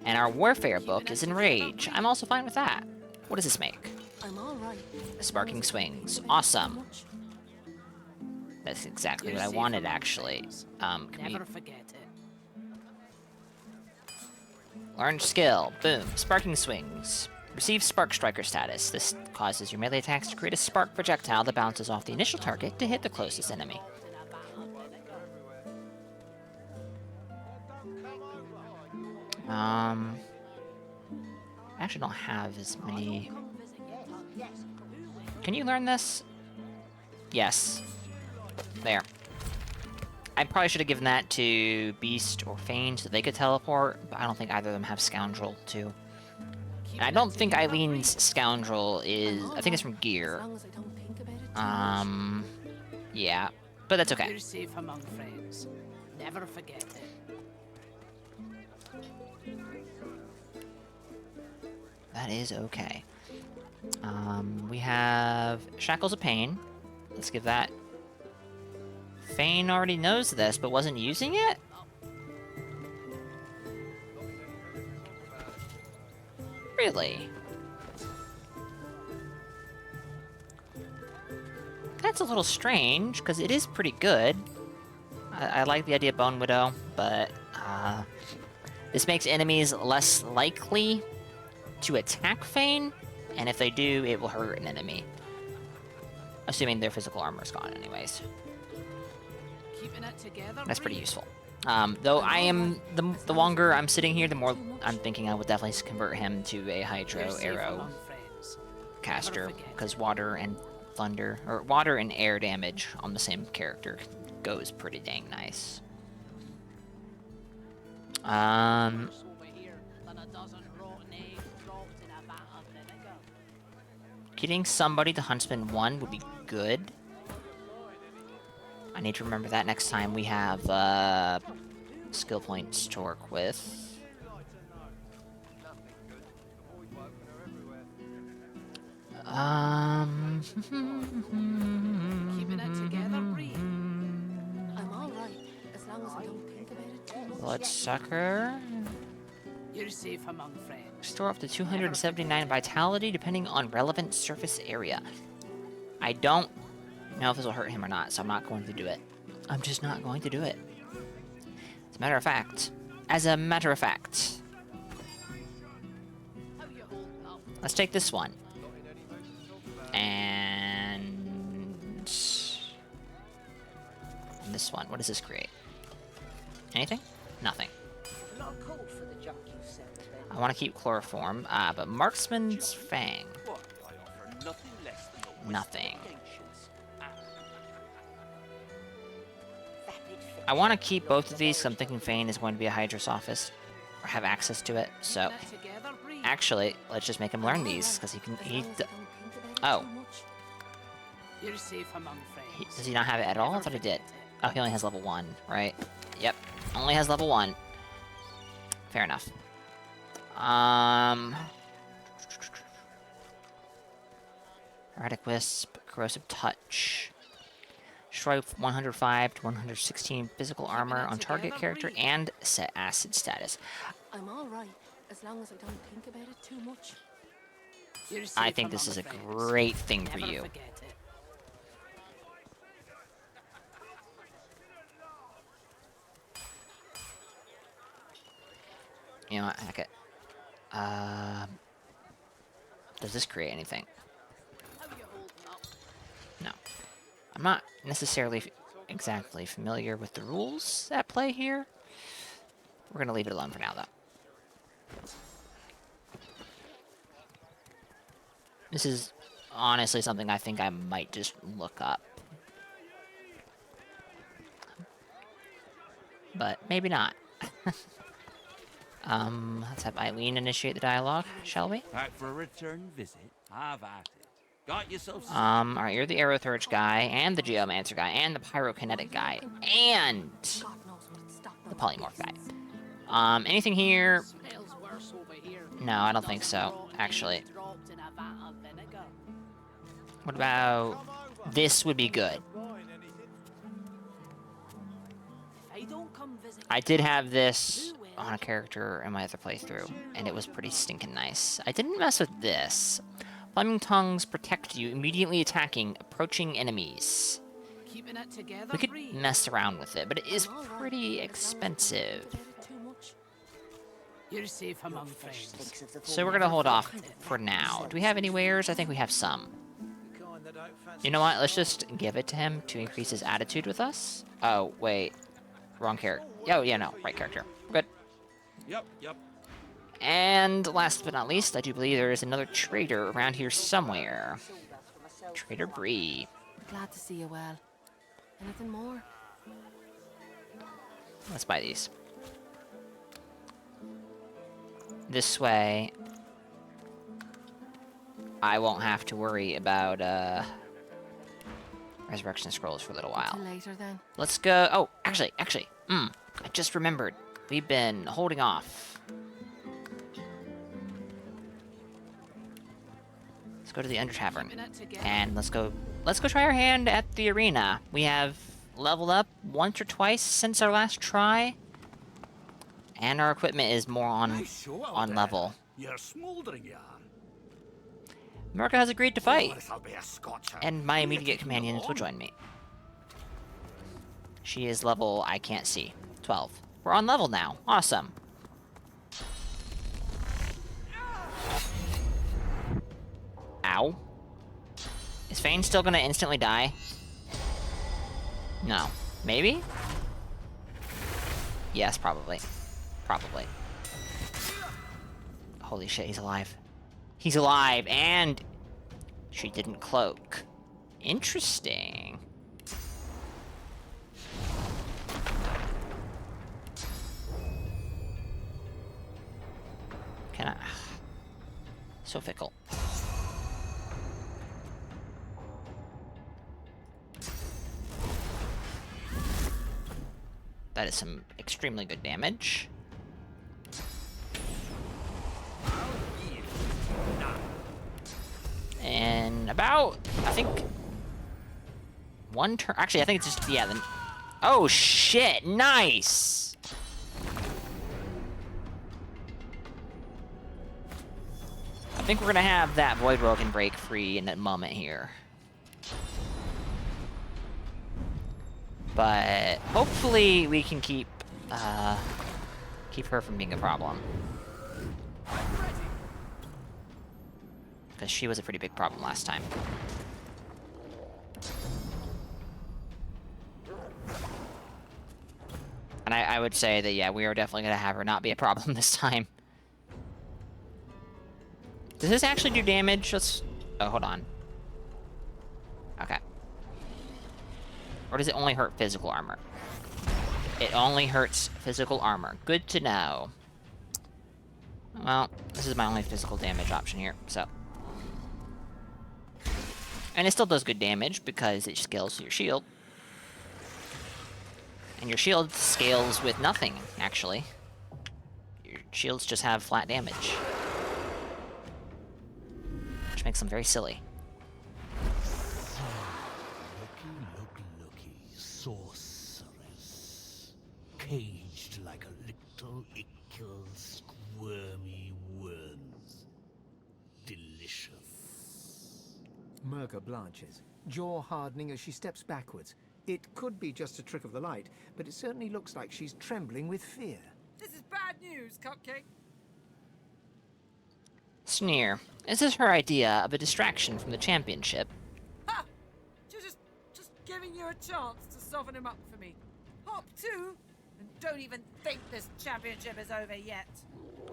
And our warfare book is enrage. I'm also fine with that. What does this make? I'm all right. Sparking swings. Awesome. That's exactly what I wanted, actually. Can Never forget it. Learn skill. Boom. Sparking swings. Receive Spark Striker status. This causes your melee attacks to create a spark projectile that bounces off the initial target to hit the closest enemy. I actually don't have as many... Can you learn this? Yes. There. I probably should have given that to Beast or Fane so they could teleport, but I don't think either of them have Scoundrel, too. And I don't think Eileen's Scoundrel is... I think it's from Gear. Yeah. But that's okay. You're safe among friends. Never forget it. That is okay. We have Shackles of Pain. Let's give that... Fane already knows this, but wasn't using it? Really? That's a little strange, because it is pretty good. I like the idea of Bone Widow, but This makes enemies less likely to attack Fane, and if they do, it will hurt an enemy. Assuming their physical armor is gone anyways. Keeping it together, That's pretty Bree. useful. Though I am, the longer I'm sitting here, the more I'm thinking I would definitely convert him to a Hydro You're safe Arrow among friends. caster, forget because water and thunder, or water and air damage on the same character goes pretty dang nice. Over here than a dozen rotten eggs dropped in a vat of vinegar. Getting somebody to Huntsman 1 would be good. I need to remember that next time we have skill points to work with. Keeping it together, Bree. I'm alright, as long as I don't think about it too much. Bloodsucker. You're safe among friends. Restore up to 279 vitality depending on relevant surface area. I don't know if this will hurt him or not, so I'm not going to do it. I'm just not going to do it. As a matter of fact, let's take this one. And this one. What does this create? Anything? Nothing. Not called for the junk you sell, then. I want to keep chloroform, but Marksman's Fang. What? I offer nothing less than the Nothing. ancients. Vapid fit. I want to keep both of these because I'm thinking Fane is going to be a Hydra's office, or have access to it. So, Keeping it together, Bree. actually, let's just make him learn these because he can. As He long as d- I don't think about it oh, too much. You're safe among friends. does he not have it at all? I thought he did. Oh, he only has level 1, right? Yep, only has level 1. Fair enough. Erratic Wisp, Corrosive Touch. Destroy 105 to 116 physical armor on target character and set acid status. I'm alright, as long as I don't think about it too much. You're safe I think this among is a friends. great thing for Never you. forget it. You know what, heck it. Does this create anything? How you holding up? No. I'm not necessarily exactly familiar with the rules at play here. We're gonna leave it alone for now, though. This is honestly something I think I might just look up. But maybe not. Let's have Eileen initiate the dialogue, shall we? Back for a return visit? Have at it. Got yourself some... Alright, you're the Aerothurge guy, and the Geomancer guy, and the Pyrokinetic guy, and God knows what'd stop the them. Polymorph guy. Anything here? Smells worse over here. No, I don't think so, actually. Dropped in a vat of vinegar. What about... This would be good. If I don't come visit, I did have this on a character in my other playthrough, and it was pretty stinking nice. I didn't mess with this. Flaming Tongues protect you, immediately attacking approaching enemies. keeping it together, We could Bree. mess around with it, but it is pretty expensive. You're safe among friends. Thinks of the So we're gonna hold off for now. Do we have any wares? I think we have some. You know what? Let's just give it to him to increase his attitude with us. Oh, wait. Wrong character. Oh, yeah, no. Right character. Good. Yep, yep. And last but not least, I do believe there is another trader around here somewhere. Trader Bree. Glad to see you well. Anything more? Let's buy these. This way, I won't have to worry about, Resurrection Scrolls for a little while. Till later then. Let's go. Oh, actually, I just remembered. We've been holding off. Let's go to the Under Tavern. And let's go try our hand at the arena. We have leveled up once or twice since our last try. And our equipment is more on level. You're smouldering, you are. America has agreed to fight. This'll be a scotcher. And my immediate companions will join me. She is level, I can't see, 12. We're on level now. Awesome. Ow. Is Fane still gonna instantly die? No. Maybe? Yes, probably. Probably. Holy shit, he's alive. He's alive, and she didn't cloak. Interesting. Can I... So fickle. That is some extremely good damage. And about, I think, one turn. Actually, I think it's just, yeah. Then, oh shit! Nice. I think we're gonna have that Void Rogan break free in a moment here. But hopefully we can keep her from being a problem. Because she was a pretty big problem last time. And I would say that, yeah, we are definitely going to have her not be a problem this time. Does this actually do damage? Let's... Oh, hold on. Okay. Or does it only hurt physical armor? It only hurts physical armor. Good to know. Well, this is my only physical damage option here, so... And it still does good damage because it scales your shield. And your shield scales with nothing, actually. Your shields just have flat damage. Which makes them very silly. Looky, sorceress. Caged like a little ickle squirmy worms. Delicious. Murga blanches, jaw hardening as she steps backwards. It could be just a trick of the light, but it certainly looks like she's trembling with fear. This is bad news, Cupcake. Sneer. Is this her idea of a distraction from the championship? Ha! Just giving you a chance to soften him up for me. Hop two, and don't even think this championship is over yet.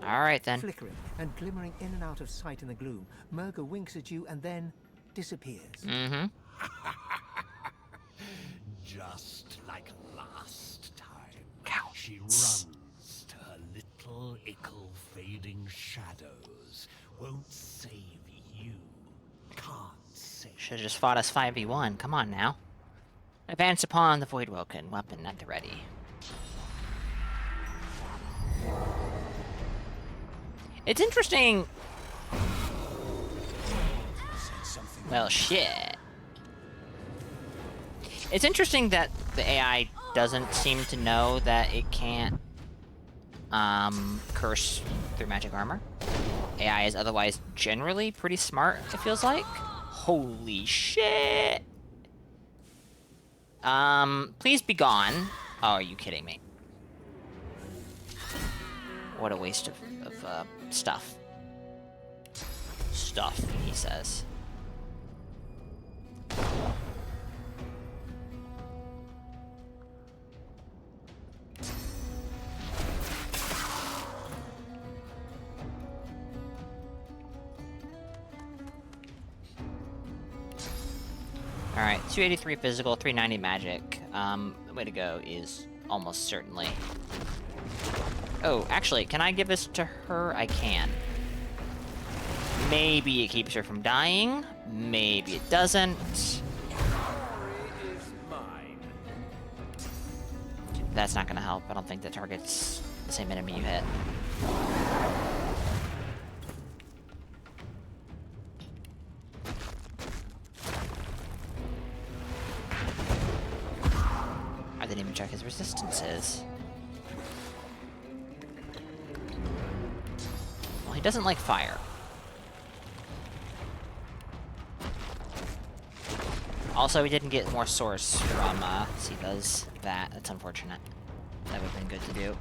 Alright then. Flickering and glimmering in and out of sight in the gloom, Murga winks at you and then disappears. Mm-hmm. Just like last time, she runs to her little ickle fading shadows. Won't save you. Can't save. Should've just fought us 5v1. Come on now. Advance upon the Voidwoken, weapon at the ready. It's interesting. Well, shit. It's interesting that the AI doesn't seem to know that it can't curse through magic armor. AI is otherwise generally pretty smart, it feels like. Holy shit! Please be gone. Oh, are you kidding me? What a waste of stuff. Stuff, he says. Alright, 283 physical, 390 magic. The way to go is almost certainly... Oh, actually, can I give this to her? I can. Maybe it keeps her from dying. Maybe it doesn't. That's not gonna help. I don't think that targets the same enemy you hit. I didn't even check his resistances. Well, he doesn't like fire. Also, we didn't get more source from Siva's that. That's unfortunate. That would have been good to do.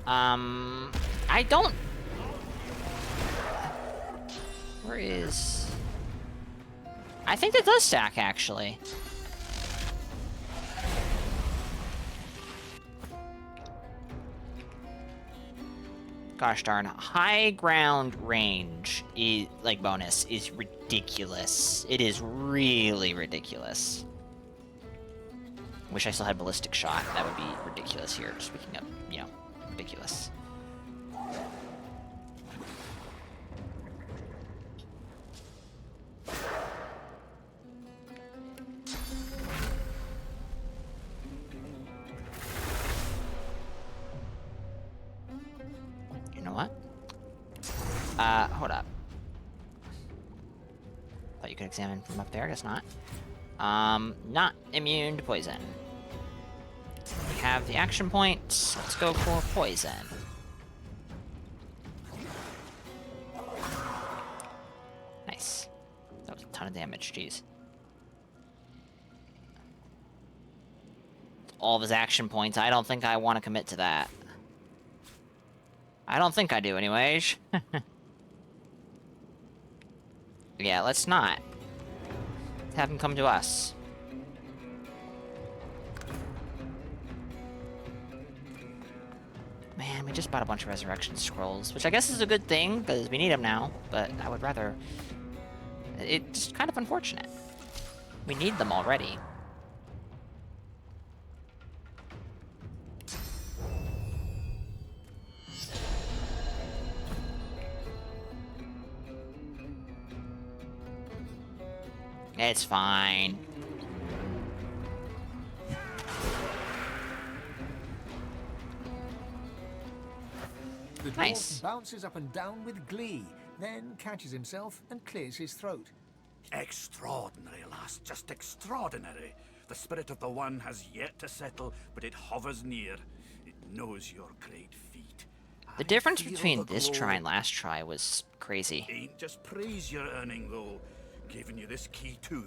I don't... Where is... I think that does stack, actually. Gosh darn, high ground range is, like, bonus is ridiculous. It is really ridiculous. Wish I still had ballistic shot. That would be ridiculous here. Speaking of, you know, ridiculous. You know what? Hold up. Thought you could examine from up there. I guess not. Not immune to poison. We have the action points. Let's go for poison. Nice. That was a ton of damage, jeez. All of his action points. I don't think I want to commit to that. I don't think I do, anyways. Yeah, let's not. Let's have him come to us. Man, we just bought a bunch of resurrection scrolls, which I guess is a good thing, because we need them now, but I would rather... It's kind of unfortunate. We need them already. It's fine. The dwarf Nice. bounces up and down with glee, then catches himself and clears his throat. Extraordinary, lass, just extraordinary. The spirit of the one has yet to settle, but it hovers near. It knows your great feat. The difference feel between the this glow. try and last try was crazy. Ain't just praise you're earning, though. Giving you this key, too.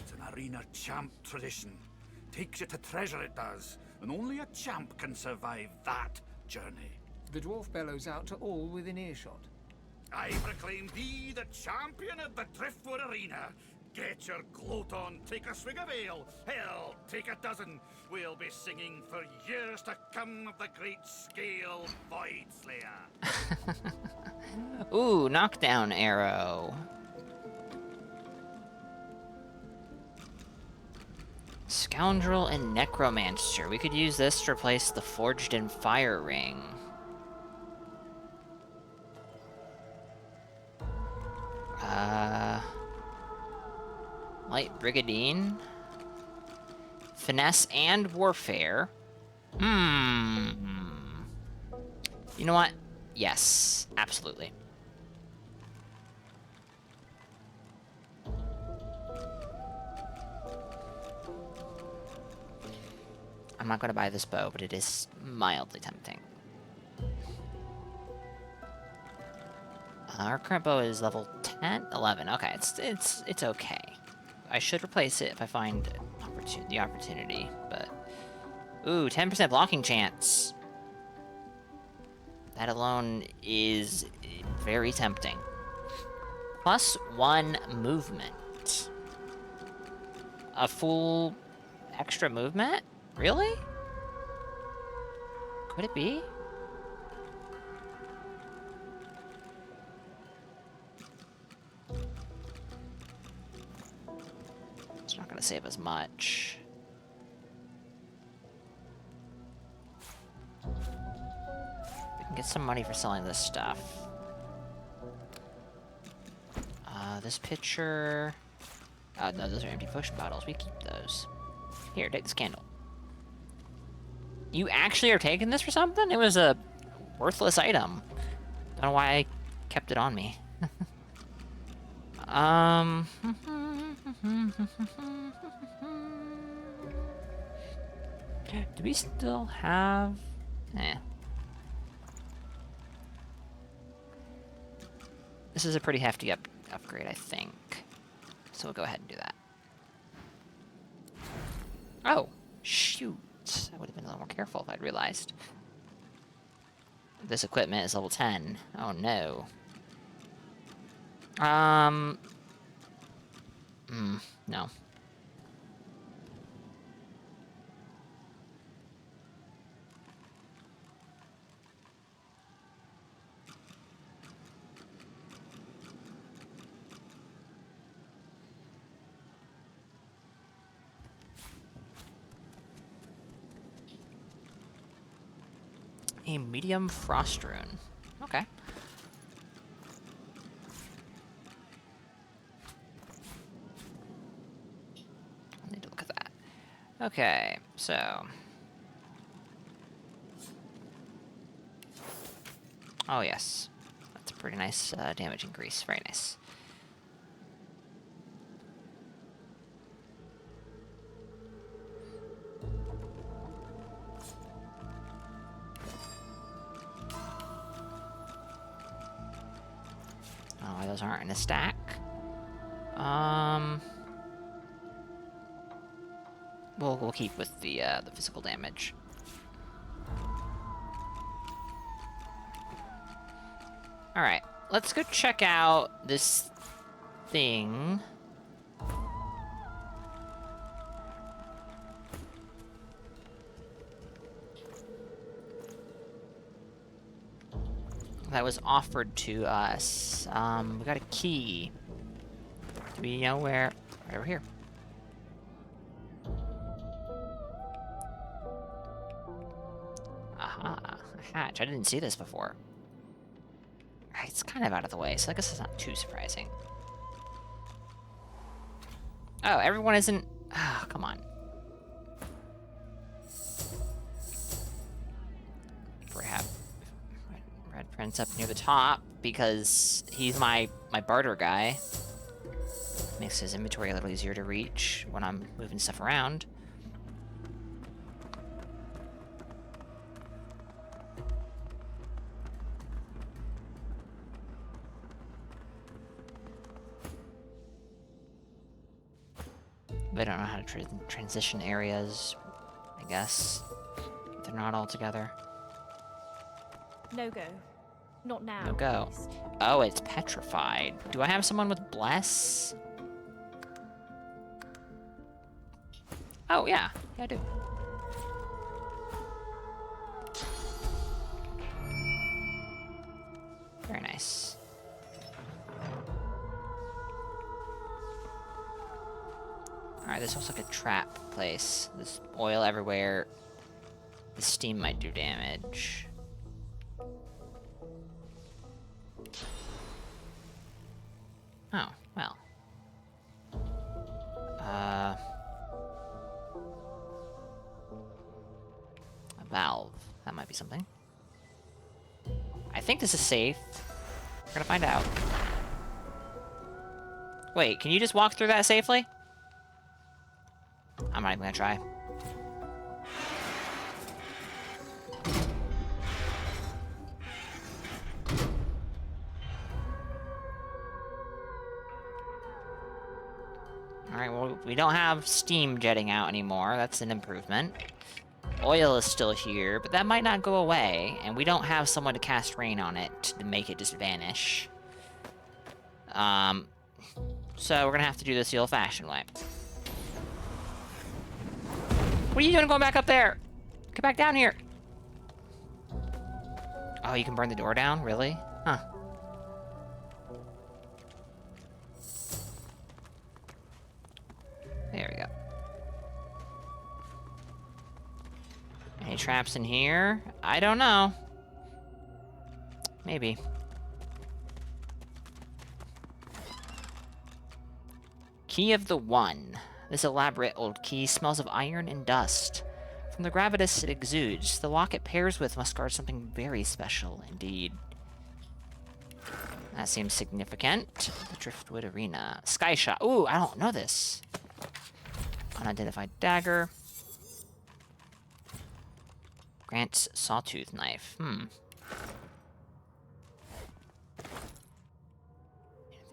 It's an arena champ tradition. Takes you to treasure, it does. And only a champ can survive that journey. The dwarf bellows out to all within earshot. I proclaim thee the champion of the Driftwood Arena. Get your gloat on, take a swig of ale. Hell, take a dozen. We'll be singing for years to come of the great scale Void Slayer. Ooh, knockdown arrow. Scoundrel and Necromancer. We could use this to replace the Forged in Fire ring. Light Brigadine. Finesse and Warfare. You know what? Yes, absolutely. I'm not going to buy this bow, but it is mildly tempting. Our current bow is level 10, 11. Okay, it's okay. I should replace it if I find the opportunity, but ooh, 10% blocking chance. That alone is very tempting. +1 movement. A full extra movement? Really? Could it be? It's not gonna save us much. We can get some money for selling this stuff. This picture... no, those are empty potion bottles. We keep those. Here, take this candle. You actually are taking this for something? It was a worthless item. Don't know why I kept it on me. Do we still have... This is a pretty hefty upgrade, I think. So we'll go ahead and do that. Oh, shoot. I would have been a little more careful if I'd realized. This equipment is level 10. Oh, no. No. A medium frost rune. Okay. I need to look at that. Okay, so. Oh, yes. That's a pretty nice damage increase. Very nice. Oh, those aren't in a stack. We'll keep with the physical damage. All right, let's go check out this thing. That was offered to us. We got a key. Do we know where? Right over here. Aha, a hatch. I didn't see this before. It's kind of out of the way, so I guess it's not too surprising. Oh, everyone isn't... Ah, oh, come on. We have Red Prince up near the top, because he's my barter guy. Makes his inventory a little easier to reach when I'm moving stuff around. They don't know how to transition areas, I guess. They're not all together. No go. Not now. No go. Oh, it's petrified. Do I have someone with bless? Oh, yeah. Yeah, I do. Very nice. Alright, this looks like a trap place. There's oil everywhere. The steam might do damage. Oh, well. A valve. That might be something. I think this is safe. We're gonna find out. Wait, can you just walk through that safely? I'm not even gonna try. Alright, well, we don't have steam jetting out anymore. That's an improvement. Oil is still here, but that might not go away, and we don't have someone to cast rain on it to make it just vanish. So we're gonna have to do this the old-fashioned way. What are you doing going back up there? Get back down here. Oh, you can burn the door down? Really? Huh. There we go. Any traps in here? I don't know. Maybe. Key of the One. This elaborate old key smells of iron and dust. From the gravitas it exudes, the lock it pairs with must guard something very special indeed. That seems significant. The Driftwood Arena. Sky Shot. Ooh, I don't know this. Unidentified dagger. Grant's sawtooth knife. Anything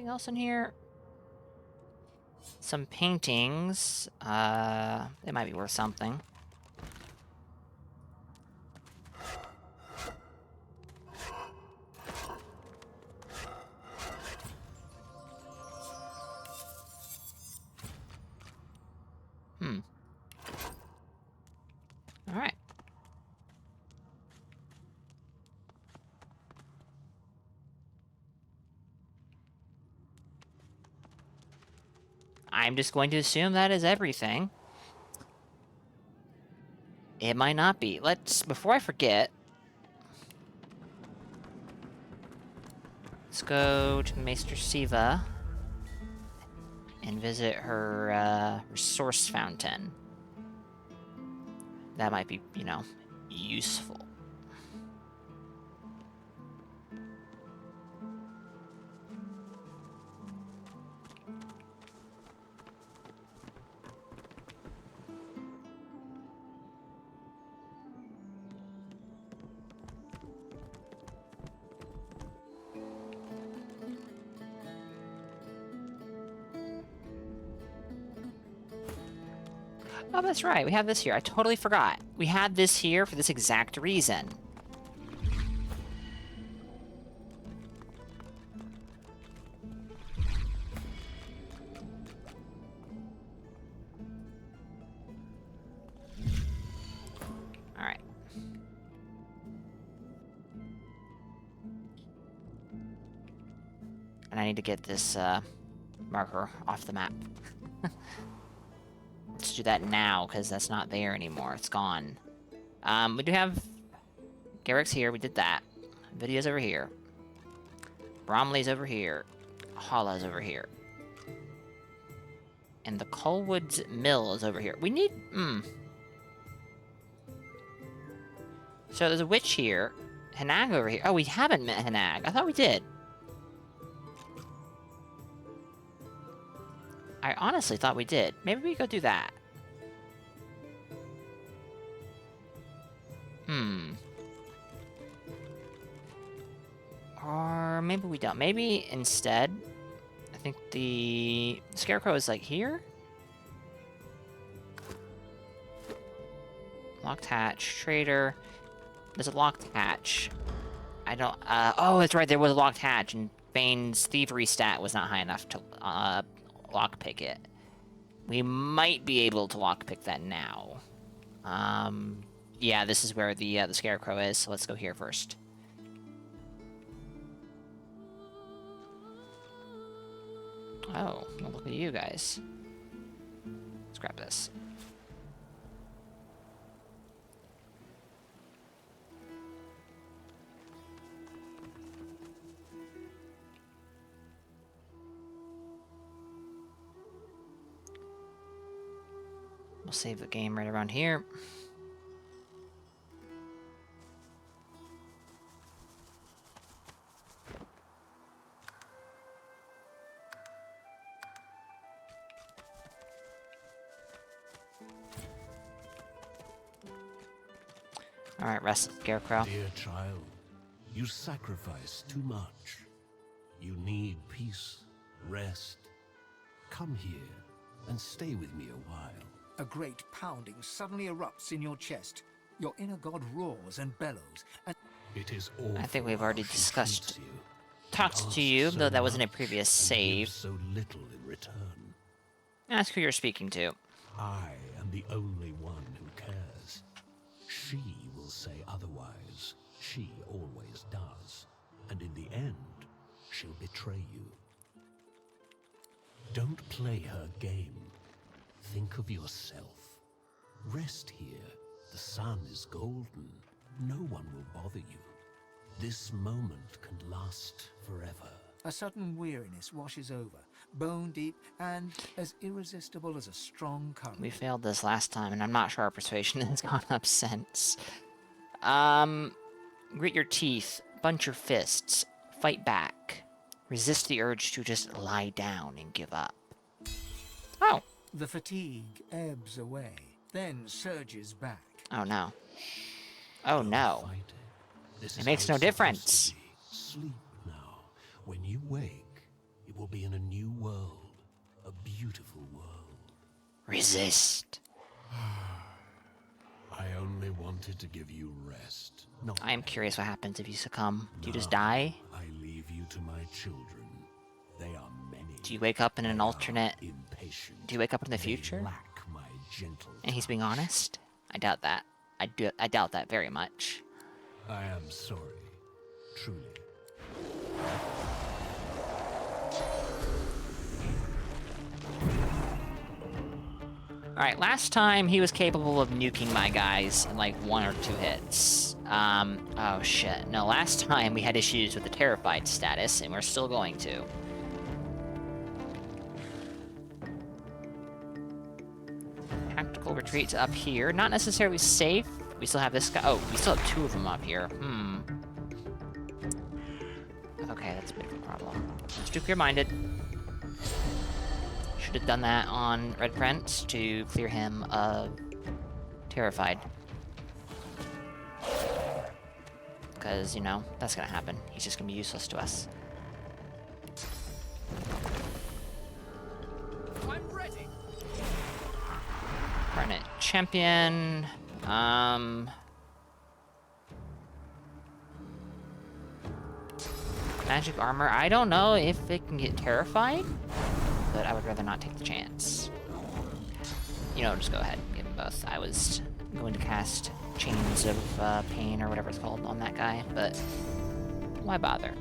else in here? Some paintings. They might be worth something. I'm just going to assume that is everything. It might not be. Before I forget, let's go to Maester Siva and visit her resource fountain. That might be, you know, useful. Oh, that's right. We have this here. I totally forgot. We had this here for this exact reason. Alright. And I need to get this marker off the map. Let's do that now, because that's not there anymore. It's gone. We do have... Garrick's here. We did that. Video's over here. Bromley's over here. Hollow's over here. And the Colwood's Mill is over here. We need... So there's a witch here. Hanag over here. Oh, we haven't met Hanag. I thought we did. I honestly thought we did. Maybe we go do that. Or maybe we don't. Maybe instead, I think the Scarecrow is like here? Locked hatch. Trader. There's a locked hatch. I don't... oh, that's right. There was a locked hatch, and Bane's thievery stat was not high enough to lockpick it. We might be able to lockpick that now. Yeah, this is where the Scarecrow is, so let's go here first. Oh, well, look at you guys. Let's grab this. We'll save the game right around here. Alright, rest Scarecrow. Dear child, you sacrifice too much. You need peace, rest. Come here and stay with me a while. A great pounding suddenly erupts in your chest. Your inner god roars and bellows, and it is I think we've already talked to you, though that wasn't a previous save. So little in return. Ask who you're speaking to. I am the only one who cares. She will say otherwise. She always does. And in the end, she'll betray you. Don't play her game. Think of yourself. Rest here. The sun is golden. No one will bother you. This moment can last forever. a sudden weariness washes over, bone deep and as irresistible as a strong current. We failed this last time, and I'm not sure our persuasion has gone up since. Grit your teeth, bunch your fists, fight back. Resist the urge to just lie down and give up. Oh. The fatigue ebbs away, then surges back. Oh no. Oh no. It makes no difference. Sleep now. When you wake, it will be in a new world. A beautiful world. Resist. I only wanted to give you rest. I am curious what happens if you succumb. Do you just die? I leave you to my children. They are many. Do you wake up in an alternate... Impatient. Do you wake up in the future? Lack my gentle and he's being honest? I doubt that. I doubt that very much. I am sorry. Truly. Alright, last time he was capable of nuking my guys in like 1 or 2 hits. Oh shit. No, last time we had issues with the terrified status, and we're still going to. Tactical retreats up here. Not necessarily safe. We still have this guy. Oh, we still have 2 of them up here. Okay, that's a bit of a problem. Let's do clear-minded. Should have done that on Red Prince to clear him of terrified. Because, you know, that's gonna happen. He's just gonna be useless to us. I'm ready. Garnet Champion. Magic armor. I don't know if it can get terrified, but I would rather not take the chance. You know, just go ahead and give them both. I was going to cast Chains of Pain or whatever it's called on that guy, but why bother?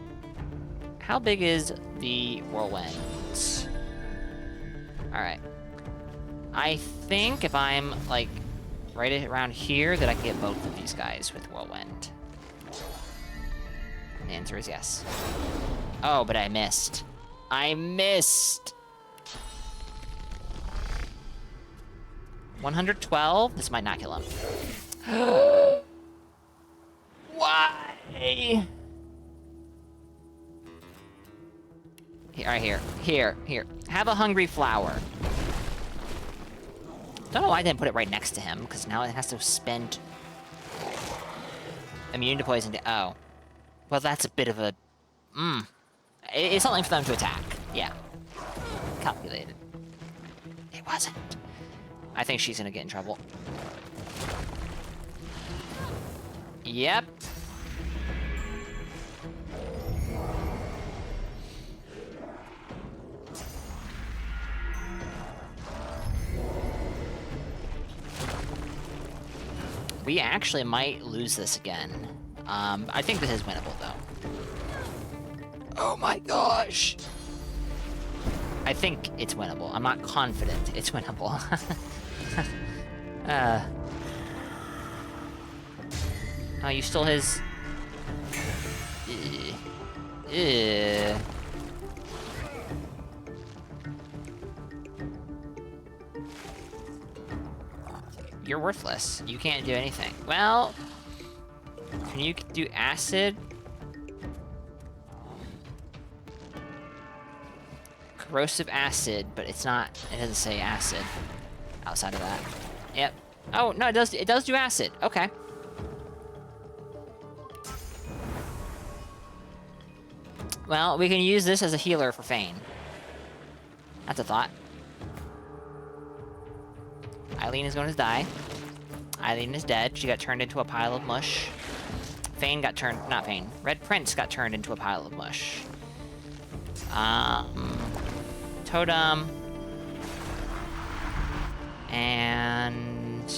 How big is the whirlwind? Alright. I think if I'm, like, right around here, that I can get both of these guys with whirlwind. And the answer is yes. Oh, but I missed. I missed! 112? This might not kill him. Why? Here, right here. Here. Have a hungry flower. Don't know why I didn't put it right next to him, because now it has to spend... Immune to poison. Oh. Well, that's a bit of a... It's something for them to attack. Yeah. Calculated. It wasn't. I think she's gonna get in trouble. Yep. We actually might lose this again. I think this is winnable, though. Oh my gosh! I think it's winnable. I'm not confident it's winnable. Oh, you stole his... You're worthless. You can't do anything. Well... Can you do acid? Corrosive acid, but it's not... It doesn't say acid outside of that. Yep. Oh, no, it does do acid. Okay. Well, we can use this as a healer for Fane. That's a thought. Eileen is going to die. Eileen is dead. She got turned into a pile of mush. Fane got turned... Not Fane. Red Prince got turned into a pile of mush. Totem. And...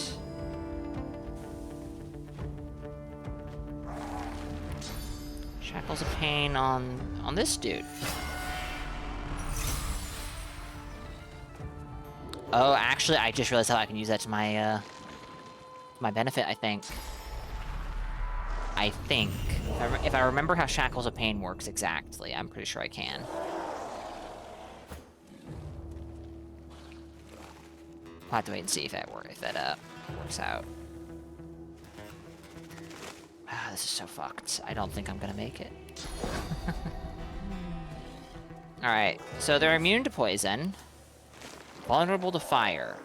Shackles of Pain on this dude. Oh, actually, I just realized how I can use that to my, my benefit, I think. If I remember how Shackles of Pain works exactly, I'm pretty sure I can. I'll have to wait and see if that works out. Ah, this is so fucked. I don't think I'm gonna make it. Alright, so they're immune to poison. Vulnerable to fire.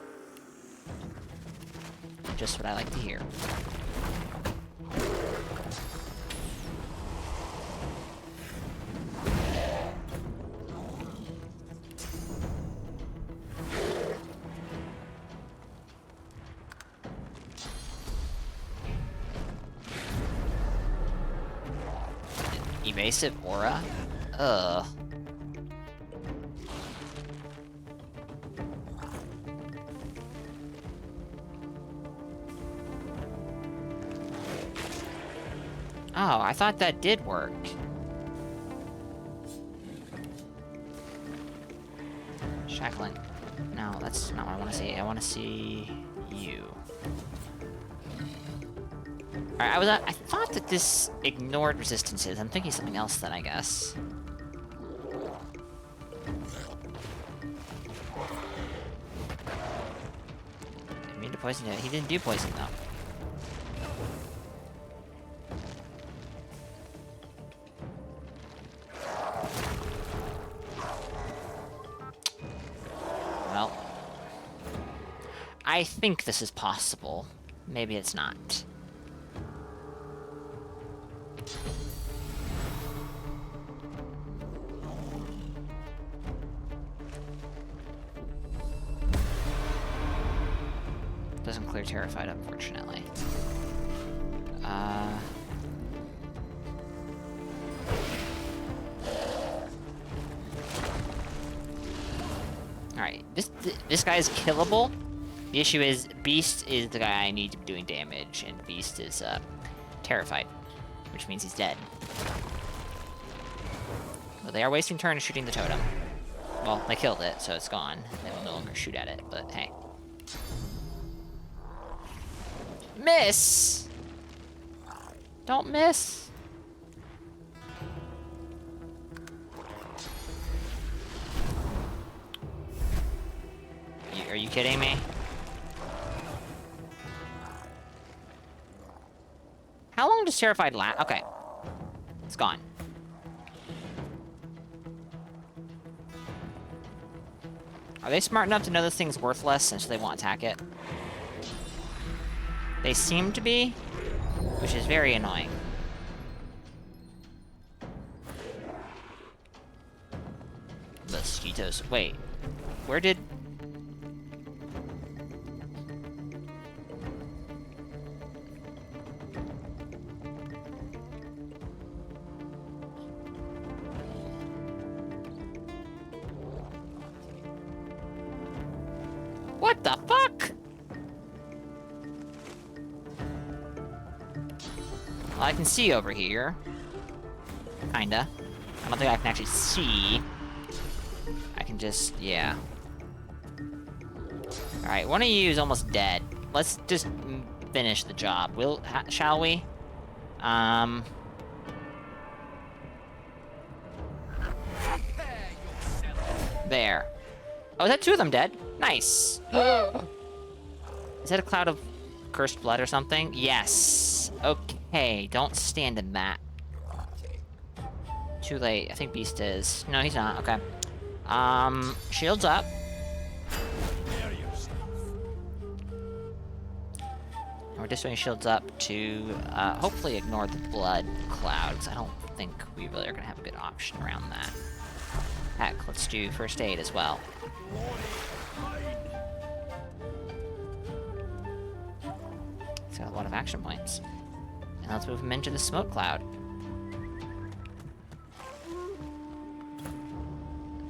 Just what I like to hear. Evasive aura? Ugh. Oh, I thought that did work. Shackling. No, that's not what I want to see. I want to see you. Alright, I thought that this ignored resistances. I'm thinking something else then, I guess. Didn't mean to poison it. He didn't do poison, though. Well, I think this is possible. Maybe it's not. Doesn't clear Terrified, unfortunately. Alright, this guy is killable. The issue is, Beast is the guy I need to be doing damage, and Beast is, Terrified, which means he's dead. Well, they are wasting turns shooting the totem. Well, they killed it, so it's gone. They will no longer shoot at it, but hey. Miss! Don't miss! Are you kidding me? How long does Terrified last? Okay. It's gone. Are they smart enough to know this thing's worthless and so they won't attack it? They seem to be, which is very annoying. Mosquitoes. Wait. Where did... What the fuck? Well, I can see over here. Kinda. I don't think I can actually see. I can just, yeah. Alright, one of you is almost dead. Let's just finish the job. Shall we? There. Oh, is that two of them dead? Nice. Is that a cloud of cursed blood or something? Yes. Okay, don't stand in that. Too late. I think Beast is. No, he's not. Okay. Shields up. And we're just doing shields up to hopefully ignore the blood clouds. I don't think we really are gonna have a good option around that. Heck, let's do first aid as well. It's got a lot of action points. And let's move him into the smoke cloud.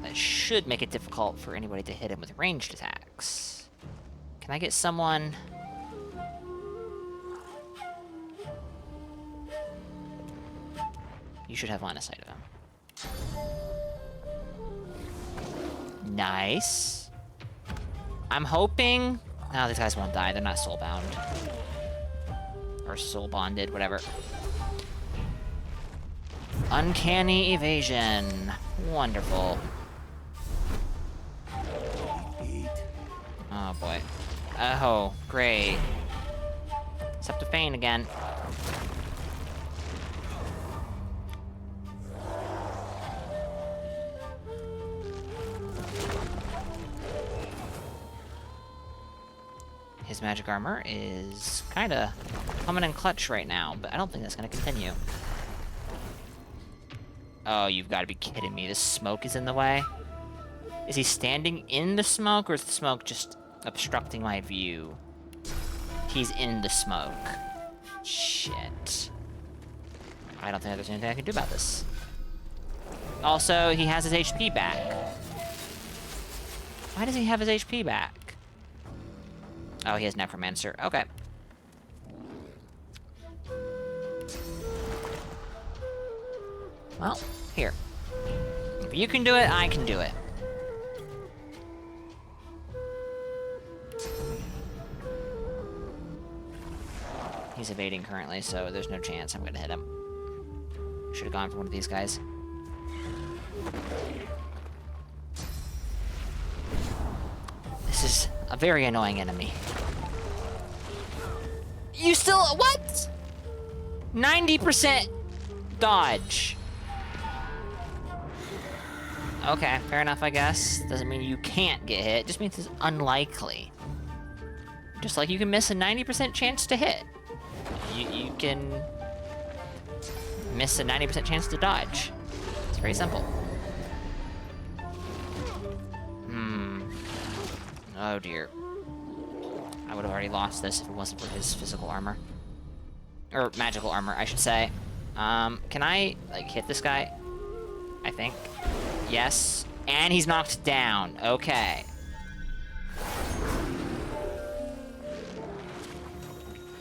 That should make it difficult for anybody to hit him with ranged attacks. Can I get someone... You should have line of sight of him. Nice. I'm hoping... No, these guys won't die. They're not soul-bound. Or soul-bonded, whatever. Uncanny evasion. Wonderful. Oh, boy. Oh, great. Septophane again. His magic armor is kind of coming in clutch right now, but I don't think that's going to continue. Oh, you've got to be kidding me. This smoke is in the way? Is he standing in the smoke, or is the smoke just obstructing my view? He's in the smoke. Shit. I don't think there's anything I can do about this. Also, he has his HP back. Why does he have his HP back? Oh, he has Necromancer. Okay. Well, here. If you can do it, I can do it. He's evading currently, so there's no chance I'm gonna hit him. Should have gone for one of these guys. This is a very annoying enemy. You still... What? 90% dodge. Okay, fair enough, I guess. Doesn't mean you can't get hit. Just means it's unlikely. Just like you can miss a 90% chance to hit. You can miss a 90% chance to dodge. It's very simple. Oh dear. I would have already lost this if it wasn't for his physical armor. Or magical armor, I should say. Can I, like, hit this guy? I think. Yes. And he's knocked down. Okay.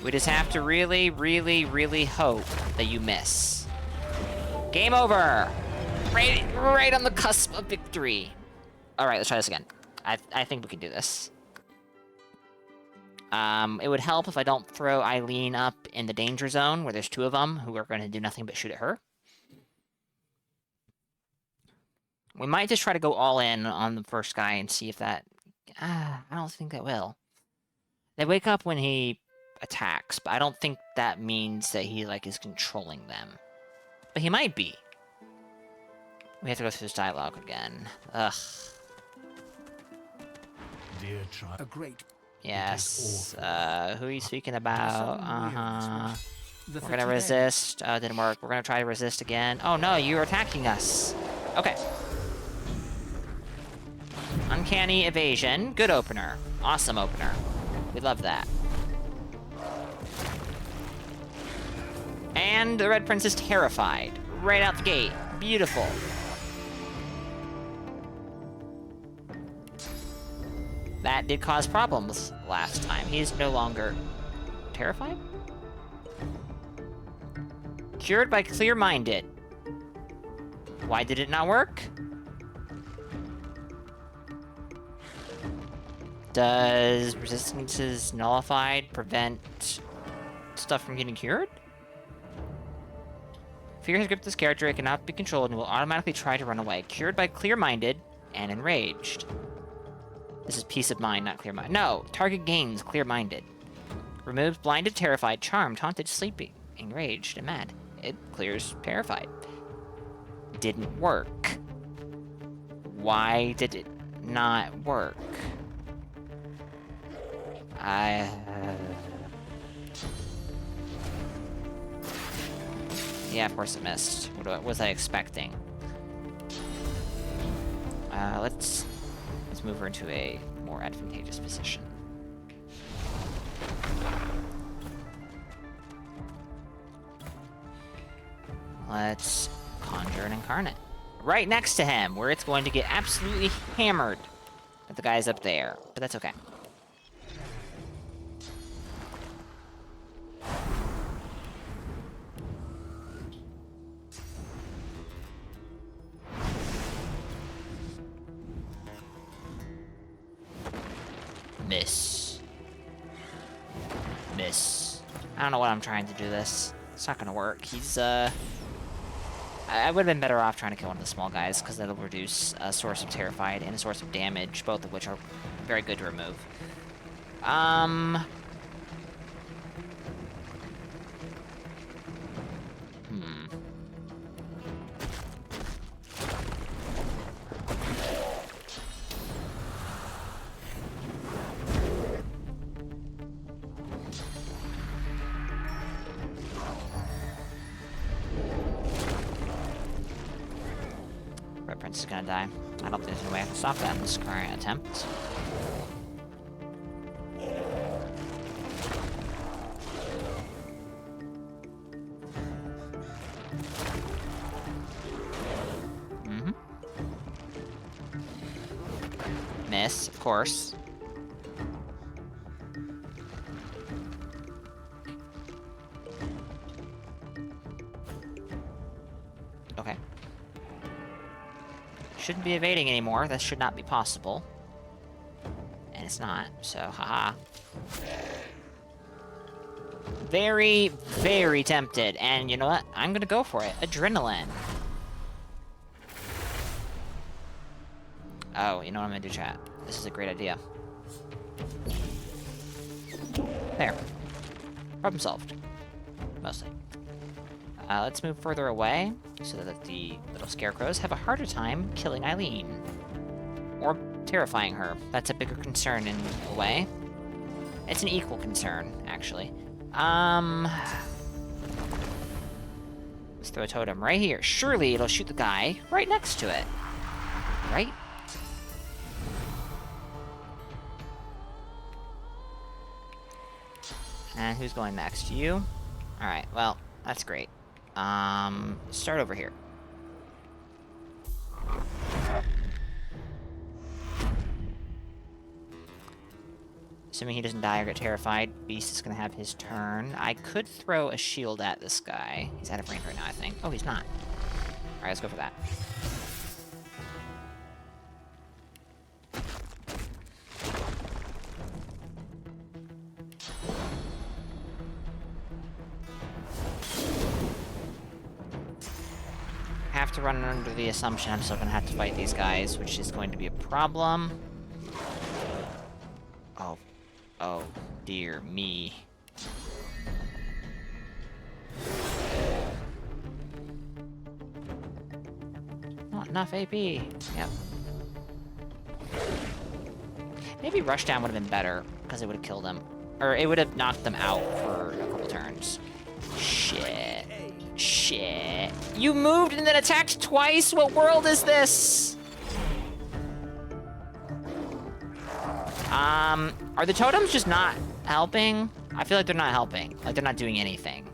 We just have to really, really, really hope that you miss. Game over! Right on the cusp of victory. Alright, let's try this again. I think we can do this. It would help if I don't throw Eileen up in the danger zone, where there's two of them who are going to do nothing but shoot at her. We might just try to go all in on the first guy and see if that... I don't think that will. They wake up when he attacks, but I don't think that means that he, like, is controlling them. But he might be. We have to go through this dialogue again. Ugh. Dear A great... Yes, who are you speaking about? We're gonna resist. Didn't work. We're gonna try to resist again. Oh no, you're attacking us. Okay. Uncanny evasion. Good opener. Awesome opener. We love that. And the Red Prince is terrified. Right out the gate. Beautiful. That did cause problems last time. He's no longer terrified? Cured by clear-minded. Why did it not work? Does resistances nullified prevent stuff from getting cured? Fear has gripped this character, it cannot be controlled and will automatically try to run away. Cured by clear-minded and enraged. This is peace of mind, not clear-minded. No! Target gains clear-minded. Removes blinded, terrified, charmed, taunted, sleepy, enraged, and mad. It clears terrified. Didn't work. Why did it not work? Yeah, of course it missed. What was I expecting? Let's move her into a more advantageous position. Let's conjure an incarnate. Right next to him, where it's going to get absolutely hammered. But the guy's up there. But that's okay. Miss. Miss. I don't know what I'm trying to do this. It's not gonna work. He's, I would have been better off trying to kill one of the small guys, because that'll reduce a source of terrified and a source of damage, both of which are very good to remove. Red Prince is gonna die. I don't think there's any way I can stop that in this current attempt. Miss, of course. Okay. Shouldn't be evading anymore. That should not be possible. And it's not, so haha. very, very tempted. And you know what? I'm gonna go for it. Adrenaline. Oh, you know what I'm gonna do, chat? This is a great idea. There. Problem solved. Mostly. Let's move further away so that the little scarecrows have a harder time killing Eileen. Or terrifying her. That's a bigger concern in a way. It's an equal concern, actually. Let's throw a totem right here. Surely it'll shoot the guy right next to it. Right? And who's going next? You? Alright, well, that's great. Start over here. Assuming he doesn't die or get terrified, Beast is gonna have his turn. I could throw a shield at this guy. He's out of range right now, I think. Oh, he's not. Alright, let's go for that. Have to run under the assumption I'm still gonna have to fight these guys, which is going to be a problem. Oh, dear me. Not enough AP. Yep. Maybe Rushdown would have been better, because it would have killed them. Or it would have knocked them out for a couple turns. Shit. Shit. You moved and then attacked twice? What world is this? Are the totems just not helping? I feel like they're not helping. Like, they're not doing anything.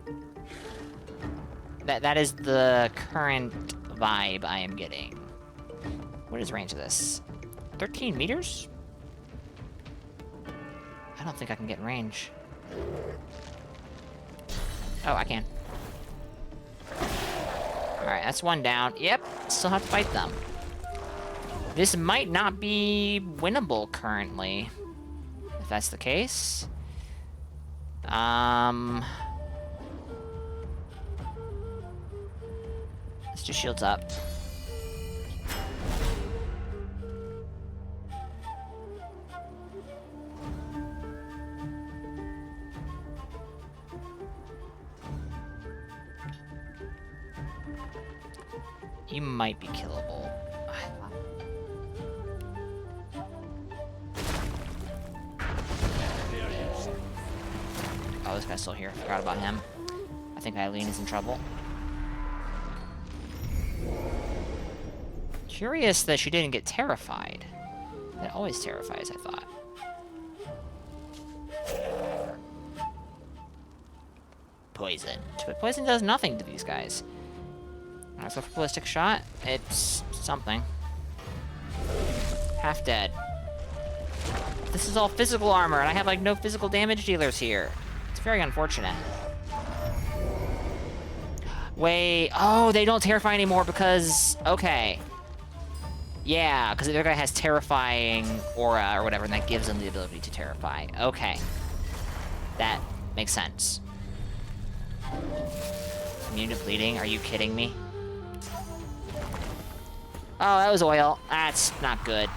That is the current vibe I am getting. What is range of this? 13 meters? I don't think I can get in range. Oh, I can. Alright, that's one down. Yep, still have to fight them. This might not be winnable currently. If that's the case. Let's do shields up. You might be killable. Oh, this guy's still here. Forgot about him. I think Eileen is in trouble. Curious that she didn't get terrified. That always terrifies, I thought. Poison. But poison does nothing to these guys. Alright, so for ballistic shot, it's something. Half dead. This is all physical armor, and I have, like, no physical damage dealers here. It's very unfortunate. Wait, oh, they don't terrify anymore because, okay. Yeah, because the other guy has terrifying aura or whatever, and that gives them the ability to terrify. Okay. That makes sense. Immune to bleeding, are you kidding me? Oh, that was oil. That's not good.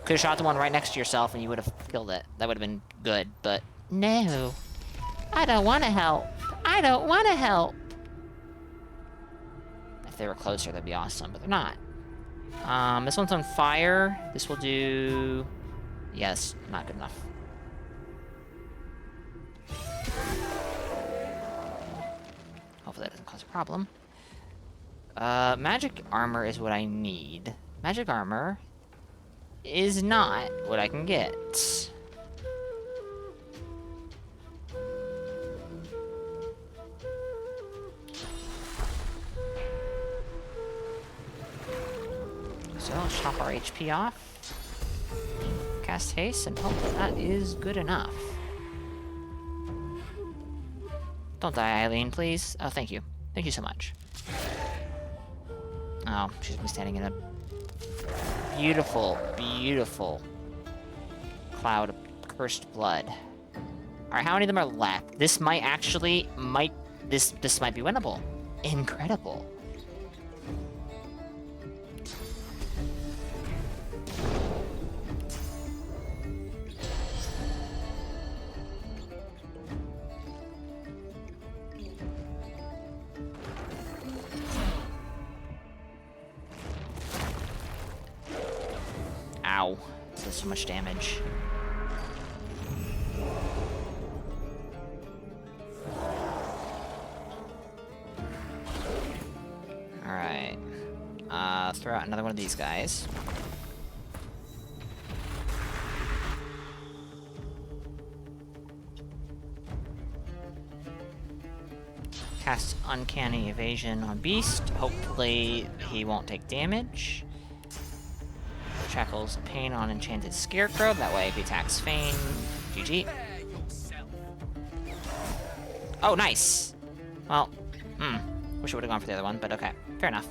Could have shot the one right next to yourself and you would have killed it. That would have been good, but no. I don't want to help. I don't want to help. If they were closer, that'd be awesome, but they're not. This one's on fire. This will do... Yes, not good enough. Hopefully that doesn't cause a problem. Magic armor is what I need. Magic armor is not what I can get. So I'll chop our HP off. Cast haste and hope that is good enough. Don't die, Eileen, please. Oh, thank you. Thank you so much. Oh, she's gonna be standing in a beautiful, beautiful cloud of cursed blood. Alright, how many of them are left? This might actually, this might be winnable. Incredible. Ow. This does so much damage. Alright. Throw out another one of these guys. Cast Uncanny Evasion on Beast. Hopefully he won't take damage. Shackles Pain on Enchanted Scarecrow. That way if he attacks Fane, GG. Oh, nice! Well, wish I would've gone for the other one, but okay. Fair enough.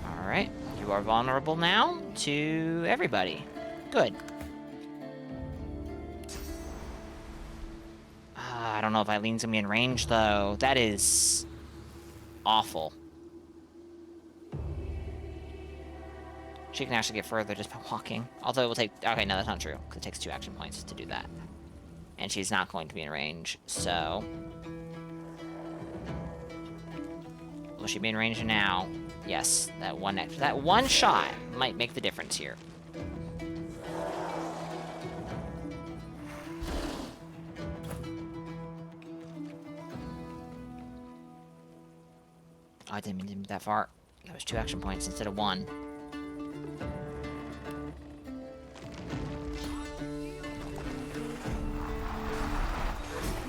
Alright. You are vulnerable now to everybody. Good. I don't know if Eileen's gonna be in range, though. That is awful. She can actually get further just by walking. Although it will take... Okay, no, that's not true. Because it takes 2 action points to do that. And she's not going to be in range, so... Will she be in range now? Yes, that one shot might make the difference here. Oh, I didn't mean to move that far. That was 2 action points instead of 1.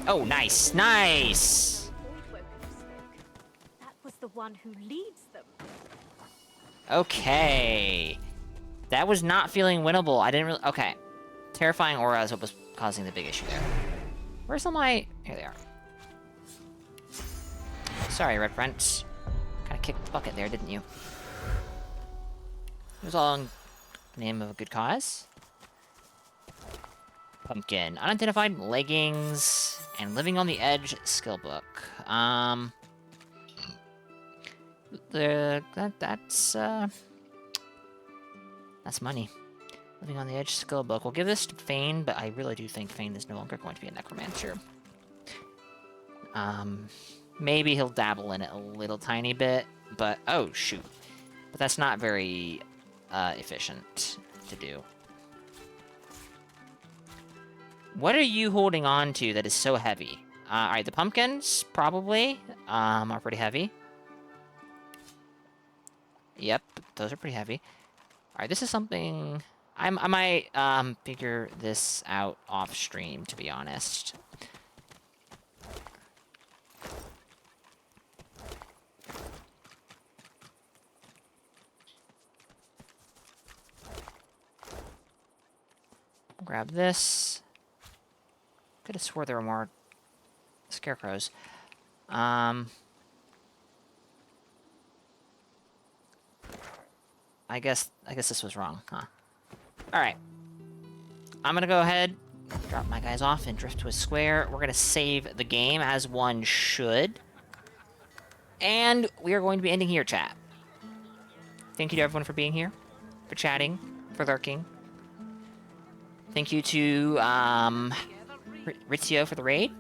Oh, nice! Nice! That was the one who leads them. Okay. That was not feeling winnable. I didn't really... Okay. Terrifying Aura is what was causing the big issue there. Where's all my... Here they are. Sorry, Red Brent. Kinda kicked the bucket there, didn't you? It was all in the name of a good cause. Pumpkin. Unidentified leggings. And Living on the Edge skill book. That's money. Living on the Edge skill book. We'll give this to Fane, but I really do think Fane is no longer going to be a necromancer. Maybe he'll dabble in it a little tiny bit, but oh shoot. But that's not very efficient to do. What are you holding on to that is so heavy? Alright, the pumpkins, probably, are pretty heavy. Yep, those are pretty heavy. Alright, this is something... I might, figure this out off-stream, to be honest. Grab this. Could have swore there were more scarecrows. I guess this was wrong, huh? Alright. I'm gonna go ahead, drop my guys off, and drift to a square. We're gonna save the game, as one should. And we are going to be ending here, chat. Thank you to everyone for being here, for chatting, for lurking. Thank you to, Ritzio for the raid,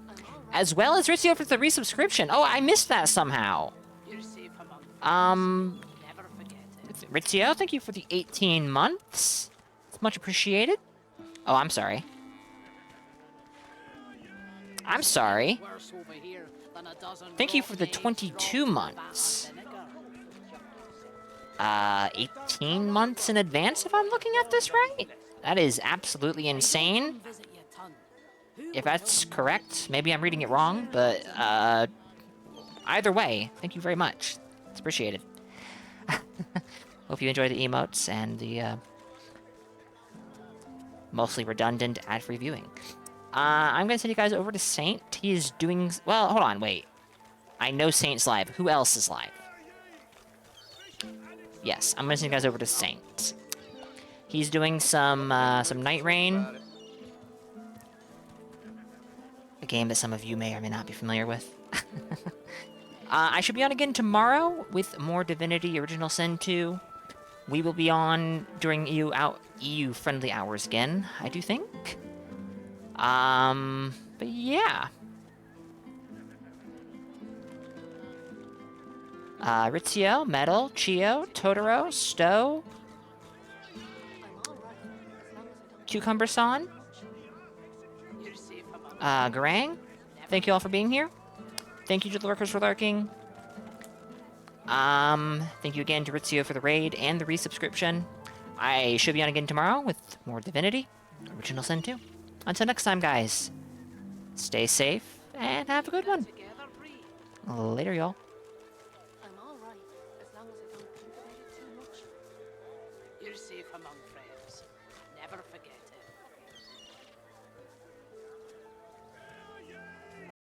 as well as Ritzio for the resubscription. Oh, I missed that somehow. Ritzio, thank you for the 18 months. It's much appreciated. Oh, I'm sorry. I'm sorry. Thank you for the 22 months. 18 months in advance, if I'm looking at this right? That is absolutely insane. If that's correct, maybe I'm reading it wrong, but, either way, thank you very much. It's appreciated. Hope you enjoyed the emotes and the, mostly redundant ad-free viewing. I'm gonna send you guys over to Saint. He is doing... Well, hold on, wait. I know Saint's live. Who else is live? Yes, I'm gonna send you guys over to Saint. He's doing some Night Rain. A game that some of you may or may not be familiar with. I should be on again tomorrow with more Divinity Original Sin 2. We will be on during EU-friendly hours again, I do think. But yeah. Ritzio, Metal, Chio, Totoro, Stowe, Cucumber-san, Garang, thank you all for being here. Thank you to the lurkers for lurking. Thank you again to Ritzio for the raid and the resubscription. I should be on again tomorrow with more Divinity, Original Sin 2. Until next time, guys, stay safe and have a good one. Later, y'all. I'm all right, as long as I don't think about it too much. You're safe among friends. Never forget.